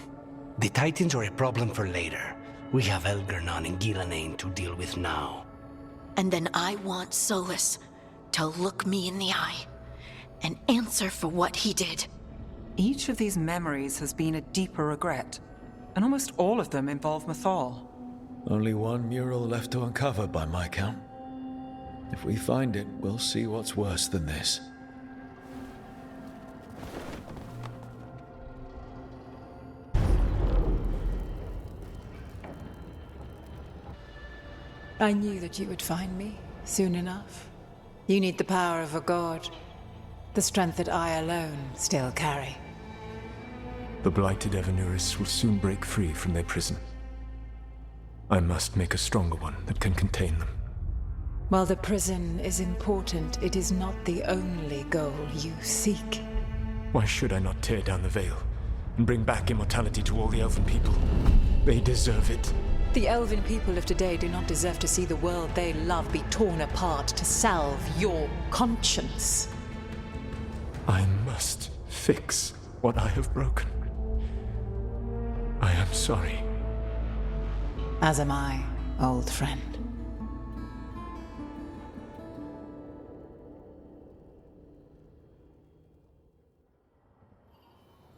The Titans are a problem for later. We have Elgar'nan and Ghilanane to deal with now. And then I want Solus to look me in the eye and answer for what he did. Each of these memories has been a deeper regret, and almost all of them involve Mythal. Only one mural left to uncover by my count. If we find it, we'll see what's worse than this. I knew that you would find me soon enough. You need the power of a god. The strength that I alone still carry. The blighted Evanuris will soon break free from their prison. I must make a stronger one that can contain them. While the prison is important, it is not the only goal you seek. Why should I not tear down the veil and bring back immortality to all the elven people? They deserve it. The elven people of today do not deserve to see the world they love be torn apart to salve your conscience. I must fix what I have broken. I am sorry. As am I, old friend.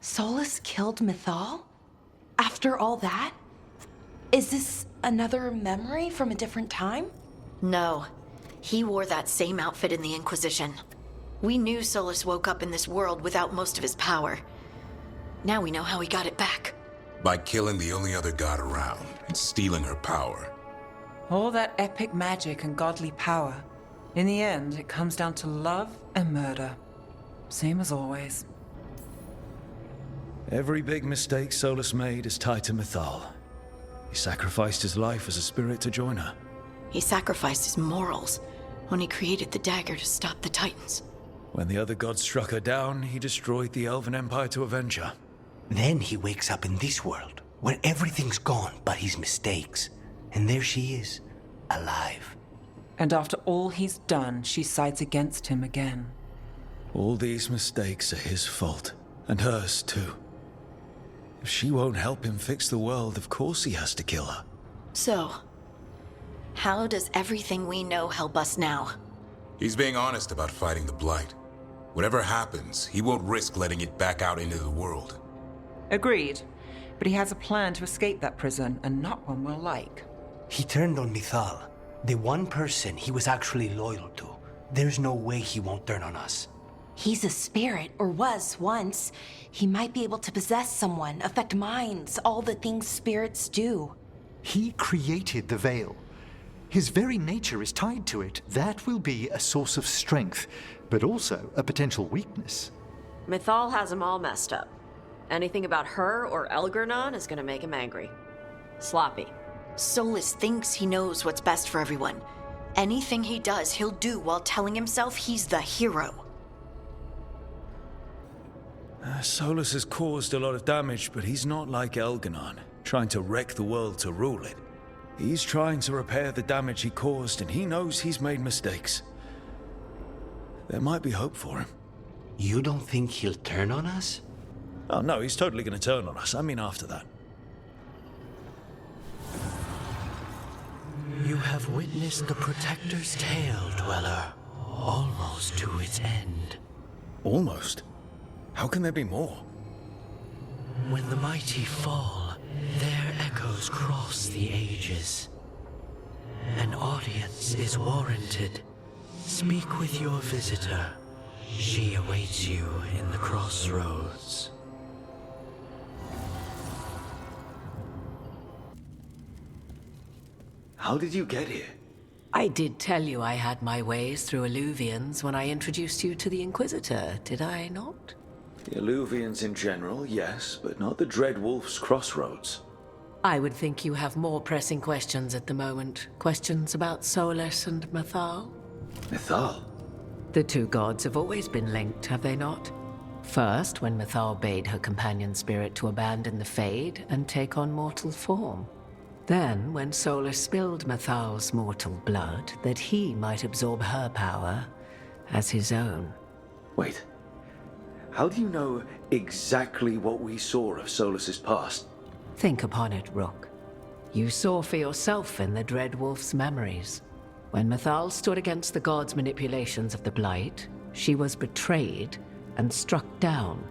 Solus killed Mythal? After all that? Is this another memory from a different time? No. He wore that same outfit in the Inquisition. We knew Solus woke up in this world without most of his power. Now we know how he got it back. By killing the only other god around and stealing her power. All that epic magic and godly power. In the end, it comes down to love and murder. Same as always. Every big mistake Solus made is tied to Mythal. He sacrificed his life as a spirit to join her. He sacrificed his morals when he created the dagger to stop the Titans. When the other gods struck her down, he destroyed the Elven Empire to avenge her. Then he wakes up in this world, where everything's gone but his mistakes. And there she is, alive. And after all he's done, she sides against him again. All these mistakes are his fault, and hers too. If she won't help him fix the world, of course he has to kill her. So, how does everything we know help us now? He's being honest about fighting the Blight. Whatever happens, he won't risk letting it back out into the world. Agreed. But he has a plan to escape that prison, and not one we'll like. He turned on Mythal, the one person he was actually loyal to. There's no way he won't turn on us. He's a spirit, or was once. He might be able to possess someone, affect minds, all the things spirits do. He created the Veil. His very nature is tied to it. That will be a source of strength, but also a potential weakness. Mythal has him all messed up. Anything about her or Elgernon is gonna make him angry. Sloppy. Solus thinks he knows what's best for everyone. Anything he does, he'll do while telling himself he's the hero. Solus has caused a lot of damage, but he's not like Elgernon, trying to wreck the world to rule it. He's trying to repair the damage he caused, and he knows he's made mistakes. There might be hope for him. You don't think he'll turn on us? Oh no, he's totally gonna turn on us. I mean after that. You have witnessed the Protector's tale, Dweller, almost to its end. Almost? How can there be more? When the mighty fall, their echoes cross the ages. An audience is warranted. Speak with your visitor. She awaits you in the crossroads. How did you get here? I did tell you I had my ways through Illuvians when I introduced you to the Inquisitor, did I not? The Illuvians in general, yes, but not the Dread Wolf's crossroads. I would think you have more pressing questions at the moment. Questions about Solus and Mythal? Mythal? The two gods have always been linked, have they not? First, when Mythal bade her companion spirit to abandon the Fade and take on mortal form. Then, when Solus spilled Mythal's mortal blood, that he might absorb her power as his own. Wait. How do you know exactly what we saw of Solus's past? Think upon it, Rook. You saw for yourself in the Dread Wolf's memories. When Mythal stood against the gods' manipulations of the Blight, she was betrayed and struck down.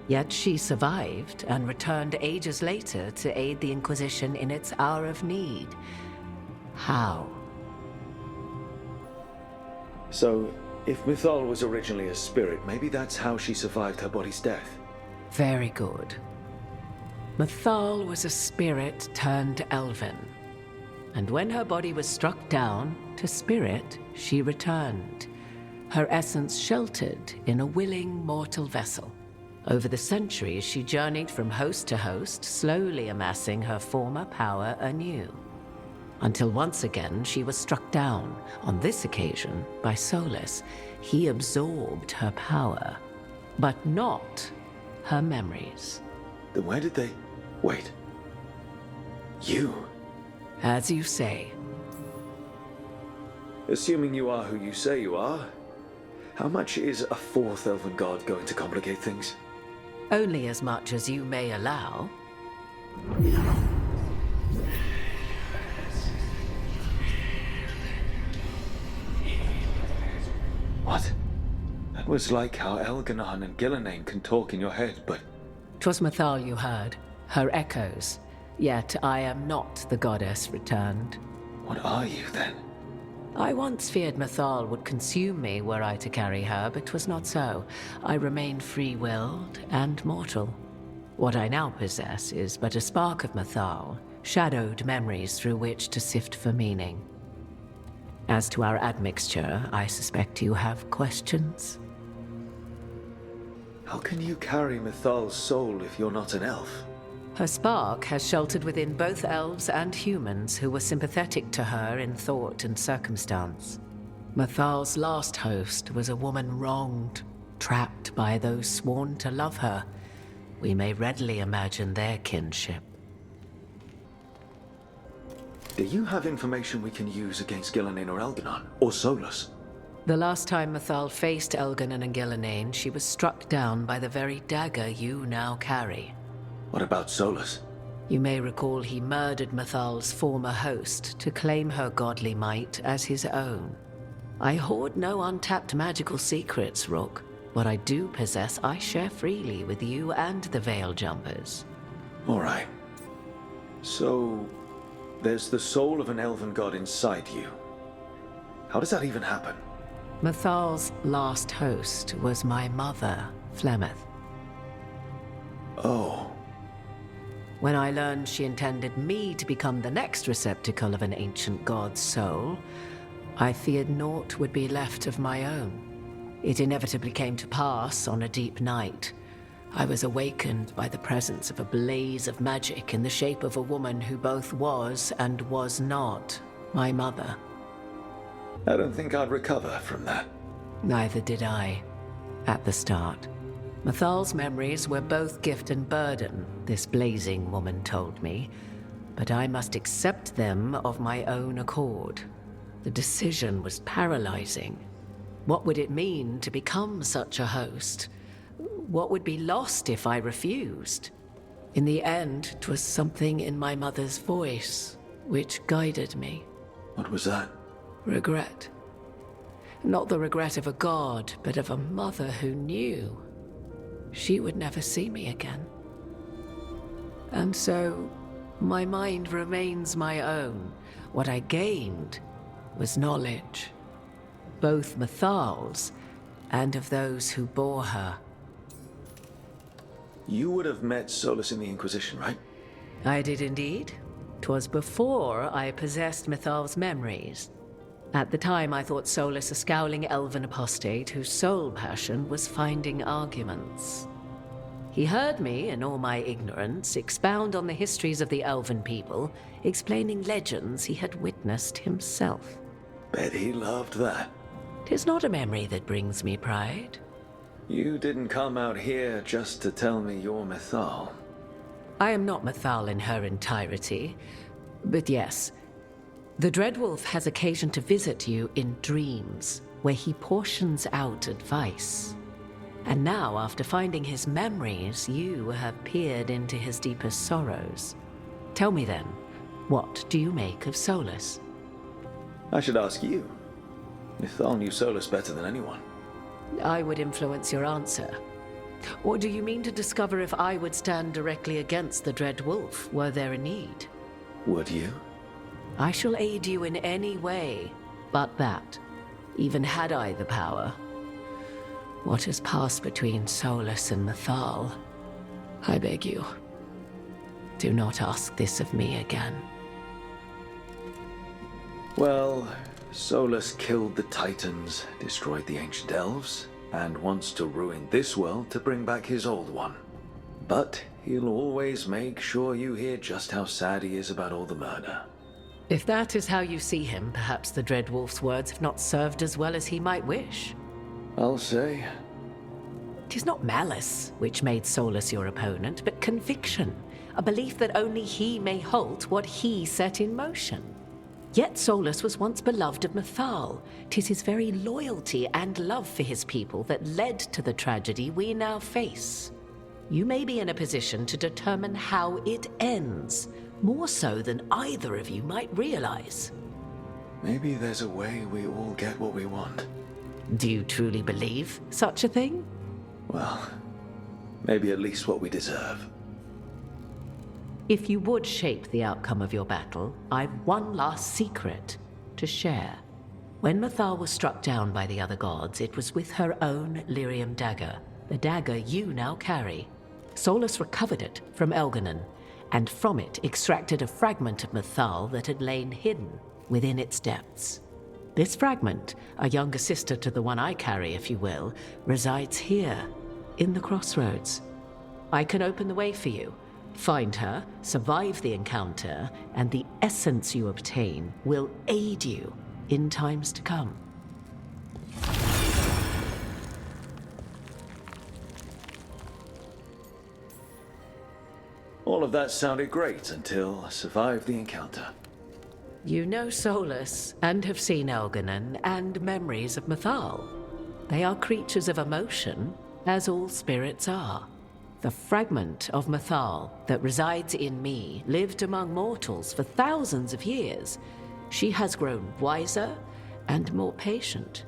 Yet she survived and returned ages later to aid the Inquisition in its hour of need. How? So, if Mythal was originally a spirit, maybe that's how she survived her body's death. Very good. Mythal was a spirit turned elven. And when her body was struck down, to spirit, she returned. Her essence sheltered in a willing mortal vessel. Over the centuries, she journeyed from host to host, slowly amassing her former power anew. Until once again, she was struck down, on this occasion, by Solus. He absorbed her power, but not her memories. Then where did they... Wait. You? As you say. Assuming you are who you say you are, how much is a fourth elven god going to complicate things? Only as much as you may allow. What? That was like how Elgernon and Gillenane can talk in your head, but... 'Twas Mythal you heard, her echoes. Yet I am not the goddess returned. What are you, then? I once feared Mythal would consume me were I to carry her, but 'twas not so. I remain free-willed and mortal. What I now possess is but a spark of Mythal, shadowed memories through which to sift for meaning. As to our admixture, I suspect you have questions. How can you carry Mythal's soul if you're not an elf? Her spark has sheltered within both elves and humans who were sympathetic to her in thought and circumstance. Mythal's last host was a woman wronged, trapped by those sworn to love her. We may readily imagine their kinship. Do you have information we can use against Gillenane or Elganon? Or Solus? The last time Mythal faced Elganon and Gillenane, she was struck down by the very dagger you now carry. What about Solus? You may recall he murdered Mythal's former host to claim her godly might as his own. I hoard no untapped magical secrets, Rook. What I do possess, I share freely with you and the Veil Jumpers. All right. So, there's the soul of an elven god inside you. How does that even happen? Mythal's last host was my mother, Flemeth. Oh. When I learned she intended me to become the next receptacle of an ancient god's soul, I feared naught would be left of my own. It inevitably came to pass on a deep night. I was awakened by the presence of a blaze of magic in the shape of a woman who both was and was not my mother. I don't think I'd recover from that. Neither did I, at the start. Mythal's memories were both gift and burden, this blazing woman told me, but I must accept them of my own accord. The decision was paralyzing. What would it mean to become such a host? What would be lost if I refused? In the end, 'twas something in my mother's voice which guided me. What was that? Regret. Not the regret of a god, but of a mother who knew she would never see me again. And so, my mind remains my own. What I gained was knowledge, both Mythal's and of those who bore her. You would have met Solus in the Inquisition, right? I did indeed. 'Twas before I possessed Mythal's memories. At the time, I thought Solus a scowling elven apostate whose sole passion was finding arguments. He heard me, in all my ignorance, expound on the histories of the elven people, explaining legends he had witnessed himself. Bet he loved that. 'Tis not a memory that brings me pride. You didn't come out here just to tell me you're Mythal. I am not Mythal in her entirety, but yes, the Dreadwolf has occasion to visit you in dreams, where he portions out advice. And now, after finding his memories, you have peered into his deepest sorrows. Tell me then, what do you make of Solus? I should ask you. Mythal knew Solus better than anyone. I would influence your answer. Or do you mean to discover if I would stand directly against the Dreadwolf, were there a need? Would you? I shall aid you in any way, but that, even had I the power. What has passed between Solus and Mythal, I beg you, do not ask this of me again. Well, Solus killed the Titans, destroyed the ancient elves, and wants to ruin this world to bring back his old one. But he'll always make sure you hear just how sad he is about all the murder. If that is how you see him, perhaps the Dreadwolf's words have not served as well as he might wish. I'll say. 'Tis not malice which made Solus your opponent, but conviction, a belief that only he may halt what he set in motion. Yet Solus was once beloved of Mythal. 'Tis his very loyalty and love for his people that led to the tragedy we now face. You may be in a position to determine how it ends, more so than either of you might realize. Maybe there's a way we all get what we want. Do you truly believe such a thing? Well, maybe at least what we deserve. If you would shape the outcome of your battle, I've one last secret to share. When Mythal was struck down by the other gods, it was with her own lyrium dagger, the dagger you now carry. Solus recovered it from Elganon, and from it extracted a fragment of Mythal that had lain hidden within its depths. This fragment, a younger sister to the one I carry, if you will, resides here, in the crossroads. I can open the way for you. Find her, survive the encounter, and the essence you obtain will aid you in times to come. All of that sounded great until I survived the encounter. You know Solus, and have seen Elganon, and memories of Mythal. They are creatures of emotion, as all spirits are. The fragment of Mythal that resides in me lived among mortals for thousands of years. She has grown wiser and more patient.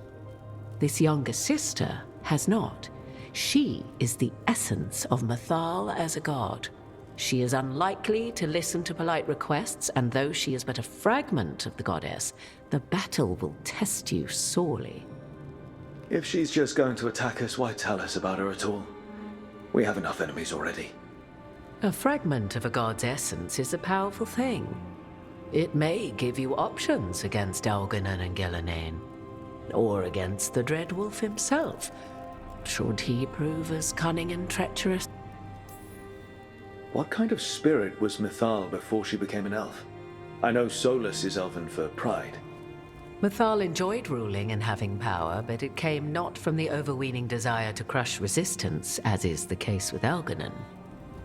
This younger sister has not. She is the essence of Mythal as a god. She is unlikely to listen to polite requests, and though she is but a fragment of the goddess, the battle will test you sorely. If she's just going to attack us, why tell us about her at all? We have enough enemies already. A fragment of a god's essence is a powerful thing. It may give you options against Elganon and Gillenane, or against the Dreadwolf himself, should he prove as cunning and treacherous. What kind of spirit was Mythal before she became an elf? I know Solus is elven for pride. Mythal enjoyed ruling and having power, but it came not from the overweening desire to crush resistance, as is the case with Elganon.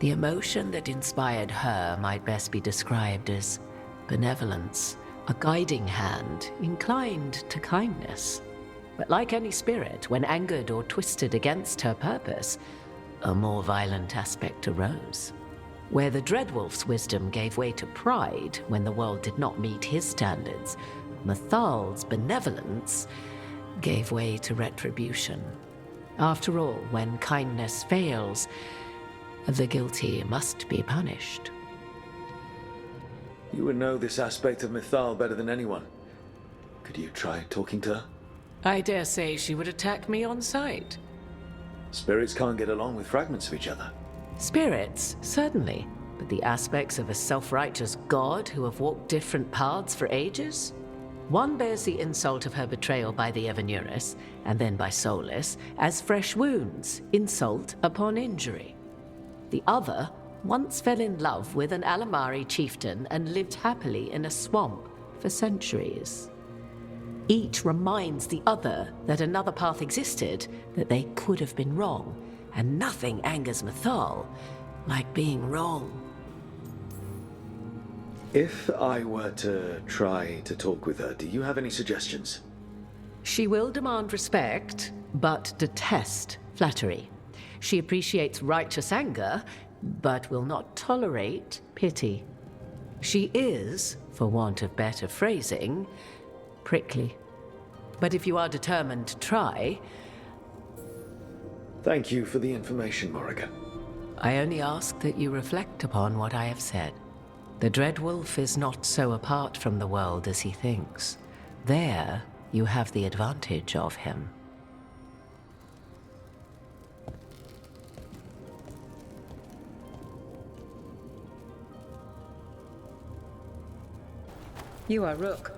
The emotion that inspired her might best be described as benevolence, a guiding hand inclined to kindness. But like any spirit, when angered or twisted against her purpose, a more violent aspect arose. Where the Dreadwolf's wisdom gave way to pride when the world did not meet his standards, Mythal's benevolence gave way to retribution. After all, when kindness fails, the guilty must be punished. You would know this aspect of Mythal better than anyone. Could you try talking to her? I dare say she would attack me on sight. Spirits can't get along with fragments of each other. Spirits, certainly, but the aspects of a self-righteous god who have walked different paths for ages? One bears the insult of her betrayal by the Evanurus, and then by Solus, as fresh wounds, insult upon injury. The other once fell in love with an Alamari chieftain and lived happily in a swamp for centuries. Each reminds the other that another path existed, that they could have been wrong, and nothing angers Mythal like being wrong. If I were to try to talk with her, do you have any suggestions? She will demand respect, but detest flattery. She appreciates righteous anger, but will not tolerate pity. She is, for want of better phrasing, prickly. But if you are determined to try... Thank you for the information, Morrigan. I only ask that you reflect upon what I have said. The Dreadwolf is not so apart from the world as he thinks. There, you have the advantage of him. You are Rook.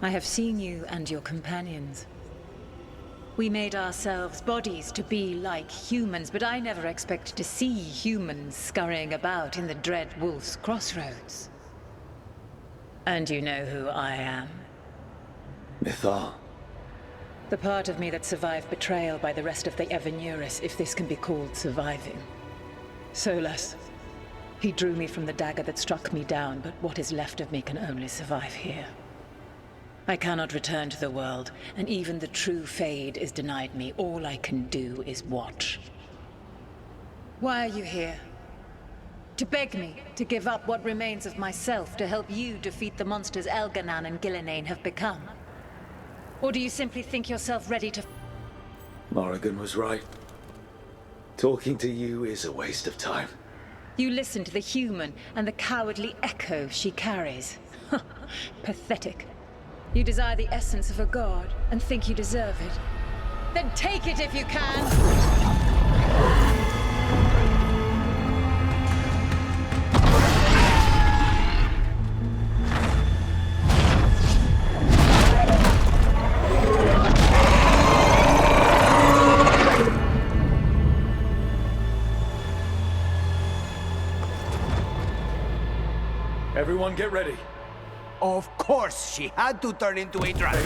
I have seen you and your companions. We made ourselves bodies to be like humans, but I never expected to see humans scurrying about in the Dread Wolf's crossroads. And you know who I am? Mythal. The part of me that survived betrayal by the rest of the Evanurus, if this can be called surviving. Solus. He drew me from the dagger that struck me down, but what is left of me can only survive here. I cannot return to the world, and even the true Fade is denied me. All I can do is watch. Why are you here? To beg me to give up what remains of myself to help you defeat the monsters Elganon and Gillenane have become? Or do you simply think yourself ready to... Morrigan was right. Talking to you is a waste of time. You listen to the human and the cowardly echo she carries. Pathetic. You desire the essence of a god and think you deserve it. Then take it if you can! Everyone get ready. Of course, she had to turn into a dragon.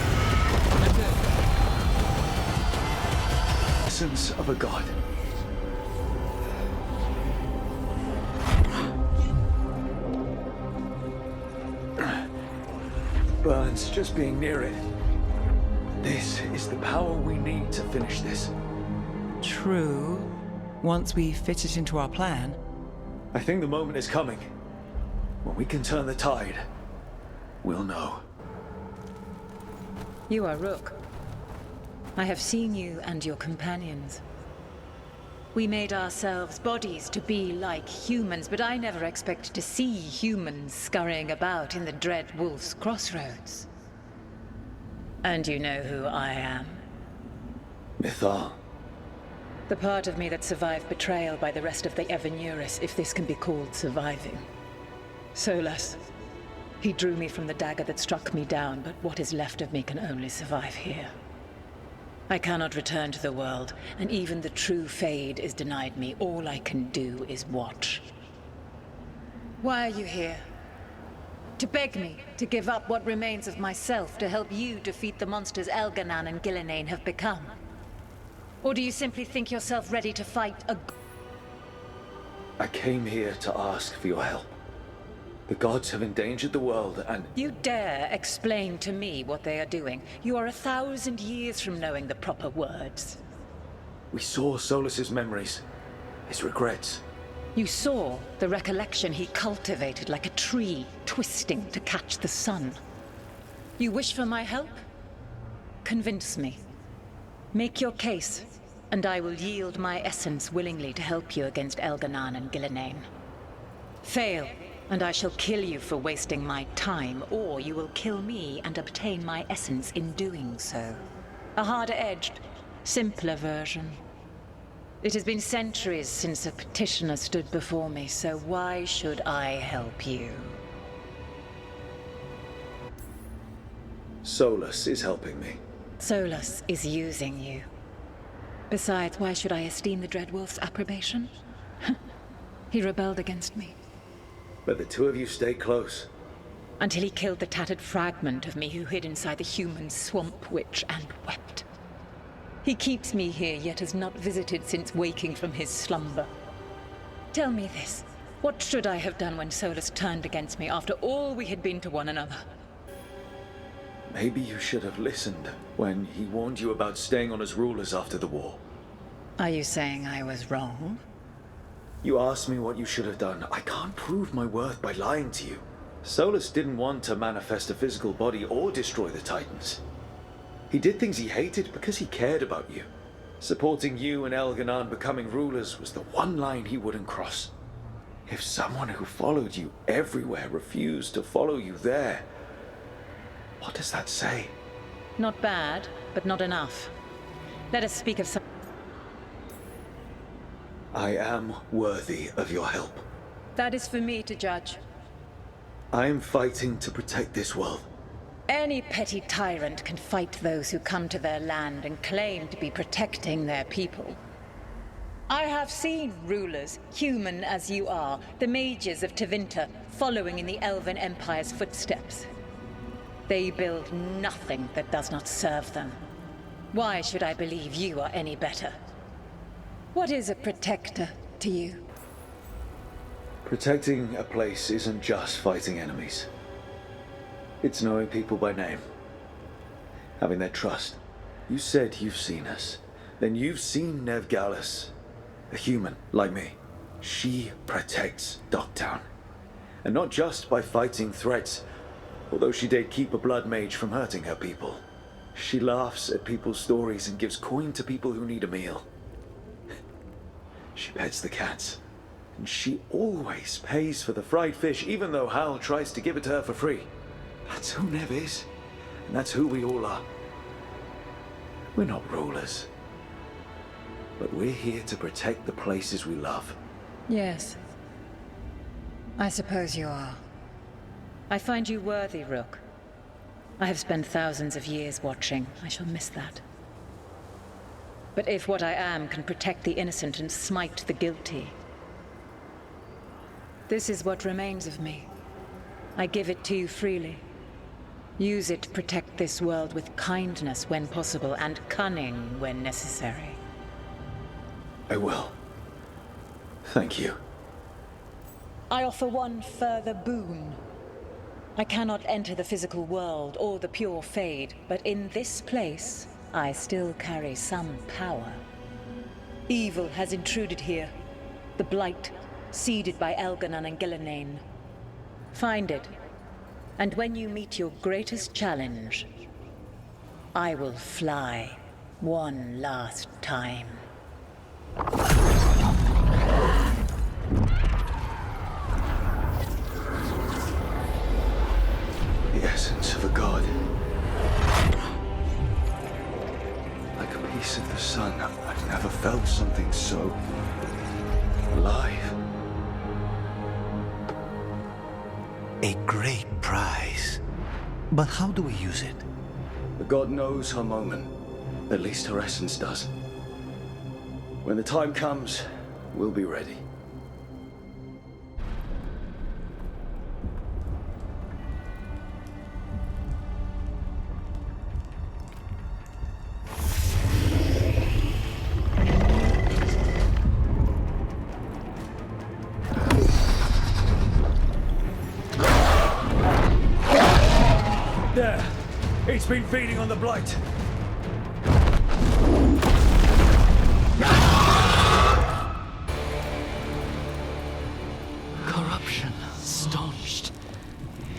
Essence of a god. burns just being near it. This is the power we need to finish this. True. Once we fit it into our plan. I think the moment is coming. When we can turn the tide, we'll know. You are Rook. I have seen you and your companions. We made ourselves bodies to be like humans, but I never expected to see humans scurrying about in the Dread Wolf's crossroads. And you know who I am. Mythal. The part of me that survived betrayal by the rest of the Evenuris, if this can be called surviving. Solas. He drew me from the dagger that struck me down, but what is left of me can only survive here. I cannot return to the world, and even the true Fade is denied me. All I can do is watch. Why are you here? To beg me to give up what remains of myself to help you defeat the monsters Elganan and Gillenane have become? Or do you simply think yourself ready to fight a... I came here to ask for your help. The gods have endangered the world and... You dare explain to me what they are doing? You are 1,000 years from knowing the proper words. We saw Solas's memories, his regrets. You saw the recollection he cultivated like a tree twisting to catch the sun. You wish for my help? Convince me. Make your case, and I will yield my essence willingly to help you against Elganan and Gillenane. Fail, and I shall kill you for wasting my time, or you will kill me and obtain my essence in doing so. A harder-edged, simpler version. It has been centuries since a petitioner stood before me, so why should I help you? Solas is helping me. Solas is using you. Besides, why should I esteem the Dreadwolf's approbation? He rebelled against me. But the two of you stay close. Until he killed the tattered fragment of me who hid inside the human swamp witch and wept. He keeps me here, yet has not visited since waking from his slumber. Tell me this. What should I have done when Solas turned against me after all we had been to one another? Maybe you should have listened when he warned you about staying on as rulers after the war. Are you saying I was wrong? You asked me what you should have done. I can't prove my worth by lying to you. Solas didn't want to manifest a physical body or destroy the Titans. He did things he hated because he cared about you. Supporting you and Elganan becoming rulers was the one line he wouldn't cross. If someone who followed you everywhere refused to follow you there, what does that say? Not bad, but not enough. Let us speak of some... I am worthy of your help. That is for me to judge. I am fighting to protect this world. Any petty tyrant can fight those who come to their land and claim to be protecting their people. I have seen rulers, human as you are, the mages of Tevinter, following in the Elven Empire's footsteps. They build nothing that does not serve them. Why should I believe you are any better? What is a protector to you? Protecting a place isn't just fighting enemies. It's knowing people by name. Having their trust. You said you've seen us. Then you've seen Nev Gallus. A human, like me. She protects Docktown. And not just by fighting threats, although she did keep a blood mage from hurting her people. She laughs at people's stories and gives coin to people who need a meal. She pets the cats. And she always pays for the fried fish, even though Hal tries to give it to her for free. That's who Nev is. And that's who we all are. We're not rulers. But we're here to protect the places we love. Yes. I suppose you are. I find you worthy, Rook. I have spent thousands of years watching. I shall miss that. But if what I am can protect the innocent and smite the guilty, this is what remains of me. I give it to you freely. Use it to protect this world with kindness when possible and cunning when necessary. I will. Thank you. I offer one further boon. I cannot enter the physical world or the pure Fade, but in this place, I still carry some power. Evil has intruded here. The Blight, seeded by Elganon and Gillenane. Find it, and when you meet your greatest challenge, I will fly one last time. The essence of a god. Like a piece of the sun. I've never felt something so alive. A great prize. But how do we use it? The god knows her moment. At least her essence does. When the time comes, we'll be ready. There! It's been feeding on the Blight! Corruption staunched.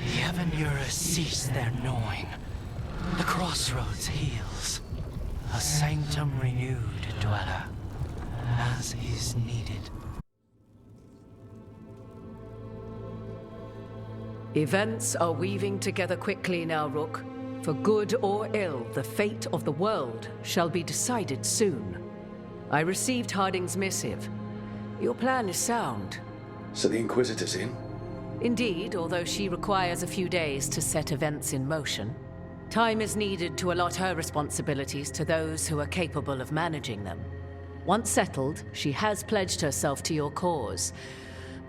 The Avenura cease their gnawing. The crossroads heals. A sanctum renewed, dweller, as is needed. Events are weaving together quickly now, Rook. For good or ill, the fate of the world shall be decided soon. I received Harding's missive. Your plan is sound. So the Inquisitor's in? Indeed, although she requires a few days to set events in motion. Time is needed to allot her responsibilities to those who are capable of managing them. Once settled, she has pledged herself to your cause.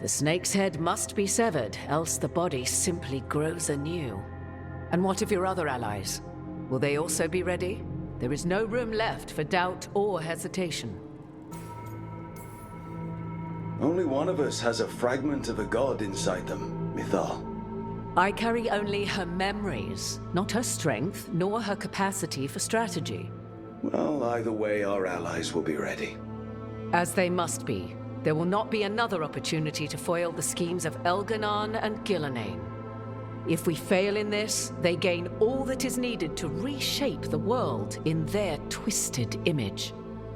The snake's head must be severed, else the body simply grows anew. And what of your other allies? Will they also be ready? There is no room left for doubt or hesitation. Only one of us has a fragment of a god inside them, Mythal. I carry only her memories, not her strength, nor her capacity for strategy. Well, either way, our allies will be ready. As they must be. There will not be another opportunity to foil the schemes of Elganon and Gillenane. If we fail in this, they gain all that is needed to reshape the world in their twisted image.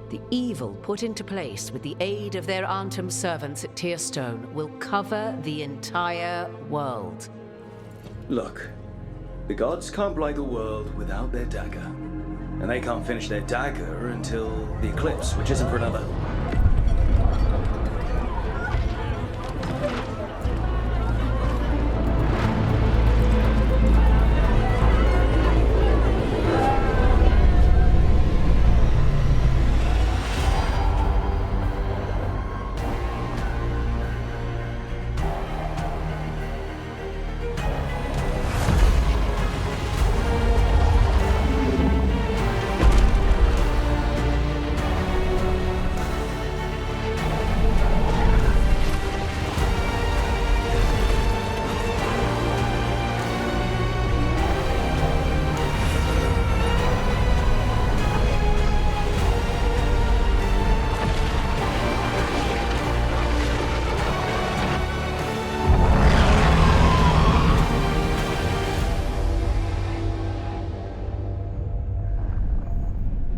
The evil put into place with the aid of their Antum servants at Tearstone will cover the entire world. Look, the gods can't blight the world without their dagger. And they can't finish their dagger until the eclipse, which isn't for another.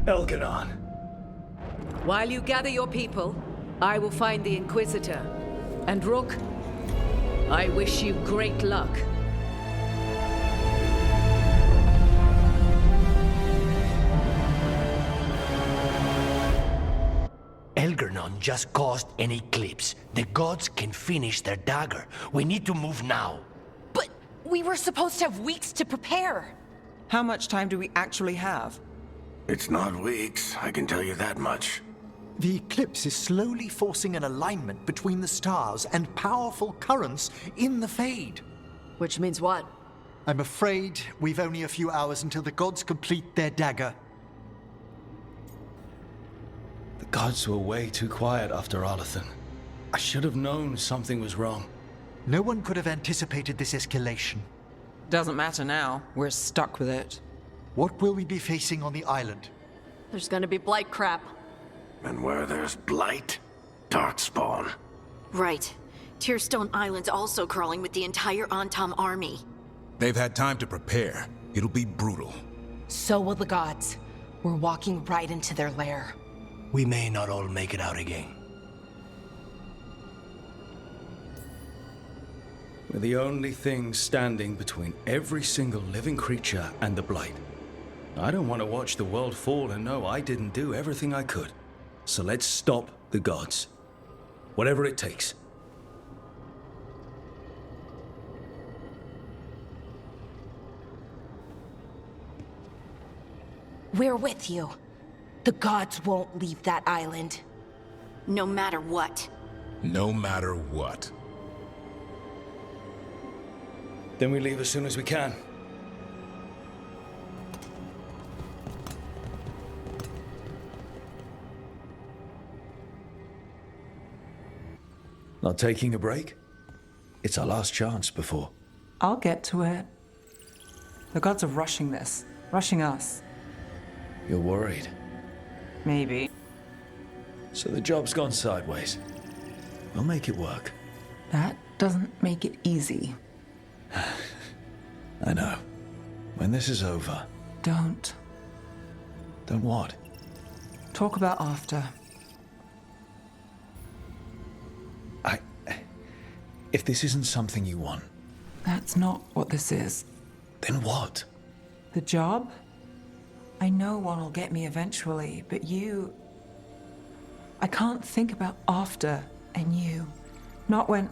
Elganon. While you gather your people, I will find the Inquisitor. And Rook, I wish you great luck. Elganon just caused an eclipse. The gods can finish their dagger. We need to move now. But we were supposed to have weeks to prepare. How much time do we actually have? It's not weeks, I can tell you that much. The eclipse is slowly forcing an alignment between the stars and powerful currents in the Fade. Which means what? I'm afraid we've only a few hours until the gods complete their dagger. The gods were way too quiet after Arlathan. I should have known something was wrong. No one could have anticipated this escalation. Doesn't matter now. We're stuck with it. What will we be facing on the island? There's gonna be blight crap. And where there's blight, darkspawn. Right. Tearstone Island's also crawling with the entire Antam army. They've had time to prepare. It'll be brutal. So will the gods. We're walking right into their lair. We may not all make it out again. We're the only thing standing between every single living creature and the blight. I don't want to watch the world fall and know I didn't do everything I could. So let's stop the gods. Whatever it takes. We're with you. The gods won't leave that island. No matter what. No matter what. Then we leave as soon as we can. Not taking a break? It's our last chance before. I'll get to it. The gods are rushing this. Rushing us. You're worried. Maybe. So the job's gone sideways. We'll make it work. That doesn't make it easy. I know. When this is over... Don't. Don't what? Talk about after. If this isn't something you want... That's not what this is. Then what? The job? I know one will get me eventually, but you... I can't think about after and you. Not when...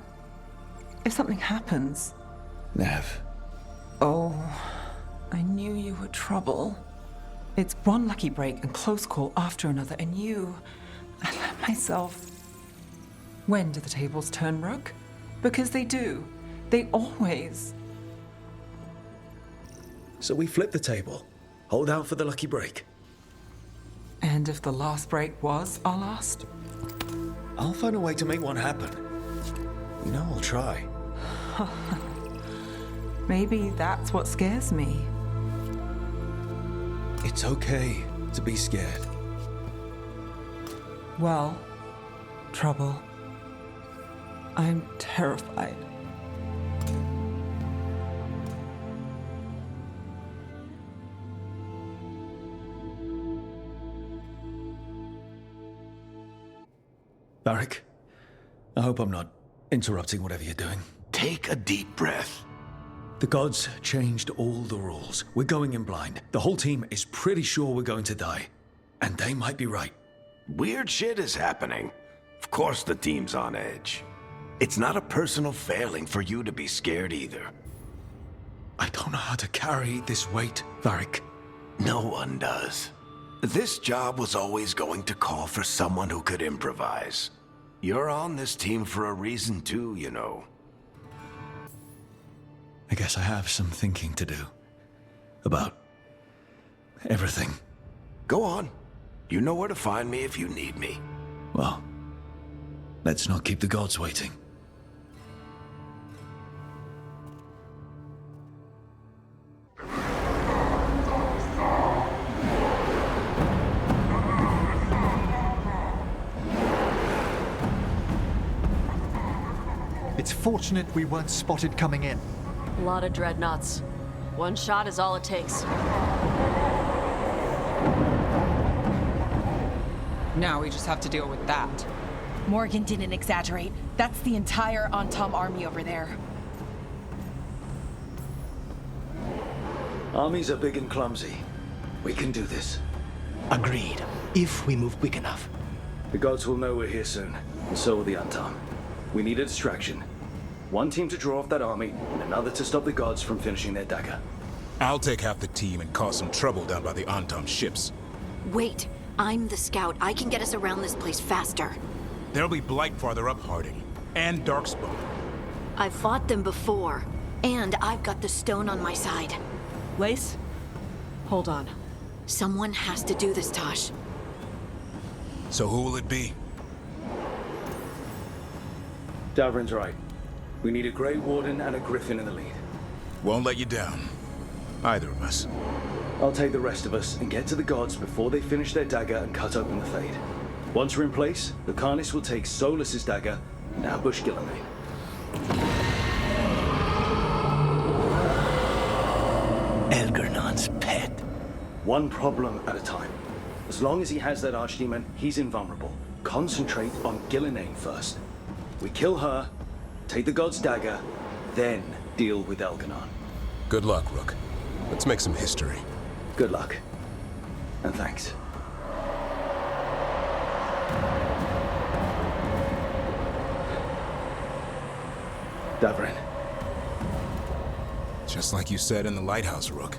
If something happens. Nev. Oh, I knew you were trouble. It's one lucky break and close call after another, and you... I let myself... When do the tables turn, Rook? Because they do. They always... So we flip the table. Hold out for the lucky break. And if the last break was our last? I'll find a way to make one happen. You know I'll try. Maybe that's what scares me. It's okay to be scared. Well, trouble. I'm terrified. Varric, I hope I'm not interrupting whatever you're doing. Take a deep breath. The gods changed all the rules. We're going in blind. The whole team is pretty sure we're going to die. And they might be right. Weird shit is happening. Of course the team's on edge. It's not a personal failing for you to be scared either. I don't know how to carry this weight, Varric. No one does. This job was always going to call for someone who could improvise. You're on this team for a reason too, you know. I guess I have some thinking to do. About... everything. Go on. You know where to find me if you need me. Well, let's not keep the gods waiting. It's fortunate we weren't spotted coming in. A lot of dreadnoughts. One shot is all it takes. Now we just have to deal with that. Morgan didn't exaggerate. That's the entire Antam army over there. Armies are big and clumsy. We can do this. Agreed. If we move quick enough. The gods will know we're here soon, and so will the Antam. We need a distraction. One team to draw off that army, and another to stop the gods from finishing their dagger. I'll take half the team and cause some trouble down by the Antam ships. Wait, I'm the scout. I can get us around this place faster. There'll be blight farther up, Harding. And darkspawn. I've fought them before, and I've got the stone on my side. Lace? Hold on. Someone has to do this, Tosh. So who will it be? Davrin's right. We need a Grey Warden and a Griffin in the lead. Won't let you down. Either of us. I'll take the rest of us and get to the gods before they finish their dagger and cut open the Fade. Once we're in place, the Lucanus will take Solus's dagger and ambush Gillenane. Elgernon's pet. One problem at a time. As long as he has that archdemon, he's invulnerable. Concentrate on Gillenane first. We kill her, take the god's dagger, then deal with Elganon. Good luck, Rook. Let's make some history. Good luck. And thanks. Davrin. Just like you said in the lighthouse, Rook.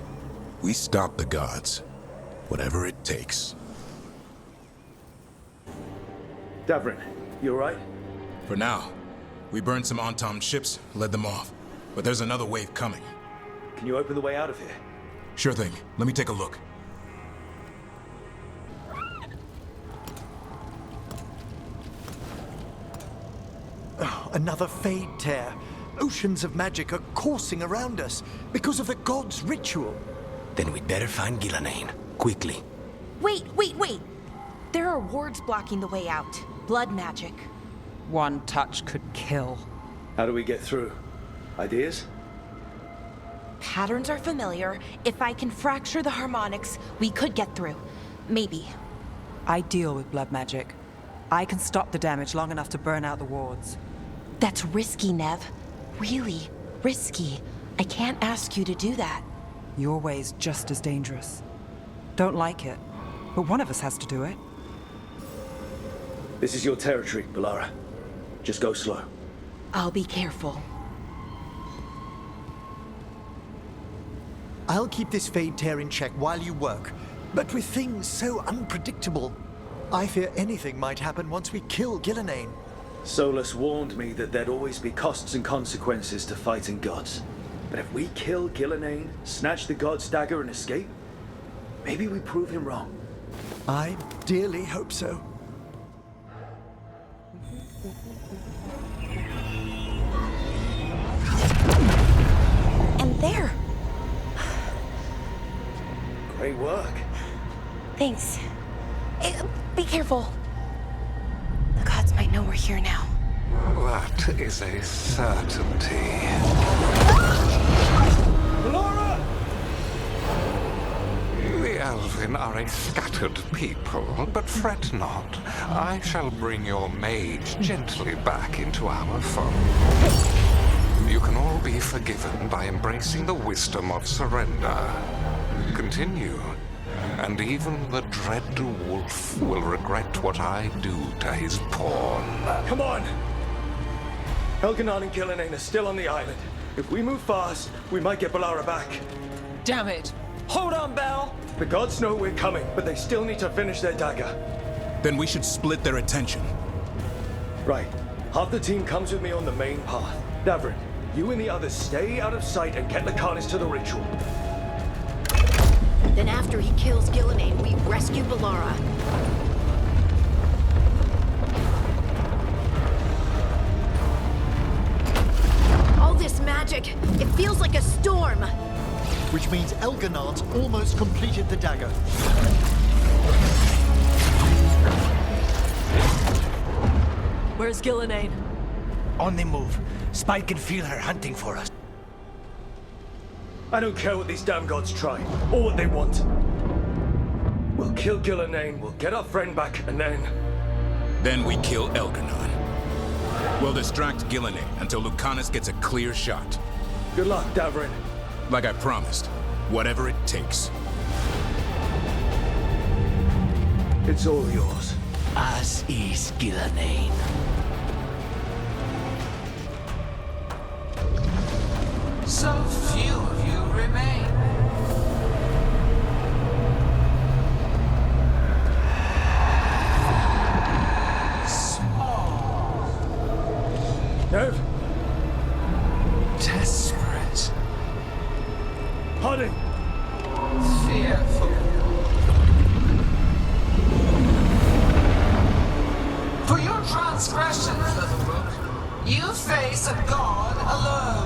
We stop the gods. Whatever it takes. Davrin, you alright? For now. We burned some Antom ships, led them off. But there's another wave coming. Can you open the way out of here? Sure thing. Let me take a look. Oh, another Fade tear. Oceans of magic are coursing around us because of the god's ritual. Then we'd better find Gillenane. Quickly. Wait. There are wards blocking the way out. Blood magic. One touch could kill. How do we get through? Ideas? Patterns are familiar. If I can fracture the harmonics, we could get through. Maybe. I deal with blood magic. I can stop the damage long enough to burn out the wards. That's risky, Nev. Really risky. I can't ask you to do that. Your way's just as dangerous. Don't like it, but one of us has to do it. This is your territory, Balara. Just go slow. I'll be careful. I'll keep this Fade tear in check while you work. But with things so unpredictable, I fear anything might happen once we kill Gillenane. Solus warned me that there'd always be costs and consequences to fighting gods. But if we kill Gillenane, snatch the god's dagger and escape, maybe we prove him wrong. I dearly hope so. And there. Great work. Thanks. Be careful. The gods might know we're here now. That is a certainty. Laura! The Elven are a scattered people, but fret not. I shall bring your mage gently back into our fold. You can all be forgiven by embracing the wisdom of surrender. Continue, and even the dread wolf will regret what I do to his pawn. Come on! Elganon and Gillenane are still on the island. If we move fast, we might get Balara back. Damn it! Hold on, Belle! The gods know we're coming, but they still need to finish their dagger. Then we should split their attention. Right. Half the team comes with me on the main path. Davrin, you and the others stay out of sight and get Lucanus to the ritual. Then after he kills Gillenane, we rescue Balara. All this magic, it feels like a storm. Which means Elganon's almost completed the dagger. Where's Gillenane? On the move. Spike can feel her hunting for us. I don't care what these damn gods try, or what they want. We'll kill Gillenane, we'll get our friend back, and then... Then we kill Elganon. We'll distract Gillenane until Lucanus gets a clear shot. Good luck, Davrin. Like I promised, whatever it takes. It's all yours. As is Gillenane. So few of you remain. Small. Nev? Desperate. Harding! Fearful. For your transgressions, little Rook, you face a god alone.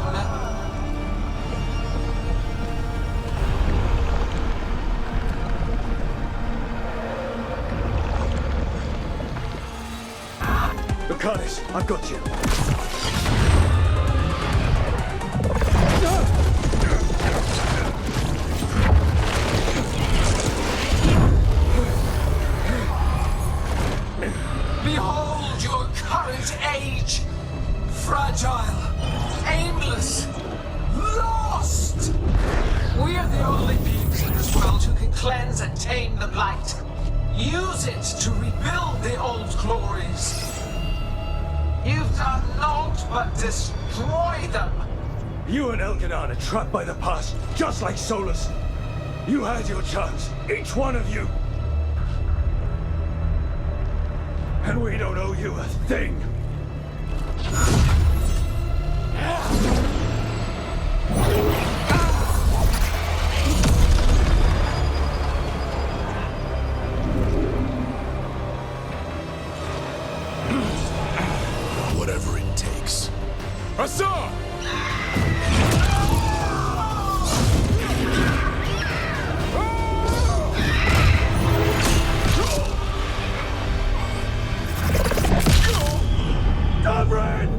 Lucanus, I've got you. Behold your current age! Fragile, aimless, lost! We are the only beings in this world who can cleanse and tame the blight. Use it to rebuild the old glories. You've done naught but destroy them. You and Elganon are trapped by the past, just like Solus. You had your chance, each one of you. And we don't owe you a thing. Whatever it takes. Hussar! Davrin!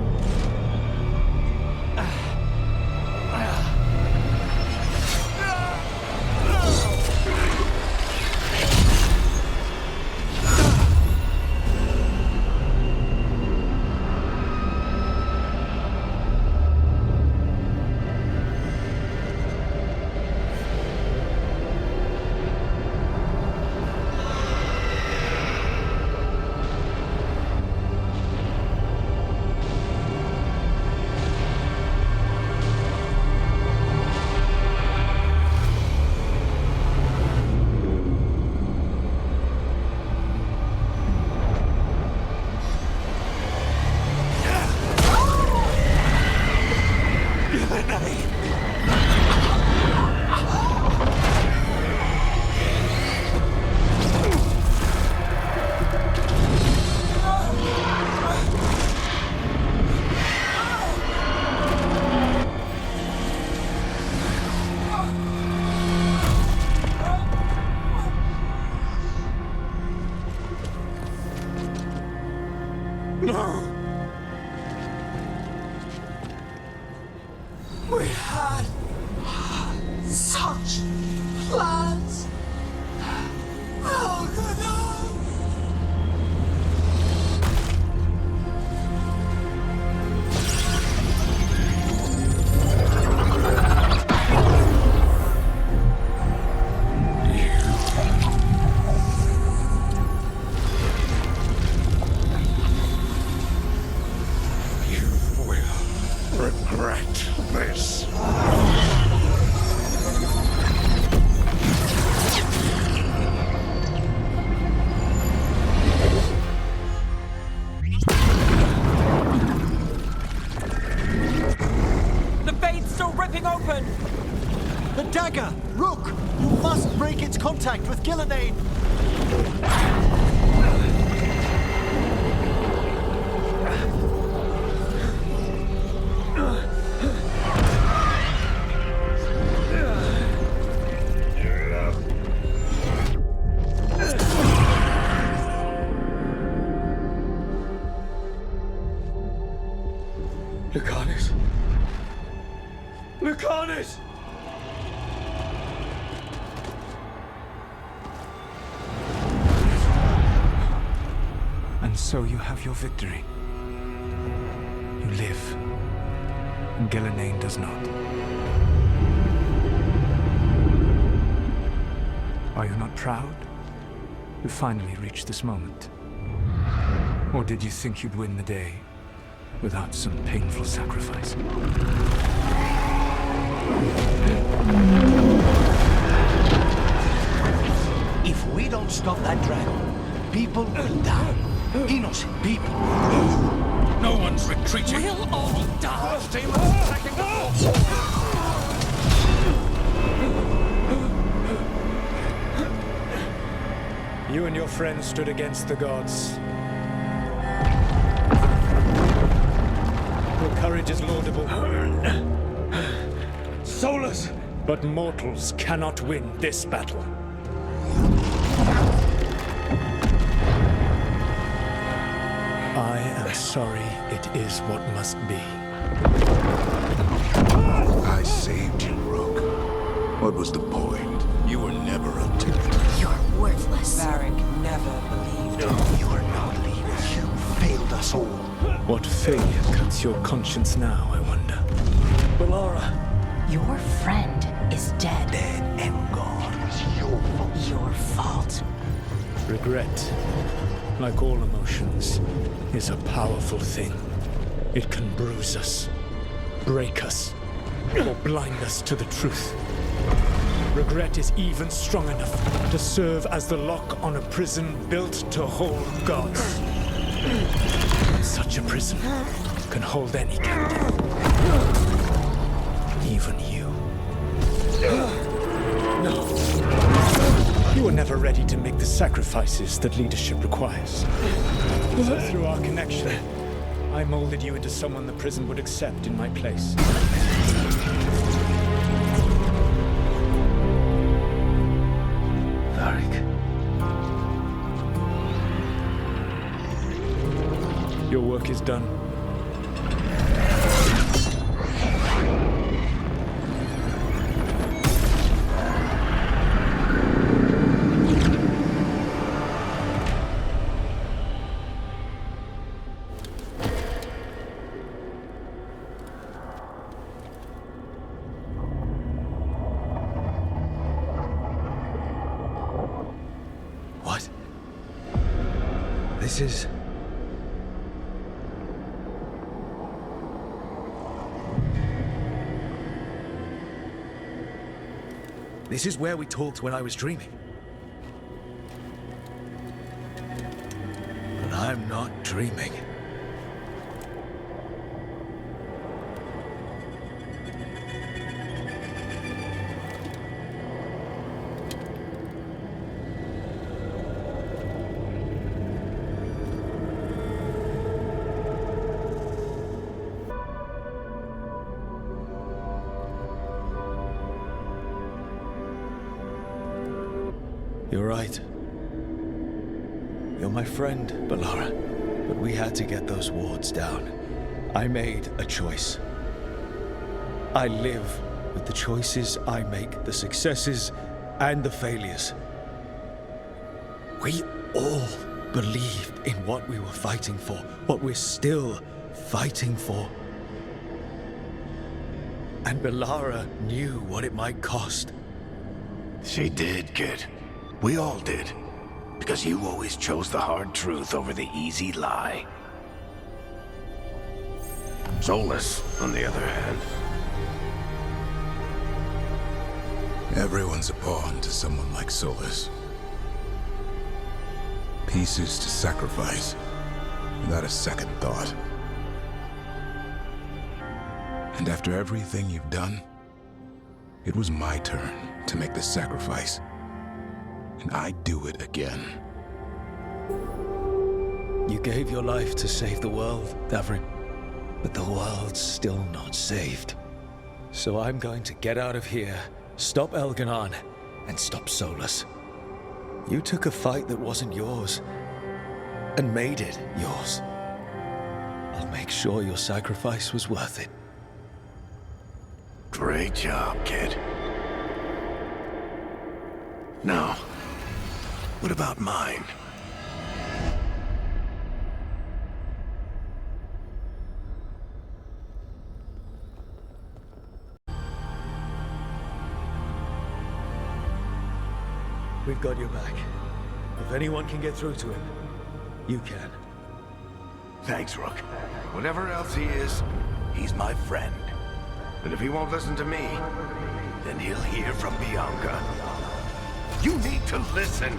We had such plans. Regret this. The fade's still ripping open! The dagger! Rook! You must break its contact with Gillenane! Lucanus! Lucanus! And so you have your victory. You live. And Gillenane does not. Are you not proud? You finally reached this moment. Or did you think you'd win the day without some painful sacrifice? If we don't stop that dragon, people will die. Innocent people. No one's retreating. We'll all die. First team attacking the You and your friends stood against the gods. Your courage is laudable. Solus! But mortals cannot win this battle. I I am sorry it is what must be. I saved you, Rook. What was the point? You were never up to it. You're worthless. Varric never believed. You are not leaving. You failed us all. What failure cuts your conscience now, I wonder? Bellara! Your friend is dead. Dead and gone. It was your fault. Your fault. Regret, like all emotions, is a powerful thing. It can bruise us, break us, or blind us to the truth. Regret is even strong enough to serve as the lock on a prison built to hold gods. Such a prison can hold any captive. Even you. No. You were never ready to make the sacrifices that leadership requires. So through our connection, I molded you into someone the prison would accept in my place. Varric. Your work is done. What? This is... This is where we talked when I was dreaming. But I'm not dreaming. You're right. You're my friend, Bellara. But we had to get those wards down. I made a choice. I live with the choices I make, the successes and the failures. We all believed in what we were fighting for, what we're still fighting for. And Bellara knew what it might cost. She did, kid. We all did. Because you always chose the hard truth over the easy lie. Solus, on the other hand. Everyone's a pawn to someone like Solus. Pieces to sacrifice, without a second thought. And after everything you've done, it was my turn to make the sacrifice. And I'd do it again. You gave your life to save the world, Davrin. But the world's still not saved. So I'm going to get out of here, stop Elganon, and stop Solus. You took a fight that wasn't yours, and made it yours. I'll make sure your sacrifice was worth it. Great job, kid. Now, what about mine? We've got your back. If anyone can get through to him, you can. Thanks, Rook. Whatever else he is, he's my friend. And if he won't listen to me, then he'll hear from Bianca. You need to listen!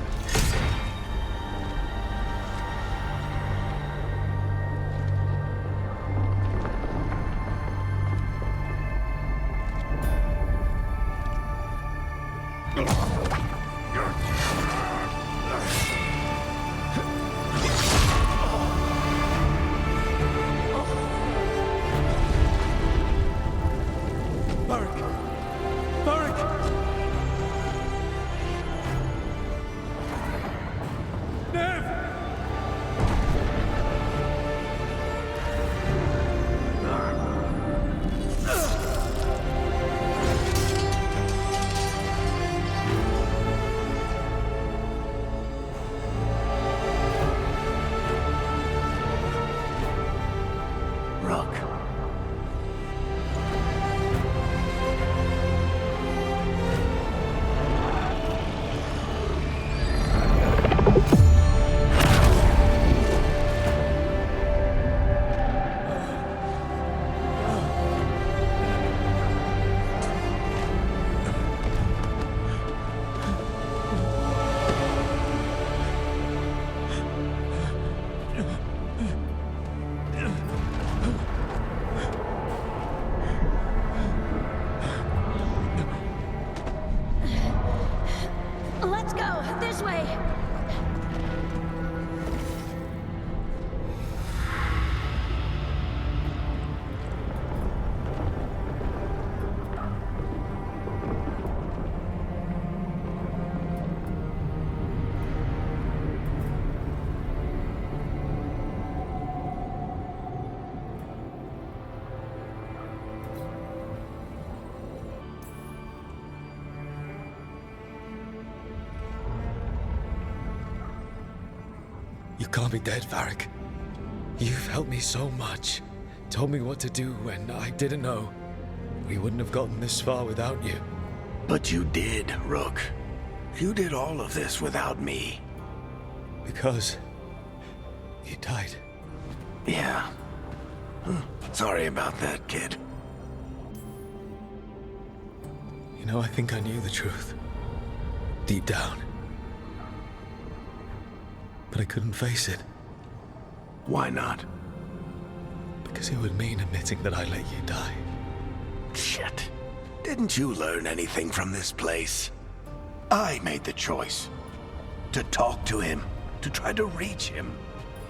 You can't be dead, Varric. You've helped me so much. Told me what to do when I didn't know. We wouldn't have gotten this far without you. But you did, Rook. You did all of this without me. Because you died. Yeah. Sorry about that, kid. You know, I think I knew the truth. Deep down. But I couldn't face it. Why not? Because it would mean admitting that I let you die. Shit. Didn't you learn anything from this place? I made the choice. To talk to him. To try to reach him.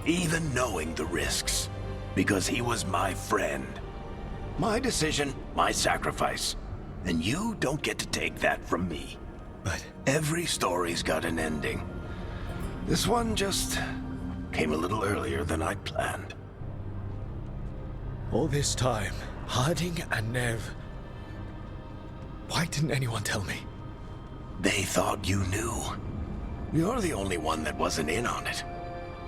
Even knowing the risks. Because he was my friend. My decision, my sacrifice. And you don't get to take that from me. But every story's got an ending. This one just came a little earlier than I'd planned. All this time, Harding and Nev... Why didn't anyone tell me? They thought you knew. You're the only one that wasn't in on it.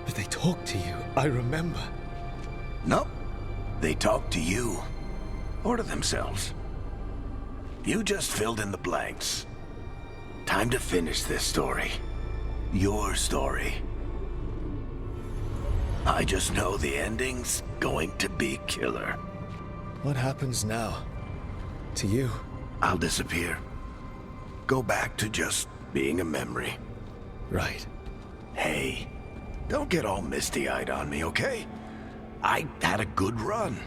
But they talked to you, I remember. Nope. They talked to you. Or to themselves. You just filled in the blanks. Time to finish this story. Your story. I just know the ending's going to be killer. What happens now? To you? I'll disappear. Go back to just being a memory. Right. Hey, don't get all misty-eyed on me, okay? I had a good run,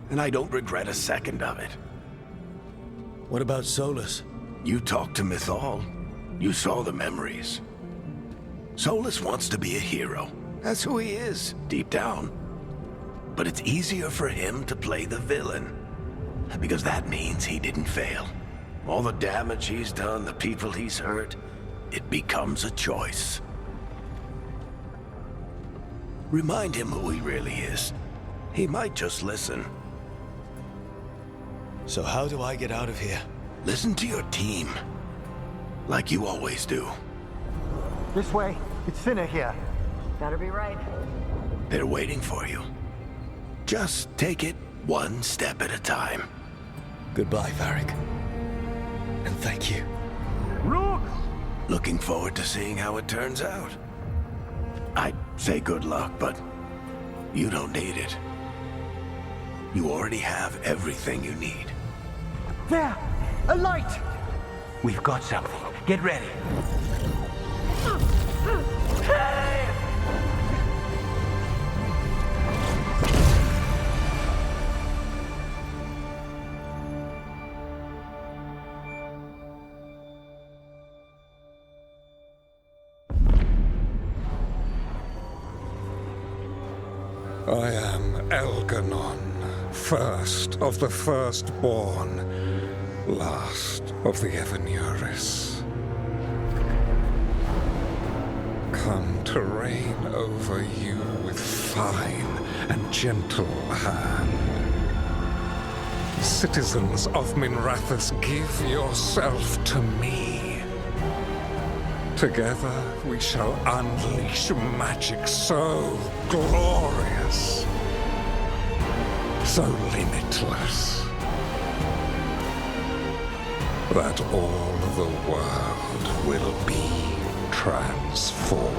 and I don't regret a second of it. What about Solus? You talked to Mythal. You saw the memories. Solus wants to be a hero. That's who he is, deep down. But it's easier for him to play the villain. Because that means he didn't fail. All the damage he's done, the people he's hurt, it becomes a choice. Remind him who he really is. He might just listen. So how do I get out of here? Listen to your team. Like you always do. This way. It's thinner here. Better be right. They're waiting for you. Just take it one step at a time. Goodbye, Varric. And thank you. Rook! Looking forward to seeing how it turns out. I'd say good luck, but you don't need it. You already have everything you need. There! A light! We've got something. Get ready. I am Elganon, first of the firstborn, last of the Evanuris. Come to reign over you with fine and gentle hand. Citizens of Minrathous, give yourself to me. Together we shall unleash magic so glorious, so limitless, that all the world will be transformed.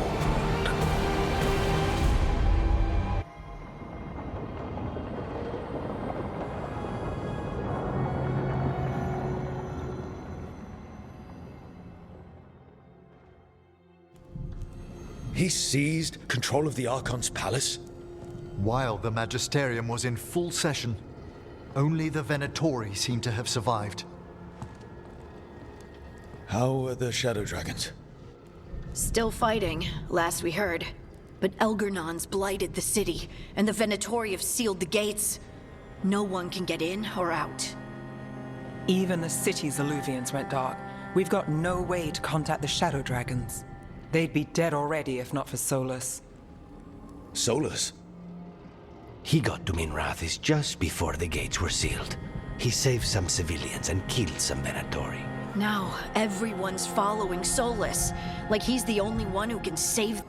He seized control of the Archon's palace? While the Magisterium was in full session, only the Venatori seem to have survived. How are the Shadow Dragons? Still fighting, last we heard. But Elgernon's blighted the city, and the Venatori have sealed the gates. No one can get in or out. Even the city's alluvians went dark. We've got no way to contact the Shadow Dragons. They'd be dead already if not for Solus. Solus? He got to Minrathous just before the gates were sealed. He saved some civilians and killed some Venatori. Now, everyone's following Solus, like he's the only one who can save...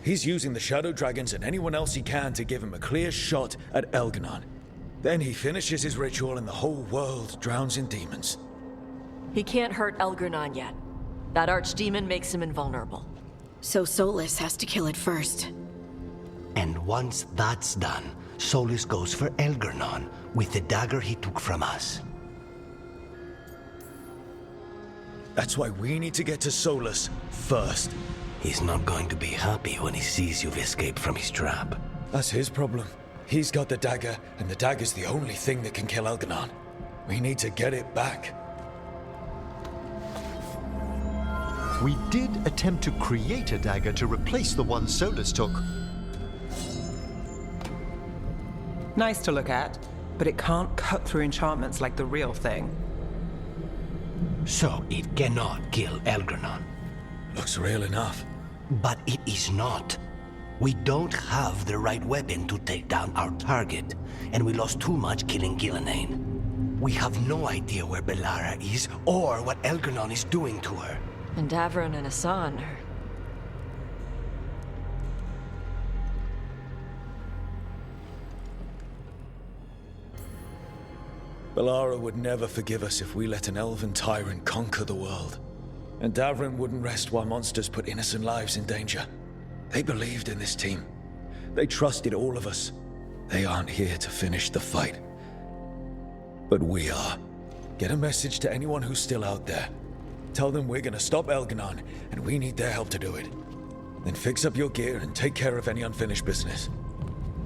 He's using the Shadow Dragons and anyone else he can to give him a clear shot at Elganon. Then he finishes his ritual and the whole world drowns in demons. He can't hurt Elganon yet. That archdemon makes him invulnerable. So Solus has to kill it first. And once that's done, Solus goes for Elganon with the dagger he took from us. That's why we need to get to Solus first. He's not going to be happy when he sees you've escaped from his trap. That's his problem. He's got the dagger, and the dagger's the only thing that can kill Elganon. We need to get it back. We did attempt to create a dagger to replace the one Solus took. Nice to look at, but it can't cut through enchantments like the real thing. So it cannot kill Elganon. Looks real enough. But it is not. We don't have the right weapon to take down our target, and we lost too much killing Gillenane. We have no idea where Bellara is, or what Elganon is doing to her. And Davron and Asan are... Bellara would never forgive us if we let an elven tyrant conquer the world. And Davron wouldn't rest while monsters put innocent lives in danger. They believed in this team. They trusted all of us. They aren't here to finish the fight. But we are. Get a message to anyone who's still out there. Tell them we're gonna stop Elganon, and we need their help to do it. Then fix up your gear and take care of any unfinished business.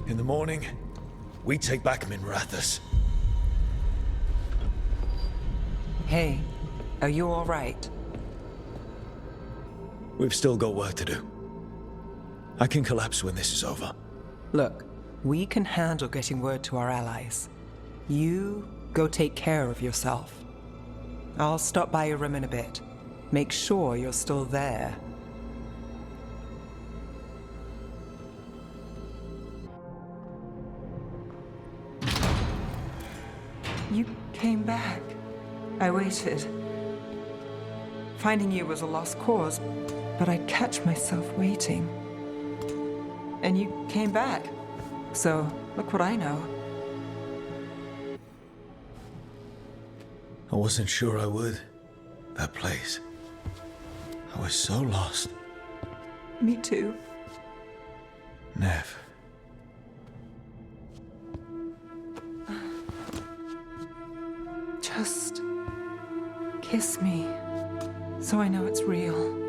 In the morning, we take back Minrathous. Hey, are you all right? We've still got work to do. I can collapse when this is over. Look, we can handle getting word to our allies. You go take care of yourself. I'll stop by your room in a bit. Make sure you're still there. You came back. I waited. Finding you was a lost cause, but I'd catch myself waiting. And you came back. So, look what I know. I wasn't sure I would. That place. I was so lost. Me too. Nev. Just kiss me, so I know it's real.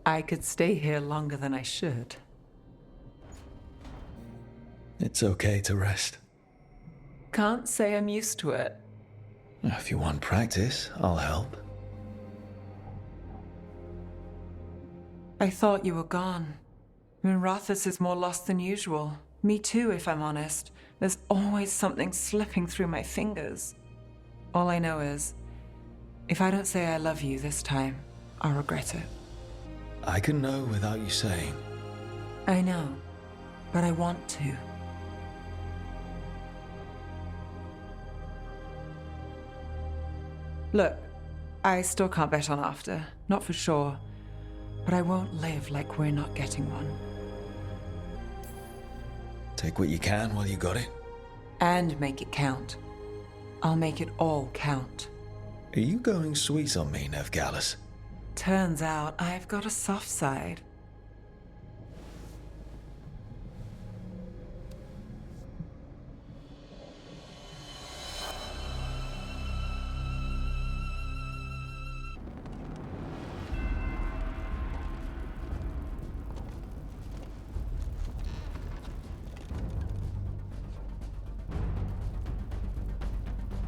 I could stay here longer than I should. It's okay to rest. Can't say I'm used to it. If you want practice, I'll help. I thought you were gone. Minrathous is more lost than usual. Me too, if I'm honest. There's always something slipping through my fingers. All I know is, if I don't say I love you this time, I'll regret it. I can know without you saying. I know, but I want to. Look, I still can't bet on after, not for sure. But I won't live like we're not getting one. Take what you can while you got it. And make it count. I'll make it all count. Are you going sweet on me, Nev Gallus? Turns out I've got a soft side.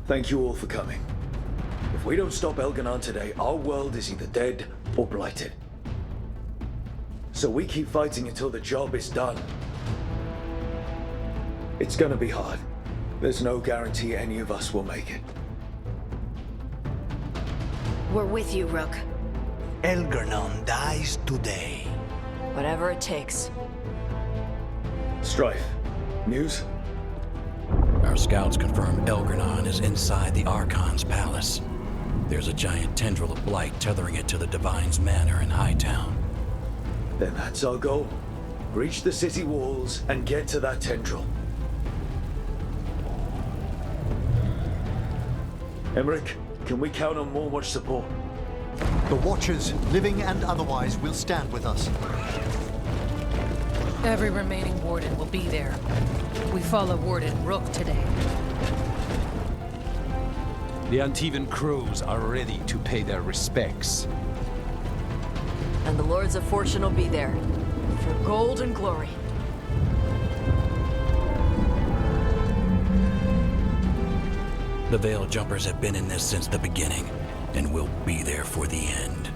Thank you all for coming. If we don't stop Elganon today, our world is either dead or blighted. So we keep fighting until the job is done. It's gonna be hard. There's no guarantee any of us will make it. We're with you, Rook. Elgernon dies today. Whatever it takes. Strife, news? Our scouts confirm Elgernon is inside the Archon's palace. There's a giant tendril of blight tethering it to the Divine's manor in Hightown. Then that's our goal. Breach the city walls and get to that tendril. Emmerich, can we count on more watch support? The Watchers, living and otherwise, will stand with us. Every remaining Warden will be there. We follow Warden Rook today. The Antivan crows are ready to pay their respects. And the Lords of Fortune will be there. For gold and glory. The Veil Jumpers have been in this since the beginning, and will be there for the end.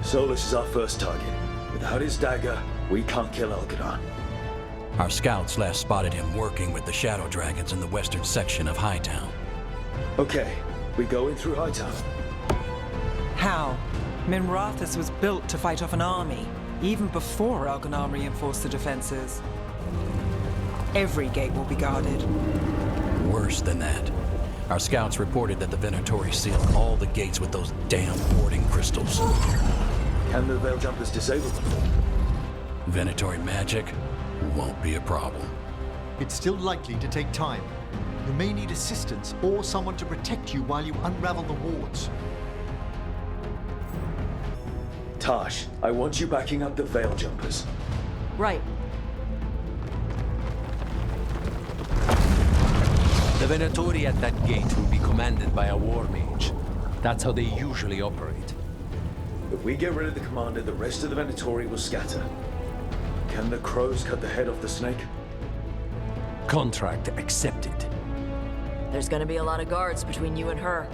Solus is our first target. Without his dagger, we can't kill Elgernon. Our scouts last spotted him working with the Shadow Dragons in the western section of Hightown. Okay, we go in through Hightown. How? Minrathous was built to fight off an army, even before Elgernon reinforced the defenses. Every gate will be guarded. Worse than that. Our scouts reported that the Venatori sealed all the gates with those damn warding crystals. Can the Veil Jumpers disable them? Venatori magic won't be a problem. It's still likely to take time. You may need assistance or someone to protect you while you unravel the wards. Tash, I want you backing up the Veil Jumpers. Right. The Venatori at that gate will be commanded by a war mage. That's how they usually operate. If we get rid of the commander, the rest of the Venatori will scatter. Can the crows cut the head off the snake? Contract accepted. There's gonna be a lot of guards between you and her.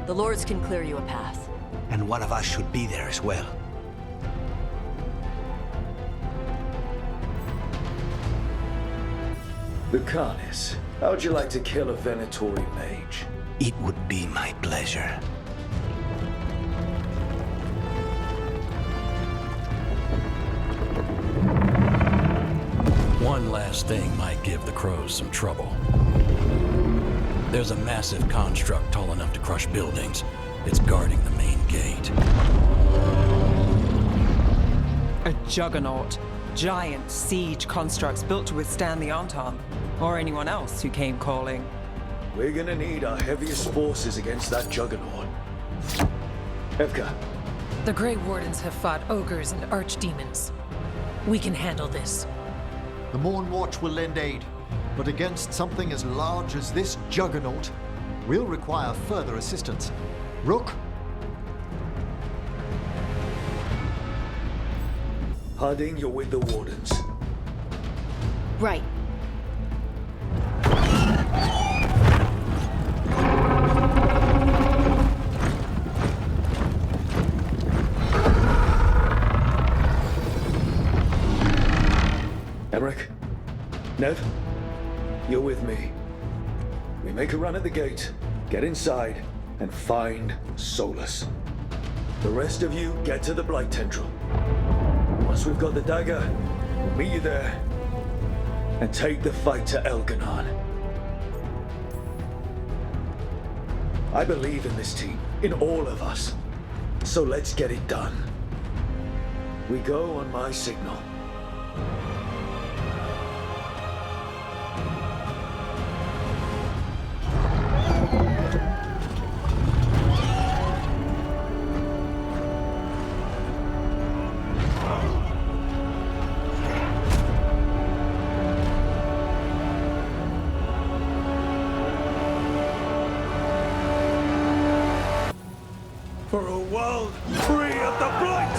The Lords can clear you a path. And one of us should be there as well. Lucanus, how'd you like to kill a Venatori mage? It would be my pleasure. One last thing might give the crows some trouble. There's a massive construct tall enough to crush buildings. It's guarding the main gate. A juggernaut. Giant siege constructs built to withstand the Anton, or anyone else who came calling. We're gonna need our heaviest forces against that juggernaut. Evka. The Grey Wardens have fought ogres and archdemons. We can handle this. The Morn Watch will lend aid, but against something as large as this juggernaut, we'll require further assistance. Rook? Harding, you're with the Wardens. Right. Emmerich? Nev? You're with me. We make a run at the gate, get inside, and find Solus. The rest of you get to the Blight Tendril. Once we've got the dagger, we'll meet you there and take the fight to Elgernon. I believe in this team, in all of us. So let's get it done. We go on my signal. For a world free of the Blight!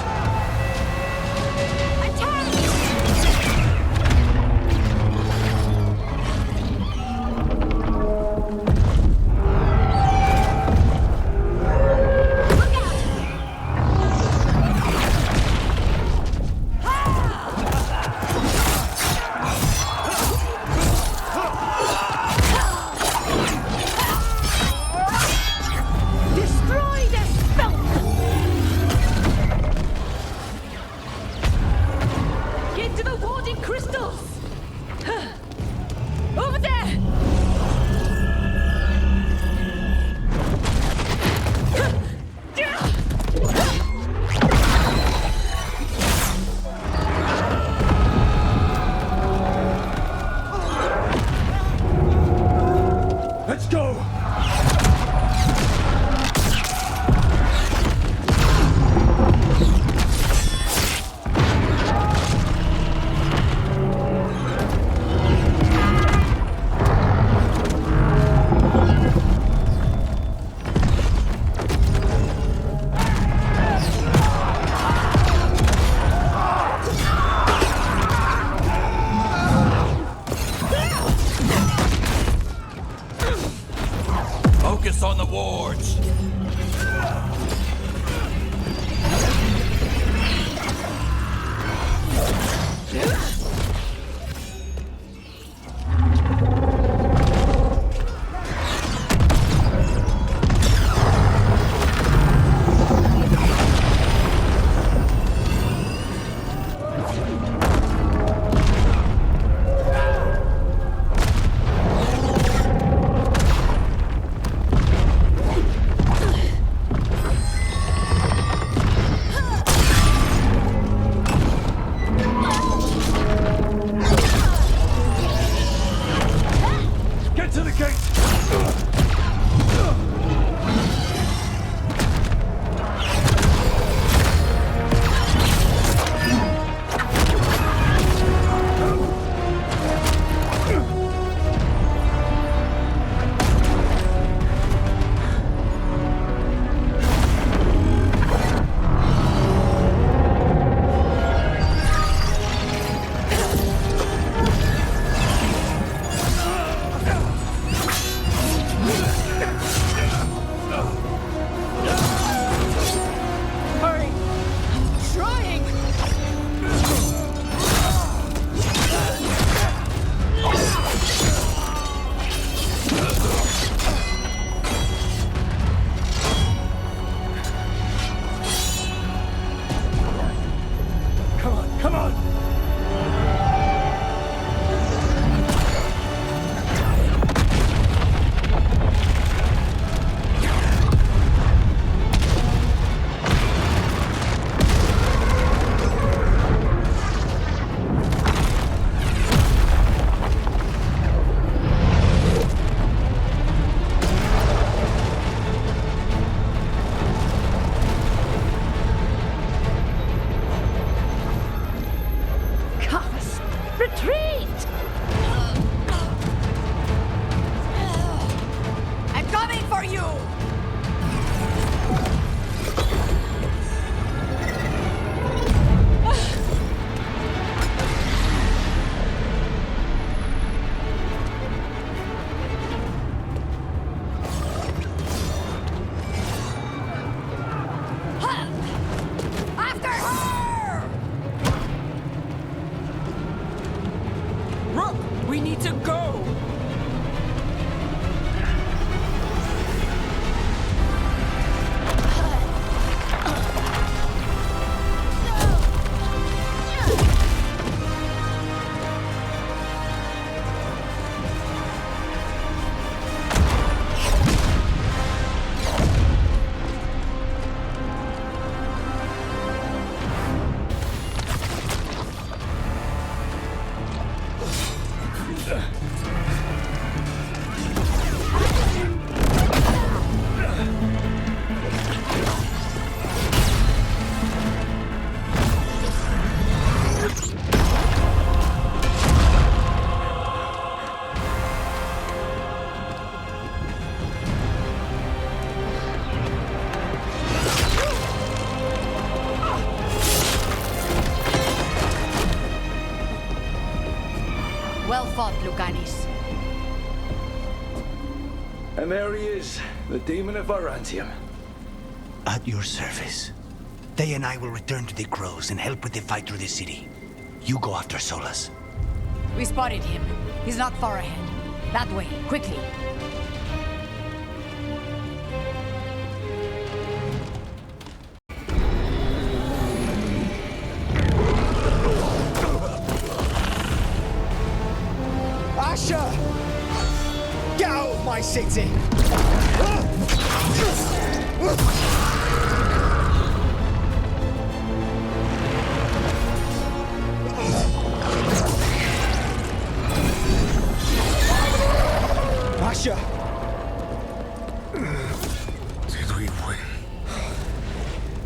to go! Well fought, Lucanis. And there he is, the demon of Varantium. At your service. They and I will return to the Crows and help with the fight through the city. You go after Solus. We spotted him. He's not far ahead. That way, quickly. Asher! Get out of my city! Asher! Did we win?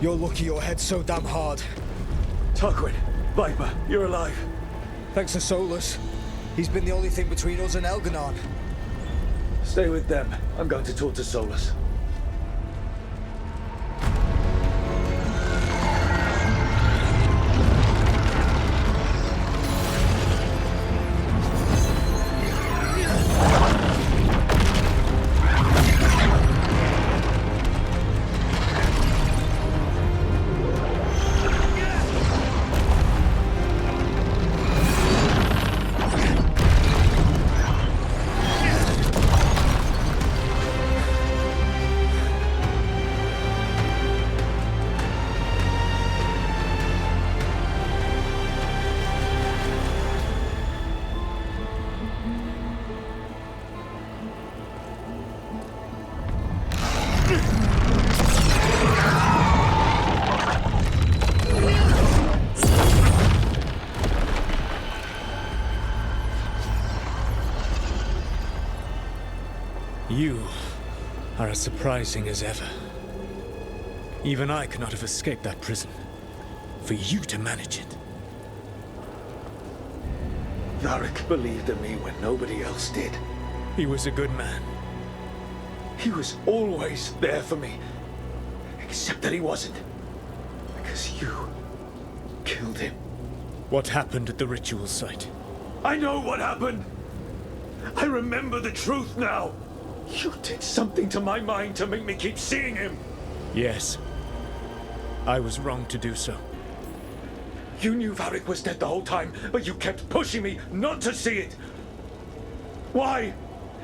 You're lucky your head's so damn hard. Tarquin, Viper, you're alive. Thanks to Solus. He's been the only thing between us and Elganon. Stay with them. I'm going to talk to Solus. You are as surprising as ever. Even I could not have escaped that prison. For you to manage it. Varric believed in me when nobody else did. He was a good man. He was always there for me. Except that he wasn't. Because you killed him. What happened at the ritual site? I know what happened! I remember the truth now! You did something to my mind to make me keep seeing him! Yes. I was wrong to do so. You knew Varric was dead the whole time, but you kept pushing me not to see it! Why?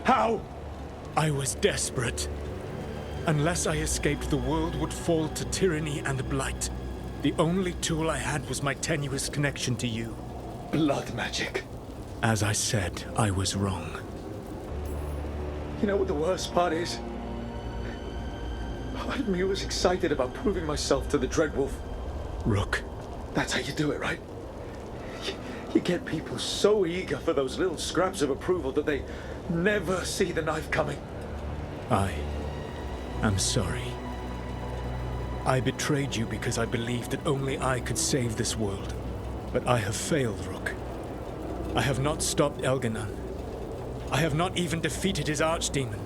How? I was desperate. Unless I escaped, the world would fall to tyranny and blight. The only tool I had was my tenuous connection to you. Blood magic. As I said, I was wrong. You know what the worst part is? Part of me was excited about proving myself to the Dreadwolf. Rook. That's how you do it, right? You get people so eager for those little scraps of approval that they never see the knife coming. I am sorry. I betrayed you because I believed that only I could save this world. But I have failed, Rook. I have not stopped Elganon. I have not even defeated his archdemon.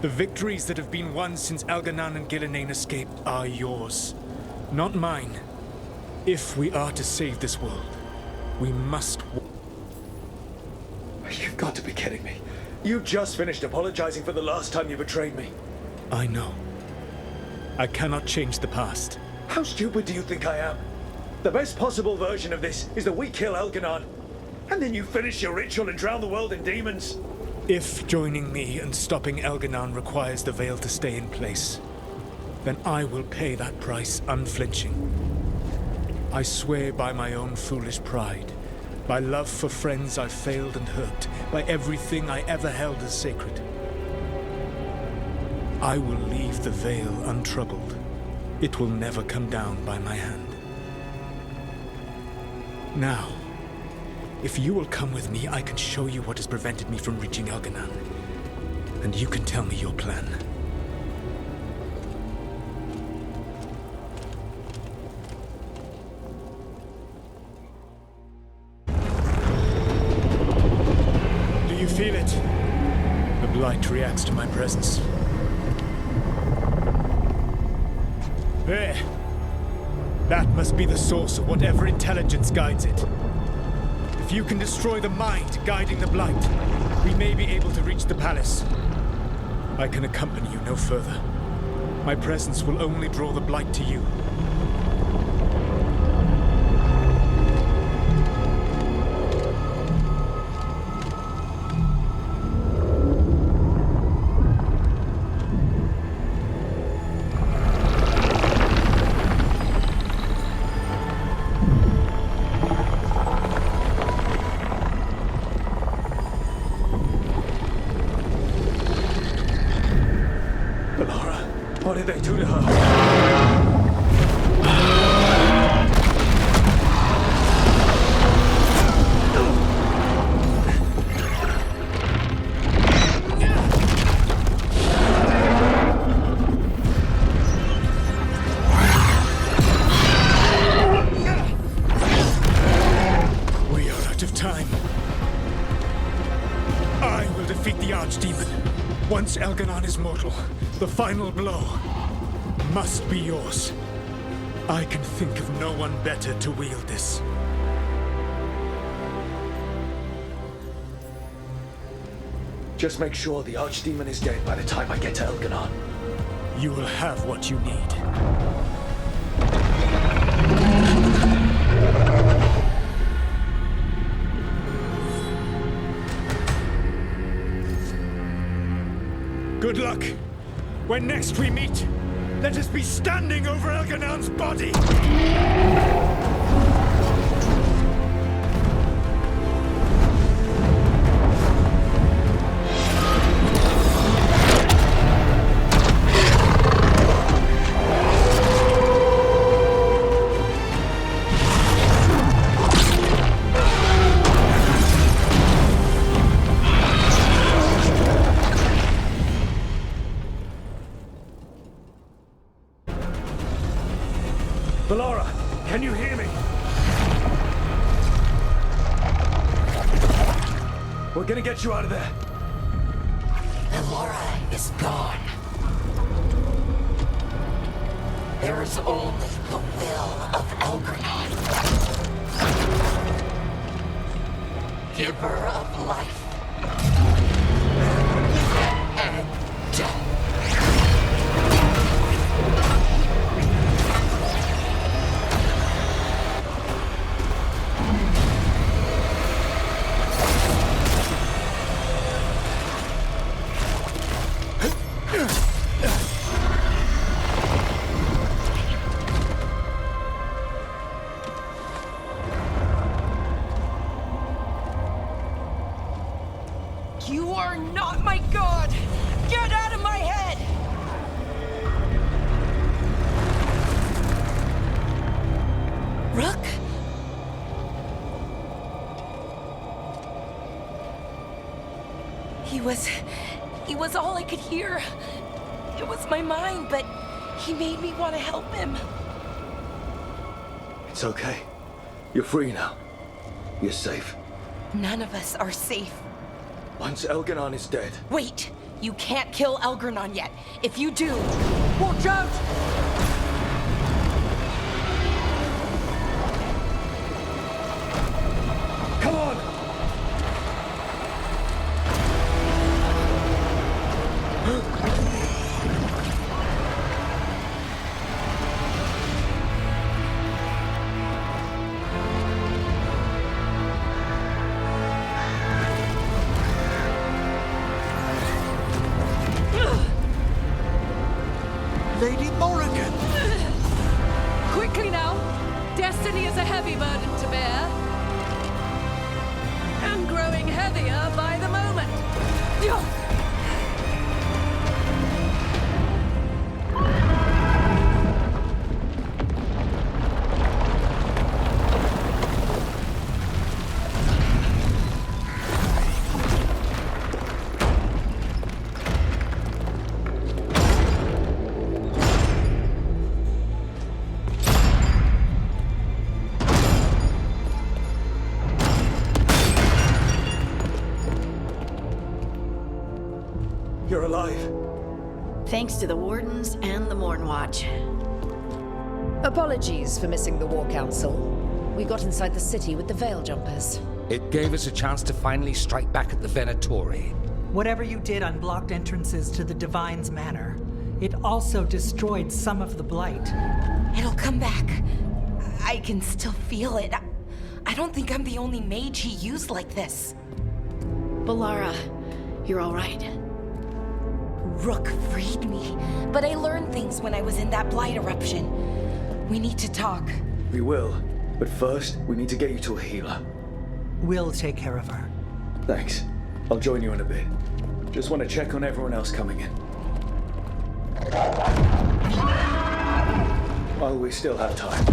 The victories that have been won since Elganon and Gillenane escaped are yours, not mine. If we are to save this world, we must... You've got to be kidding me. You just finished apologizing for the last time you betrayed me. I know. I cannot change the past. How stupid do you think I am? The best possible version of this is that we kill Elganon. And then you finish your ritual and drown the world in demons? If joining me and stopping Elganon requires the Veil to stay in place, then I will pay that price unflinching. I swear by my own foolish pride, by love for friends I've failed and hurt, by everything I ever held as sacred. I will leave the Veil untroubled. It will never come down by my hand. Now, if you will come with me, I can show you what has prevented me from reaching Elganon. And you can tell me your plan. Do you feel it? The blight reacts to my presence. There. That must be the source of whatever intelligence guides it. If you can destroy the mind guiding the blight, we may be able to reach the palace. I can accompany you no further. My presence will only draw the blight to you. What did they do to her? We are out of time. I will defeat the Archdemon. Once Elganon is mortal, the final blow must be yours. I can think of no one better to wield this. Just make sure the Archdemon is dead by the time I get to Elganon. You will have what you need. Good luck. When next we meet, let us be standing over Elganon's body! Bellara, can you hear me? We're gonna get you out of there. Bellara is gone. There is only the will of Elgranon. Giver of life and death. You are not my god! Get out of my head! Rook? He was all I could hear. It was my mind, but he made me want to help him. It's okay. You're free now. You're safe. None of us are safe. Once Elganon is dead. Wait! You can't kill Elgranon yet. If you do, watch out! Come on! Quickly now! Destiny is a heavy burden to bear. And growing heavier by the moment. You're alive. Thanks to the Wardens and the Morn Watch. Apologies for missing the War Council. We got inside the city with the Veil Jumpers. It gave us a chance to finally strike back at the Venatori. Whatever you did unblocked entrances to the Divine's Manor. It also destroyed some of the Blight. It'll come back. I can still feel it. I don't think I'm the only mage he used like this. Balara, you're all right. Rook freed me, but I learned things when I was in that Blight eruption. We need to talk. We will, but first, we need to get you to a healer. We'll take care of her. Thanks. I'll join you in a bit. Just want to check on everyone else coming in. While we still have time.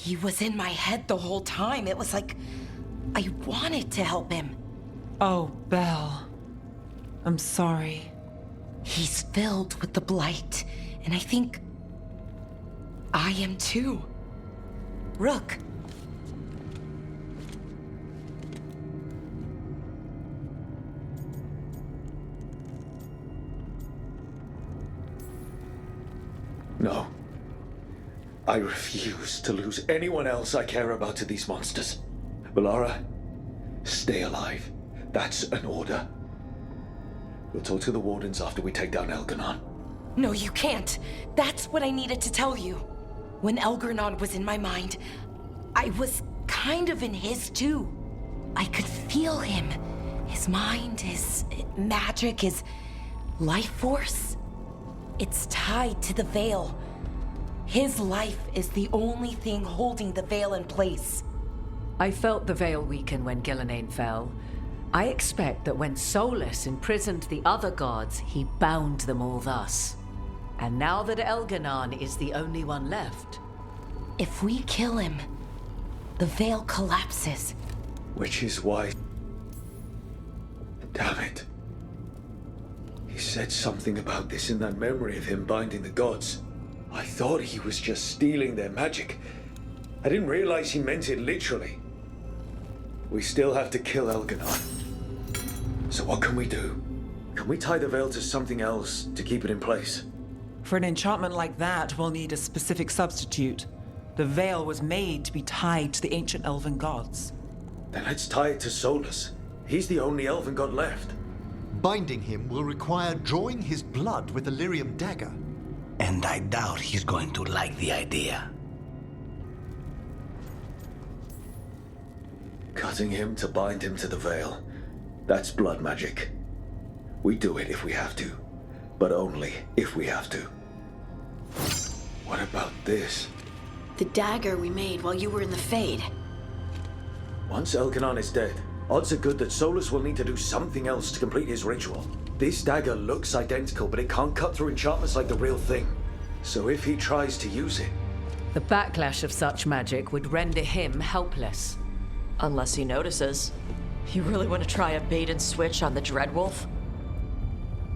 He was in my head the whole time. It was like I wanted to help him. Oh, Belle. I'm sorry. He's filled with the Blight, and I think I am too. Rook. No. I refuse to lose anyone else I care about to these monsters. Balara, stay alive. That's an order. We'll talk to the Wardens after we take down Elganon. No, you can't. That's what I needed to tell you. When Elganon was in my mind, I was kind of in his too. I could feel him. His mind, his magic, his life force. It's tied to the Veil. His life is the only thing holding the Veil in place. I felt the Veil weaken when Gillenane fell. I expect that when Solus imprisoned the other gods, he bound them all thus. And now that Elganon is the only one left... If we kill him, the Veil collapses. Which is why... Damn it. He said something about this in that memory of him binding the gods. I thought he was just stealing their magic. I didn't realize he meant it literally. We still have to kill Elganon. So what can we do? Can we tie the Veil to something else to keep it in place? For an enchantment like that, we'll need a specific substitute. The Veil was made to be tied to the ancient elven gods. Then let's tie it to Solus. He's the only elven god left. Binding him will require drawing his blood with a lyrium dagger. And I doubt he's going to like the idea. Cutting him to bind him to the Veil. That's blood magic. We do it if we have to, but only if we have to. What about this? The dagger we made while you were in the Fade. Once Elganon is dead, odds are good that Solus will need to do something else to complete his ritual. This dagger looks identical, but it can't cut through enchantments like the real thing. So if he tries to use it... The backlash of such magic would render him helpless. Unless he notices. You really want to try a bait and switch on the Dreadwolf?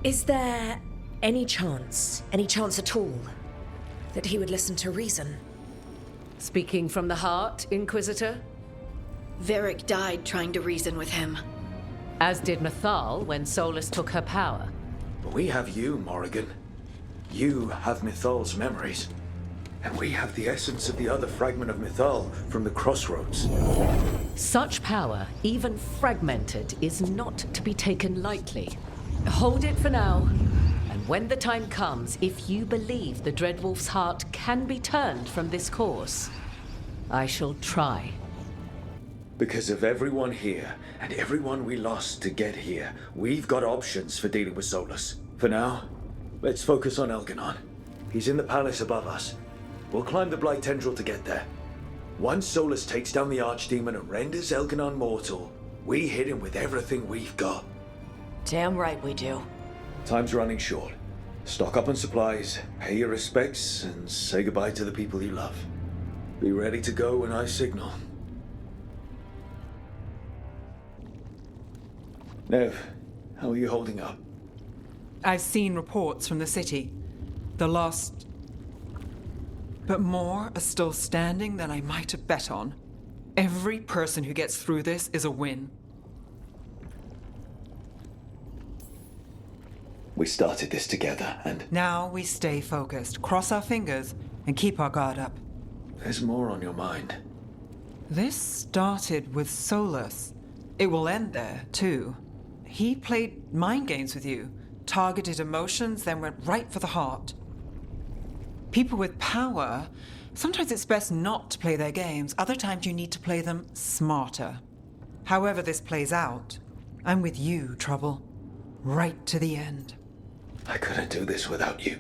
Is there any chance at all, that he would listen to reason? Speaking from the heart, Inquisitor? Varric died trying to reason with him. As did Mythal when Solus took her power. But we have you, Morrigan. You have Mythal's memories. And we have the essence of the other fragment of Mythal from the Crossroads. Such power, even fragmented, is not to be taken lightly. Hold it for now. And when the time comes, if you believe the Dreadwolf's heart can be turned from this course, I shall try. Because of everyone here, and everyone we lost to get here, we've got options for dealing with Solus. For now, let's focus on Elganon. He's in the palace above us. We'll climb the Blight Tendril to get there. Once Solus takes down the Archdemon and renders Elganon mortal, we hit him with everything we've got. Damn right we do. Time's running short. Stock up on supplies, pay your respects, and say goodbye to the people you love. Be ready to go when I signal. Nev, how are you holding up? I've seen reports from the city. The lost... But more are still standing than I might have bet on. Every person who gets through this is a win. We started this together, and... Now we stay focused, cross our fingers, and keep our guard up. There's more on your mind. This started with Solus. It will end there, too. He played mind games with you, targeted emotions, then went right for the heart. People with power, sometimes it's best not to play their games. Other times you need to play them smarter. However this plays out, I'm with you, Trouble. Right to the end. I couldn't do this without you.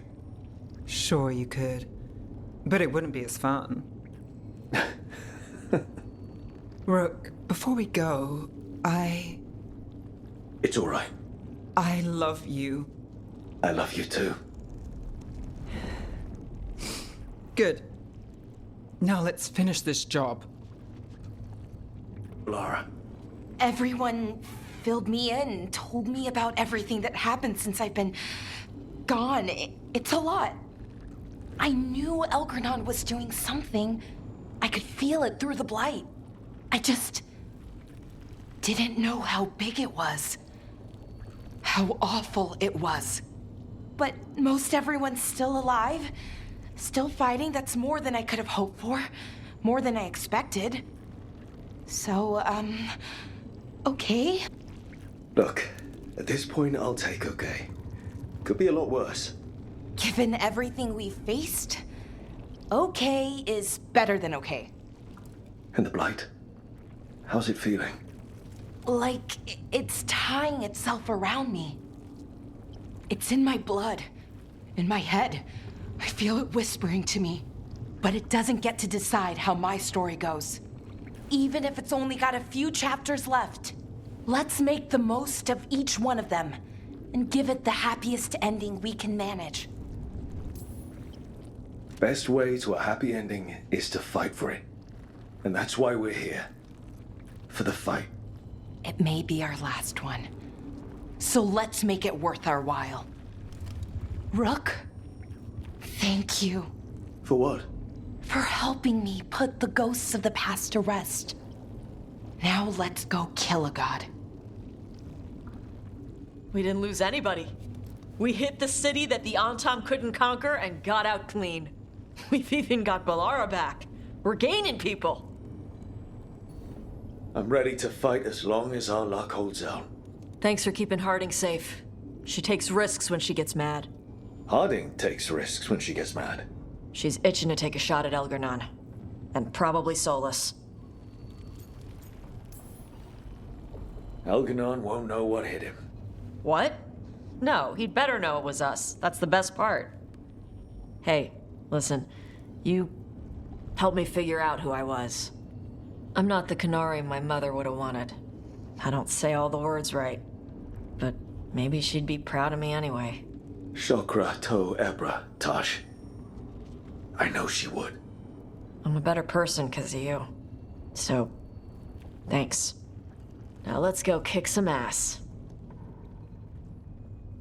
Sure you could. But it wouldn't be as fun. Rook, before we go, It's all right. I love you. I love you too. Good. Now let's finish this job. Lara. Everyone filled me in, told me about everything that happened since I've been gone. It's a lot. I knew Elgranon was doing something. I could feel it through the blight. I just didn't know how big it was. How awful it was. But most everyone's still alive. Still fighting. That's more than I could have hoped for. More than I expected. So, okay. Look, at this point I'll take okay. Could be a lot worse. Given everything we've faced, okay is better than okay. And the blight? How's it feeling? Like it's tying itself around me. It's in my blood, in my head. I feel it whispering to me. But it doesn't get to decide how my story goes. Even if it's only got a few chapters left. Let's make the most of each one of them and give it the happiest ending we can manage. Best way to a happy ending is to fight for it. And that's why we're here. For the fight. It may be our last one. So let's make it worth our while. Rook, thank you. For what? For helping me put the ghosts of the past to rest. Now let's go kill a god. We didn't lose anybody. We hit the city that the Antam couldn't conquer and got out clean. We've even got Balara back. We're gaining people. I'm ready to fight as long as our luck holds out. Thanks for keeping Harding safe. She takes risks when she gets mad. Harding takes risks when she gets mad. She's itching to take a shot at Elgranon. And probably Solus. Elganon won't know what hit him. What? No, he'd better know it was us. That's the best part. Hey, listen. You helped me figure out who I was. I'm not the Canary my mother would have wanted. I don't say all the words right. But maybe she'd be proud of me anyway. Shokra to Ebra, Tosh. I know she would. I'm a better person because of you. So, thanks. Now let's go kick some ass.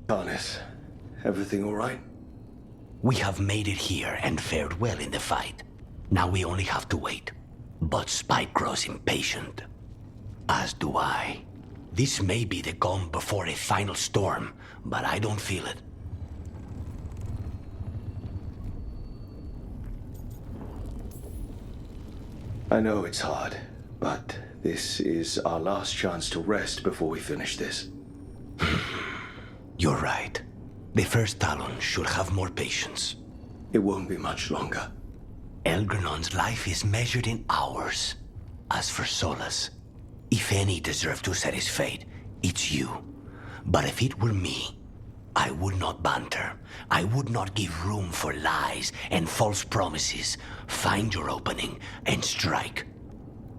Tarnis, everything all right? We have made it here and fared well in the fight. Now we only have to wait. But Spike grows impatient. As do I. This may be the calm before a final storm, but I don't feel it. I know it's hard, but this is our last chance to rest before we finish this. You're right. The first Talon should have more patience. It won't be much longer. Elgrenon's life is measured in hours. As for Solus, if any deserve to set his fate, it's you. But if it were me, I would not banter. I would not give room for lies and false promises. Find your opening and strike.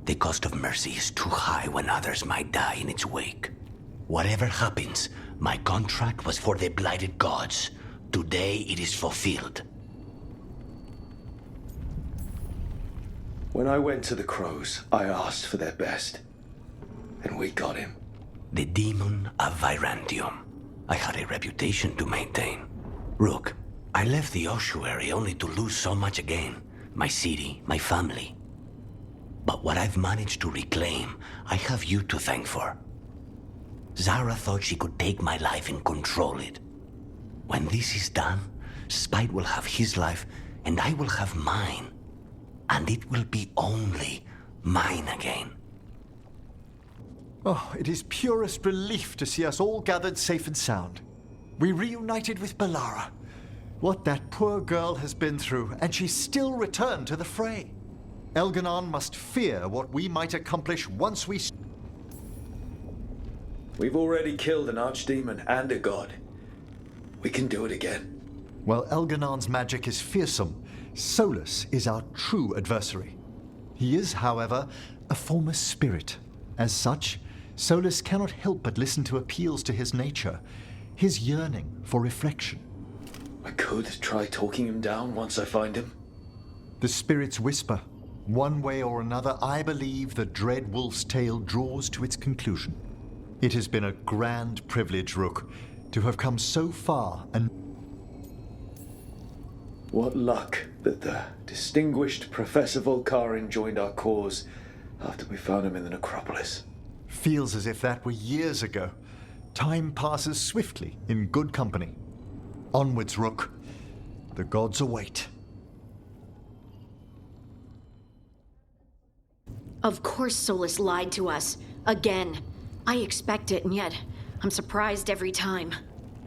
The cost of mercy is too high when others might die in its wake. Whatever happens, my contract was for the blighted gods. Today it is fulfilled. When I went to the Crows, I asked for their best. And we got him. The demon of Virantium. I had a reputation to maintain. Rook, I left the ossuary only to lose so much again. My city, my family. But what I've managed to reclaim, I have you to thank for. Zara thought she could take my life and control it. When this is done, Spite will have his life, and I will have mine. And it will be only mine again. Oh, it is purest relief to see us all gathered safe and sound. We reunited with Bellara. What that poor girl has been through, and she still returned to the fray. Elganon must fear what we might accomplish once we... We've already killed an archdemon and a god. We can do it again. While Elganon's magic is fearsome, Solus is our true adversary. He is, however, a former spirit. As such, Solus cannot help but listen to appeals to his nature, his yearning for reflection. I could try talking him down once I find him. The spirits whisper. One way or another, I believe the dread wolf's tale draws to its conclusion. It has been a grand privilege, Rook, to have come so far and... What luck that the distinguished Professor Volkarin joined our cause after we found him in the necropolis. Feels as if that were years ago. Time passes swiftly in good company. Onwards, Rook. The gods await. Of course Solus lied to us. Again. I expect it, and yet I'm surprised every time.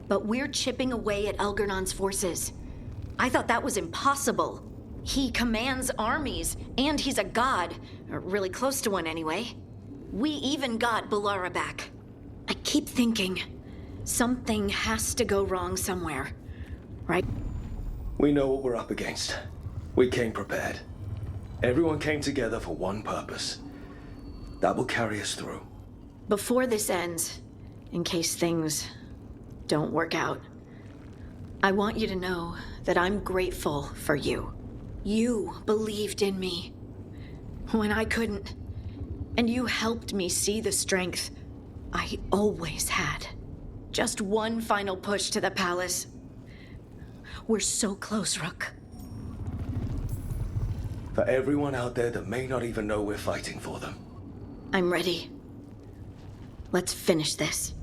But we're chipping away at Elgernon's forces. I thought that was impossible. He commands armies, and he's a god. Or really close to one, anyway. We even got Bellara back. I keep thinking, something has to go wrong somewhere. Right? We know what we're up against. We came prepared. Everyone came together for one purpose. That will carry us through. Before this ends, in case things don't work out, I want you to know that I'm grateful for you. You believed in me when I couldn't, and you helped me see the strength I always had. Just one final push to the palace. We're so close, Rook. For everyone out there that may not even know we're fighting for them. I'm ready. Let's finish this.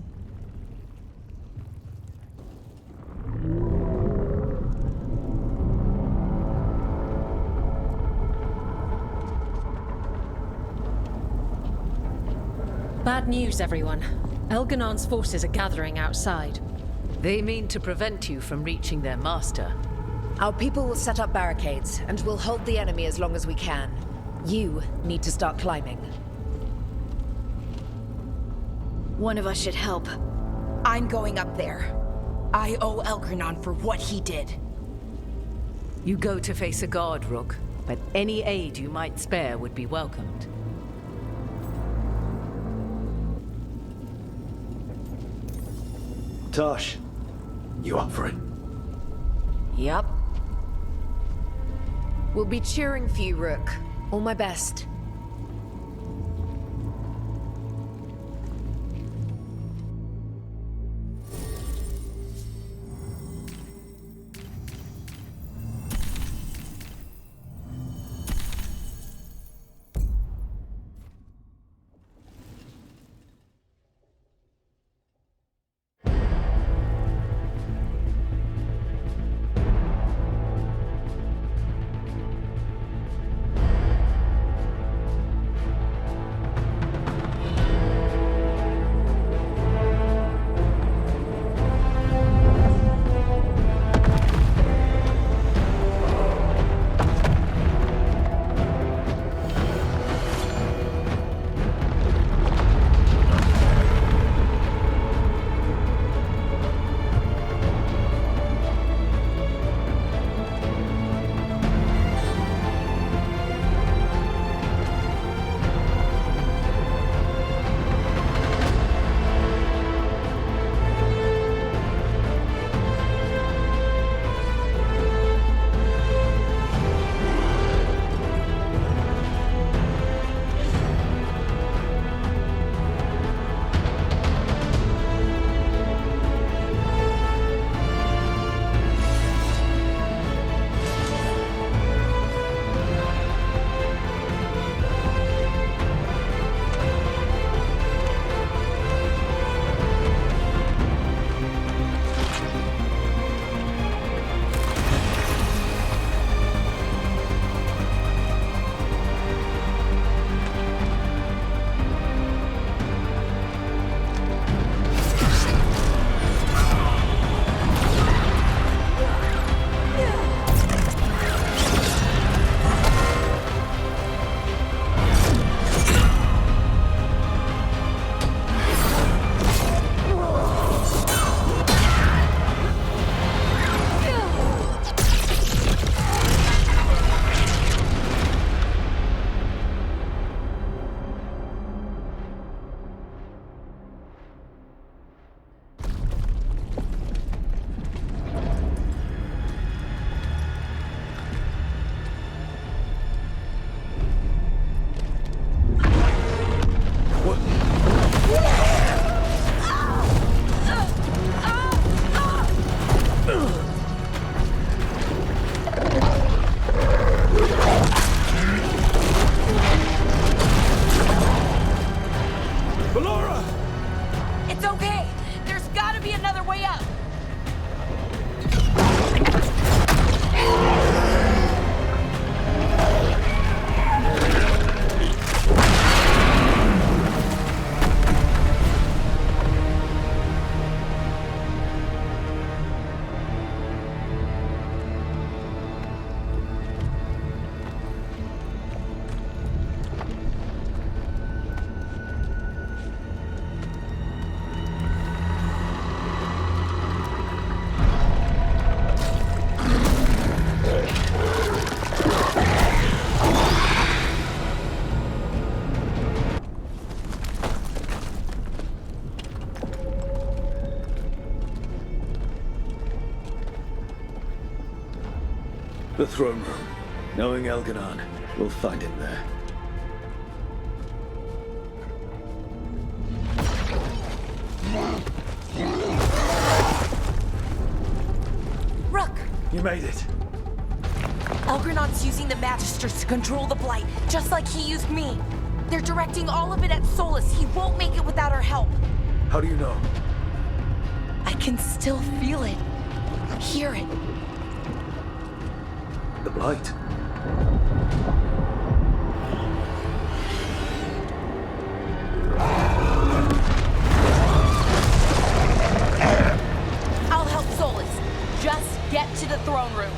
Bad news, everyone. Elganon's forces are gathering outside. They mean to prevent you from reaching their master. Our people will set up barricades, and we'll hold the enemy as long as we can. You need to start climbing. One of us should help. I'm going up there. I owe Elgranon for what he did. You go to face a god, Rook, but any aid you might spare would be welcomed. Tosh, you up for it? Yup. We'll be cheering for you, Rook. All my best. The throne room. Knowing Elgranon, we'll find him there. Rook! You made it. Elgranon's using the Magisters to control the Blight, just like he used me. They're directing all of it at Solus. He won't make it without our help. How do you know? I can still feel it. Hear it. The Blight. I'll help Solus. Just get to the throne room.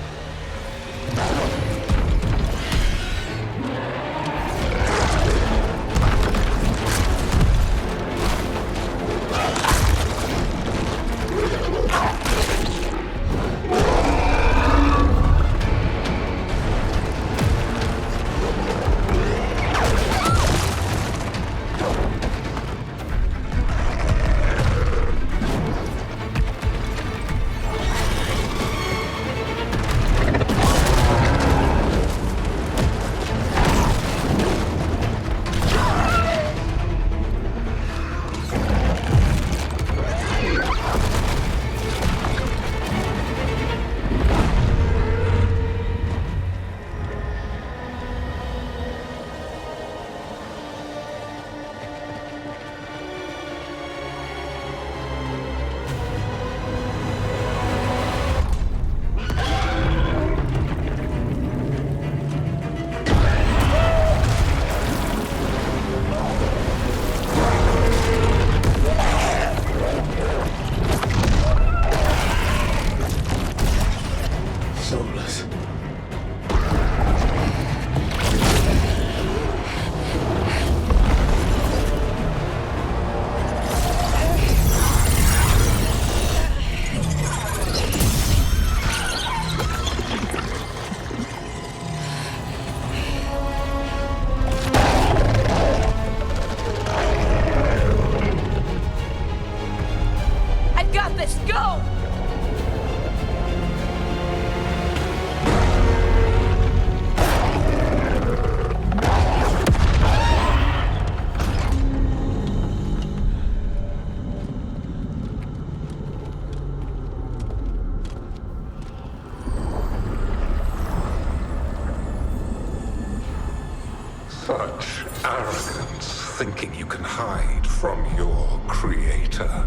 from your creator.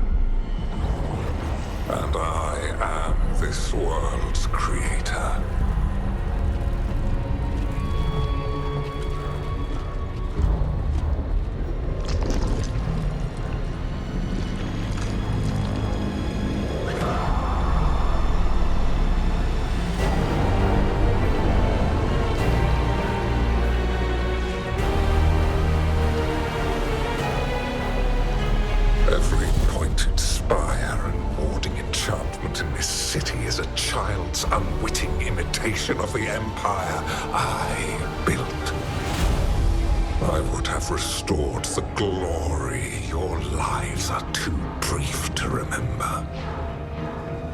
And I am this world's creator. Every pointed spire and warding enchantment in this city is a child's unwitting imitation of the empire I built. I would have restored the glory. Your lives are too brief to remember.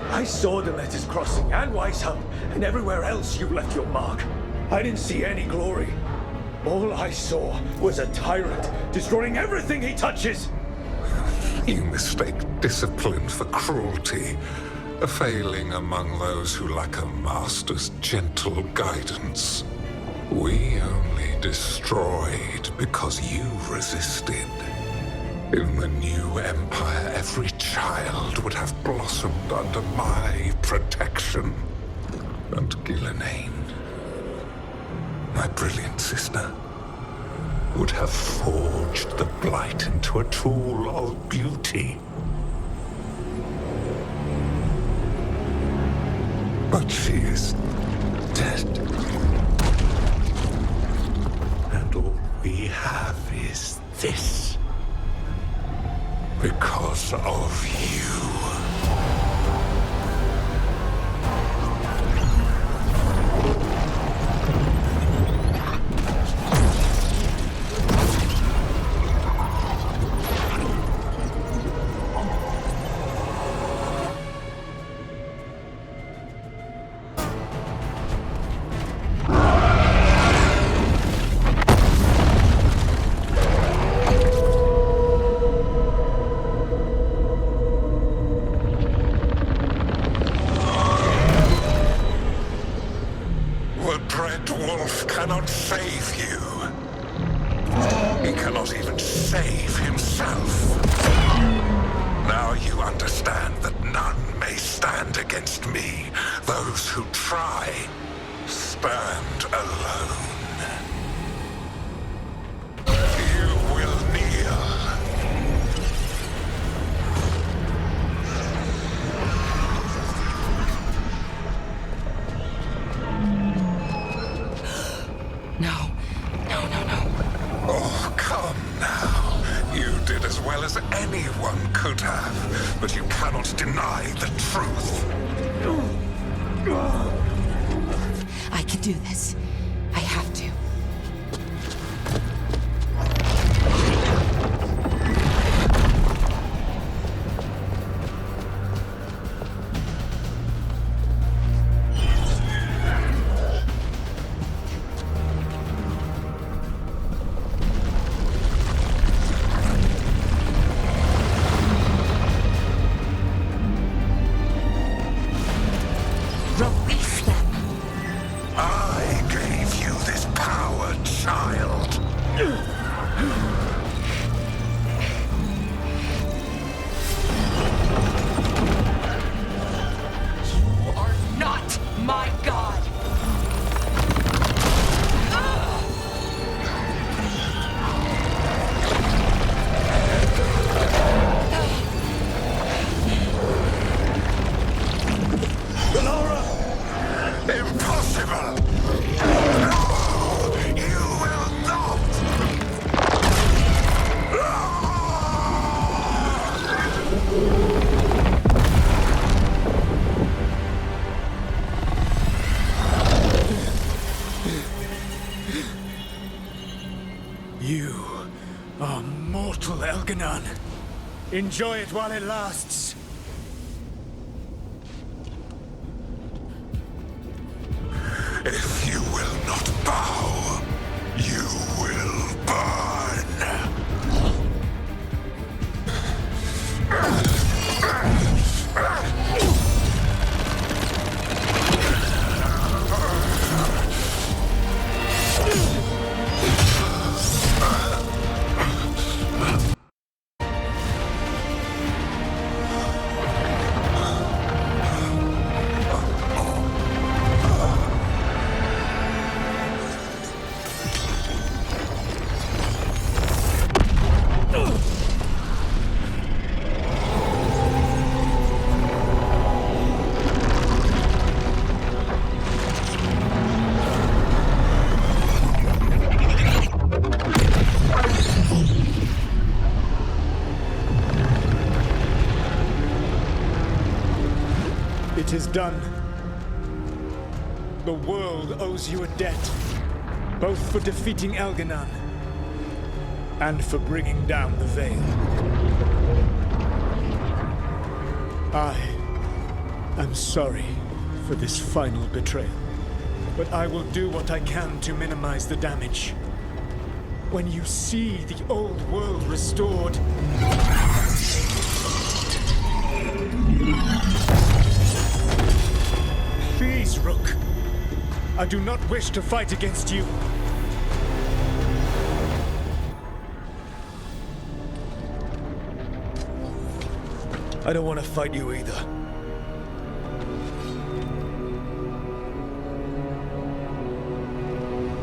I saw Demeter's Crossing and Weishaupt, and everywhere else you left your mark. I didn't see any glory. All I saw was a tyrant destroying everything he touches. You mistake discipline for cruelty, a failing among those who lack a master's gentle guidance. We only destroyed because you resisted. In the new empire, every child would have blossomed under my protection. And Gillenane, my brilliant sister, would have forged the blight into a tool of beauty. But she is dead. And all we have is this. Because of you. Cannot save you. He cannot even save himself. Now you understand that none may stand against me. Those who try stand alone. You will kneel. Oh, come now. You did as well as anyone could have, but you cannot deny the truth. I can do this. I have to. Release them! I gave you this power, child. You are not my god! Impossible! No! You will not! You are mortal, Elganon. Enjoy it while it lasts. If you will not bow, you will burn. It is done. The world owes you a debt, both for defeating Elganon and for bringing down the Veil. I am sorry for this final betrayal, but I will do what I can to minimize the damage. When you see the old world restored, please, Rook. I do not wish to fight against you. I don't want to fight you either.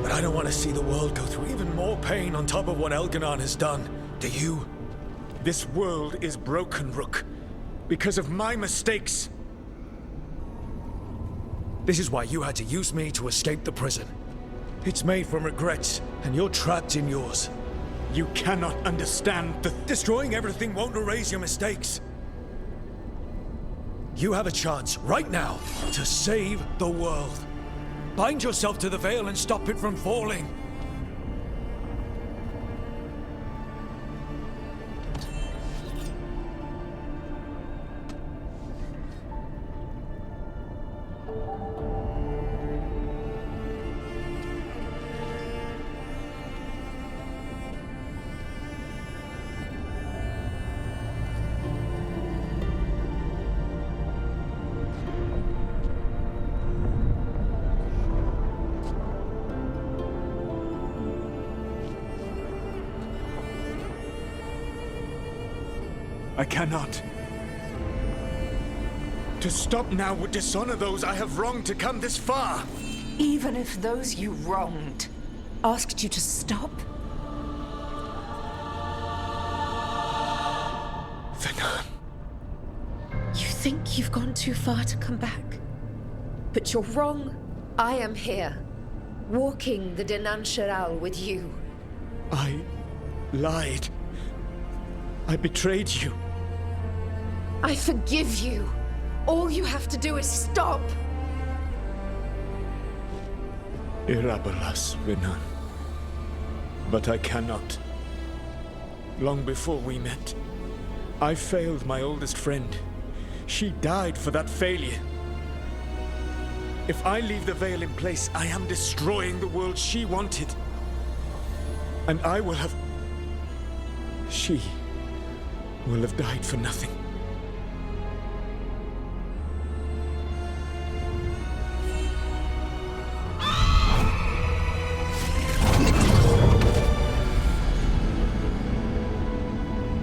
But I don't want to see the world go through even more pain on top of what Elganon has done. Do you? This world is broken, Rook, because of my mistakes. This is why you had to use me to escape the prison. It's made from regrets, and you're trapped in yours. You cannot understand the... Destroying everything won't erase your mistakes. You have a chance, right now, to save the world. Bind yourself to the Veil and stop it from falling. I cannot. To stop now would dishonor those I have wronged to come this far. Even if those you wronged asked you to stop? Venan. You think you've gone too far to come back? But you're wrong. I am here, walking the Denancheral with you. I lied. I betrayed you. I forgive you. All you have to do is stop. Irabalas, Venan. But I cannot. Long before we met, I failed my oldest friend. She died for that failure. If I leave the Veil in place, I am destroying the world she wanted. And I will have... She will have died for nothing.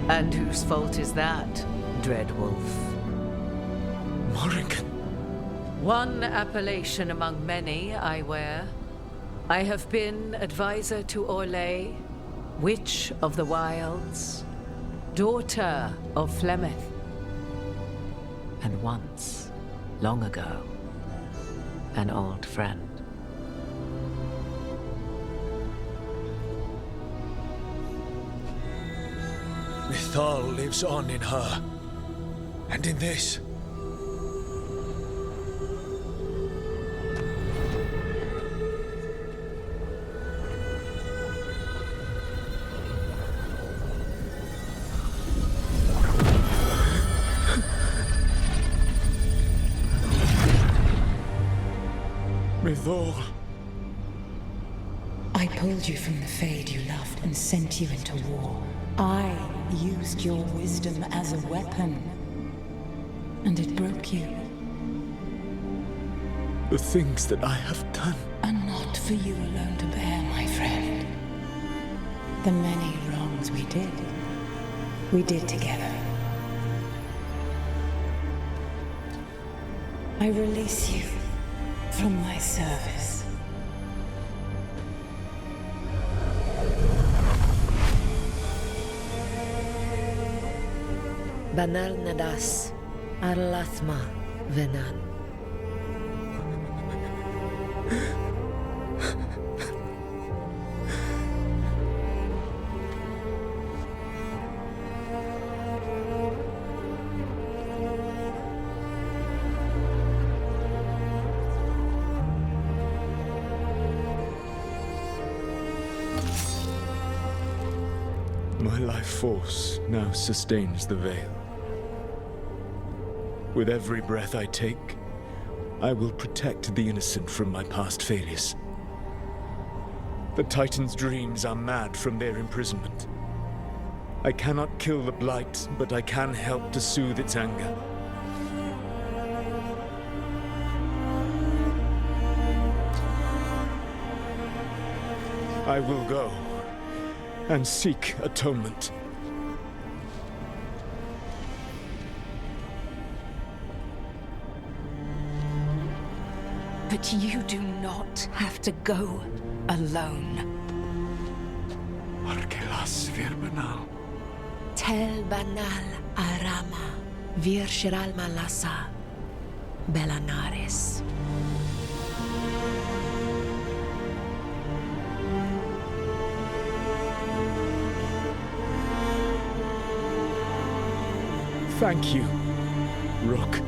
And whose fault is that, Dreadwolf? Morrigan. One appellation among many, I wear. I have been advisor to Orlais, Witch of the Wilds, daughter of Flemeth, and once, long ago, an old friend. Mythal lives on in her, and in this. Mythal. I pulled you from the Fade you loved and sent you into war. I used your wisdom as a weapon, and it broke you. The things that I have done are not for you alone to bear, my friend. The many wrongs we did together. I release you from my service. Banal Nadas, Arlathma, Venan. My life force now sustains the veil. With every breath I take, I will protect the innocent from my past failures. The Titan's dreams are mad from their imprisonment. I cannot kill the Blight, but I can help to soothe its anger. I will go and seek atonement. But you do not have to go alone. Arkelas virbanal. Tel banal arama, vir shiral malasa, belanares. Thank you, Rook.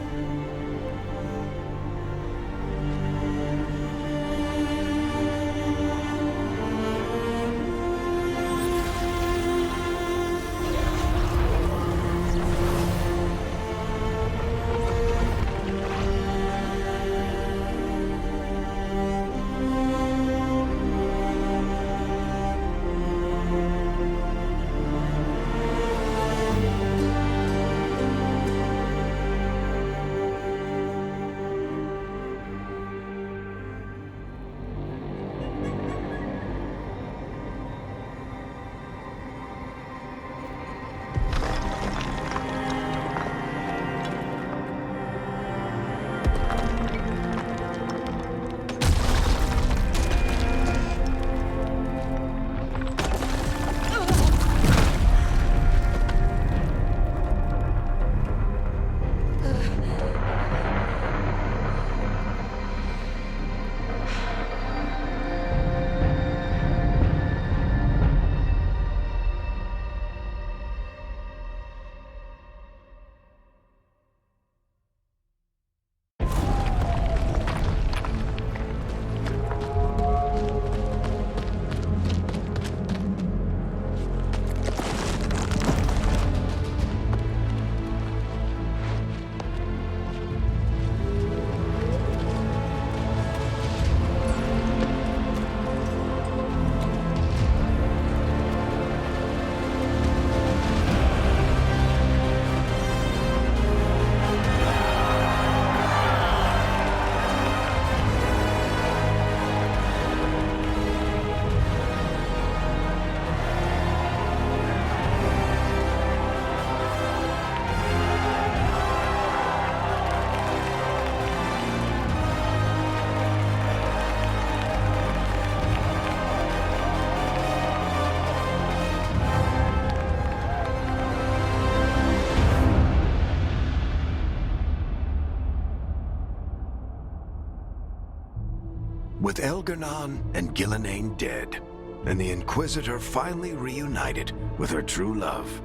With Elgar'nan and Gillenane dead, and the Inquisitor finally reunited with her true love,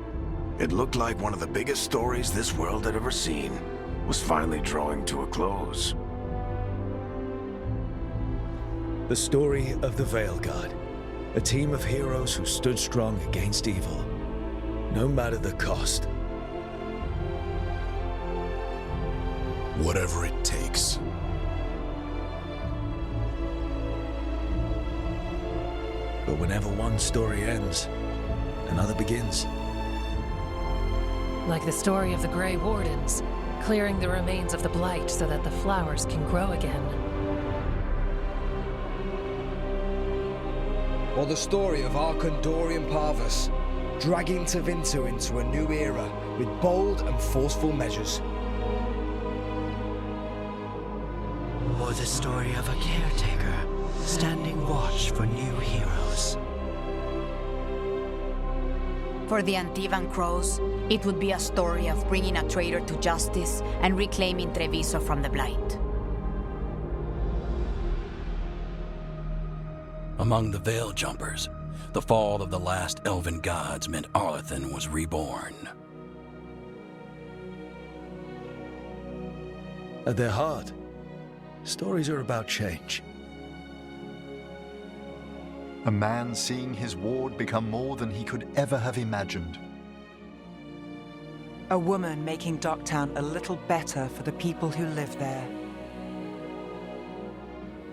it looked like one of the biggest stories this world had ever seen was finally drawing to a close. The story of the Veilguard, a team of heroes who stood strong against evil, no matter the cost. Whatever it takes. But whenever one story ends, another begins. Like the story of the Grey Wardens, clearing the remains of the Blight so that the flowers can grow again. Or the story of Arkandorian Parvus, dragging Tevinter into a new era with bold and forceful measures. Or the story of a caretaker, standing watch for new heroes. For the Antivan Crows, it would be a story of bringing a traitor to justice and reclaiming Treviso from the Blight. Among the Veil Jumpers, the fall of the last elven gods meant Arlathan was reborn. At their heart, stories are about change. A man seeing his ward become more than he could ever have imagined. A woman making Docktown a little better for the people who live there.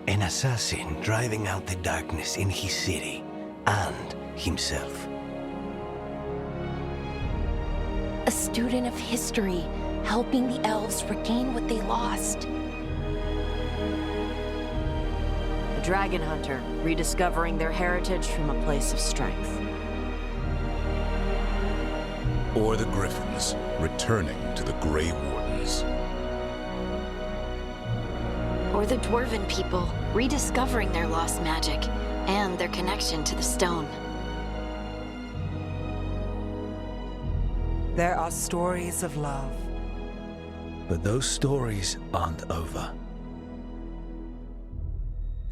An assassin driving out the darkness in his city and himself. A student of history, helping the elves regain what they lost. A dragon hunter, rediscovering their heritage from a place of strength. Or the Griffins, returning to the Grey Wardens. Or the Dwarven people, rediscovering their lost magic and their connection to the stone. There are stories of love. But those stories aren't over.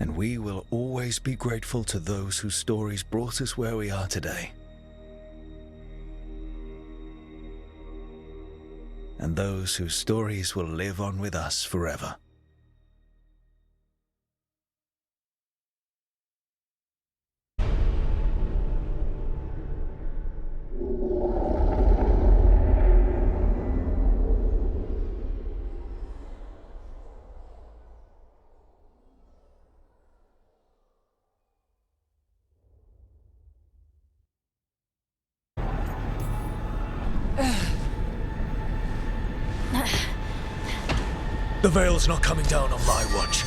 And we will always be grateful to those whose stories brought us where we are today. And those whose stories will live on with us forever. The Veil's not coming down on my watch.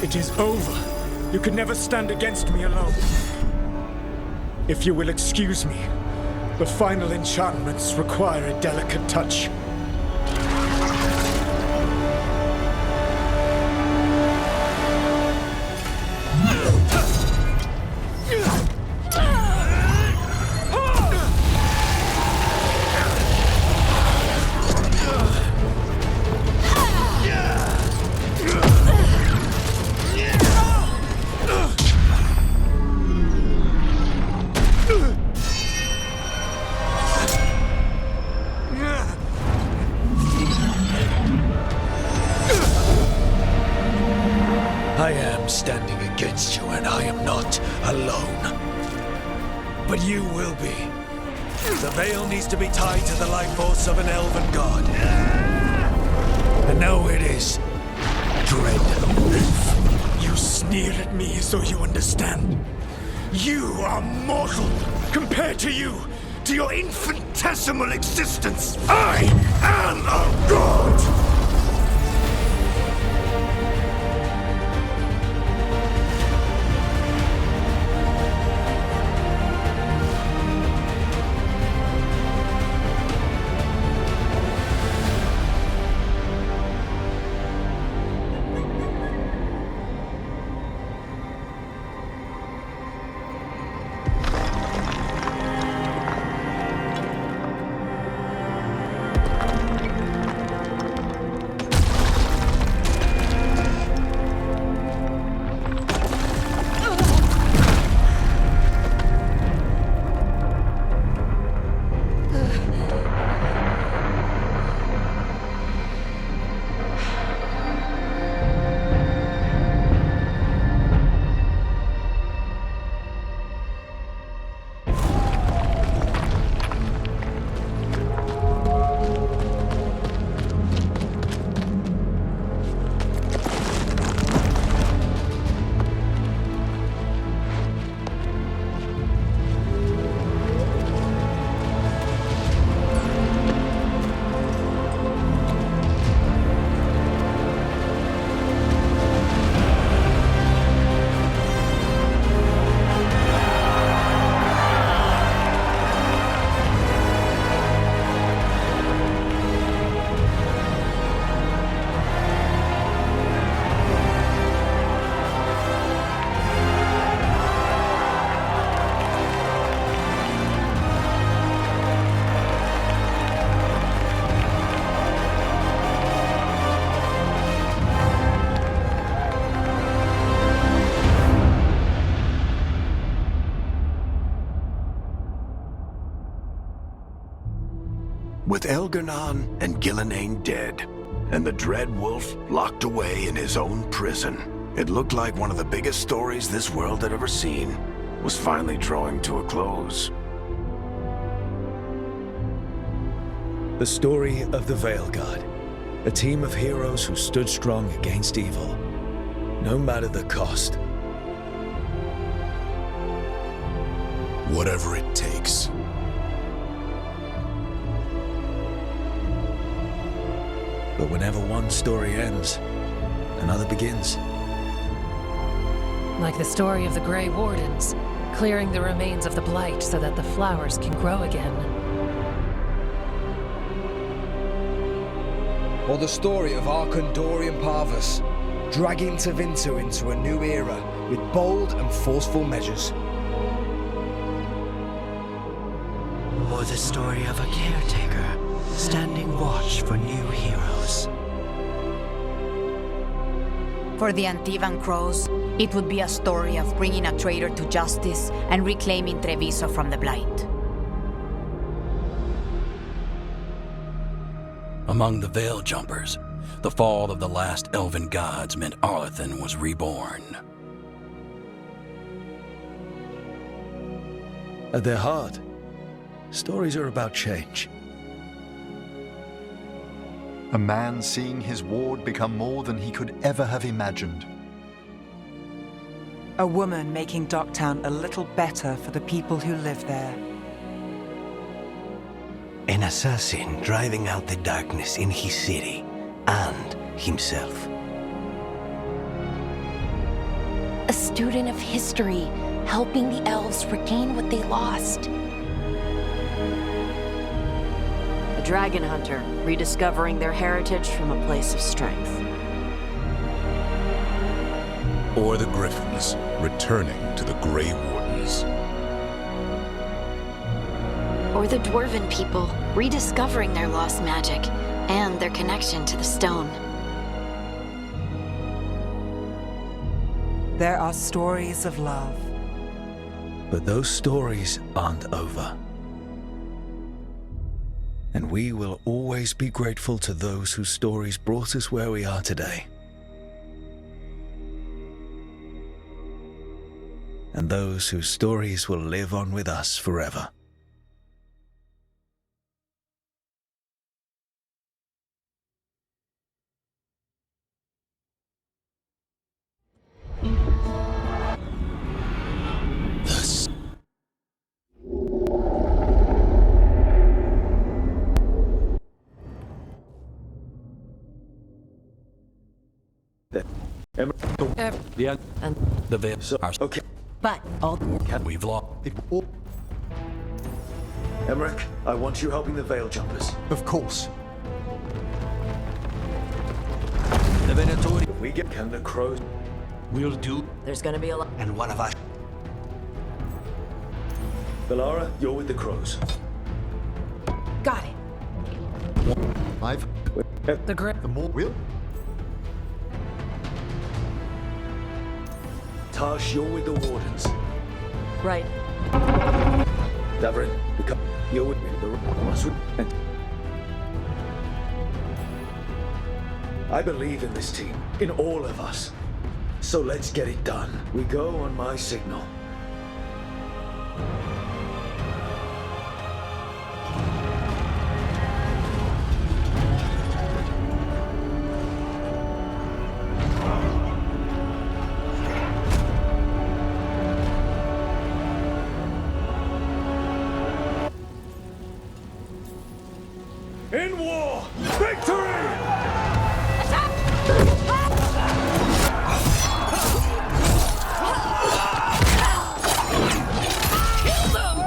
It is over. You could never stand against me alone. If you will excuse me, the final enchantments require a delicate touch. I am standing against you, and I am not alone. But you will be. The Veil needs to be tied to the life force of an elven god. And now it is. Dread. You sneer at me as though you understand. You are mortal compared to you, to your infinitesimal existence. I am a god! With Elgar'nan and Gillenane dead, and the Dread Wolf locked away in his own prison, it looked like one of the biggest stories this world had ever seen was finally drawing to a close. The story of the Veilguard, a team of heroes who stood strong against evil, no matter the cost. Whatever it takes. But whenever one story ends, another begins. Like the story of the Grey Wardens, clearing the remains of the Blight so that the flowers can grow again. Or the story of Arkandorian Parvus, dragging Tevinter into a new era with bold and forceful measures. Or the story of a caretaker, standing watch for new heroes. For the Antivan Crows, it would be a story of bringing a traitor to justice and reclaiming Treviso from the Blight. Among the Veil Jumpers, the fall of the last elven gods meant Arlathan was reborn. At their heart, stories are about change. A man seeing his ward become more than he could ever have imagined. A woman making Docktown a little better for the people who live there. An assassin driving out the darkness in his city and himself. A student of history, helping the elves regain what they lost. A dragon hunter, rediscovering their heritage from a place of strength. Or the Griffins, returning to the Grey Wardens. Or the Dwarven people, rediscovering their lost magic and their connection to the stone. There are stories of love. But those stories aren't over. And we will always be grateful to those whose stories brought us where we are today. And those whose stories will live on with us forever. And the Veil are okay. But all we've lost. Emmerich, I want you helping the Veil Jumpers. Of course. The Venatori. If we get can the crows. We'll do. There's gonna be a lot. And one of us. Valara, you're with the crows. got it. The more will. Tash, you're with the Wardens. Right. Davrin, you're with me. And I believe in this team, in all of us. So let's get it done. We go on my signal. In war, victory! Kill them!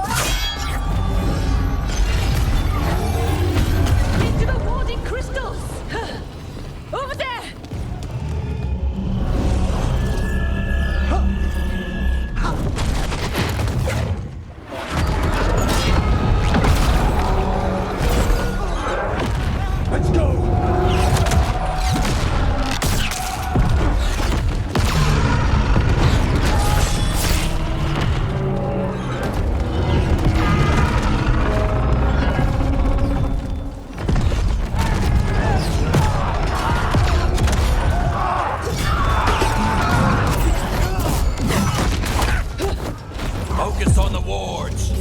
on the wards!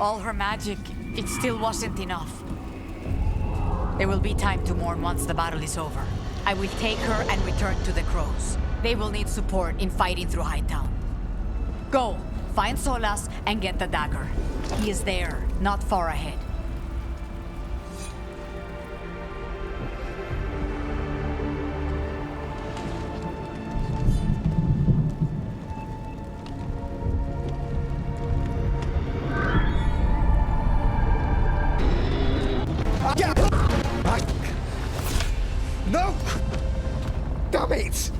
All her magic, it still wasn't enough. There will be time to mourn once the battle is over. I will take her and return to the Crows. They will need support in fighting through Hightown. Go, find Solas and get the dagger. He is there, not far ahead. No! Damn it!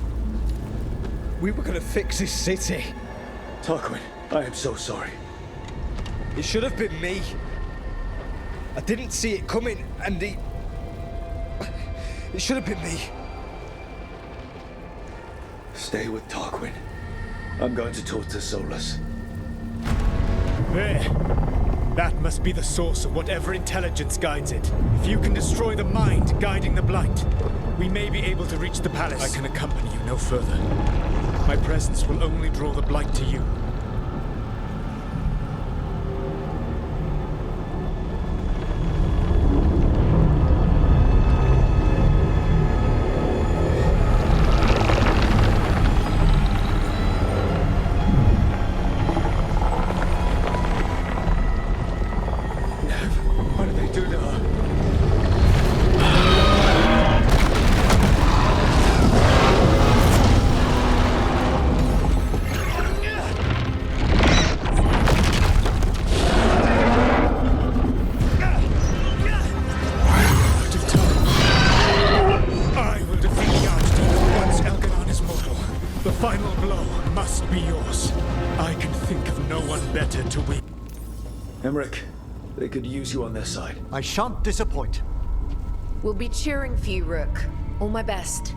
We were gonna fix this city. Tarquin, I am so sorry. It should have been me. I didn't see it coming, and it should have been me. Stay with Tarquin. I'm going to talk to Solas. There. That must be the source of whatever intelligence guides it. If you can destroy the mind guiding the blight, we may be able to reach the palace. I can accompany you no further. My presence will only draw the blight to you. They could use you on their side. I shan't disappoint. We'll be cheering for you, Rook. All my best.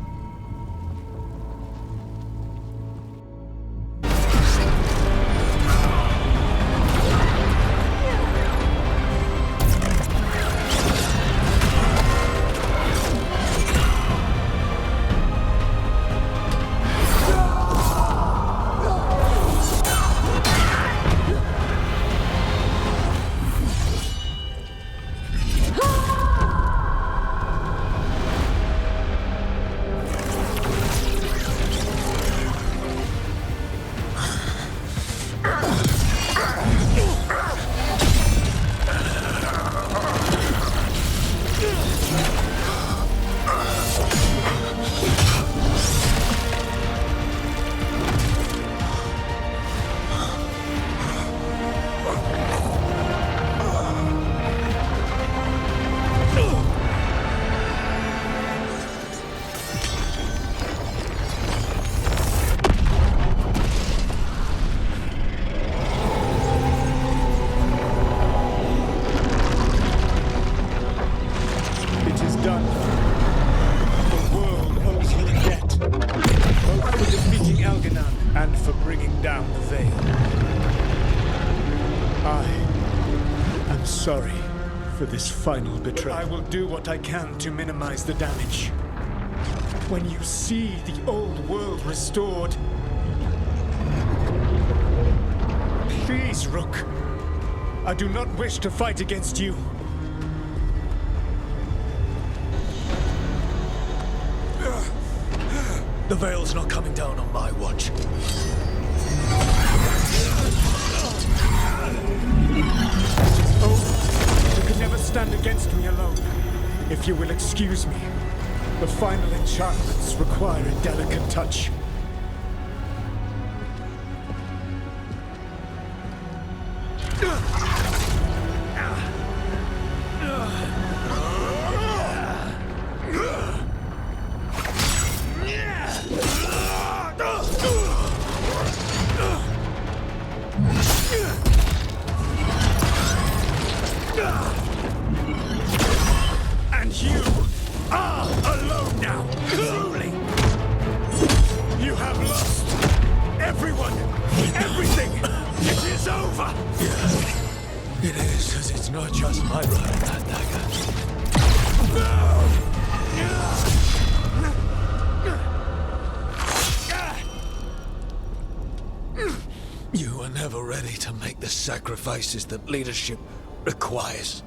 sorry for this final betrayal. I will do what I can to minimize the damage. When you see the old world restored, please, Rook. I do not wish to fight against you. The Veil's not coming down on my watch. Oh, you can never stand against me alone. If you will excuse me, the final enchantments require a delicate touch. And you are alone now, truly. You have lost everyone, everything. It is over. It is, because it's not just my blood in that dagger. You are never ready to make the sacrifices that leadership requires.